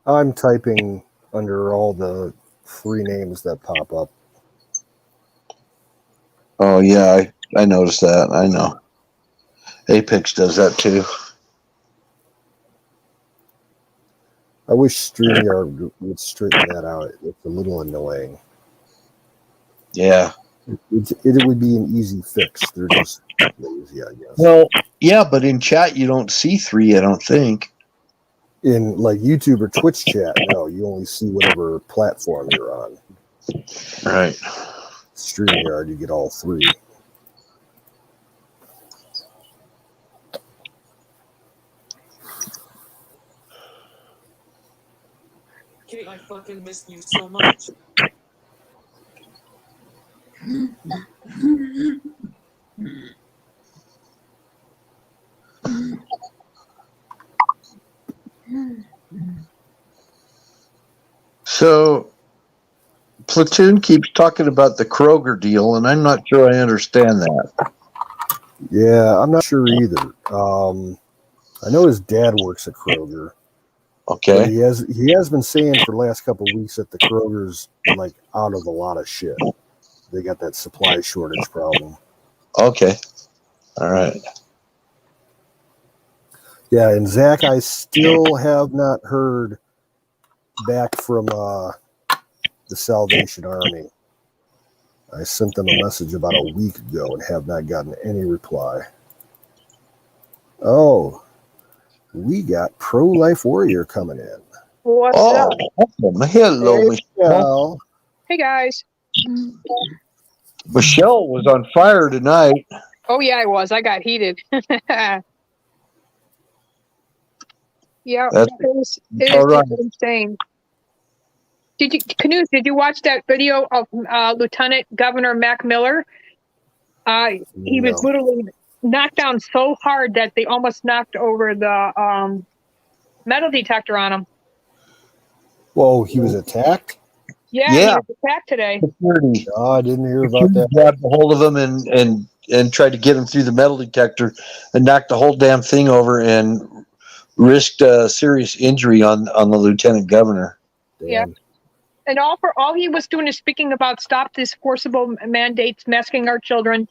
Speaker 7: I'm typing under all the free names that pop up.
Speaker 10: Oh yeah, I noticed that. I know. Apex does that too.
Speaker 7: I wish StreamYard would straighten that out. It's a little annoying.
Speaker 10: Yeah.
Speaker 7: It would be an easy fix. They're just lazy, I guess.
Speaker 10: Well, yeah, but in chat you don't see 3, I don't think.
Speaker 7: In like YouTube or Twitch chat, no, you only see whatever platform you're on.
Speaker 10: Right.
Speaker 7: StreamYard, you get all 3.
Speaker 4: Kate, I fucking missed you so much.
Speaker 10: So Platoon keeps talking about the Kroger deal, and I'm not sure I understand that.
Speaker 7: Yeah, I'm not sure either. I know his dad works at Kroger.
Speaker 10: Okay.
Speaker 7: But he has been saying for the last couple of weeks that the Kroger's like out of a lot of shit. They got that supply shortage problem.
Speaker 10: Okay. All right.
Speaker 7: Yeah, and Zach, I still have not heard back from the Salvation Army. I sent them a message about a week ago and have not gotten any reply. Oh, we got Pro-Life Warrior coming in.
Speaker 11: What's up?
Speaker 10: Awesome. Hello,
Speaker 7: Hey,
Speaker 10: Michelle.
Speaker 11: Hey guys.
Speaker 10: Michelle was on fire tonight.
Speaker 11: Oh yeah, I was. I got heated. Yeah,
Speaker 10: That's
Speaker 11: it
Speaker 10: all
Speaker 11: is
Speaker 10: right.
Speaker 11: insane. Canoes, did you watch that video of Lieutenant Governor Mac Miller? He was literally knocked down so hard that they almost knocked over the metal detector on him.
Speaker 7: Whoa, he was attacked?
Speaker 11: Yeah, he was attacked today.
Speaker 10: Security.
Speaker 7: Oh, I didn't hear about that.
Speaker 10: Grabbed a hold of him and tried to get him through the metal detector and knocked the whole damn thing over and risked a serious injury on the lieutenant governor.
Speaker 7: Damn.
Speaker 11: Yeah. And all he was doing is speaking about stop this forcible mandates, masking our children,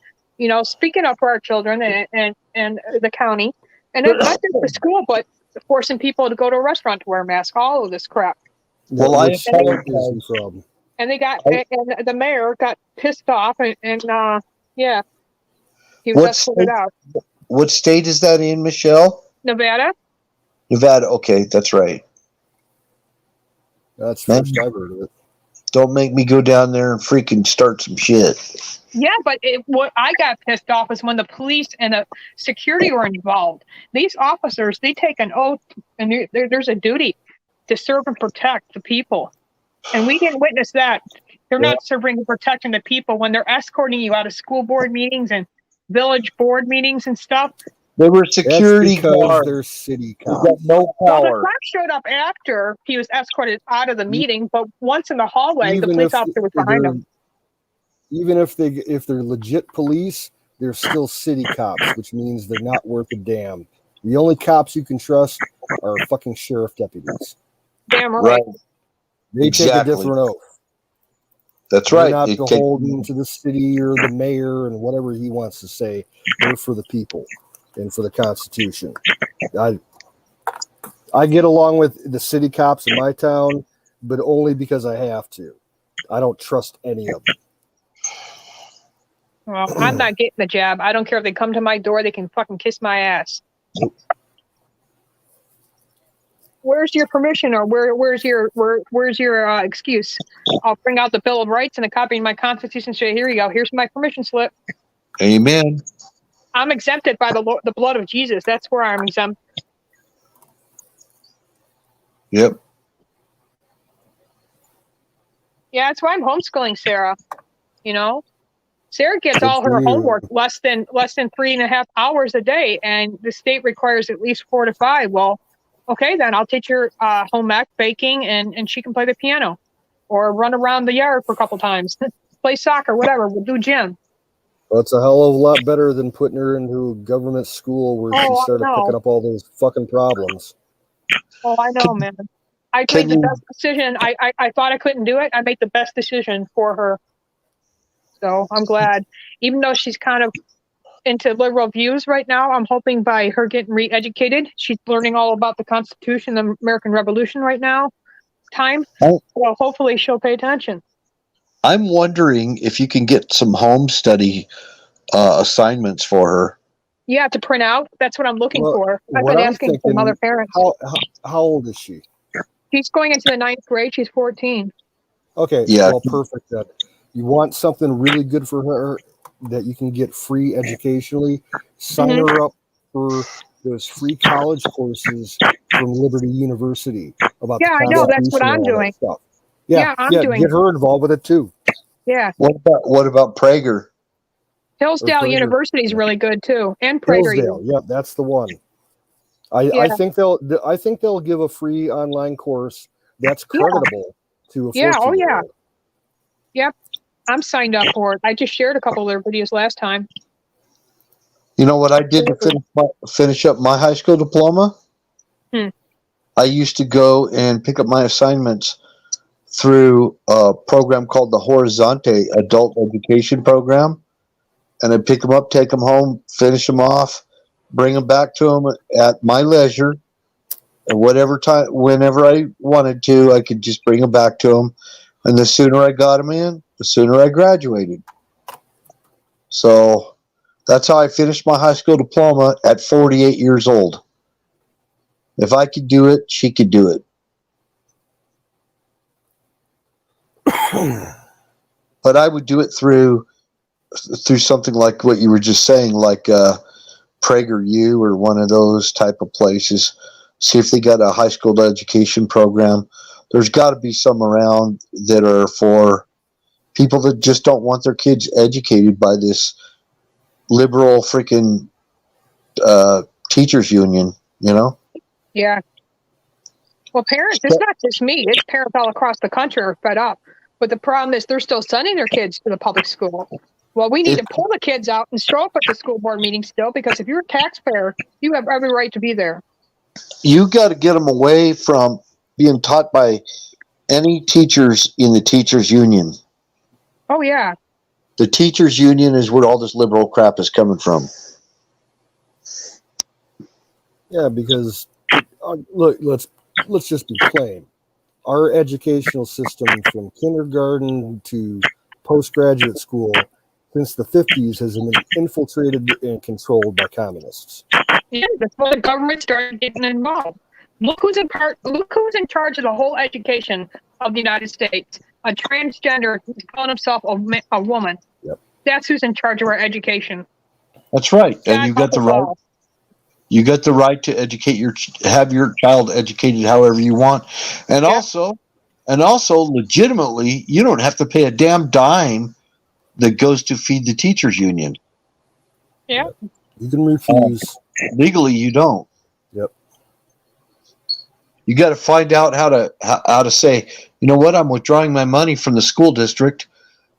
Speaker 11: speaking up for our children and the county. And not just the school, but forcing people to go to a restaurant to wear a mask, all of this crap.
Speaker 10: Well,
Speaker 7: What state is he from?
Speaker 11: And and the mayor got pissed off and yeah, he was escorted out.
Speaker 10: What state is that in, Michelle?
Speaker 11: Nevada.
Speaker 10: Nevada. Okay, that's right.
Speaker 7: That's the first I've heard of it.
Speaker 10: Don't make me go down there and freaking start some shit.
Speaker 11: Yeah, but what I got pissed off is when the police and the security were involved. These officers, they take an oath, and there's a duty to serve and protect the people. And we didn't witness that. They're not serving and protecting the people when they're escorting you out of school board meetings and village board meetings and stuff.
Speaker 10: They were security guards.
Speaker 7: They're city cops.
Speaker 10: They got no
Speaker 11: Well, the
Speaker 10: power.
Speaker 11: cop showed up after he was escorted out of the meeting, but once in the hallway, the police officer was behind him.
Speaker 7: Even if they're legit police, they're still city cops, which means they're not worth a damn. The only cops you can trust are fucking sheriff deputies.
Speaker 11: Damn right.
Speaker 7: They take a different oath.
Speaker 10: That's
Speaker 7: They're
Speaker 10: right.
Speaker 7: not beholden to the city or the mayor and whatever he wants to say. They're for the people and for the Constitution. I get along with the city cops in my town, but only because I have to. I don't trust any of them.
Speaker 11: Well, I'm not getting the job. I don't care if they come to my door; they can fucking kiss my ass. Where's your permission, or where's your excuse? I'll bring out the Bill of Rights and a copy of my Constitution. Say, here you go. Here's my permission slip.
Speaker 10: Amen.
Speaker 11: I'm exempted by the blood of Jesus. That's where I'm exempt.
Speaker 10: Yep.
Speaker 11: Yeah, that's why I'm homeschooling Sarah. You know, Sarah gets
Speaker 7: Good
Speaker 11: all
Speaker 7: for
Speaker 11: her
Speaker 7: you.
Speaker 11: homework less than 3.5 hours a day, and the state requires at least 4 to 5. Well, okay, then I'll teach her home ec, baking, and she can play the piano, or run around the yard for a couple times, play soccer, whatever. We'll do gym.
Speaker 7: Well, it's a hell of a lot better than putting her into a government school where she
Speaker 11: Oh, I
Speaker 7: started picking
Speaker 11: know.
Speaker 7: up all those fucking problems.
Speaker 11: Oh, I know, man. I
Speaker 10: Can
Speaker 11: made the
Speaker 10: you
Speaker 11: best decision. I thought I couldn't do it. I made the best decision for her. So I'm glad. Even though she's kind of into liberal views right now, I'm hoping by her getting re-educated, she's learning all about the Constitution, the American Revolution right now.
Speaker 10: Oh.
Speaker 11: Well, hopefully she'll pay attention.
Speaker 10: I'm wondering if you can get some home study assignments for her.
Speaker 11: Yeah, to print out. That's what I'm looking
Speaker 7: Well,
Speaker 11: for. I've
Speaker 7: what
Speaker 11: been
Speaker 7: I'm
Speaker 11: asking some other
Speaker 7: thinking,
Speaker 11: parents.
Speaker 7: how old is she?
Speaker 11: She's going into the 9th grade. She's 14.
Speaker 7: Okay,
Speaker 10: Yeah.
Speaker 7: well, perfect then. You want something really good for her that you can get free educationally, sign
Speaker 11: Mhm.
Speaker 7: her up for those free college courses from Liberty University about
Speaker 11: Yeah,
Speaker 7: the
Speaker 11: I know. That's
Speaker 7: Constitution
Speaker 11: what
Speaker 7: and
Speaker 11: I'm
Speaker 7: all that
Speaker 11: doing.
Speaker 7: stuff.
Speaker 11: Yeah, I'm doing.
Speaker 7: Get her involved with it too.
Speaker 11: Yeah.
Speaker 10: What about Prager?
Speaker 11: Hillsdale
Speaker 7: Prager.
Speaker 11: University is really good too, and
Speaker 7: Hillsdale,
Speaker 11: PragerU.
Speaker 7: yep, that's the one. I
Speaker 11: Yeah.
Speaker 7: think they'll give a free online course that's
Speaker 11: Yeah.
Speaker 7: creditable to a 14-year-old.
Speaker 11: Yeah. Oh yeah. Yep. I'm signed up for it. I just shared a couple of their videos last time.
Speaker 10: You know what I did to finish up my high school diploma? I used to go and pick up my assignments through a program called the Horizonte Adult Education Program. And I'd pick them up, take them home, finish them off, bring them back to them at my leisure. And whatever time, whenever I wanted to, I could just bring them back to them. And the sooner I got them in, the sooner I graduated. So that's how I finished my high school diploma at 48 years old. If I could do it, she could do it. But I would do it through something like what you were just saying, like PragerU or one of those type of places. See if they got a high school education program. There's got to be some around that are for people that just don't want their kids educated by this liberal freaking teachers union, you know?
Speaker 11: Yeah. Well, parents, it's not just me. It's parents all across the country are fed up. But the problem is they're still sending their kids to the public school. Well, we need to pull the kids out and show up at the school board meeting still, because if you're a taxpayer, you have every right to be there.
Speaker 10: You got to get them away from being taught by any teachers in the teachers union.
Speaker 11: Oh, yeah.
Speaker 10: The teachers union is where all this liberal crap is coming from.
Speaker 7: Yeah, because look, let's just be plain. Our educational system from kindergarten to postgraduate school since the 50s has been infiltrated and controlled by communists.
Speaker 11: Yeah, that's when the government started getting involved. Look who's in charge of the whole education of the United States. A transgender who's calling himself a woman.
Speaker 7: Yep.
Speaker 11: That's who's in charge of our education.
Speaker 10: That's right.
Speaker 11: God
Speaker 10: And you got the
Speaker 11: help us
Speaker 10: right.
Speaker 11: all.
Speaker 10: You got the right to educate have your child educated however you want. And also legitimately, you don't have to pay a damn dime that goes to feed the teachers union.
Speaker 11: Yeah.
Speaker 7: You can refuse.
Speaker 10: Legally, you don't.
Speaker 7: Yep.
Speaker 10: You got to find out how to say, you know what, I'm withdrawing my money from the school district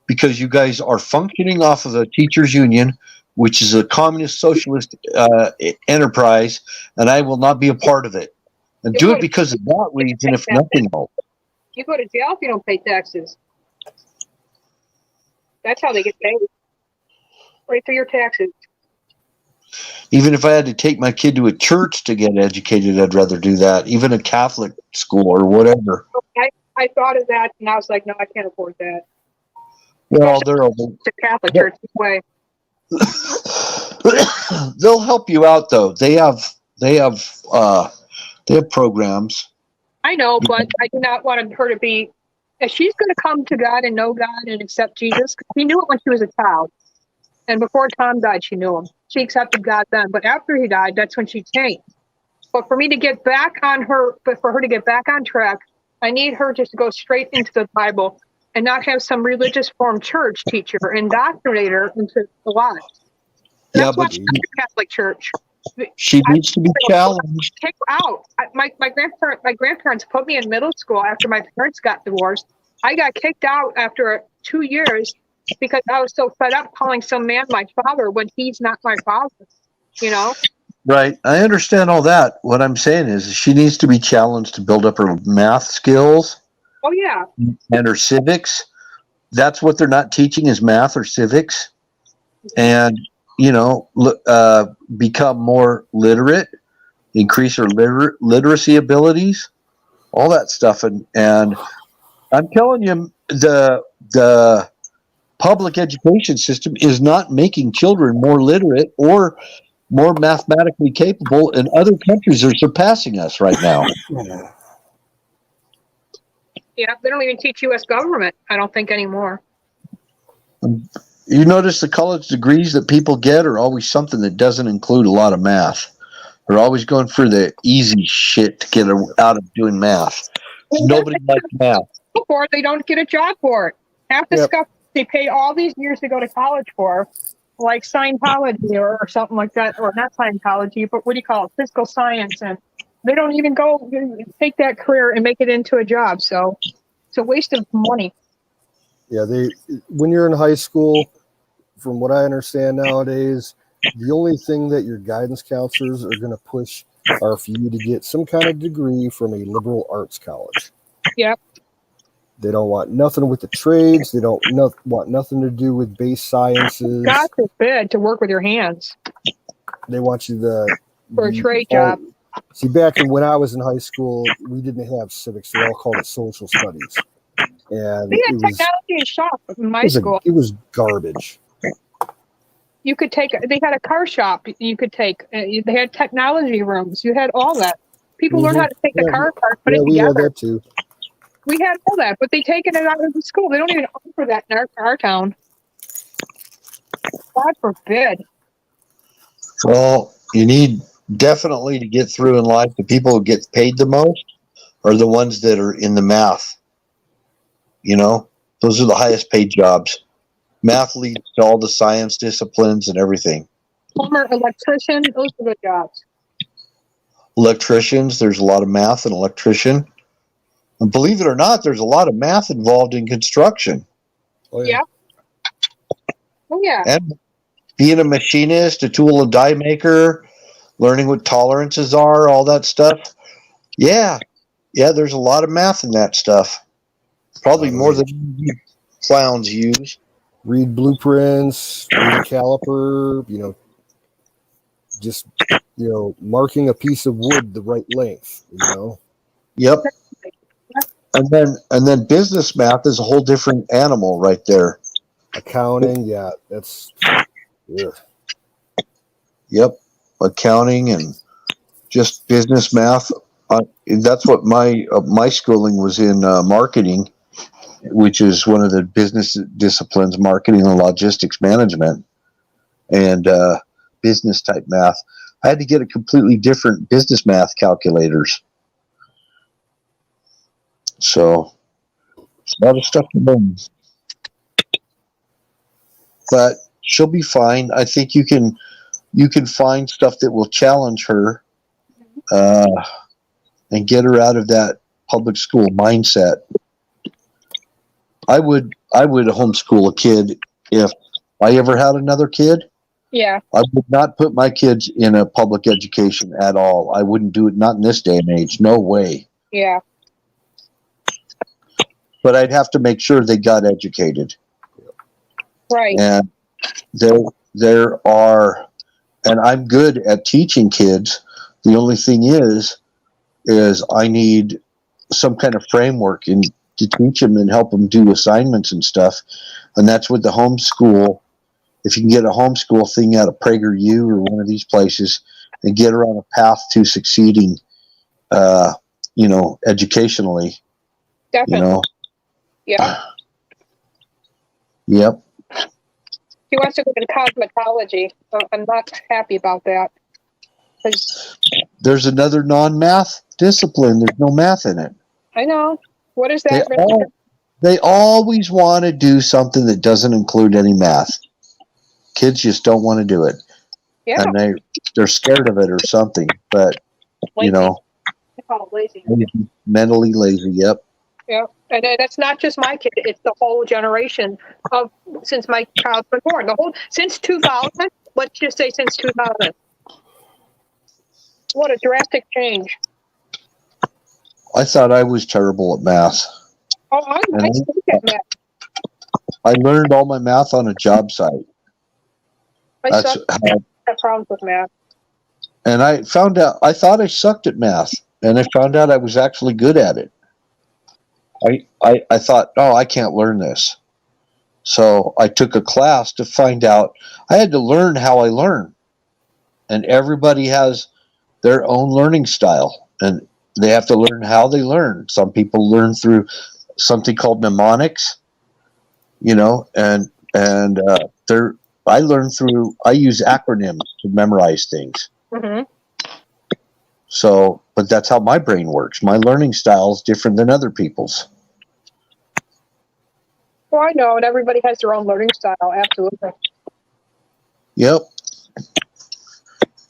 Speaker 10: because you guys are functioning off of the teachers union, which is a communist socialist enterprise, and I will not be a part of it. And do it because of that reason, if nothing else.
Speaker 11: You go to jail if you don't pay taxes. That's how they get paid. Right through your taxes.
Speaker 10: Even if I had to take my kid to a church to get educated, I'd rather do that. Even a Catholic school or whatever.
Speaker 11: I thought of that, and I was like, no, I can't afford that.
Speaker 10: Well, they're
Speaker 11: It's a Catholic church this way.
Speaker 10: They'll help you out, though. They have programs.
Speaker 11: I know, but I do not want her to be. If she's going to come to God and know God and accept Jesus, she knew it when she was a child. And before Tom died, she knew him. She accepted God then. But after he died, that's when she changed. But for me to get back on her, but for her to get back on track, I need her just to go straight into the Bible and not have some religious form church teacher indoctrinate her into the lies.
Speaker 10: Yeah,
Speaker 11: That's why
Speaker 10: but
Speaker 11: I'm in the Catholic Church.
Speaker 10: she needs to be challenged.
Speaker 11: Take her out. My grandparents put me in middle school after my parents got divorced. I got kicked out after 2 years because I was so fed up calling some man my father when he's not my father. You know?
Speaker 10: Right. I understand all that. What I'm saying is she needs to be challenged to build up her math skills
Speaker 11: Oh yeah.
Speaker 10: and her civics. That's what they're not teaching is math or civics. And, become more literate, increase her literacy abilities, all that stuff. And I'm telling you, the public education system is not making children more literate or more mathematically capable, and other countries are surpassing us right now.
Speaker 11: Yeah, they don't even teach U.S. government, I don't think, anymore.
Speaker 10: You notice the college degrees that people get are always something that doesn't include a lot of math. They're always going for the easy shit to get out of doing math. Nobody likes math.
Speaker 11: Or they don't get a job for it. Half the stuff they pay all these years to go to college for, like Scientology or something like that, or not Scientology, but what do you call it? Physical science. And they don't even go take that career and make it into a job. So it's a waste of money.
Speaker 7: Yeah, when you're in high school, from what I understand nowadays, the only thing that your guidance counselors are going to push are for you to get some kind of degree from a liberal arts college.
Speaker 11: Yep.
Speaker 7: They don't want nothing with the trades. They don't want nothing to do with base sciences.
Speaker 11: God forbid to work with your hands.
Speaker 7: They want you
Speaker 11: for a trade job.
Speaker 7: See, back when I was in high school, we didn't have civics. They all called it social studies. And
Speaker 11: They had technology and shop in my school.
Speaker 7: It was garbage.
Speaker 11: You could take. They had a car shop. You could take. They had technology rooms. You had all that. People learn how to take the car apart, put it
Speaker 7: we
Speaker 11: together.
Speaker 7: had that too.
Speaker 11: We had all that, but they taken it out of the school. They don't even offer that in our town. God forbid.
Speaker 10: Well, you need definitely to get through in life. The people who get paid the most are the ones that are in the math. Those are the highest paid jobs. Math leads to all the science disciplines and everything.
Speaker 11: Plumber, electrician, those are good jobs.
Speaker 10: Electricians, there's a lot of math in electrician. And believe it or not, there's a lot of math involved in construction.
Speaker 7: Oh, yeah.
Speaker 11: Oh, yeah.
Speaker 10: And being a machinist, a tool and die maker, learning what tolerances are, all that stuff. Yeah, there's a lot of math in that stuff. Probably more than you clowns use.
Speaker 7: Read blueprints, read a caliper, just, marking a piece of wood the right length,
Speaker 10: Yep. And then business math is a whole different animal right there.
Speaker 7: Accounting, yeah, that's. Ugh.
Speaker 10: Yep, accounting and just business math. That's what my schooling was in, marketing, which is one of the business disciplines, marketing and logistics management, and business type math. I had to get a completely different business math calculators. So it's a lot of stuff to learn. But she'll be fine. I think you can find stuff that will challenge her and get her out of that public school mindset. I would homeschool a kid if I ever had another kid.
Speaker 11: Yeah.
Speaker 10: I would not put my kids in a public education at all. I wouldn't do it, not in this day and age. No way.
Speaker 11: Yeah.
Speaker 10: But I'd have to make sure they got educated.
Speaker 11: Right.
Speaker 10: And there are, and I'm good at teaching kids. The only thing is I need some kind of framework to teach them and help them do assignments and stuff. And that's with the homeschool. If you can get a homeschool thing out of PragerU or one of these places and get her on a path to succeeding, educationally,
Speaker 11: Definitely. Yeah.
Speaker 10: Yep.
Speaker 11: He wants to go to cosmetology. So I'm not happy about that.
Speaker 10: there's another non-math discipline. There's no math in it.
Speaker 11: I know. What is
Speaker 10: They,
Speaker 11: that?
Speaker 10: they always want to do something that doesn't include any math. Kids just don't want to do it.
Speaker 11: Yeah.
Speaker 10: And they're scared of it or something. But, you know,
Speaker 11: They call it lazy.
Speaker 10: mentally lazy, yep.
Speaker 11: Yeah, and that's not just my kid; it's the whole generation of since my child's been born. The whole since 2000. Let's just say since 2000. What a drastic change!
Speaker 10: I thought I was terrible at math.
Speaker 11: Oh, I suck at math.
Speaker 10: I learned all my math on a job site.
Speaker 11: I have problems with math.
Speaker 10: And I found out, I thought I sucked at math, and I found out I was actually good at it. I thought, oh, I can't learn this. So I took a class to find out. I had to learn how I learn. And everybody has their own learning style, and they have to learn how they learn. Some people learn through something called mnemonics, you know, and I learn through, I use acronyms to memorize things.
Speaker 11: Mm-hmm.
Speaker 10: So, but that's how my brain works. My learning style is different than other people's.
Speaker 11: Well, I know, and everybody has their own learning style. Absolutely.
Speaker 10: Yep.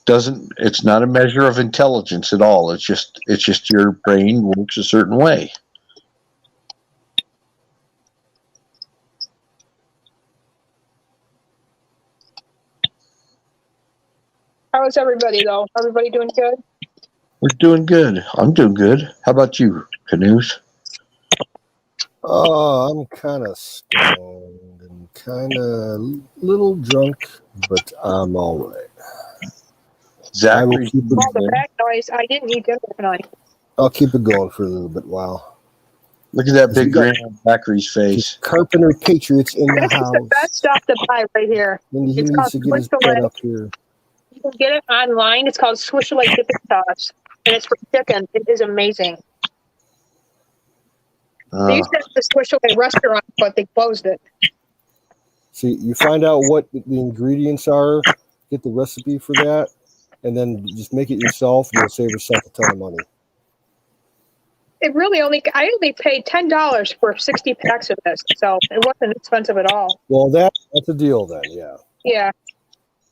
Speaker 10: It's not a measure of intelligence at all. It's just your brain works a certain way.
Speaker 11: How is everybody though? Everybody doing good?
Speaker 10: We're doing good. I'm doing good. How about you, Canoes?
Speaker 7: I'm kind of stoned and kind of little drunk, but I'm all right.
Speaker 10: Zachary,
Speaker 11: the back noise. I didn't eat dinner tonight.
Speaker 7: I'll keep it going for a little bit while.
Speaker 10: Look at that big grin on Zachary's face.
Speaker 7: Carpenter Patriots in the
Speaker 11: This
Speaker 7: house.
Speaker 11: is the best stuff to buy right here.
Speaker 7: And he
Speaker 11: It's
Speaker 7: needs
Speaker 11: called
Speaker 7: to get his
Speaker 11: Swiss
Speaker 7: butt up here.
Speaker 11: You can get it online. It's called Swiss Chalet dipping sauce, and it's for chicken. It is amazing. They used to have the Swiss Chalet restaurant, but they closed it.
Speaker 7: See, you find out what the ingredients are, get the recipe for that, and then just make it yourself, and you'll save yourself a ton of money.
Speaker 11: It really I only paid $10 for 60 packs of this, so it wasn't expensive at all.
Speaker 7: Well, that's a deal then, yeah.
Speaker 11: Yeah.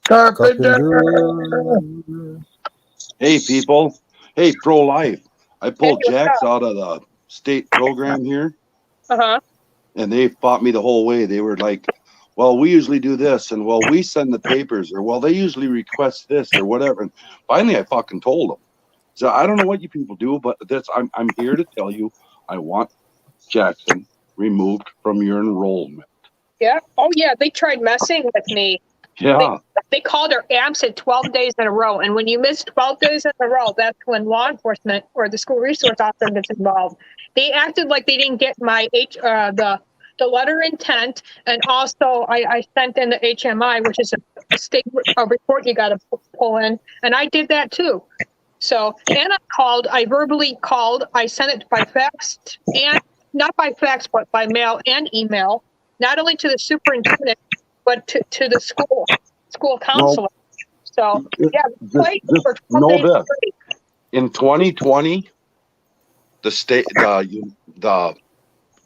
Speaker 10: Carpenter.
Speaker 12: Hey, people. Hey, pro-life. I pulled
Speaker 11: Hey, what's
Speaker 12: Jax
Speaker 11: up?
Speaker 12: out of the state program here,
Speaker 11: Uh-huh.
Speaker 12: and they fought me the whole way. They were like, well, we usually do this, and well, we send the papers, or well, they usually request this, or whatever. And finally, I fucking told them. So I don't know what you people do, but I'm here to tell you, I want Jackson removed from your enrollment.
Speaker 11: Yeah. Oh, yeah. They tried messing with me.
Speaker 12: Yeah.
Speaker 11: They called her absent 12 days in a row. And when you miss 12 days in a row, that's when law enforcement or the school resource officer gets involved. They acted like they didn't get my the letter intent. And also I sent in the HMI, which is a state report you got to pull in. And I did that too. So, and I verbally called, I sent it by fax and not by fax, but by mail and email, not only to the superintendent, but to the school counselor. So, yeah, for 12
Speaker 12: know
Speaker 11: days
Speaker 12: this.
Speaker 11: straight.
Speaker 12: In 2020, the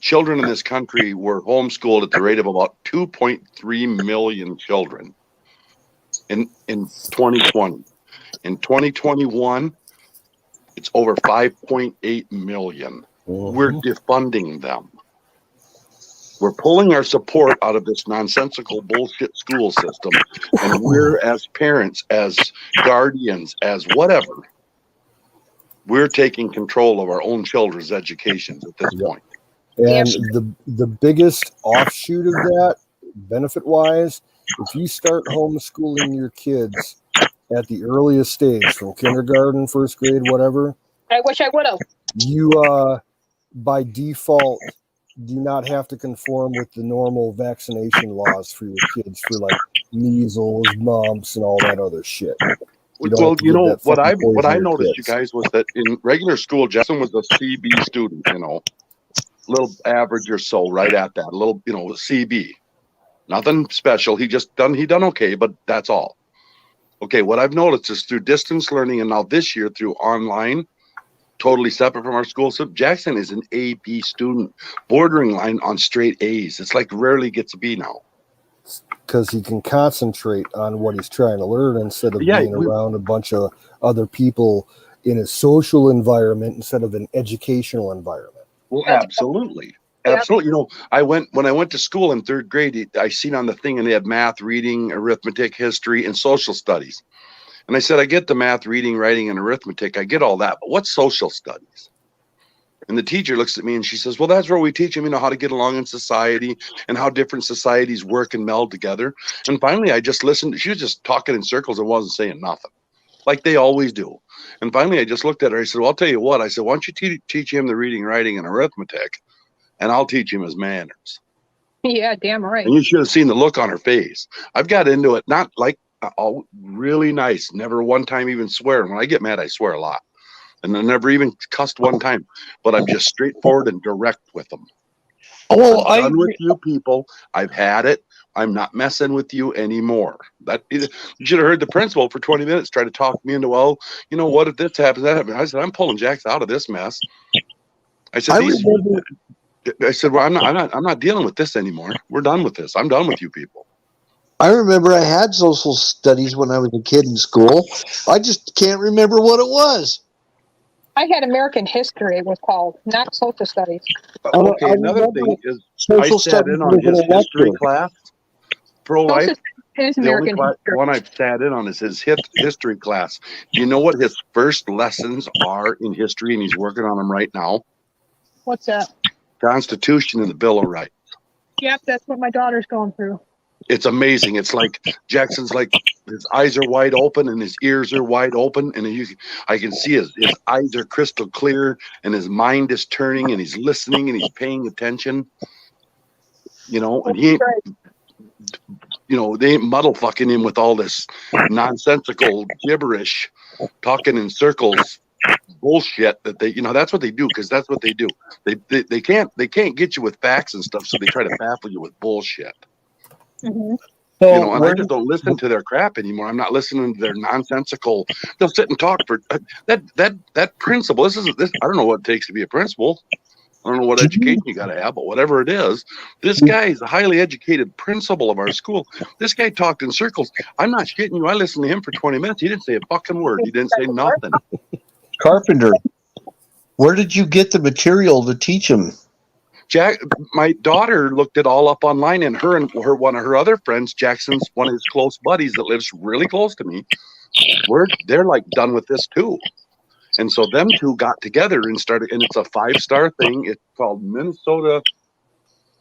Speaker 12: children in this country were homeschooled at the rate of about 2.3 million children in 2020. In 2021, it's over 5.8 million. We're defunding them. We're pulling our support out of this nonsensical bullshit school system. And we're, as parents, as guardians, as whatever, we're taking control of our own children's educations at this point.
Speaker 7: And the biggest offshoot of that, benefit-wise, if you start homeschooling your kids at the earliest stage, from kindergarten, first grade, whatever,
Speaker 11: I wish I would have.
Speaker 7: you, by default, do not have to conform with the normal vaccination laws for your kids for like measles, mumps, and all that other shit.
Speaker 12: Well, you know what I noticed, you guys, was that in regular school, Jackson was a CB student, you know, little average or so, right at that, a little, CB, nothing special. He done okay, but that's all. Okay, what I've noticed is through distance learning and now this year through online, totally separate from our school. So Jackson is an A-B student, bordering line on straight A's. It's like rarely gets a B now.
Speaker 7: Because he can concentrate on what he's trying to learn instead of being around a bunch of other people in a social environment instead of an educational environment.
Speaker 12: Well, absolutely. Absolutely. You know, when I went to school in third grade, I seen on the thing and they had math, reading, arithmetic, history, and social studies. And I said, I get the math, reading, writing, and arithmetic. I get all that, but what's social studies? And the teacher looks at me and she says, well, that's where we teach them, you know, how to get along in society and how different societies work and meld together. And finally, I just listened. She was just talking in circles and wasn't saying nothing, like they always do. And finally, I just looked at her. I said, well, I'll tell you what. I said, why don't you teach him the reading, writing, and arithmetic, and I'll teach him his manners.
Speaker 11: Yeah, damn right.
Speaker 12: And you should have seen the look on her face. I've got into it, not like all really nice, never one time even swear. When I get mad, I swear a lot. And I never even cussed one time, but I'm just straightforward and direct with them.
Speaker 10: Well,
Speaker 12: I'm done with you people. I've had it. I'm not messing with you anymore. You should have heard the principal for 20 minutes try to talk me into, well, you know, what if this happens, that happens? I said, I'm pulling Jax out of this mess. I said, well, I'm not dealing with this anymore. We're done with this. I'm done with you people.
Speaker 10: I remember I had social studies when I was a kid in school. I just can't remember what it was.
Speaker 11: I had American history, it was called, not social studies.
Speaker 12: Okay, another thing is I sat in on his history class, pro-life. The only one I've sat in on is his history class. Do you know what his first lessons are in history, and he's working on them right now?
Speaker 11: What's that?
Speaker 12: Constitution and the Bill of Rights.
Speaker 11: Yep, that's what my daughter's going through.
Speaker 12: It's amazing. It's like Jackson's like his eyes are wide open and his ears are wide open, and I can see his eyes are crystal clear and his mind is turning and he's listening and he's paying attention. You know, and he ain't, you know, they ain't muddle fucking him with all this nonsensical gibberish, talking in circles, bullshit that they, you know, that's what they do, because that's what they do. They can't get you with facts and stuff, so they try to baffle you with bullshit.
Speaker 11: Mm-hmm.
Speaker 12: You know, and I just don't listen to their crap anymore. I'm not listening to their nonsensical. They'll sit and talk for that principal. I don't know what it takes to be a principal. I don't know what education you got to have, but whatever it is, this guy is a highly educated principal of our school. This guy talked in circles. I'm not shitting you. I listened to him for 20 minutes. He didn't say a fucking word. He didn't say nothing.
Speaker 10: Carpenter, where did you get the material to teach him?
Speaker 12: Jack, my daughter looked it all up online, and one of her other friends, Jackson's one of his close buddies that lives really close to me, they're like done with this too. And so them two got together and started, and it's a 5-star thing. It's called Minnesota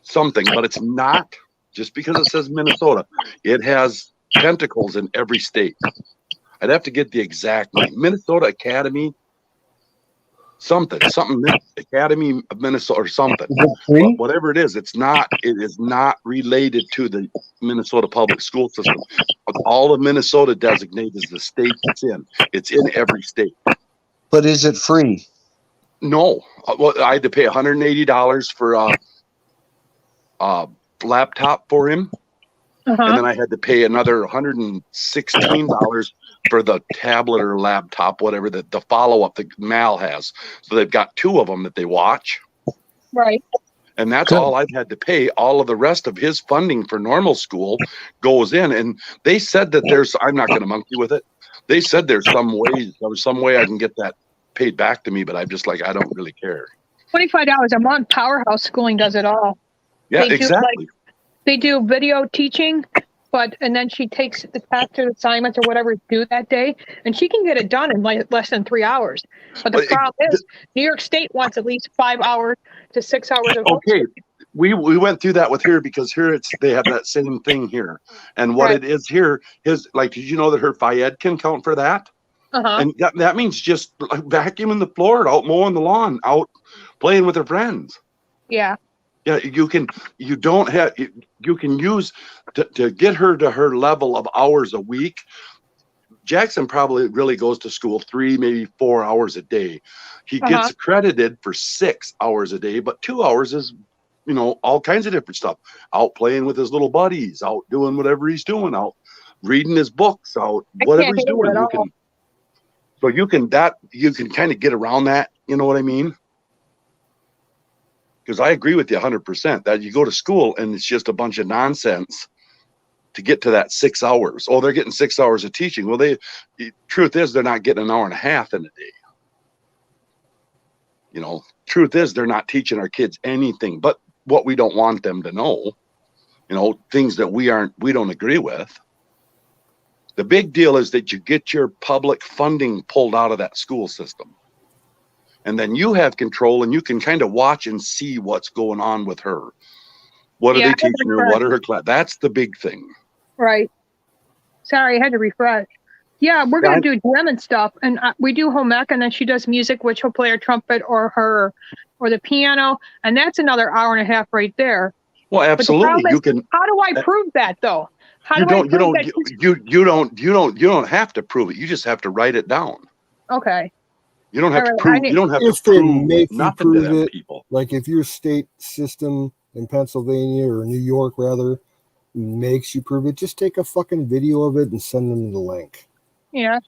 Speaker 12: something, but it's not just because it says Minnesota. It has tentacles in every state. I'd have to get the exact name. Minnesota Academy something Academy of Minnesota or something. But whatever it is not related to the Minnesota public school system. All of Minnesota designated as the state it's in every state.
Speaker 10: But is it free?
Speaker 12: No. Well, I had to pay $180 for a laptop for him. And then I had to pay another $116 for the tablet or laptop, whatever the follow-up that Mal has. So they've got 2 of them that they watch.
Speaker 11: Right.
Speaker 12: And that's all I've had to pay. All of the rest of his funding for normal school goes in. And they said that I'm not going to monkey with it. They said there was some way I can get that paid back to me, but I'm just like, I don't really care.
Speaker 11: $25 a month. Powerhouse Schooling does it all.
Speaker 12: Yeah, exactly.
Speaker 11: They do video teaching, and then she takes the test or assignments or whatever due that day, and she can get it done in less than 3 hours. But the problem is, New York State wants at least 5 hours to 6 hours of
Speaker 12: okay. We went through that with her because here they have that same thing here, and what it is here is like, did you know that her FIED can count for that? And that means just vacuuming the floor, out mowing the lawn, out playing with her friends.
Speaker 11: Yeah.
Speaker 12: Yeah, you can use to get her to her level of hours a week. Jackson probably really goes to school 3, maybe 4 hours a day. He gets accredited for 6 hours a day, but 2 hours is, you know, all kinds of different stuff. Out playing with his little buddies, out doing whatever he's doing, out reading his books out,
Speaker 11: I
Speaker 12: whatever
Speaker 11: can't
Speaker 12: he's
Speaker 11: hear you
Speaker 12: doing.
Speaker 11: at
Speaker 12: You
Speaker 11: all.
Speaker 12: can, so you can kind of get around that. You know what I mean? Because I agree with you 100% that you go to school and it's just a bunch of nonsense to get to that 6 hours. Oh, they're getting 6 hours of teaching. Well, the truth is they're not getting an hour and a half in a day. You know, truth is they're not teaching our kids anything but what we don't want them to know. You know, things that we don't agree with. The big deal is that you get your public funding pulled out of that school system. And then you have control and you can kind of watch and see what's going on with her. What are they teaching her? What are her class? That's the big thing.
Speaker 11: Right. Sorry, I had to refresh. Yeah, we're going to do gym and stuff. And we do home ec, and then she does music, which will play her trumpet or the piano. And that's another hour and a half right there.
Speaker 12: Well, absolutely.
Speaker 11: Is,
Speaker 12: you can.
Speaker 11: How do I prove that, though?
Speaker 12: You don't have to prove it. You just have to write it down.
Speaker 11: Okay.
Speaker 12: You don't have to prove. You don't have to prove nothing to them people.
Speaker 7: Like if your state system in Pennsylvania or New York rather makes you prove it, just take a fucking video of it and send them the link.
Speaker 11: Yeah.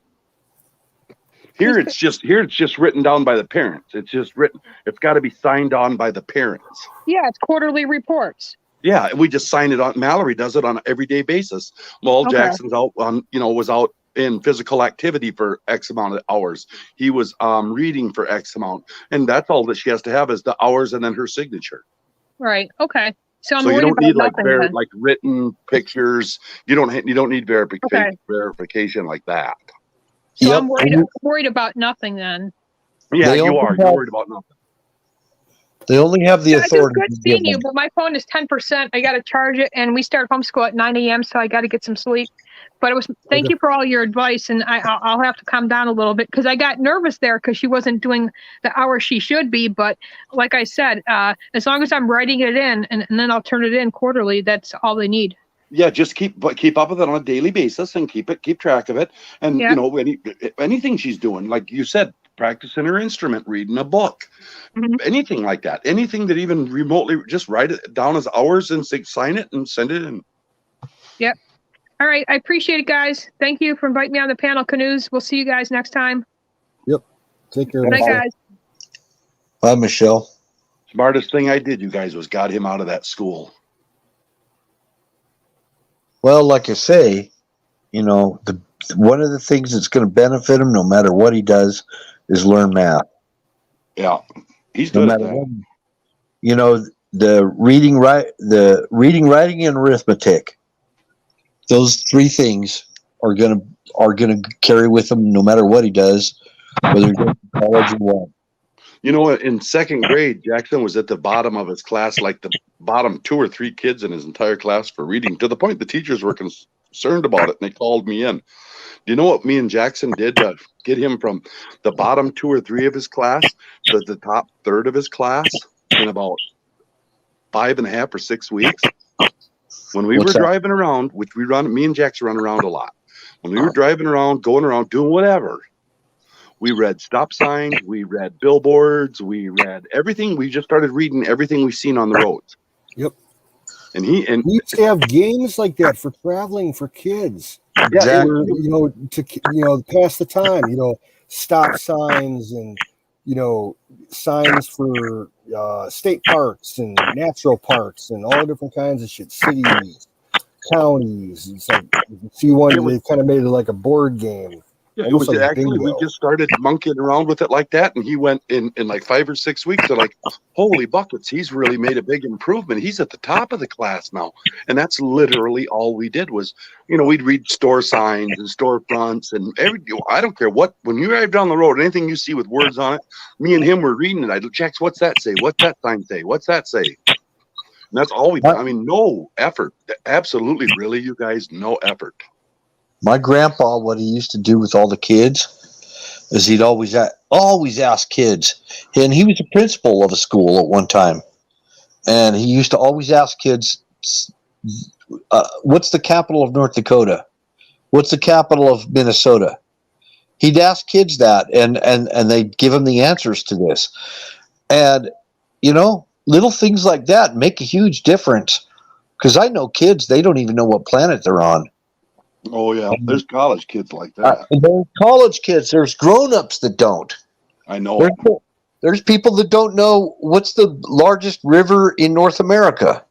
Speaker 12: Here it's just written down by the parents. It's just written. It's got to be signed on by the parents.
Speaker 11: Yeah, it's quarterly reports.
Speaker 12: Yeah, we just sign it on. Mallory does it on an everyday basis. Well, okay. Jackson's out on, was out in physical activity for X amount of hours. He was reading for X amount, and that's all that she has to have is the hours and then her signature.
Speaker 11: Right. Okay. So
Speaker 12: you don't need like written pictures. You don't need verification like that.
Speaker 11: So I'm worried about nothing then.
Speaker 12: Yeah, you are. You're worried about nothing.
Speaker 10: They only have the authority.
Speaker 11: It's good seeing you, but my phone is 10%. I got to charge it, and we start homeschool at 9 a.m., so I got to get some sleep. But thank you for all your advice, and I'll have to calm down a little bit because I got nervous there because she wasn't doing the hours she should be. But like I said, as long as I'm writing it in, and then I'll turn it in quarterly, that's all they need.
Speaker 12: Yeah, just keep up with it on a daily basis and keep track of it. And anything she's doing, like you said, practicing her instrument, reading a book, anything like that, anything that even remotely, just write it down as hours and sign it and send it in.
Speaker 11: Yep. All right. I appreciate it, guys. Thank you for inviting me on the panel canoes. We'll see you guys next time.
Speaker 7: Yep. Take care.
Speaker 11: Good night, guys.
Speaker 10: Bye, Michelle.
Speaker 12: Smartest thing I did, you guys, was got him out of that school.
Speaker 10: Well, like I say, one of the things that's going to benefit him, no matter what he does, is learn math.
Speaker 12: Yeah, he's good at that.
Speaker 10: The reading, writing, and arithmetic. Those three things are gonna carry with him no matter what he does, whether he goes to college or what.
Speaker 12: In second grade, Jackson was at the bottom of his class, like the bottom 2 or 3 kids in his entire class for reading, to the point the teachers were concerned about it, and they called me in. Do you know what me and Jackson did to get him from the bottom 2 or 3 of his class to the top third of his class in about 5.5 or 6 weeks? When we were driving around, which me and Jackson run around a lot. When we were driving around, going around, doing whatever, we read stop signs, we read billboards, we read everything. We just started reading everything we've seen on the roads.
Speaker 7: Yep.
Speaker 12: And
Speaker 7: we used to have games like that for traveling for kids.
Speaker 10: Exactly.
Speaker 7: To pass the time, stop signs and signs for state parks and natural parks and all different kinds of shit. Cities, counties. It's like you see one, they kind of made it like a board game.
Speaker 12: Yeah, it was like actually bingo. We just started monkeying around with it like that, and he went in like 5 or 6 weeks. They're like, holy buckets, he's really made a big improvement. He's at the top of the class now. And that's literally all we did was, we'd read store signs and store fronts and I don't care what, when you drive down the road, anything you see with words on it, me and him were reading it. I'd check, what's that say? What's that sign say? What's that say? And that's all we did. I mean, no effort. Absolutely, really, you guys, no effort.
Speaker 10: My grandpa, what he used to do with all the kids is he'd always ask kids. And he was a principal of a school at one time. And he used to always ask kids, what's the capital of North Dakota? What's the capital of Minnesota? He'd ask kids that, and they'd give him the answers to this. And, little things like that make a huge difference. Because I know kids, they don't even know what planet they're on.
Speaker 12: Oh yeah, there's college kids like that.
Speaker 10: There's college kids. There's grown-ups that don't.
Speaker 12: I know.
Speaker 10: There's people that don't know what's the largest river in North America.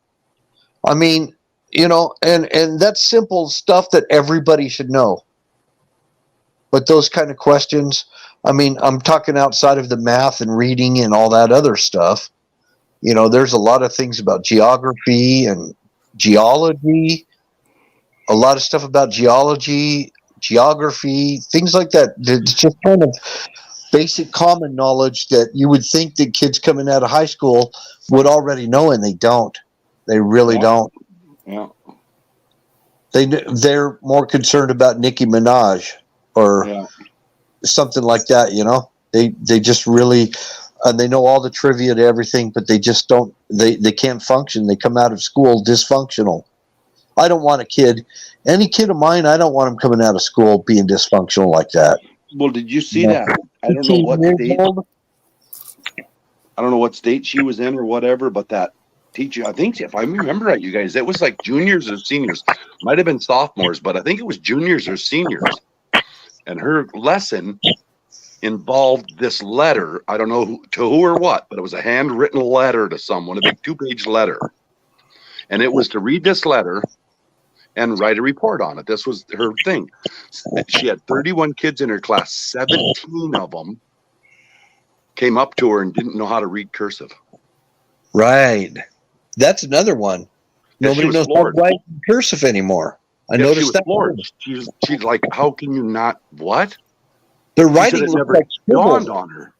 Speaker 10: I mean, and that's simple stuff that everybody should know. But those kind of questions, I mean, I'm talking outside of the math and reading and all that other stuff. There's a lot of things about geography and geology, a lot of stuff about geology, geography, things like that. It's just kind of basic common knowledge that you would think that kids coming out of high school would already know, and they don't. They really don't.
Speaker 12: Yeah.
Speaker 10: They're more concerned about Nicki Minaj or something like that. They just really, and they know all the trivia to everything, but they just don't. They can't function. They come out of school dysfunctional. I don't want any kid of mine. I don't want them coming out of school being dysfunctional like that.
Speaker 12: Well, did you see that? I don't know what state. I don't know what state she was in or whatever, but that teacher, I think, if I remember right, you guys, it was like juniors or seniors. Might have been sophomores, but I think it was juniors or seniors. And her lesson involved this letter. I don't know to who or what, but it was a handwritten letter to someone, a big 2-page letter. And it was to read this letter and write a report on it. This was her thing. She had 31 kids in her class. 17 of them came up to her and didn't know how to read cursive.
Speaker 10: Right. That's another one. Nobody knows how to write cursive anymore. I noticed that.
Speaker 12: Floored. She's like, how can you not? What?
Speaker 10: Their writing looks like scribble.
Speaker 12: Dawned on her.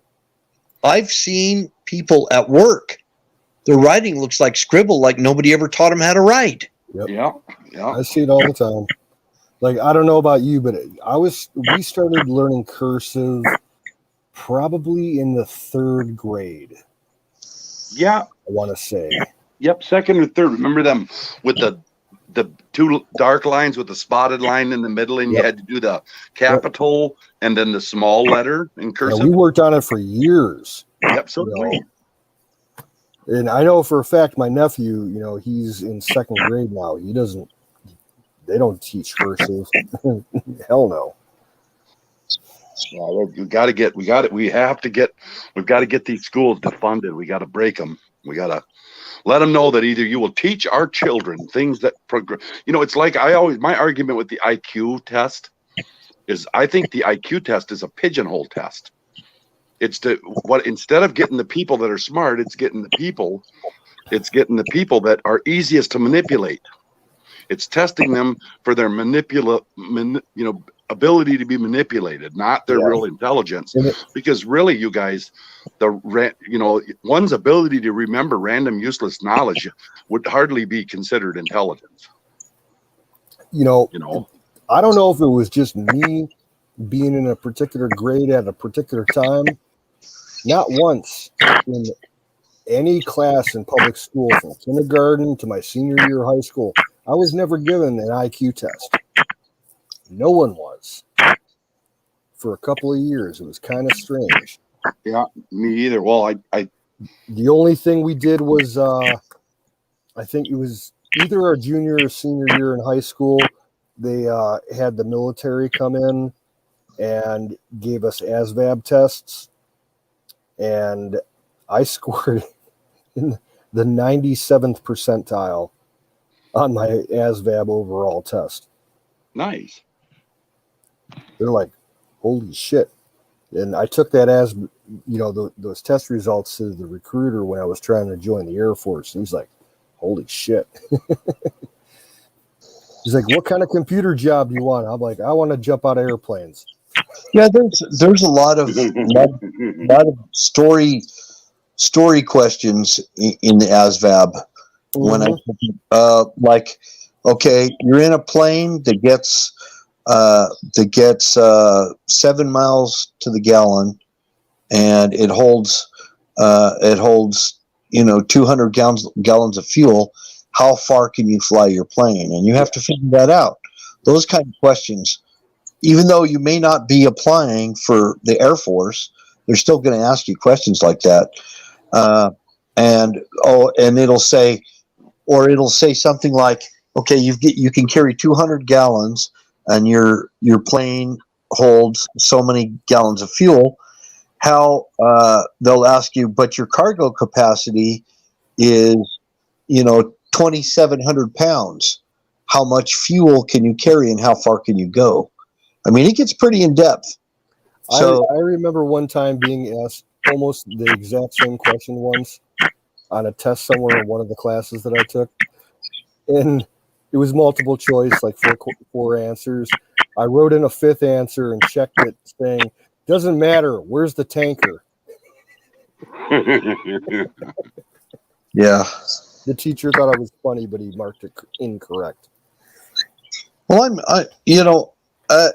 Speaker 10: I've seen people at work. Their writing looks like scribble, like nobody ever taught them how to write.
Speaker 7: Yep.
Speaker 12: Yeah.
Speaker 7: I see it all the time. Like, I don't know about you, but we started learning cursive probably in the 3rd grade.
Speaker 12: Yeah.
Speaker 7: I want to say.
Speaker 12: Yep, 2nd or 3rd. Remember them with the 2 dark lines with the spotted line in the middle, and you had to do the capital and then the small letter in cursive.
Speaker 7: Yeah, we worked on it for years.
Speaker 12: Yep, so did we.
Speaker 7: And I know for a fact my nephew, he's in 2nd grade now. They don't teach cursive. Hell no.
Speaker 12: Well, we've got to get these schools defunded. We got to break them. We got to let them know that either you will teach our children things that progress. It's like my argument with the IQ test is I think the IQ test is a pigeonhole test. It's instead of getting the people that are smart, it's getting the people that are easiest to manipulate. It's testing them for their ability to be manipulated, not their real intelligence. Because really, you guys, one's ability to remember random useless knowledge would hardly be considered intelligence.
Speaker 7: I don't know if it was just me being in a particular grade at a particular time. Not once in any class in public school, from kindergarten to my senior year of high school, I was never given an IQ test. No one was. For a couple of years. It was kind of strange.
Speaker 12: Yeah, me either. Well,
Speaker 7: the only thing we did was I think it was either our junior or senior year in high school. They had the military come in and gave us ASVAB tests. And I scored in the 97th percentile on my ASVAB overall test.
Speaker 12: Nice.
Speaker 7: They're like, holy shit. And I took that as, those test results to the recruiter when I was trying to join the Air Force. And he's like, holy shit. He's like, what kind of computer job do you want? I'm like, I want to jump out of airplanes.
Speaker 10: Yeah, there's a lot of story questions in the ASVAB. When okay, you're in a plane that gets 7 miles to the gallon, and it holds 200 gallons of fuel. How far can you fly your plane? And you have to figure that out. Those kind of questions. Even though you may not be applying for the Air Force, they're still going to ask you questions like that. And it'll say something like, okay, you can carry 200 gallons and your plane holds so many gallons of fuel, how they'll ask you, but your cargo capacity is, 2,700 pounds. How much fuel can you carry and how far can you go? I mean, it gets pretty in depth. So
Speaker 7: I remember one time being asked almost the exact same question once on a test somewhere in one of the classes that I took. And it was multiple choice, like four answers. I wrote in a fifth answer and checked it saying, doesn't matter, where's the tanker?
Speaker 10: yeah.
Speaker 7: The teacher thought I was funny, but he marked it incorrect.
Speaker 10: Well,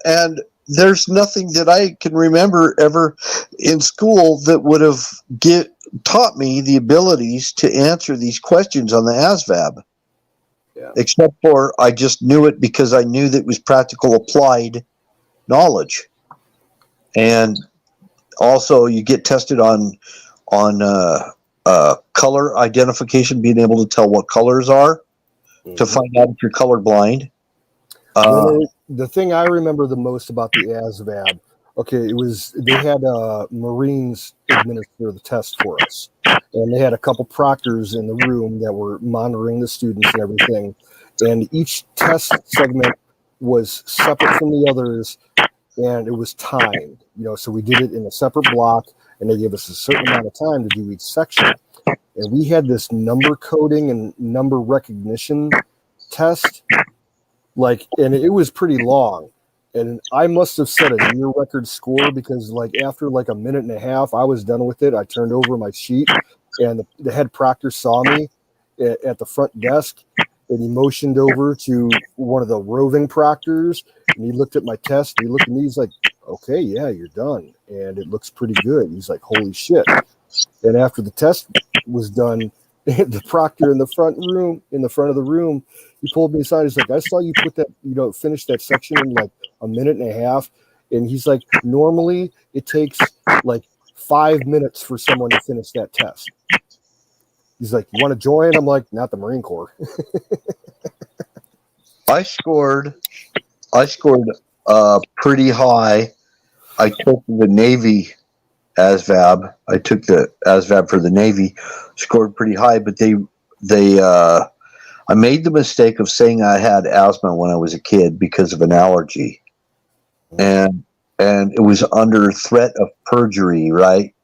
Speaker 10: and there's nothing that I can remember ever in school that would have taught me the abilities to answer these questions on the ASVAB.
Speaker 7: Yeah.
Speaker 10: Except for I just knew it because I knew that it was practical applied knowledge. And also you get tested on color identification, being able to tell what colors are to find out if you're colorblind.
Speaker 7: The thing I remember the most about the ASVAB, they had Marines administer the test for us. And they had a couple proctors in the room that were monitoring the students and everything. And each test segment was separate from the others, and it was timed. So we did it in a separate block, and they gave us a certain amount of time to do each section. And we had this number coding and number recognition test, and it was pretty long. And I must have set a near record score because after a minute and a half, I was done with it. I turned over my sheet, and the head proctor saw me at the front desk, and he motioned over to one of the roving proctors, and he looked at my test. He looked at me. He's like, "Okay, yeah, you're done, and it looks pretty good." He's like, "Holy shit!" And after the test was done, the proctor in the front of the room, he pulled me aside. He's like, "I saw you put that, finish that section in a minute and a half." And he's like, "Normally it takes 5 minutes for someone to finish that test." He's like, "You want to join?" I'm like, "Not the Marine Corps."
Speaker 10: I scored pretty high. I took the Navy ASVAB. I took the ASVAB for the Navy, scored pretty high, but I made the mistake of saying I had asthma when I was a kid because of an allergy. And it was under threat of perjury, right?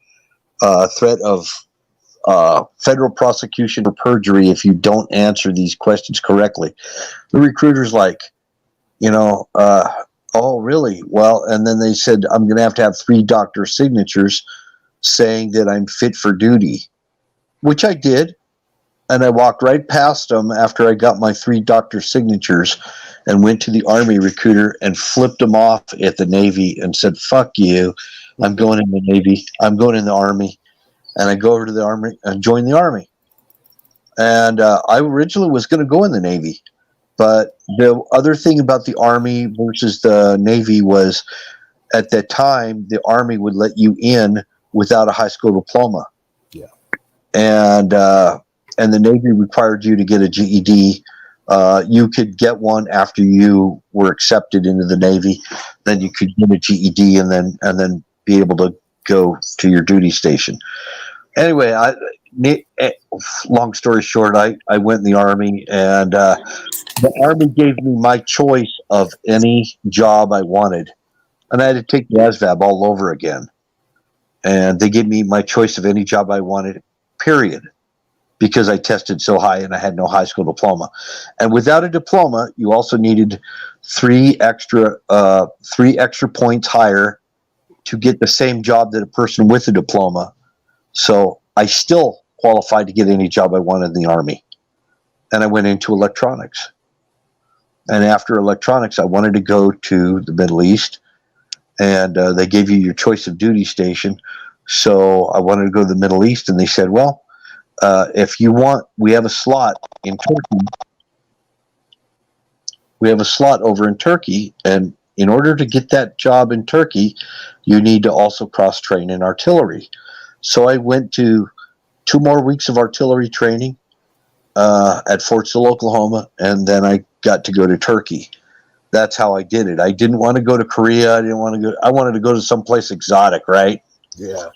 Speaker 10: Threat of federal prosecution for perjury if you don't answer these questions correctly. The recruiter's like, oh, really? Well, and then they said, I'm going to have 3 doctor signatures saying that I'm fit for duty, which I did. And I walked right past them after I got my 3 doctor signatures and went to the Army recruiter and flipped them off at the Navy and said, fuck you. I'm going in the Navy. I'm going in the Army. And I go over to the Army and join the Army. And I originally was going to go in the Navy. But the other thing about the Army versus the Navy was at that time, the Army would let you in without a high school diploma.
Speaker 7: Yeah.
Speaker 10: And the Navy required you to get a GED. You could get one after you were accepted into the Navy. Then you could get a GED and then be able to go to your duty station. Anyway, long story short, I went in the Army, and the Army gave me my choice of any job I wanted. And I had to take the ASVAB all over again. And they gave me my choice of any job I wanted, period, because I tested so high and I had no high school diploma. And without a diploma, you also needed 3 extra points higher to get the same job that a person with a diploma. So I still qualified to get any job I wanted in the Army. And I went into electronics. And after electronics, I wanted to go to the Middle East. And they gave you your choice of duty station. So I wanted to go to the Middle East. And they said, well, if you want, we have a slot in Turkey. We have a slot over in Turkey. And in order to get that job in Turkey, you need to also cross-train in artillery. So I went to 2 more weeks of artillery training at Fort Sill, Oklahoma, and then I got to go to Turkey. that's how I did it. I didn't want to go to Korea. I wanted to go to someplace exotic, right?
Speaker 7: Yeah.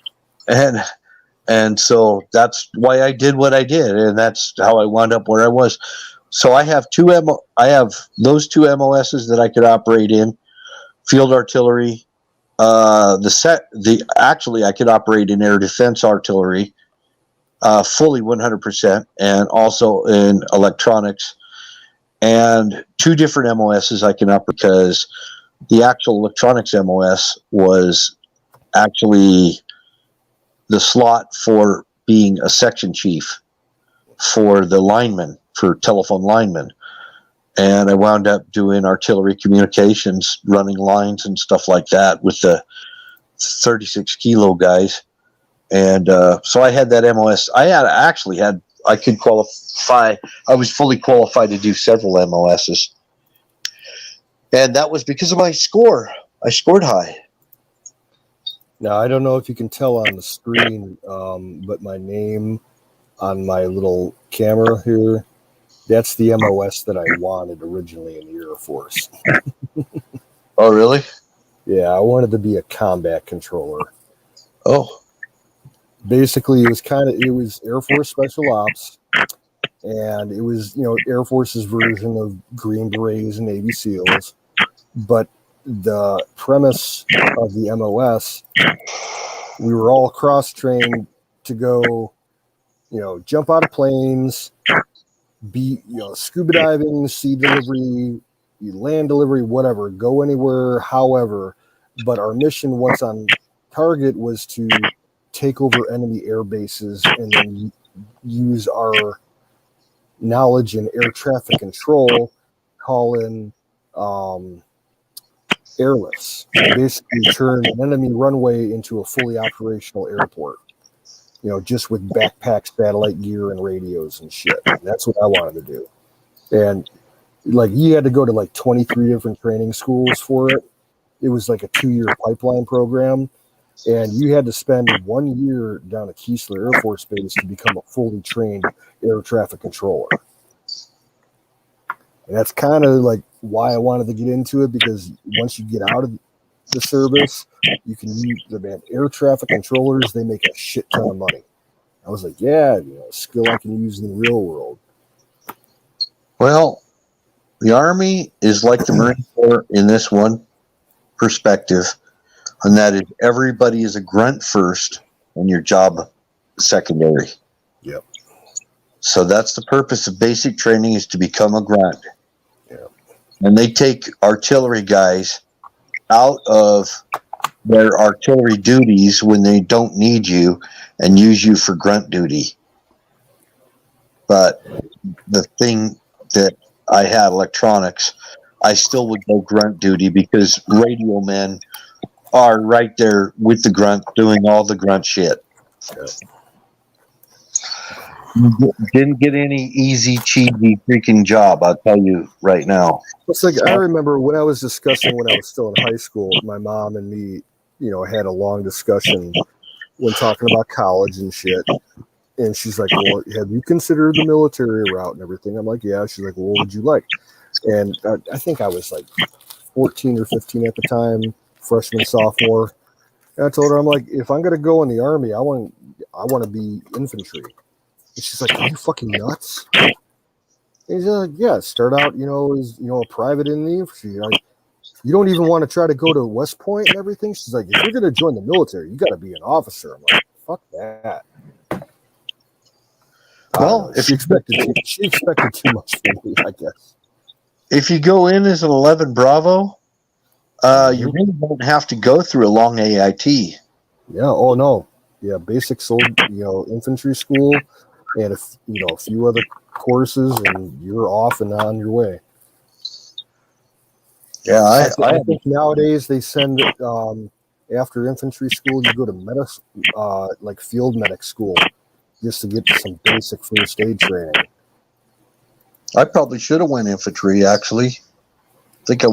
Speaker 10: And so that's why I did what I did, and that's how I wound up where I was. So I have those two MOSs that I could operate in, field artillery. Actually I could operate in air defense artillery, fully 100%, and also in electronics. And two different MOSs I can operate, because the actual electronics MOS was actually the slot for being a section chief for the linemen, for telephone linemen. And I wound up doing artillery communications, running lines and stuff like that with the 36 kilo guys. And so I had that MOS. I could qualify. I was fully qualified to do several MOSs. And that was because of my score. I scored high.
Speaker 7: Now, I don't know if you can tell on the screen, but my name on my little camera here, that's the MOS that I wanted originally in the Air Force.
Speaker 10: Oh, really?
Speaker 7: Yeah, I wanted to be a combat controller.
Speaker 10: Oh.
Speaker 7: Basically, it was Air Force Special Ops, and it was, Air Force's version of Green Berets and Navy SEALs. But the premise of the MOS, we were all cross-trained to go, jump out of planes, be, scuba diving, sea delivery, land delivery, whatever, go anywhere, however. But our mission once on target was to take over enemy air bases and then use our knowledge in air traffic control, call in airlifts, basically turn an enemy runway into a fully operational airport, just with backpack satellite gear and radios and shit. That's what I wanted to do. And you had to go to 23 different training schools for it. It was like a 2-year pipeline program. And you had to spend 1 year down at Keesler Air Force Base to become a fully trained air traffic controller. And that's kind of why I wanted to get into it, because once you get out of the service, you can use air traffic controllers. They make a shit ton of money. I was like, yeah, skill I can use in the real world.
Speaker 10: Well, the Army is like the Marine Corps in this one perspective, and that is everybody is a grunt first and your job secondary.
Speaker 7: Yep.
Speaker 10: So that's the purpose of basic training, is to become a grunt.
Speaker 7: Yep.
Speaker 10: And they take artillery guys out of their artillery duties when they don't need you and use you for grunt duty. But the thing that I had, electronics, I still would go grunt duty, because radio men are right there with the grunt doing all the grunt shit.
Speaker 7: Yep.
Speaker 10: Didn't get any easy, cheesy freaking job, I'll tell you right now.
Speaker 7: It's I remember when I was discussing when I was still in high school, my mom and me, had a long discussion when talking about college and shit. And she's like, well, have you considered the military route and everything? I'm like, yeah. She's like, well, what would you like? And I think I was 14 or 15 at the time, freshman, sophomore. And I told her, I'm like, if I'm going to go in the Army, I want to be infantry. And she's like, are you fucking nuts? And he's like, yeah, start out, as, a private in the infantry. You don't even want to try to go to West Point and everything. She's like, if you're going to join the military, you got to be an officer. I'm like, fuck that. Well, she expected too much from me, I guess.
Speaker 10: If you go in as an 11 Bravo, you really don't have to go through a long AIT.
Speaker 7: Yeah. Oh no. Yeah. Basic infantry school, and a few other courses, and you're off and on your way.
Speaker 10: Yeah.
Speaker 7: I think nowadays they send after infantry school, you go to field medic school, just to get some basic first aid training.
Speaker 10: I probably should have went infantry, actually. I think I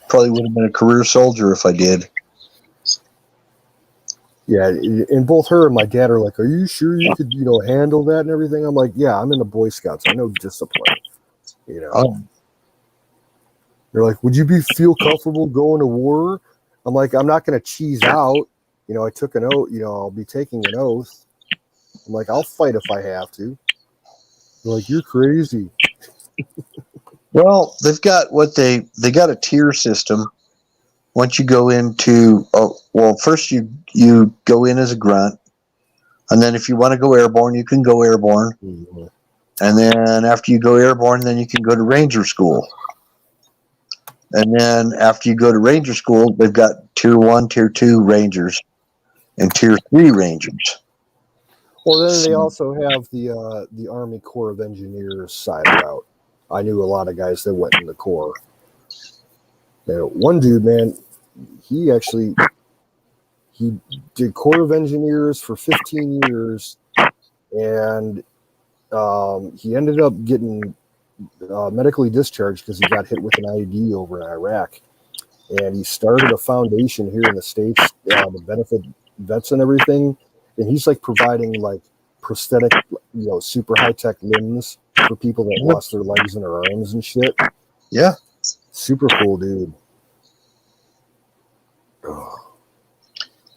Speaker 10: probably would have been a career soldier if I did. Yeah,
Speaker 7: and both her and my dad are like, are you sure you could, handle that and everything? I'm like, yeah, I'm in the Boy Scouts. I know discipline, They're like, would you feel comfortable going to war? I'm like, I'm not going to cheese out. You know, I took an oath. You know, I'll be taking an oath. I'm like, I'll fight if I have to. They're like, you're crazy.
Speaker 10: Well, they've got they got a tier system. Once you go into, first you go in as a grunt, and then if you want to go airborne, you can go airborne.
Speaker 7: Mhm.
Speaker 10: And then after you go airborne, then you can go to Ranger School. And then after you go to Ranger School, they've got Tier 1, Tier 2 Rangers and Tier 3 Rangers.
Speaker 7: Well, then they also have the Army Corps of Engineers side route. I knew a lot of guys that went in the Corps. You know, one dude, man, he did Corps of Engineers for 15 years, and he ended up getting medically discharged because he got hit with an IED over in Iraq. And he started a foundation here in the States to benefit vets and everything. And he's like providing like prosthetic, super high tech limbs for people that lost their legs and their arms and shit.
Speaker 10: Yeah.
Speaker 7: Super cool, dude.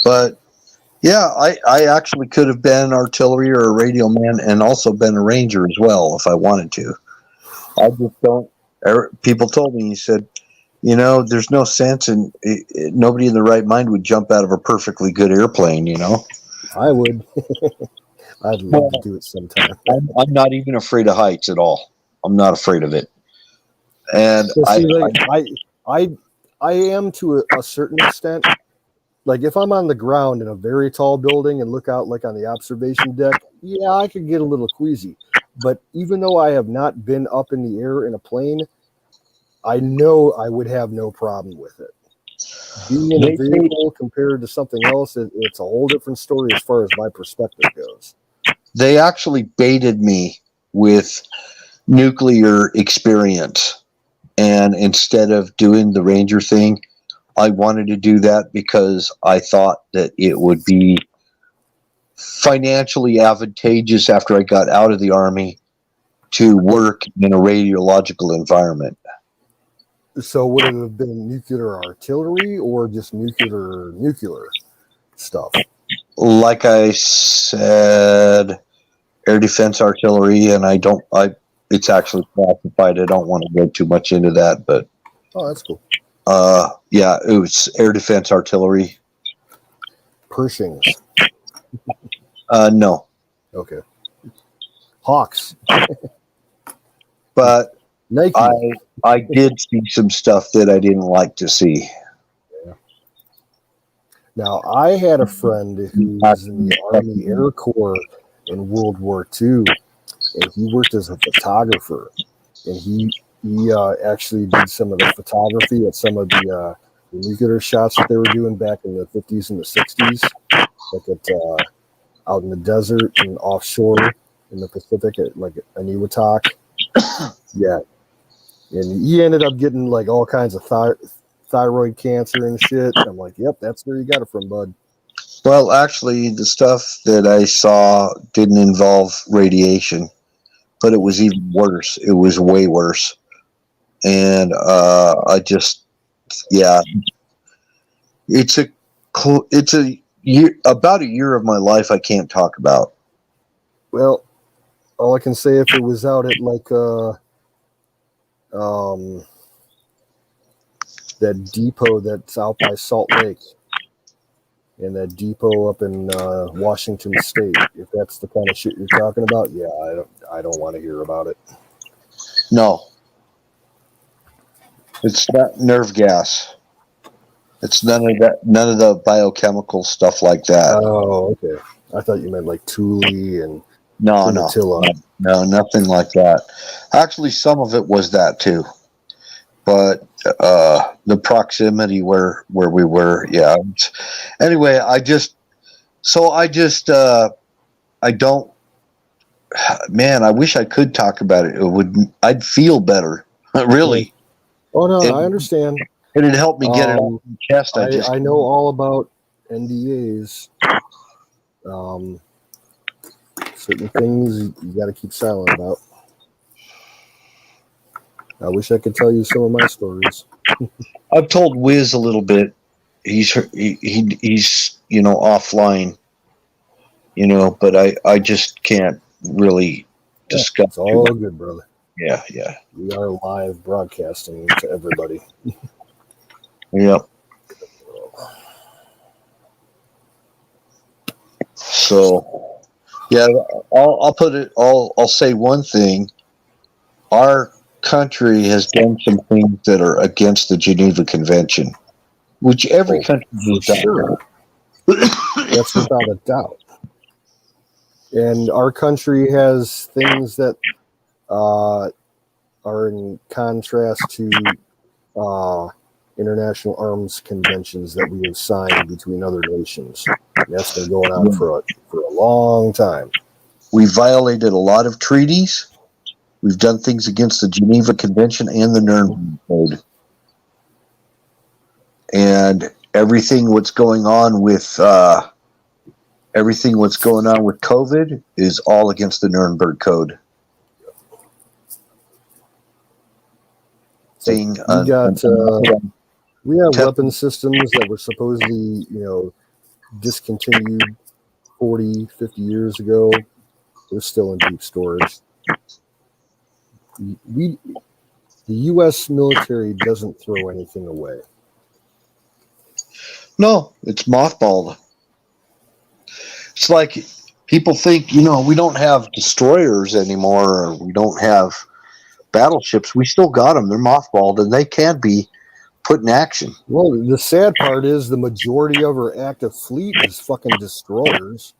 Speaker 10: But yeah, I actually could have been artillery or a radio man and also been a ranger as well if I wanted to. I just don't. People told me, he said, there's no sense in nobody in the right mind would jump out of a perfectly good airplane,
Speaker 7: I would. I'd love to do it sometime.
Speaker 10: I'm not even afraid of heights at all. I'm not afraid of it. And
Speaker 7: I am to a certain extent. Like if I'm on the ground in a very tall building and look out like on the observation deck, yeah, I could get a little queasy. But even though I have not been up in the air in a plane, I know I would have no problem with it. Being in a vehicle compared to something else, it's a whole different story as far as my perspective goes.
Speaker 10: They actually baited me with nuclear experience. And instead of doing the Ranger thing, I wanted to do that because I thought that it would be financially advantageous after I got out of the Army to work in a radiological environment.
Speaker 7: So would it have been nuclear artillery or just nuclear stuff?
Speaker 10: Like I said, air defense artillery, and it's actually classified. I don't want to go too much into that, but
Speaker 7: oh, that's cool.
Speaker 10: Yeah, it was air defense artillery.
Speaker 7: Pershings.
Speaker 10: No.
Speaker 7: Okay. Hawks.
Speaker 10: But
Speaker 7: Nike.
Speaker 10: I did see some stuff that I didn't like to see.
Speaker 7: Yeah. Now, I had a friend who was in the Army Air Corps in World War II, and he worked as a photographer, and he actually did some of the photography at some of the nuclear shots that they were doing back in the 50s and the 60s, like at out in the desert and offshore in the Pacific at like Eniwetok. Yeah. And he ended up getting like all kinds of thyroid cancer and shit. I'm like, yep, that's where you got it from, bud.
Speaker 10: Well, actually, the stuff that I saw didn't involve radiation, but it was even worse. It was way worse. And it's a year, about a year of my life I can't talk about.
Speaker 7: Well, all I can say, if it was out at like that depot that's out by Salt Lake and that depot up in Washington State, if that's the kind of shit you're talking about, yeah, I don't want to hear about it.
Speaker 10: No. It's not nerve gas. It's none of the biochemical stuff like that.
Speaker 7: Oh, okay. I thought you meant like Thule and
Speaker 10: No, nothing like that. Actually, some of it was that too, but the proximity where we were, yeah. Anyway, I don't. Man, I wish I could talk about it. I'd feel better, really.
Speaker 7: Oh no, I understand.
Speaker 10: It'd help me get it off my chest.
Speaker 7: I know all about NDAs. Certain things you got to keep silent about. I wish I could tell you some of my stories.
Speaker 10: I've told Wiz a little bit. He's offline, but I just can't really discuss.
Speaker 7: It's all good, brother.
Speaker 10: Yeah.
Speaker 7: We are live broadcasting to everybody.
Speaker 10: Yep. So, yeah, I'll put it. I'll say one thing. Our country has done some things that are against the Geneva Convention, which every country has done.
Speaker 7: Sure. That's without a doubt. And our country has things that are in contrast to international arms conventions that we have signed between other nations. And that's been going on for a long time.
Speaker 10: We violated a lot of treaties. We've done things against the Geneva Convention and the Nuremberg Code. And everything what's going on with COVID is all against the Nuremberg Code.
Speaker 7: We have weapon systems that were supposedly, discontinued 40, 50 years ago. They're still in deep storage. The U.S. military doesn't throw anything away.
Speaker 10: No, it's mothballed. It's like people think, we don't have destroyers anymore, or we don't have battleships. We still got them. They're mothballed, and they can be put in action.
Speaker 7: Well, the sad part is the majority of our active fleet is fucking destroyers.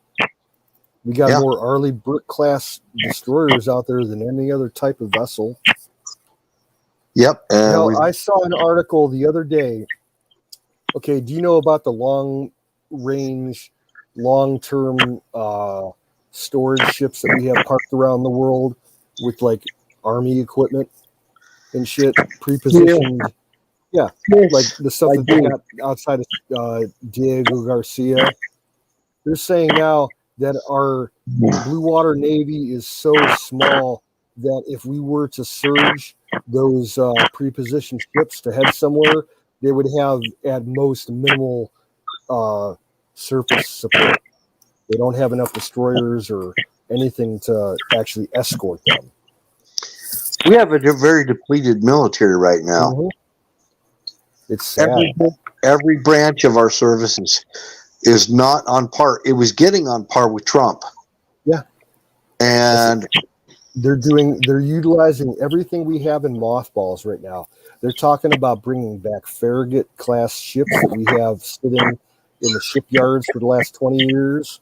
Speaker 7: We got more Arleigh Burke-class destroyers out there than any other type of vessel.
Speaker 10: Yep.
Speaker 7: I saw an article the other day. Okay, do you know about the long-range, long-term storage ships that we have parked around the world with, like, Army equipment and shit, pre-positioned? Yeah, like the stuff that they got outside of Diego Garcia. They're saying now that our Blue Water Navy is so small that if we were to surge those pre-positioned ships to head somewhere, they would have at most minimal surface support. They don't have enough destroyers or anything to actually escort them.
Speaker 10: We have a very depleted military right now.
Speaker 7: Mm-hmm. It's sad.
Speaker 10: Every branch of our services is not on par. It was getting on par with Trump.
Speaker 7: Yeah.
Speaker 10: And
Speaker 7: they're utilizing everything we have in mothballs right now. They're talking about bringing back Farragut class ships that we have sitting in the shipyards for the last 20 years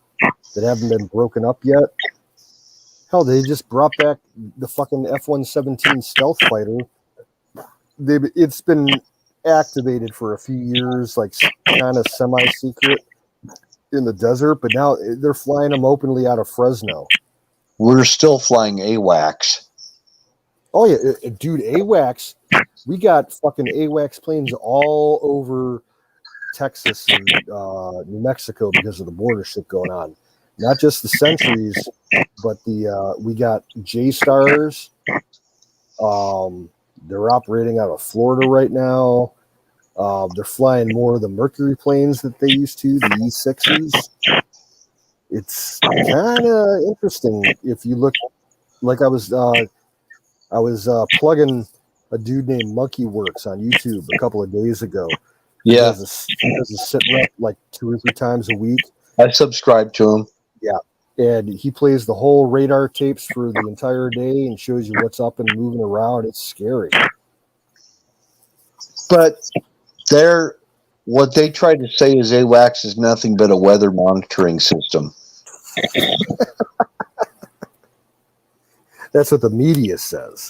Speaker 7: that haven't been broken up yet. Hell, they just brought back the fucking F-117 stealth fighter. It's been activated for a few years, like kind of semi-secret in the desert, but now they're flying them openly out of Fresno.
Speaker 10: We're still flying AWACS.
Speaker 7: Oh yeah, dude, AWACS. We got fucking AWACS planes all over Texas and New Mexico because of the border shit going on. Not just the Sentries, but we got J-Stars. They're operating out of Florida right now. They're flying more of the Mercury planes that they used to, the E-6s. It's kind of interesting if you look. Like I was plugging a dude named Monkey Works on YouTube a couple of days ago.
Speaker 10: Yeah,
Speaker 7: he does a sit rep like 2 or 3 times a week.
Speaker 10: I subscribe to him.
Speaker 7: Yeah, and he plays the whole radar tapes for the entire day and shows you what's up and moving around. It's scary.
Speaker 10: But what they try to say is AWACS is nothing but a weather monitoring system.
Speaker 7: That's what the media says.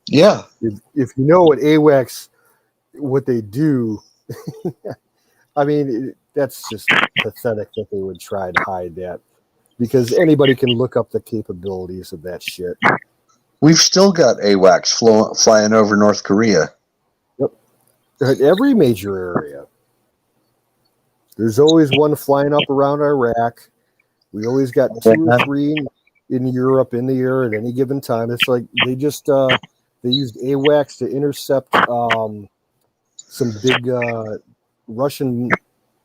Speaker 10: Yeah.
Speaker 7: If you know what AWACS, what they do, I mean, that's just pathetic that they would try to hide that, because anybody can look up the capabilities of that shit.
Speaker 10: We've still got AWACS flying over North Korea.
Speaker 7: Yep. At every major area. There's always one flying up around Iraq. We always got 2 or 3 in Europe in the air at any given time. It's like they just They used AWACS to intercept some big Russian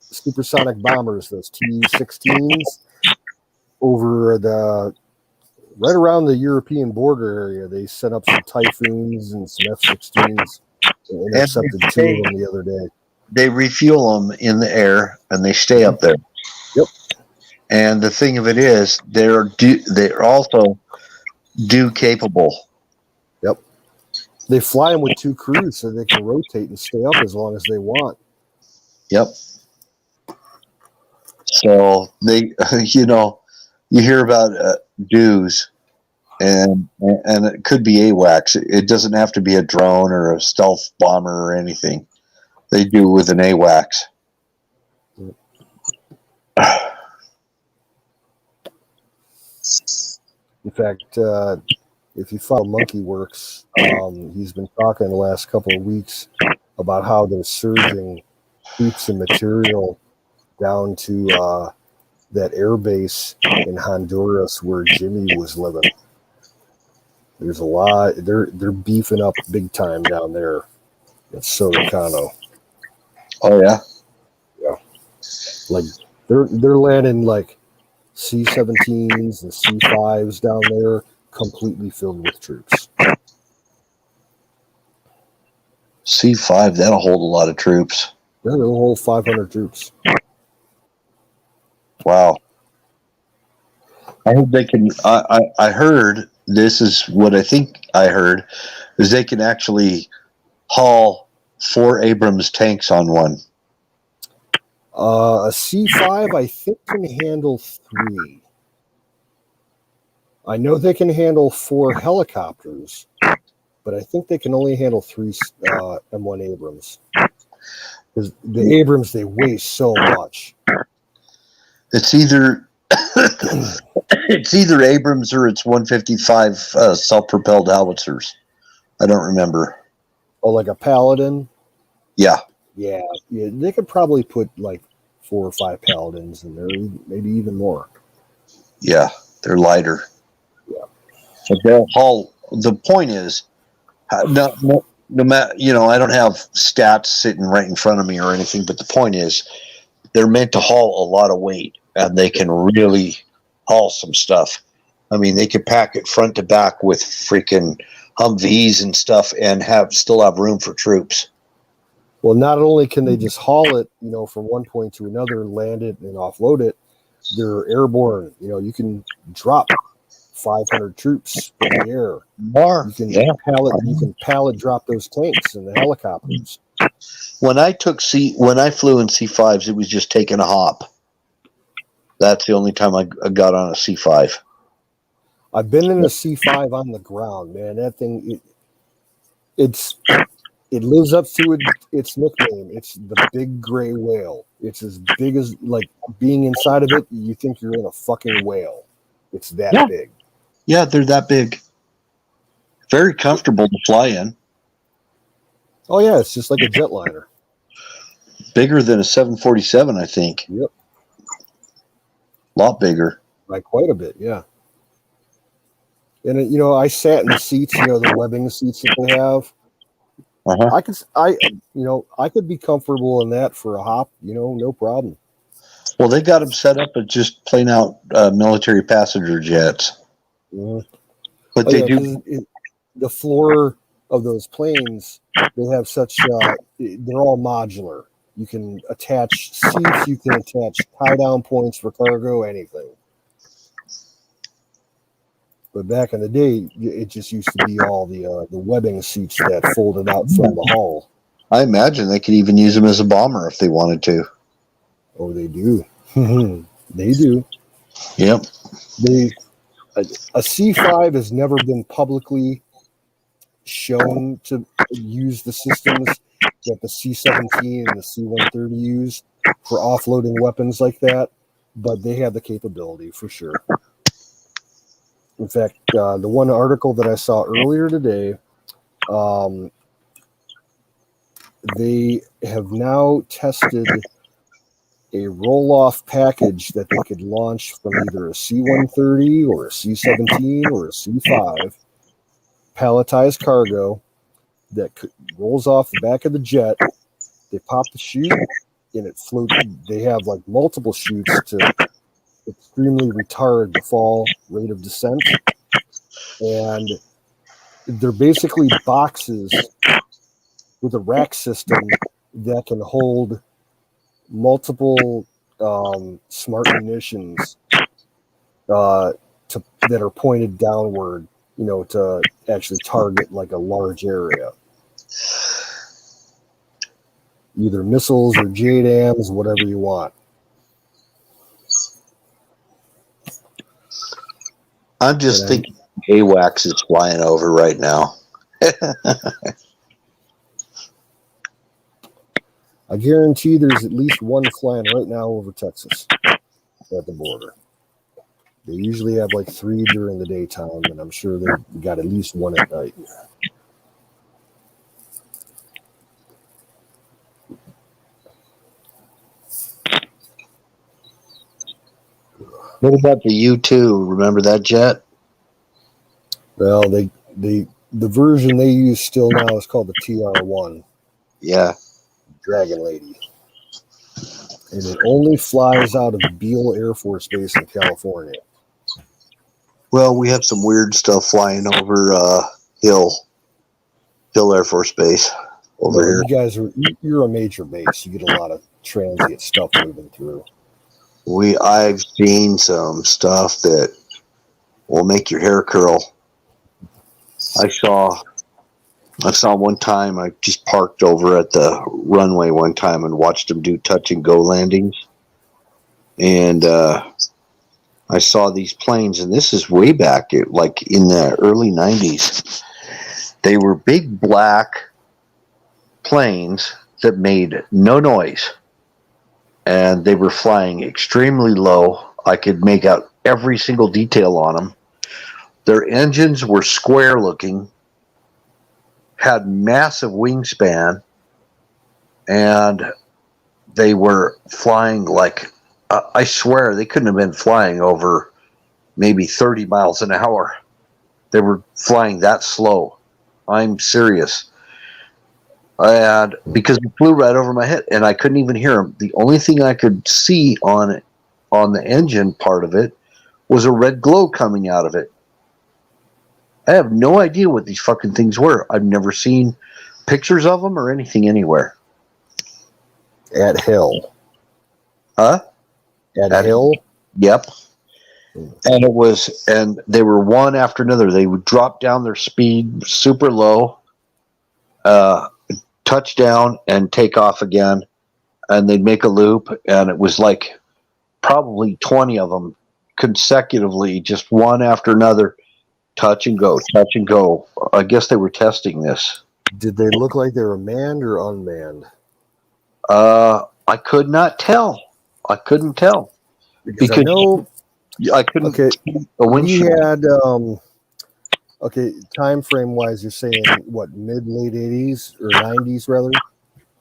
Speaker 7: supersonic bombers, those T-16s, over right around the European border area. They sent up some Typhoons and some F-16s and intercepted two of them the other day.
Speaker 10: They refuel them in the air and they stay up there.
Speaker 7: Yep.
Speaker 10: And the thing of it is, they're also due capable.
Speaker 7: Yep. They fly them with two crews so they can rotate and stay up as long as they want.
Speaker 10: Yep. So they, you hear about dues, and it could be AWACS. It doesn't have to be a drone or a stealth bomber or anything. They do with an AWACS.
Speaker 7: In fact, if you follow Monkey Works, he's been talking the last couple of weeks about how they're surging troops and material down to that air base in Honduras where Jimmy was living. There's a lot. They're beefing up big time down there at Sotocano.
Speaker 10: Oh yeah,
Speaker 7: yeah. Like they're landing like C-17s and C-5s down there, completely filled with troops.
Speaker 10: C-5, that'll hold a lot of troops.
Speaker 7: Yeah, they'll hold 500 troops.
Speaker 10: Wow. I heard they can. I heard, this is what I think I heard, is they can actually haul 4 Abrams tanks on one.
Speaker 7: A C-5, I think, can handle 3. I know they can handle 4 helicopters, but I think they can only handle 3 M1 Abrams. Because the Abrams, they weigh so much.
Speaker 10: It's either Abrams or it's 155 self-propelled howitzers. I don't remember.
Speaker 7: Oh, like a Paladin?
Speaker 10: Yeah.
Speaker 7: Yeah, they could probably put like 4 or 5 Paladins in there, maybe even more.
Speaker 10: Yeah, they're lighter.
Speaker 7: Yeah.
Speaker 10: But they'll haul. The point is, no matter, I don't have stats sitting right in front of me or anything, but the point is, they're meant to haul a lot of weight, and they can really haul some stuff. I mean, they could pack it front to back with freaking Humvees and stuff, and still have room for troops.
Speaker 7: Well, not only can they just haul it, from one point to another, land it and offload it, they're airborne. You can drop 500 troops in the air.
Speaker 10: More.
Speaker 7: You can pallet drop those tanks and the helicopters.
Speaker 10: When I flew in C-5s, it was just taking a hop. That's the only time I got on a C-5.
Speaker 7: I've been in a C-5 on the ground, man. That thing, it lives up to its nickname. It's the big gray whale. It's as big as, like, being inside of it, you think you're in a fucking whale. It's that big.
Speaker 10: Yeah, they're that big. Very comfortable to fly in.
Speaker 7: Oh, yeah, it's just like a jetliner.
Speaker 10: Bigger than a 747, I think.
Speaker 7: Yep.
Speaker 10: A lot bigger.
Speaker 7: By quite a bit, yeah. And, I sat in the seats, the webbing seats that they have.
Speaker 10: Uh-huh.
Speaker 7: I could be comfortable in that for a hop, no problem.
Speaker 10: Well, they got them set up as just plain out military passenger jets.
Speaker 7: Yeah.
Speaker 10: But they do.
Speaker 7: The floor of those planes, they have such, they're all modular. You can attach seats, you can attach tie-down points for cargo, anything. But back in the day, it just used to be all the webbing seats that folded out from the hull.
Speaker 10: I imagine they could even use them as a bomber if they wanted to.
Speaker 7: Oh, they do. They do.
Speaker 10: Yep.
Speaker 7: A C-5 has never been publicly shown to use the systems that the C-17 and the C-130 use for offloading weapons like that, but they have the capability for sure. In fact, the one article that I saw earlier today, they have now tested a roll-off package that they could launch from either a C-130 or a C-17 or a C-5, palletized cargo that rolls off the back of the jet. They pop the chute, and it floats. They have like multiple chutes to extremely retard the fall rate of descent, and they're basically boxes with a rack system that can hold multiple smart munitions that are pointed downward, to actually target like a large area. Either missiles or JDAMs, whatever you want.
Speaker 10: I'm just thinking AWACS is flying over right now.
Speaker 7: I guarantee there's at least one flying right now over Texas at the border. They usually have like 3 during the daytime, and I'm sure they've got at least one at night.
Speaker 10: What about the U-2? Remember that jet?
Speaker 7: Well, the version they use still now is called the TR-1.
Speaker 10: Yeah.
Speaker 7: Dragon Lady. And it only flies out of Beale Air Force Base in California.
Speaker 10: Well, we have some weird stuff flying over Hill Air Force Base over here.
Speaker 7: You guys you're a major base. You get a lot of transient stuff moving through.
Speaker 10: I've seen some stuff that will make your hair curl. I saw one time, I just parked over at the runway one time and watched them do touch and go landings. And I saw these planes, and this is way back, like in the early 90s. They were big black planes that made no noise. And they were flying extremely low. I could make out every single detail on them. Their engines were square looking, had massive wingspan, and they were flying like, I swear they couldn't have been flying over maybe 30 miles an hour. They were flying that slow. I'm serious. And because it flew right over my head, and I couldn't even hear them. The only thing I could see on the engine part of it was a red glow coming out of it. I have no idea what these fucking things were. I've never seen pictures of them or anything anywhere.
Speaker 7: At Hill.
Speaker 10: Huh?
Speaker 7: At Hill?
Speaker 10: Yep. And they were one after another. They would drop down their speed super low, touch down and take off again, and they'd make a loop, and it was like probably 20 of them consecutively, just one after another, touch and go. I guess they were testing this.
Speaker 7: Did they look like they were manned or unmanned?
Speaker 10: I could not tell. I couldn't tell because I couldn't.
Speaker 7: Okay, we had time frame wise, you're saying what, mid late 80s or 90s rather?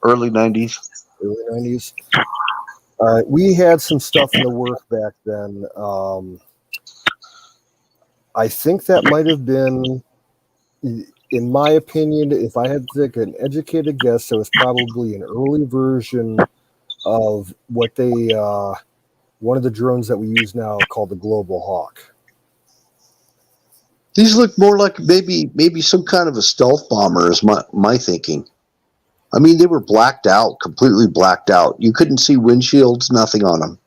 Speaker 10: Early 90s.
Speaker 7: Early 90s. We had some stuff in the work back then. I think that might have been, in my opinion, if I had to take an educated guess, it was probably an early version of what one of the drones that we use now called the Global Hawk.
Speaker 10: These look more like maybe some kind of a stealth bomber is my thinking. I mean, they were blacked out, completely blacked out. You couldn't see windshields, nothing on them.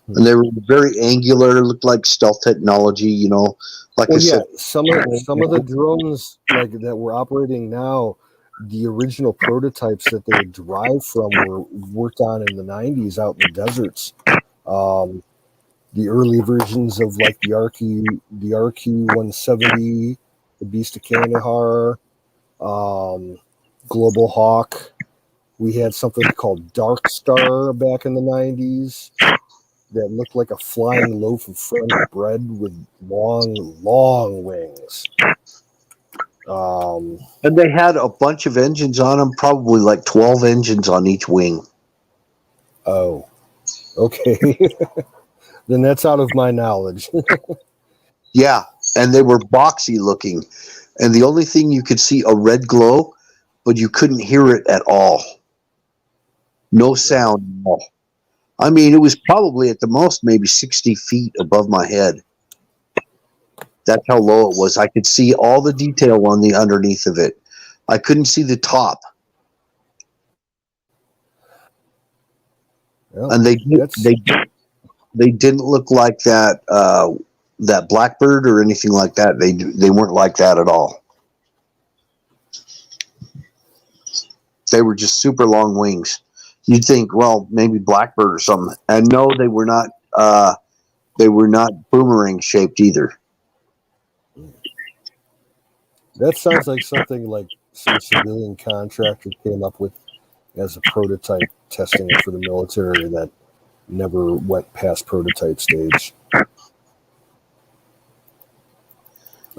Speaker 10: And they were very angular, looked like stealth technology, like I said.
Speaker 7: Some of the drones like that we're operating now, the original prototypes that they would drive from were worked on in the 90s out in the deserts. The early versions of like the RQ-170, the Beast of Kandahar, Global Hawk. We had something called Dark Star back in the 90s that looked like a flying loaf of French bread with long wings.
Speaker 10: And they had a bunch of engines on them, probably like 12 engines on each wing.
Speaker 7: Oh, okay. Then that's out of my knowledge.
Speaker 10: Yeah, and they were boxy looking. and the only thing you could see a red glow, but you couldn't hear it at all. No sound at all. I mean, it was probably at the most maybe 60 feet above my head. That's how low it was. I could see all the detail on the underneath of it. I couldn't see the top.
Speaker 7: Well,
Speaker 10: And they
Speaker 7: that's
Speaker 10: didn't look like that that blackbird or anything like that. They weren't like that at all. They were just super long wings. You'd think, well, maybe blackbird or something. And no, they were not. They were not boomerang shaped either.
Speaker 7: that sounds like something like some civilian contractor came up with as a prototype, testing it for the military that never went past prototype stage.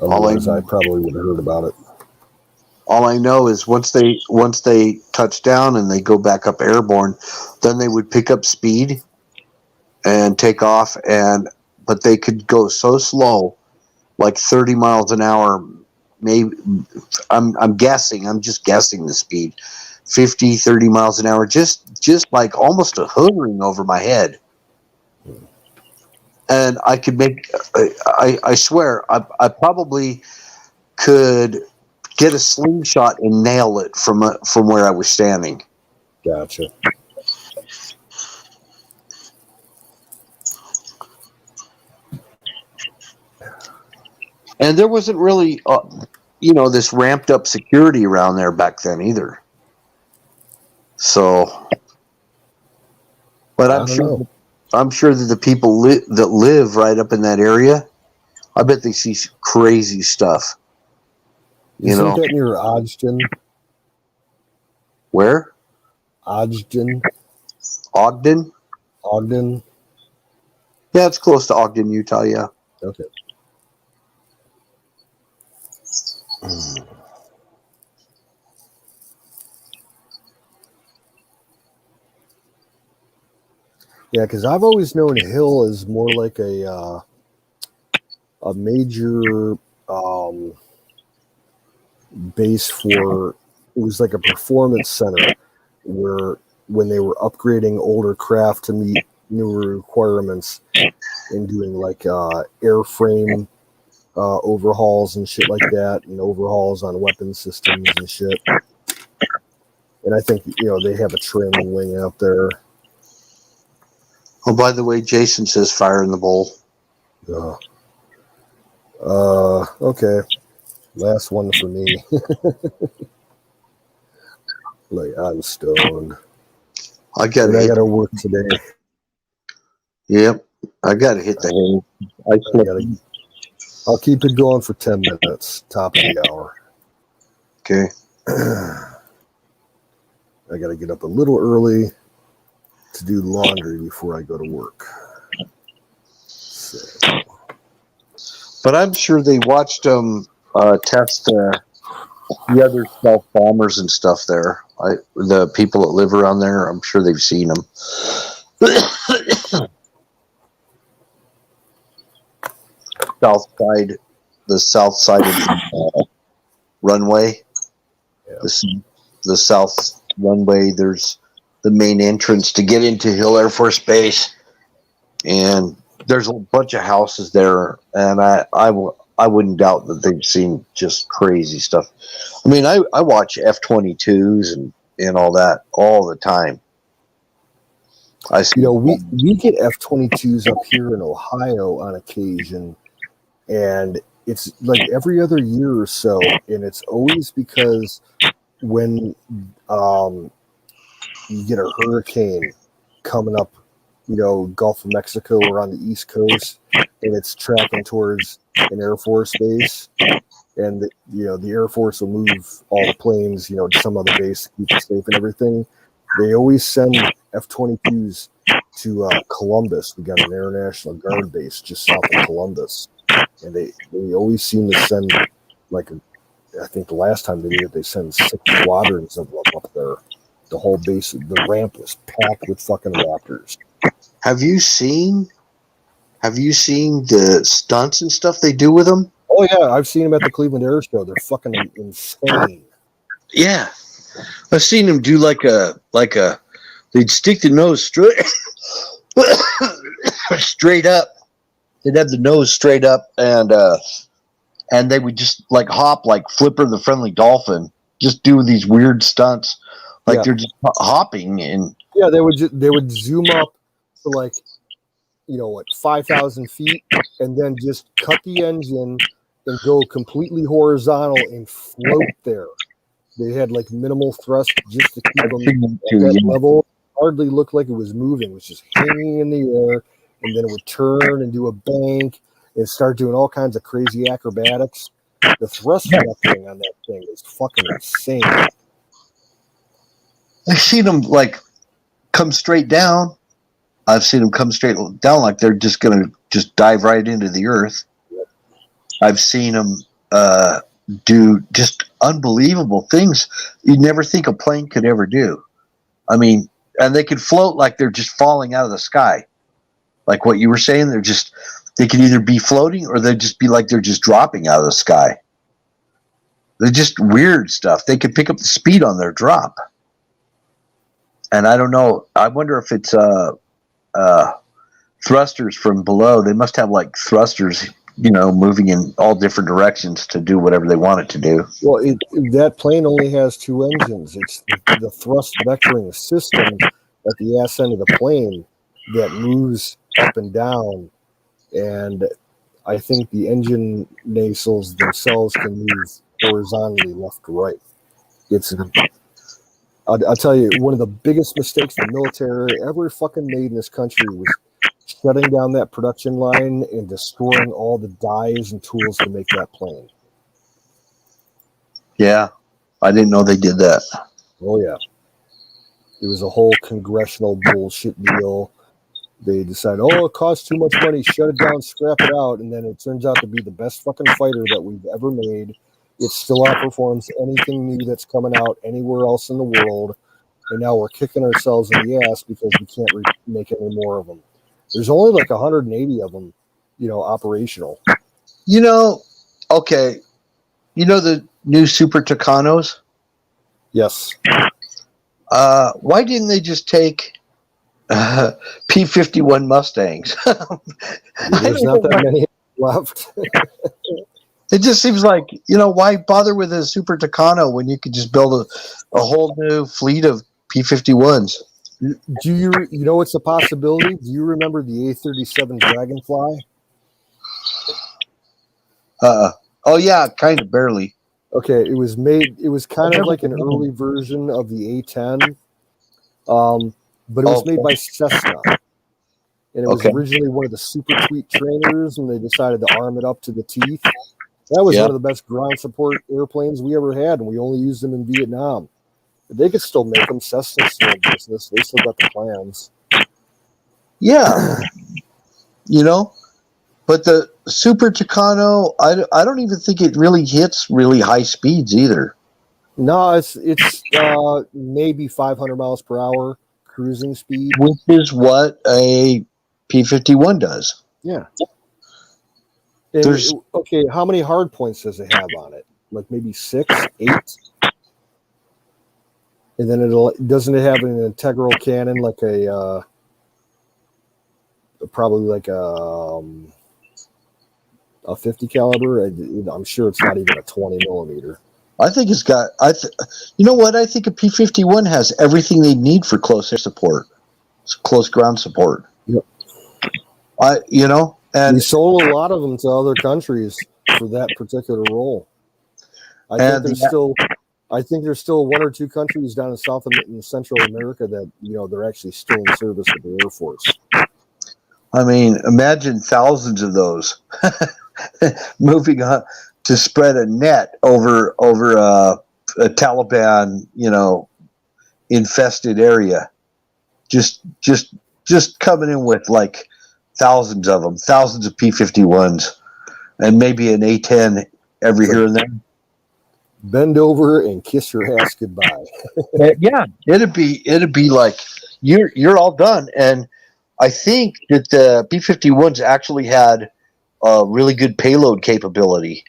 Speaker 7: Otherwise, I probably would have heard about it.
Speaker 10: All I know is once they touch down and they go back up airborne, then they would pick up speed and take off, but they could go so slow, like 30 miles an hour. Maybe I'm guessing. I'm just guessing the speed, 50, 30 miles an hour, just like almost a hovering over my head. And I could make. I swear, I probably could get a slingshot and nail it from where I was standing.
Speaker 7: Gotcha.
Speaker 10: And there wasn't really, this ramped up security around there back then either. So, but I'm sure that the people that live right up in that area, I bet they see crazy stuff.
Speaker 7: Isn't that near Ogden?
Speaker 10: Where?
Speaker 7: Ogden.
Speaker 10: Ogden?
Speaker 7: Ogden.
Speaker 10: Yeah, it's close to Ogden, Utah, yeah.
Speaker 7: Okay. Yeah, because I've always known Hill as more like a major base for, it was like a performance center where when they were upgrading older craft to meet newer requirements and doing like airframe overhauls and shit like that, and overhauls on weapon systems and shit. And I think, they have a training wing out there.
Speaker 10: Oh, by the way, Jason says fire in the bowl.
Speaker 7: Okay. Last one for me. Like, I'm stoned.
Speaker 10: I got
Speaker 7: to work today.
Speaker 10: Yep. I got to hit the hay.
Speaker 7: I'll keep it going for 10 minutes, top of the hour.
Speaker 10: Okay.
Speaker 7: I got to get up a little early to do laundry before I go to work. So.
Speaker 10: But I'm sure they watched them test the other stealth bombers and stuff there. The people that live around there, I'm sure they've seen them. The south side of the runway. Yeah. The south runway, there's the main entrance to get into Hill Air Force Base, and there's a bunch of houses there, and I wouldn't doubt that they've seen just crazy stuff. I mean, I watch F-22s and all that all the time.
Speaker 7: We get F-22s up here in Ohio on occasion, and it's like every other year or so, and it's always because when you get a hurricane coming up, Gulf of Mexico or on the East Coast, and it's tracking towards an Air Force base, and the Air Force will move all the planes, to some other base to keep it safe and everything. They always send F-22s to Columbus. We got an Air National Guard base just south of Columbus, and they always seem to send I think the last time they did it, they sent 6 squadrons of them up there. The whole base, the ramp was packed with fucking Raptors.
Speaker 10: Have you seen the stunts and stuff they do with them?
Speaker 7: Oh yeah, I've seen them at the Cleveland Air Show. They're fucking insane.
Speaker 10: Yeah, I've seen them do like a they'd stick the nose straight straight up. They'd have the nose straight up, and they would just like hop like Flipper the Friendly Dolphin, just do these weird stunts, like they're just hopping. And
Speaker 7: yeah, they would zoom up to like 5,000 feet, and then just cut the engine and go completely horizontal and float there. They had like minimal thrust just to keep them at that level. Hardly looked like it was moving. It was just hanging in the air, and then it would turn and do a bank and start doing all kinds of crazy acrobatics. The thrust vectoring on that thing is fucking insane.
Speaker 10: I've seen them like come straight down. I've seen them come straight down like they're just going to just dive right into the earth. I've seen them do just unbelievable things you'd never think a plane could ever do. I mean, and they could float like they're just falling out of the sky. Like what you were saying, they could either be floating or they'd just be like they're just dropping out of the sky. They're just weird stuff. They could pick up the speed on their drop. And I don't know. I wonder if it's thrusters from below. They must have like thrusters, moving in all different directions to do whatever they want it to do.
Speaker 7: Well, that plane only has two engines. It's the thrust vectoring system at the ass end of the plane that moves up and down. And I think the engine nacelles themselves can move horizontally left to right. I'll tell you, one of the biggest mistakes the military ever fucking made in this country was shutting down that production line and destroying all the dies and tools to make that plane.
Speaker 10: Yeah, I didn't know they did that.
Speaker 7: Oh, yeah. It was a whole congressional bullshit deal. They decided, it costs too much money, shut it down, scrap it out, and then it turns out to be the best fucking fighter that we've ever made. It still outperforms anything new that's coming out anywhere else in the world, and now we're kicking ourselves in the ass because we can't make any more of them. There's only like 180 of them, operational.
Speaker 10: Okay. The new Super Tucanos?
Speaker 7: Yes.
Speaker 10: Why didn't they just take P-51 Mustangs?
Speaker 7: There's not that many left.
Speaker 10: It just seems like, why bother with a Super Tucano when you could just build a whole new fleet of P-51s?
Speaker 7: Do you it's a possibility? Do you remember the A-37 Dragonfly?
Speaker 10: Oh yeah, kind of barely.
Speaker 7: Okay, it was kind of like an early version of the A-10, but it was made by Cessna, and it was originally one of the super tweet trainers, and they decided to arm it up to the teeth. That was one of the best ground support airplanes we ever had, and we only used them in Vietnam. They could still make them. Cessna's still in business. They still got the plans.
Speaker 10: Yeah. But the Super Tucano, I don't even think it really hits really high speeds either.
Speaker 7: No, it's maybe 500 miles per hour cruising speed.
Speaker 10: Which is what a P-51 does.
Speaker 7: Yeah. And, how many hard points does it have on it? Like maybe 6, 8? And then doesn't it have an integral cannon like probably like a 50 caliber? I'm sure it's not even a 20 millimeter.
Speaker 10: I think it's got. You know what? I think a P-51 has everything they need for close air support, close ground support.
Speaker 7: Yep.
Speaker 10: And
Speaker 7: we sold a lot of them to other countries for that particular role. I think there's still one or two countries down in South and Central America that they're actually still in service with the Air Force.
Speaker 10: I mean, imagine thousands of those moving on to spread a net over a Taliban, infested area. Just coming in with like thousands of them, thousands of P-51s, and maybe an A-10 every here and there.
Speaker 7: Bend over and kiss your ass goodbye.
Speaker 10: Yeah, it'd be like you're all done. And I think that the P-51s actually had really good payload capability.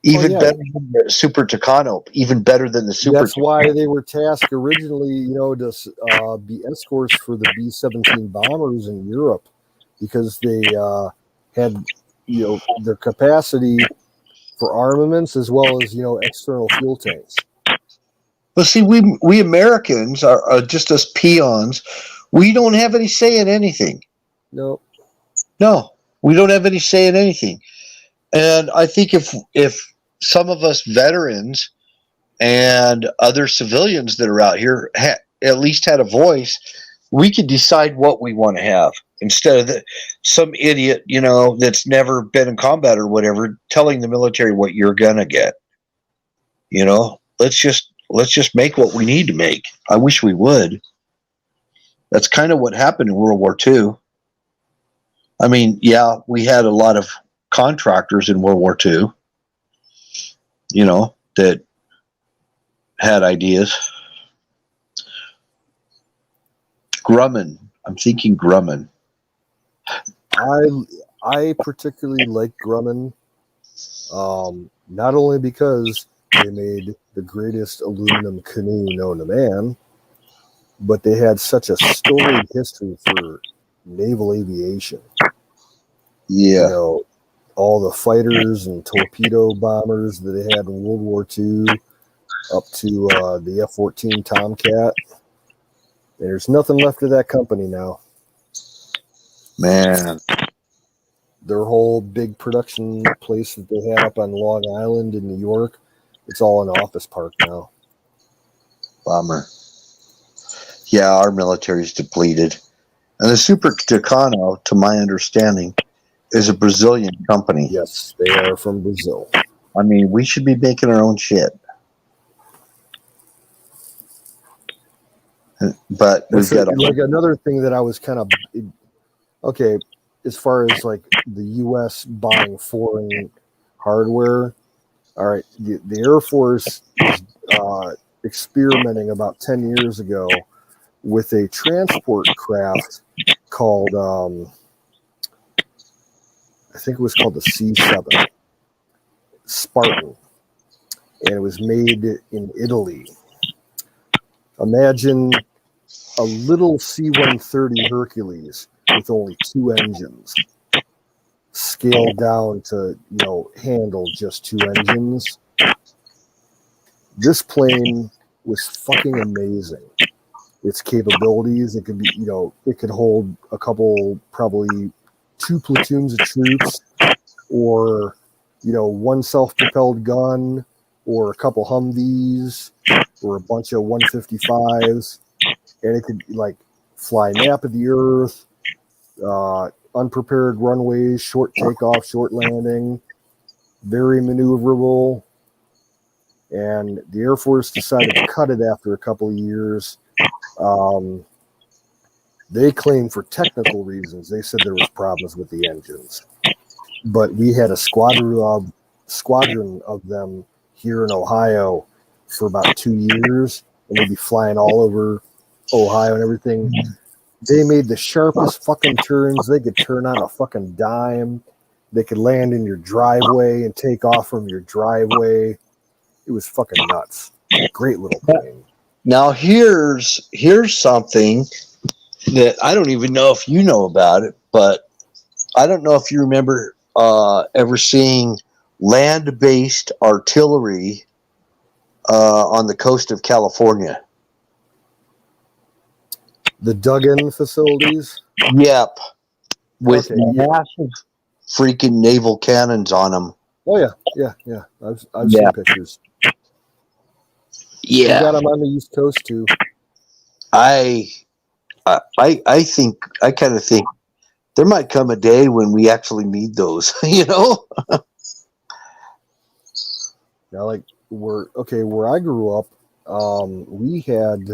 Speaker 10: Even
Speaker 7: yeah.
Speaker 10: better than the Super Tucano. Even better than the Super.
Speaker 7: That's why they were tasked originally, to be escorts for the B-17 bombers in Europe, because they had, their capacity for armaments as well as, external fuel tanks.
Speaker 10: Well, see, we Americans are just us peons. We don't have any say in anything.
Speaker 7: No.
Speaker 10: No, we don't have any say in anything. And I think if some of us veterans and other civilians that are out here at least had a voice, we could decide what we want to have instead of some idiot, that's never been in combat or whatever, telling the military what you're gonna get. Let's just make what we need to make. I wish we would. That's kind of what happened in World War II. I mean, yeah, we had a lot of contractors in World War II, that had ideas. Grumman. I'm thinking Grumman.
Speaker 7: I particularly like Grumman, not only because they made the greatest aluminum canoe known to man, but they had such a storied history for naval aviation.
Speaker 10: Yeah.
Speaker 7: All the fighters and torpedo bombers that they had in World War II, up to the F-14 Tomcat. There's nothing left of that company now.
Speaker 10: Man.
Speaker 7: Their whole big production place that they had up on Long Island in New York, it's all an office park now.
Speaker 10: Bummer. Yeah, our military's depleted. And the Super Tucano, to my understanding, is a Brazilian company.
Speaker 7: Yes, they are from Brazil.
Speaker 10: I mean, we should be making our own shit. But we've got
Speaker 7: like another thing that I was kind of okay, as far as like the U.S. buying foreign hardware. All right, the Air Force is experimenting about 10 years ago with a transport craft called I think it was called the C-7 Spartan, and it was made in Italy. Imagine a little C-130 Hercules with only 2 engines, scaled down to, handle just 2 engines. This plane was fucking amazing. Its capabilities, it could be, it could hold a couple, probably 2 platoons of troops, or, 1 self-propelled gun, or a couple Humvees, or a bunch of 155s, and it could fly nap of the earth, unprepared runways, short takeoff, short landing, very maneuverable. And the Air Force decided to cut it after a couple of years. They claimed for technical reasons. They said there was problems with the engines, but we had a squadron of them here in Ohio for about 2 years, and they'd be flying all over Ohio and everything. They made the sharpest fucking turns. They could turn on a fucking dime. They could land in your driveway and take off from your driveway. It was fucking nuts. Great little plane.
Speaker 10: Now here's something that I don't even know if you know about it, but I don't know if you remember ever seeing land-based artillery on the coast of California.
Speaker 7: The dug-in facilities?
Speaker 10: Yep. With massive freaking naval cannons on them.
Speaker 7: Oh, yeah. I've seen pictures.
Speaker 10: Yeah.
Speaker 7: We got them on the East Coast, too.
Speaker 10: I kind of think there might come a day when we actually need those,
Speaker 7: Now, where I grew up, we had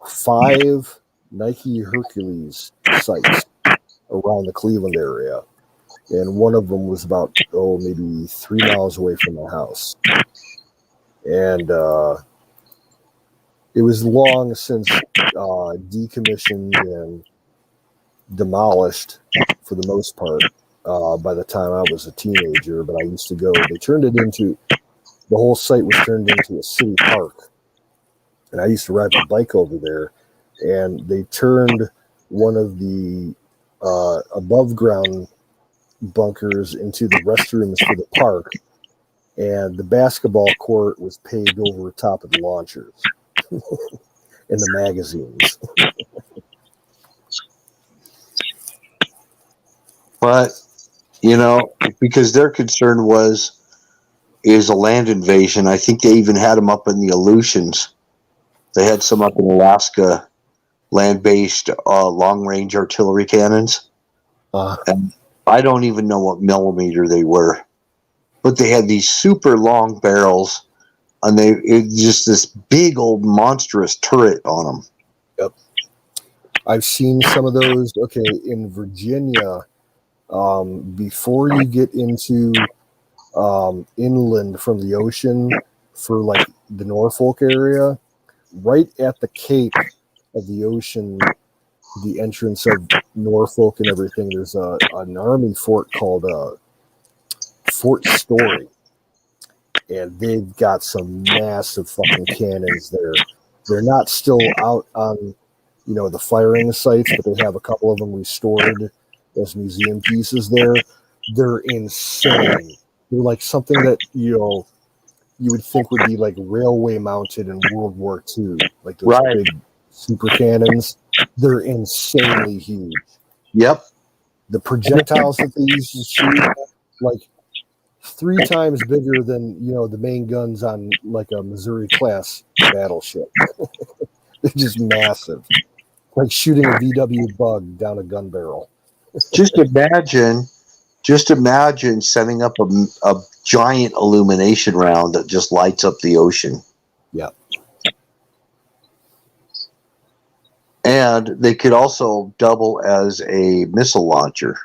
Speaker 7: 5 Nike Hercules sites around the Cleveland area, and one of them was about maybe 3 miles away from my house, and it was long since decommissioned and demolished for the most part by the time I was a teenager, but I used to go. They turned it into, the whole site was turned into a city park. And I used to ride my bike over there, and they turned one of the above ground bunkers into the restrooms for the park, and the basketball court was paved over the top of the launchers and the magazines.
Speaker 10: But, you know, because their concern is a land invasion. I think they even had them up in the Aleutians. They had some up in Alaska, land-based long-range artillery cannons. And I don't even know what millimeter they were, but they had these super long barrels, and just this big old monstrous turret on them.
Speaker 7: Yep, I've seen some of those. Okay, in Virginia, before you get into inland from the ocean for like the Norfolk area, right at the cape of the ocean, the entrance of Norfolk and everything, there's an army fort called Fort Story, and they've got some massive fucking cannons there. They're not still out on, you know, the firing sites, but they have a couple of them restored as museum pieces there. They're insane. They're like something that, you know, you would think would be like railway mounted in World War II, like those big super cannons. They're insanely huge.
Speaker 10: Yep.
Speaker 7: The projectiles that they use to shoot, like 3 times bigger than, you know, the main guns on like a Missouri class battleship. They're just massive, like shooting a VW Bug down a gun barrel.
Speaker 10: Just imagine setting up a giant illumination round that just lights up the ocean.
Speaker 7: Yeah.
Speaker 10: And they could also double as a missile launcher.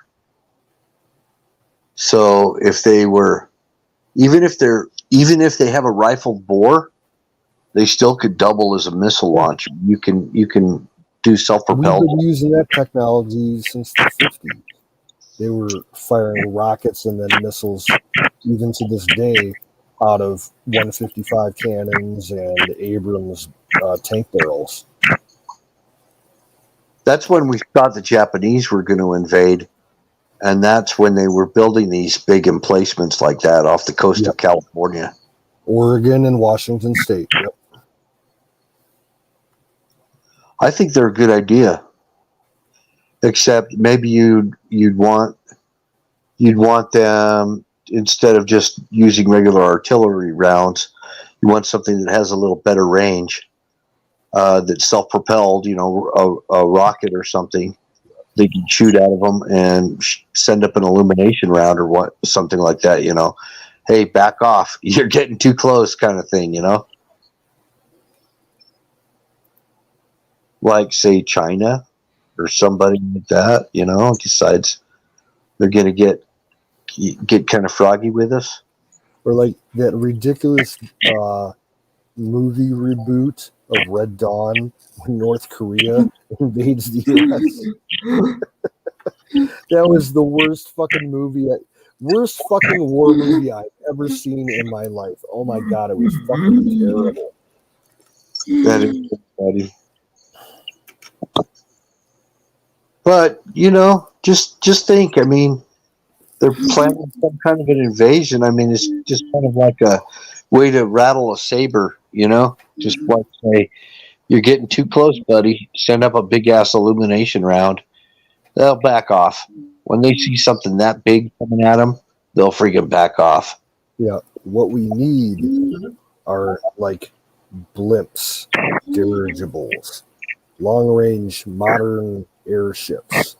Speaker 10: So if they were, even if they have a rifled bore, they still could double as a missile launcher. You can do self-propelled.
Speaker 7: We've been using that technology since the 50s. They were firing rockets and then missiles, even to this day, out of 155 cannons and Abrams tank barrels.
Speaker 10: That's when we thought the Japanese were going to invade, and that's when they were building these big emplacements like that off the coast of California,
Speaker 7: Oregon, and Washington State. Yep.
Speaker 10: I think they're a good idea, except maybe you'd want them, instead of just using regular artillery rounds, you want something that has a little better range, that's self-propelled, you know, a rocket or something. They can shoot out of them and send up an illumination round or something like that, you know. Hey, back off. You're getting too close, kind of thing, you know. Like, say, China or somebody like that, you know, decides they're going to get kind of froggy with us.
Speaker 7: Or like that ridiculous movie reboot of Red Dawn when North Korea invades the U.S. That was the worst fucking worst fucking war movie I've ever seen in my life. Oh my god, it was fucking terrible.
Speaker 10: That is funny. But, you know, just think, I mean, they're planning some kind of an invasion. I mean, it's just kind of like a way to rattle a saber, you know? Just like say, you're getting too close, buddy. Send up a big-ass illumination round. They'll back off. When they see something that big coming at them, they'll freaking back off.
Speaker 7: Yeah, what we need are like blimps, dirigibles, long-range modern airships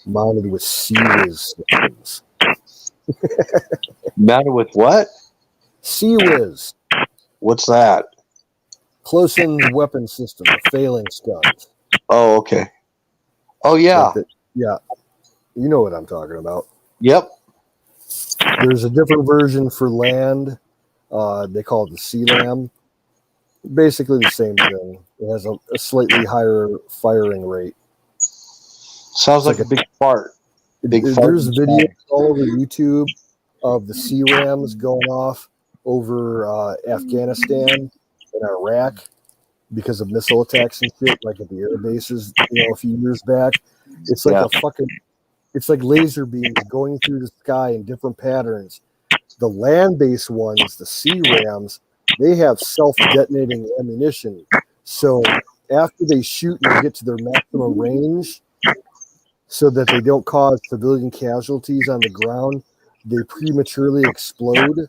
Speaker 7: mounted with Sea-Whiz systems.
Speaker 10: Mounted with what?
Speaker 7: Sea-Whiz.
Speaker 10: What's that?
Speaker 7: Close-in weapon system, the phalanx guns.
Speaker 10: Oh, okay. Oh, yeah.
Speaker 7: Like yeah. You know what I'm talking about.
Speaker 10: Yep.
Speaker 7: There's a different version for land. They call it the Sea Lamb. Basically the same thing. It has a slightly higher firing rate.
Speaker 10: Sounds like a big fart.
Speaker 7: There's videos all over YouTube of the sea rams going off over Afghanistan and Iraq because of missile attacks and shit, like at the air bases, a few years back. It's like it's like laser beams going through the sky in different patterns. The land-based ones, the sea rams, they have self-detonating ammunition. So after they shoot and they get to their maximum range, so that they don't cause civilian casualties on the ground, they prematurely explode,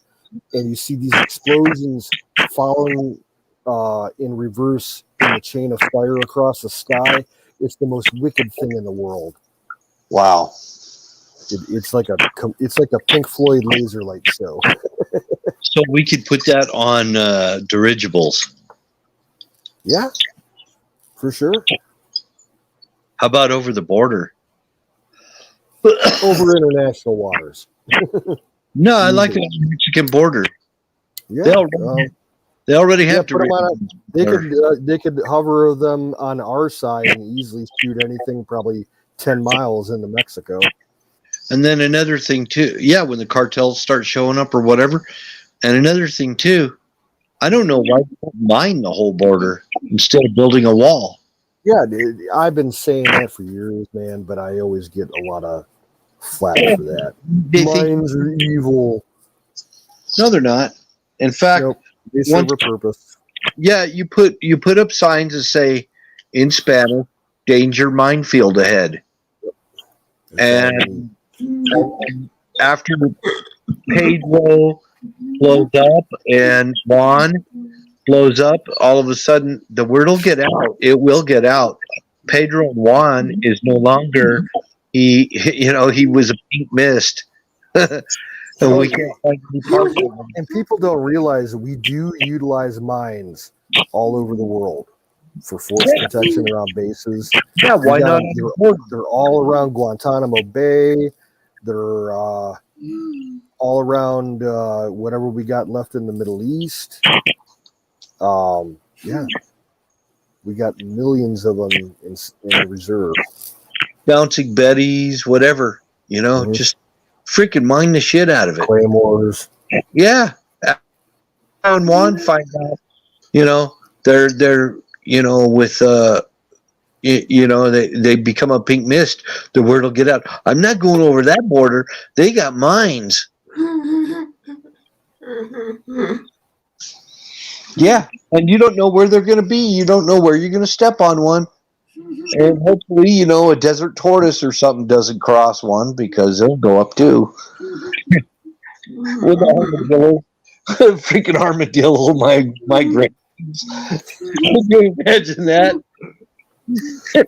Speaker 7: and you see these explosions following in reverse in the chain of fire across the sky. It's the most wicked thing in the world.
Speaker 10: Wow.
Speaker 7: It's like a Pink Floyd laser light show.
Speaker 10: So we could put that on dirigibles.
Speaker 7: Yeah, for sure.
Speaker 10: How about over the border?
Speaker 7: Over international waters.
Speaker 10: No, I like it on the Mexican border.
Speaker 7: Yeah,
Speaker 10: they already have to.
Speaker 7: They could hover them on our side and easily shoot anything probably 10 miles into Mexico.
Speaker 10: And then another thing too, when the cartels start showing up or whatever. And another thing too, I don't know why they don't mine the whole border instead of building a wall.
Speaker 7: Yeah, dude, I've been saying that for years, man, but I always get a lot of flack for that. Mines are evil.
Speaker 10: No, they're not. In fact,
Speaker 7: they serve a purpose.
Speaker 10: Yeah, you put up signs that say in Spanish, "Danger minefield ahead." And after Pedro blows up and Juan blows up, all of a sudden the word will get out. It will get out. Pedro and Juan is no longer he was a pink mist. And we can't find any parts of them.
Speaker 7: And people don't realize we do utilize mines all over the world for force protection around bases.
Speaker 10: Yeah, why not?
Speaker 7: They're all around Guantanamo Bay. They're all around whatever we got left in the Middle East. Yeah, we got millions of them in reserve.
Speaker 10: Bouncing Betties, whatever, just freaking mine the shit out of it.
Speaker 7: Claymores.
Speaker 10: Yeah. And Juan find out, they're with they become a pink mist. The word will get out. I'm not going over that border. They got mines. Yeah, and you don't know where they're going to be. You don't know where you're going to step on one. And hopefully, a desert tortoise or something doesn't cross one because they'll go up too. With the armadillo, freaking armadillo, my great. Can you imagine that?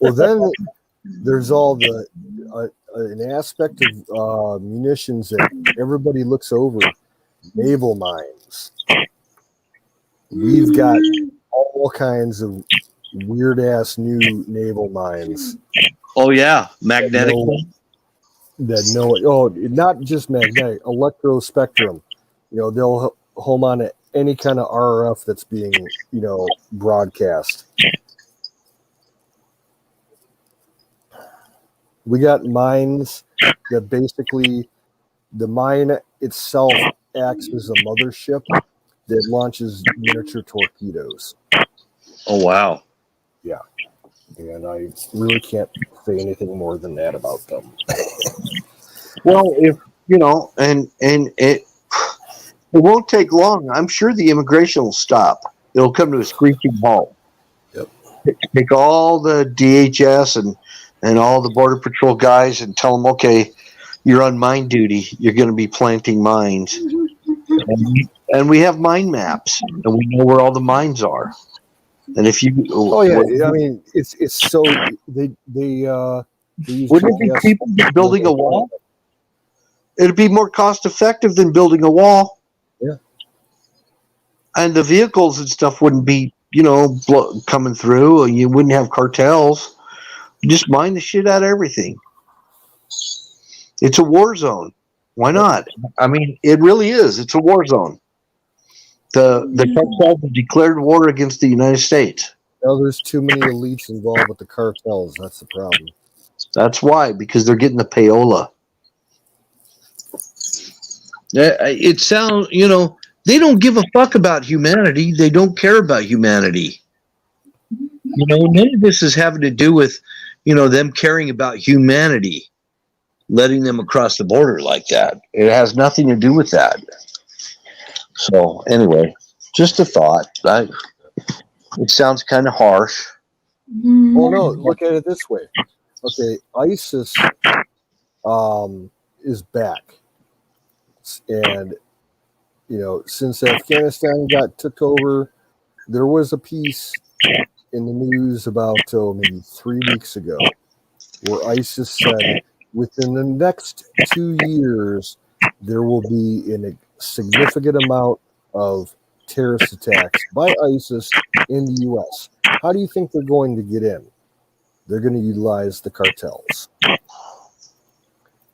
Speaker 7: Well, then there's all the an aspect of munitions that everybody looks over. Naval mines. We've got all kinds of weird ass new naval mines.
Speaker 10: Oh yeah, magnetic.
Speaker 7: Not just magnetic, electrospectrum. They'll home on any kind of RF that's being broadcast. We got mines that basically the mine itself acts as a mothership that launches miniature torpedoes.
Speaker 10: Oh wow.
Speaker 7: Yeah. And I really can't say anything more than that about them.
Speaker 10: Well, if and it won't take long. I'm sure the immigration will stop. It'll come to a screeching halt.
Speaker 7: Yep.
Speaker 10: Take all the DHS and all the Border Patrol guys and tell them, okay, you're on mine duty. You're going to be planting mines. And we have mine maps, and we know where all the mines are. And if you,
Speaker 7: I mean, it's so they
Speaker 10: wouldn't it be people building a wall? It'd be more cost effective than building a wall.
Speaker 7: Yeah.
Speaker 10: And the vehicles and stuff wouldn't be, coming through. You wouldn't have cartels. Just mine the shit out of everything. It's a war zone. Why not? I mean, it really is. It's a war zone. The cartels have declared war against the United States.
Speaker 7: There's too many elites involved with the cartels. That's the problem.
Speaker 10: That's why, because they're getting the payola. It sounds, they don't give a fuck about humanity. They don't care about humanity. None of this is having to do with, them caring about humanity, letting them across the border like that. It has nothing to do with that. So anyway, just a thought. It sounds kind of harsh.
Speaker 7: Well, no, look at it this way. Okay, ISIS is back. And, since Afghanistan took over, there was a piece in the news about maybe 3 weeks ago where ISIS said within the next 2 years, there will be a significant amount of terrorist attacks by ISIS in the U.S. How do you think they're going to get in? They're going to utilize the cartels.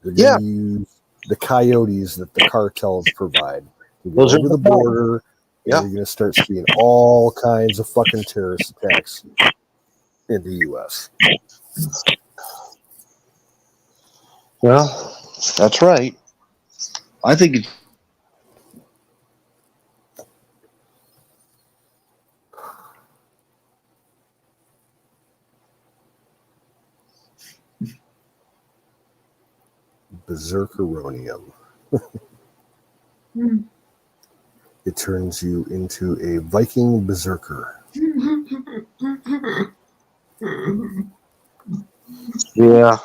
Speaker 7: They're going to use the coyotes that the cartels provide to go over the border. And you're going to start seeing all kinds of fucking terrorist attacks in the U.S.
Speaker 10: Well, that's right. I think it's
Speaker 7: Berserkeronium. It turns you into a Viking berserker.
Speaker 10: Yeah.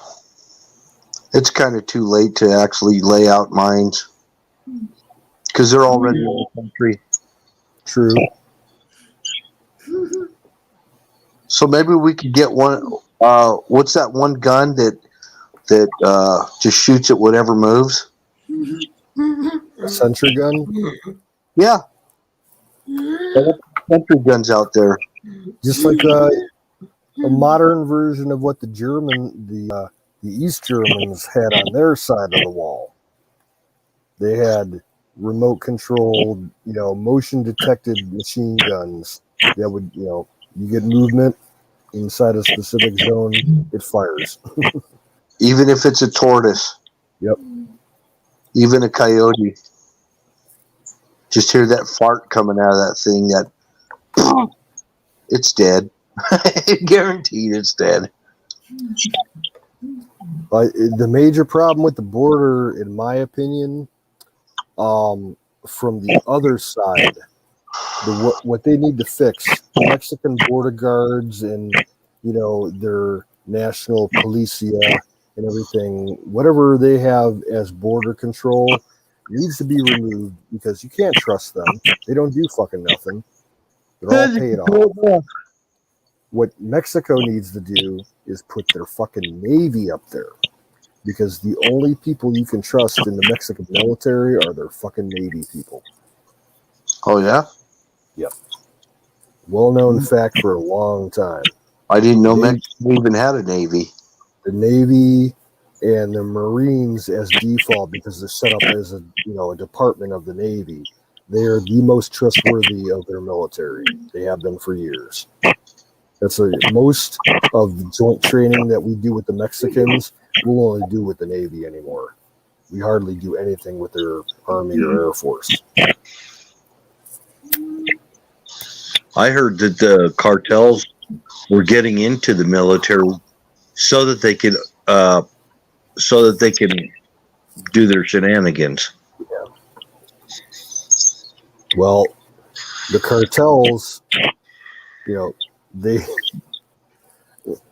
Speaker 10: It's kind of too late to actually lay out mines because they're already in the country.
Speaker 7: True.
Speaker 10: So maybe we could get one. What's that one gun that just shoots at whatever moves?
Speaker 7: A sentry gun?
Speaker 10: Yeah. Sentry guns out there.
Speaker 7: Just like a modern version of what the East Germans had on their side of the wall. They had remote controlled, motion detected machine guns that would, you get movement inside a specific zone, it fires.
Speaker 10: Even if it's a tortoise.
Speaker 7: Yep.
Speaker 10: Even a coyote. Just hear that fart coming out of that thing. It's dead. Guaranteed it's dead.
Speaker 7: The major problem with the border, in my opinion, from the other side, what they need to fix, Mexican border guards and their national policia and everything, whatever they have as border control needs to be removed because you can't trust them. They don't do fucking nothing. They're all paid off. What Mexico needs to do is put their fucking Navy up there because the only people you can trust in the Mexican military are their fucking Navy people.
Speaker 10: Oh, yeah?
Speaker 7: Yep. Well-known fact for a long time.
Speaker 10: I didn't know Mexico even had a Navy.
Speaker 7: The Navy and the Marines as default because they're set up as a department of the Navy. They are the most trustworthy of their military. They have been for years. That's most of the joint training that we do with the Mexicans, we'll only do with the Navy anymore. We hardly do anything with their Army or Air Force.
Speaker 10: I heard that the cartels were getting into the military so that they could do their shenanigans.
Speaker 7: Yeah. Well, the cartels,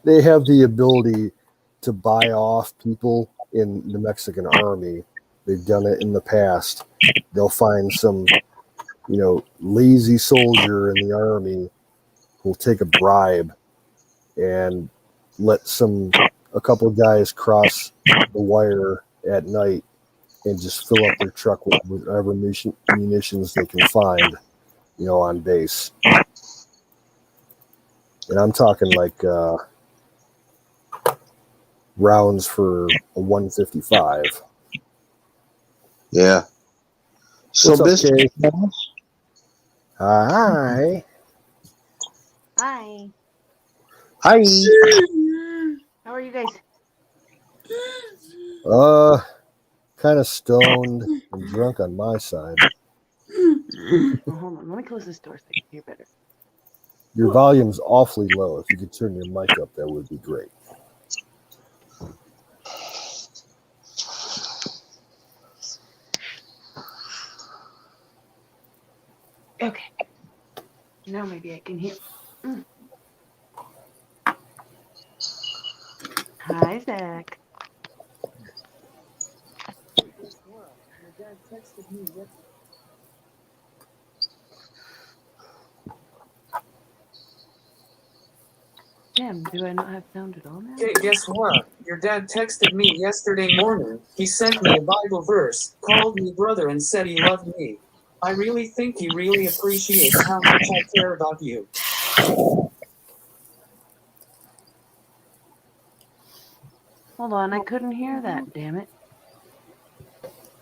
Speaker 7: they have the ability to buy off people in the Mexican army. They've done it in the past. They'll find some, lazy soldier in the army who'll take a bribe and let a couple of guys cross the wire at night and just fill up their truck with whatever munitions they can find, on base. And I'm talking like rounds for a 155.
Speaker 10: Yeah. So,
Speaker 7: What's up, Kay?
Speaker 13: Hi.
Speaker 14: Hi.
Speaker 10: Hi.
Speaker 14: How are you guys?
Speaker 7: Kind of stoned and drunk on my side.
Speaker 13: Oh, hold on. Let me close this door so you can hear better.
Speaker 7: Your volume's awfully low. If you could turn your mic up, that would be great.
Speaker 13: Okay. Now maybe I can hear. Hi, Zach.
Speaker 4: Your dad texted me yesterday.
Speaker 13: Damn, do I not have sound at all now?
Speaker 4: Okay, guess what? Your dad texted me yesterday morning. He sent me a Bible verse, called me brother, and said he loved me. I really think he really appreciates how much I care about you.
Speaker 13: Hold on, I couldn't hear that, damn it.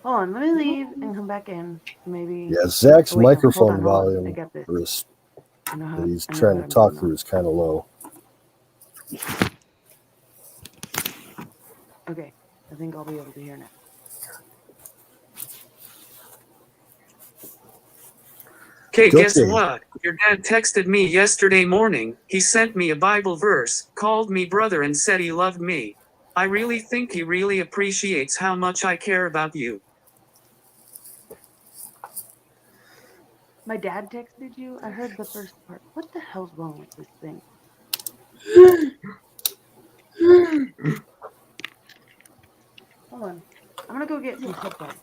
Speaker 13: Hold on, let me leave and come back in. Maybe.
Speaker 7: Yeah, Zach's
Speaker 13: Oh, wait, no,
Speaker 7: microphone
Speaker 13: hold on. I
Speaker 7: volume
Speaker 13: got this.
Speaker 7: is,
Speaker 13: I know
Speaker 7: that
Speaker 13: how,
Speaker 7: he's
Speaker 13: I know
Speaker 7: trying
Speaker 13: what
Speaker 7: to
Speaker 13: I'm
Speaker 7: talk
Speaker 13: doing
Speaker 7: through is kind of low.
Speaker 13: now. Okay, I think I'll be able to hear now.
Speaker 4: Okay, guess
Speaker 7: Okay.
Speaker 4: what? Your dad texted me yesterday morning. He sent me a Bible verse, called me brother, and said he loved me. I really think he really appreciates how much I care about you.
Speaker 13: My dad texted you? I heard the first part. What the hell's wrong with this thing? Hold on. I'm gonna go get some headphones.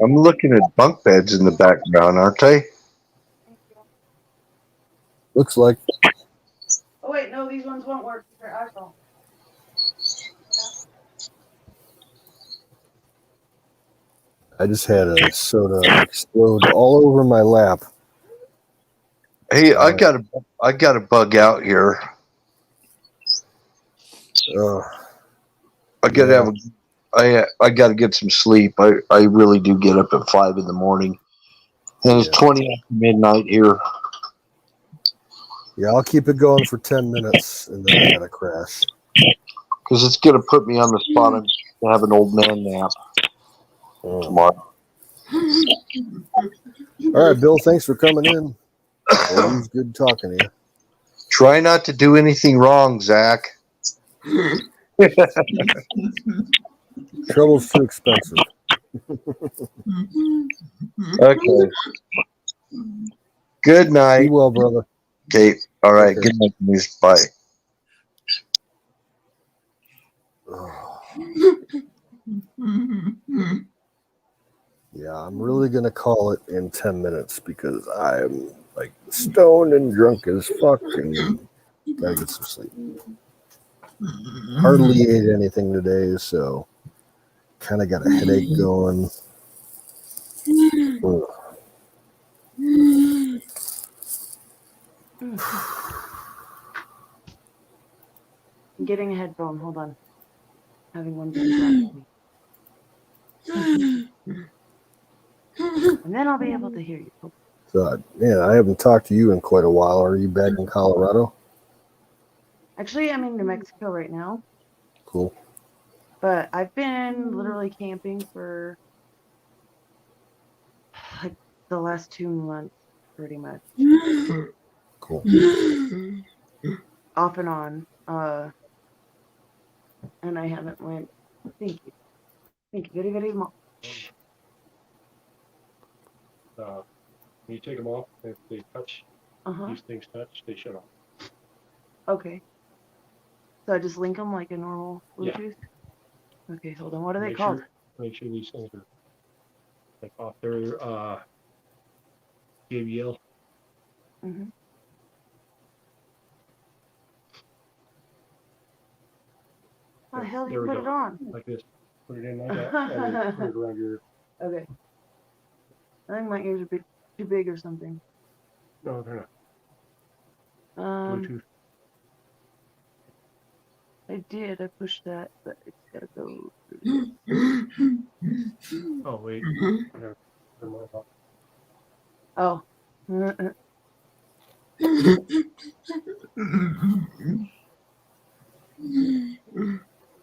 Speaker 10: I'm looking at bunk beds in the background, aren't they?
Speaker 7: Looks like.
Speaker 13: Oh wait, no, these ones won't work. They're iPhone.
Speaker 7: I just had a soda explode all over my lap.
Speaker 10: Hey, I got a bug out here. I gotta have I gotta get some sleep. I really do get up at 5 in the morning, and it's 20 after midnight here.
Speaker 7: Yeah, I'll keep it going for 10 minutes, and then I gotta crash.
Speaker 10: Because it's gonna put me on the spot. I'm gonna have an old man nap tomorrow.
Speaker 7: All right, Bill. Thanks for coming in. Always good talking to you.
Speaker 10: Try not to do anything wrong, Zach.
Speaker 7: Trouble's too expensive.
Speaker 10: Okay. Good night.
Speaker 7: Be well, brother.
Speaker 10: Okay. All right.
Speaker 7: Okay.
Speaker 10: Good night, Denise. Bye.
Speaker 7: Yeah, I'm really gonna call it in 10 minutes because I'm like stoned and drunk as fuck and gotta get some sleep. Hardly ate anything today, so kind of got a headache going. Ugh.
Speaker 13: I'm getting a headphone. Hold on. Having one being brought to me. And then I'll be able to hear you.
Speaker 7: So, man, I haven't talked to you in quite a while. Are you back in Colorado?
Speaker 13: Actually, I'm in New Mexico right now.
Speaker 7: Cool.
Speaker 13: But I've been literally camping for like the last 2 months, pretty much.
Speaker 7: Cool.
Speaker 13: Off and on. And I haven't went. Thank you. Thank you very, very much.
Speaker 14: When you take them off, if they touch, these things touch, they shut off.
Speaker 13: Okay. So I just link them like a normal Bluetooth? Yeah. Okay, hold on. What are they called?
Speaker 14: Make sure these things are like off their JBL.
Speaker 13: Mm-hmm. How the hell do you put it on?
Speaker 14: Like this. Put it in like that, and then put it around your...
Speaker 13: Okay. I think my ears are too big or something.
Speaker 14: No, they're not. Bluetooth.
Speaker 13: I did. I pushed that, but it's gotta go.
Speaker 14: Oh, wait. Never mind.
Speaker 13: Oh. I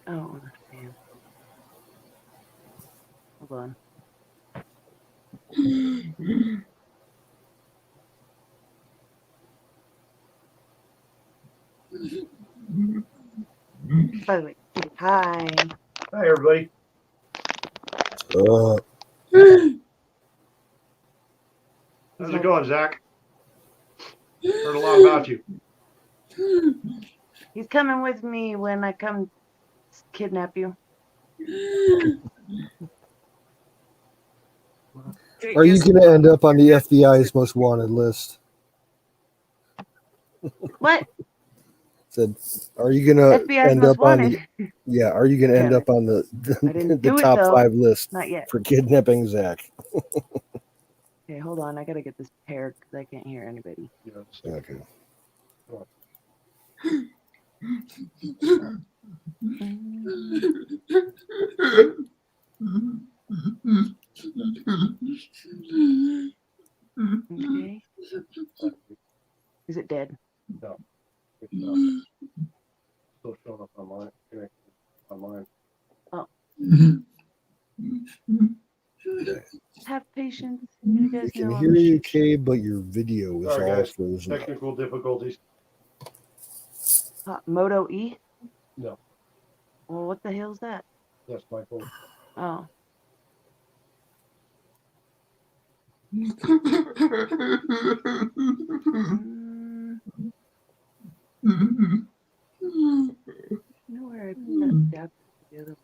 Speaker 13: don't understand. Hold on. By the way, hi.
Speaker 14: Hi, everybody.
Speaker 7: Uh,
Speaker 14: How's it going, Zach? Heard a lot about you.
Speaker 13: He's coming with me when I come kidnap you.
Speaker 7: are you going to end up on the FBI's most wanted list?
Speaker 13: What?
Speaker 7: Said, are you going to
Speaker 13: FBI's
Speaker 7: end
Speaker 13: most
Speaker 7: up on the?
Speaker 13: wanted.
Speaker 7: Yeah, are you going to end
Speaker 13: Yeah.
Speaker 7: up on the
Speaker 13: I didn't
Speaker 7: the
Speaker 13: do it,
Speaker 7: top
Speaker 13: though.
Speaker 7: 5 list
Speaker 13: Not yet.
Speaker 7: for kidnapping Zach?
Speaker 13: Okay, hold on. I gotta get this paired because I can't hear anybody.
Speaker 7: Okay.
Speaker 13: Okay. Is it dead?
Speaker 14: No. It's still showing up online. Online.
Speaker 13: Oh. Have patience. You guys
Speaker 7: I can
Speaker 13: know I'm
Speaker 7: hear
Speaker 13: a
Speaker 7: you,
Speaker 13: shoot.
Speaker 7: Kay, but your video is
Speaker 14: Sorry,
Speaker 7: all
Speaker 14: guys.
Speaker 7: frozen up.
Speaker 14: Technical difficulties.
Speaker 13: Moto E?
Speaker 14: No,
Speaker 13: Well, what the hell's that?
Speaker 14: that's my phone.
Speaker 13: Oh. You know where I put that adapter together?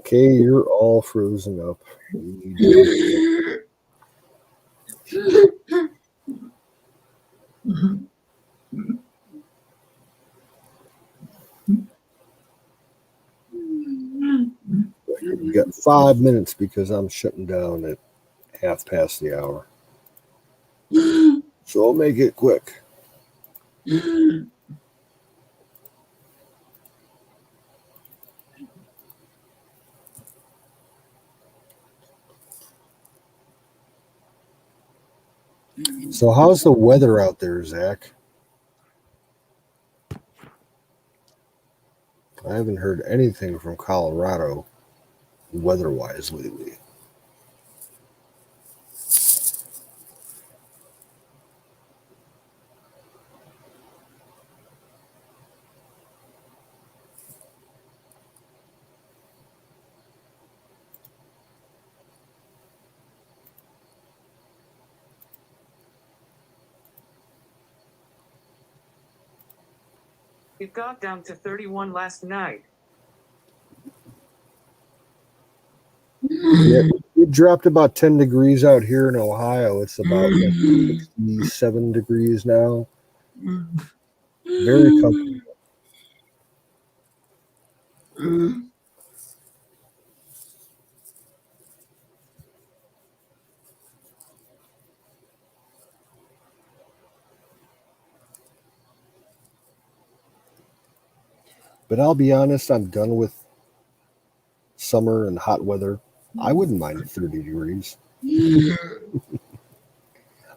Speaker 7: Kay, you're all frozen up. You need You got 5 minutes because I'm shutting down at 1:30. So I'll make it quick. So how's the weather out there, Zach? I haven't heard anything from Colorado weather-wise lately.
Speaker 4: It got down to 31 last night.
Speaker 7: Yeah, it dropped about 10 degrees out here in Ohio. It's about like 67 degrees now. Very comfortable. But I'll be honest, I'm done with summer and hot weather. I wouldn't mind 30 degrees.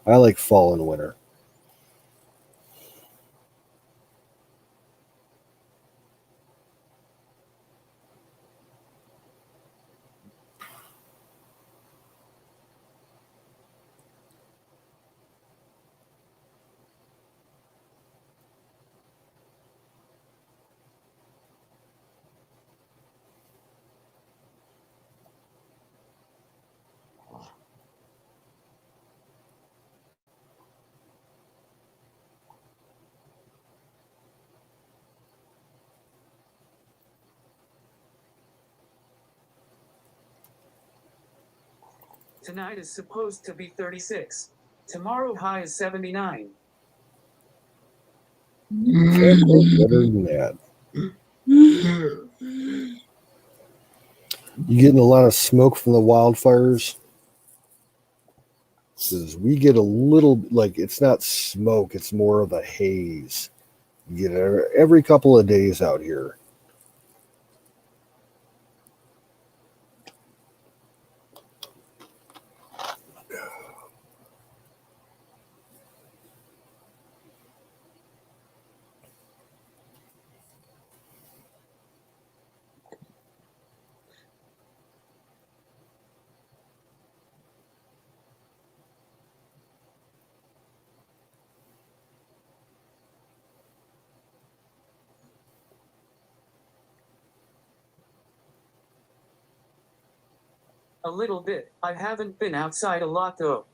Speaker 7: I like fall and winter.
Speaker 4: Tonight is supposed to be 36. Tomorrow high is 79.
Speaker 7: Can't go better than that. You getting a lot of smoke from the wildfires? Because we get a little, like, it's not smoke, it's more of a haze. You get it every couple of days out here.
Speaker 4: A little bit. I haven't been outside a lot though.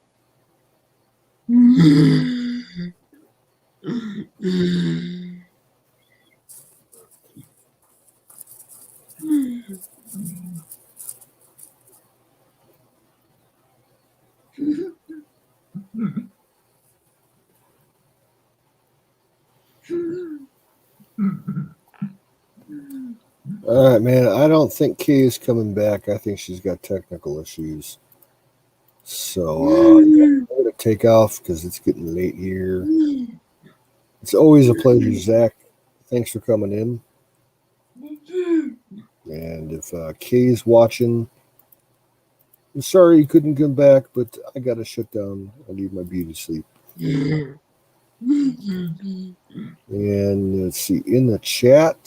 Speaker 7: All right, man. I don't think Kay is coming back. I think she's got technical issues. So I'm going to take off because it's getting late here. It's always a pleasure, Zach. Thanks for coming in. And if Kay's watching, I'm sorry you couldn't come back, but I got to shut down. I need my beauty sleep. And let's see, in the chat,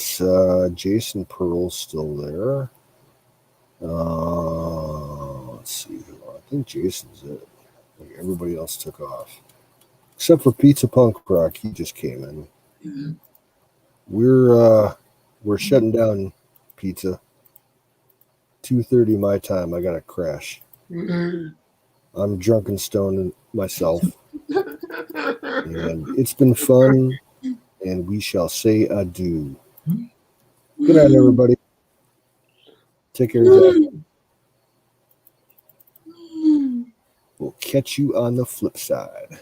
Speaker 7: Jason Pearl's still there. Let's see, I think Jason's it. Like everybody else took off, except for Pizza Punk Rock. He just came in. We're shutting down, Pizza. 2:30 my time. I gotta crash. I'm drunk and stoned myself, and it's been fun. And we shall say adieu. Good night, everybody. Take care, Zach. We'll catch you on the flip side.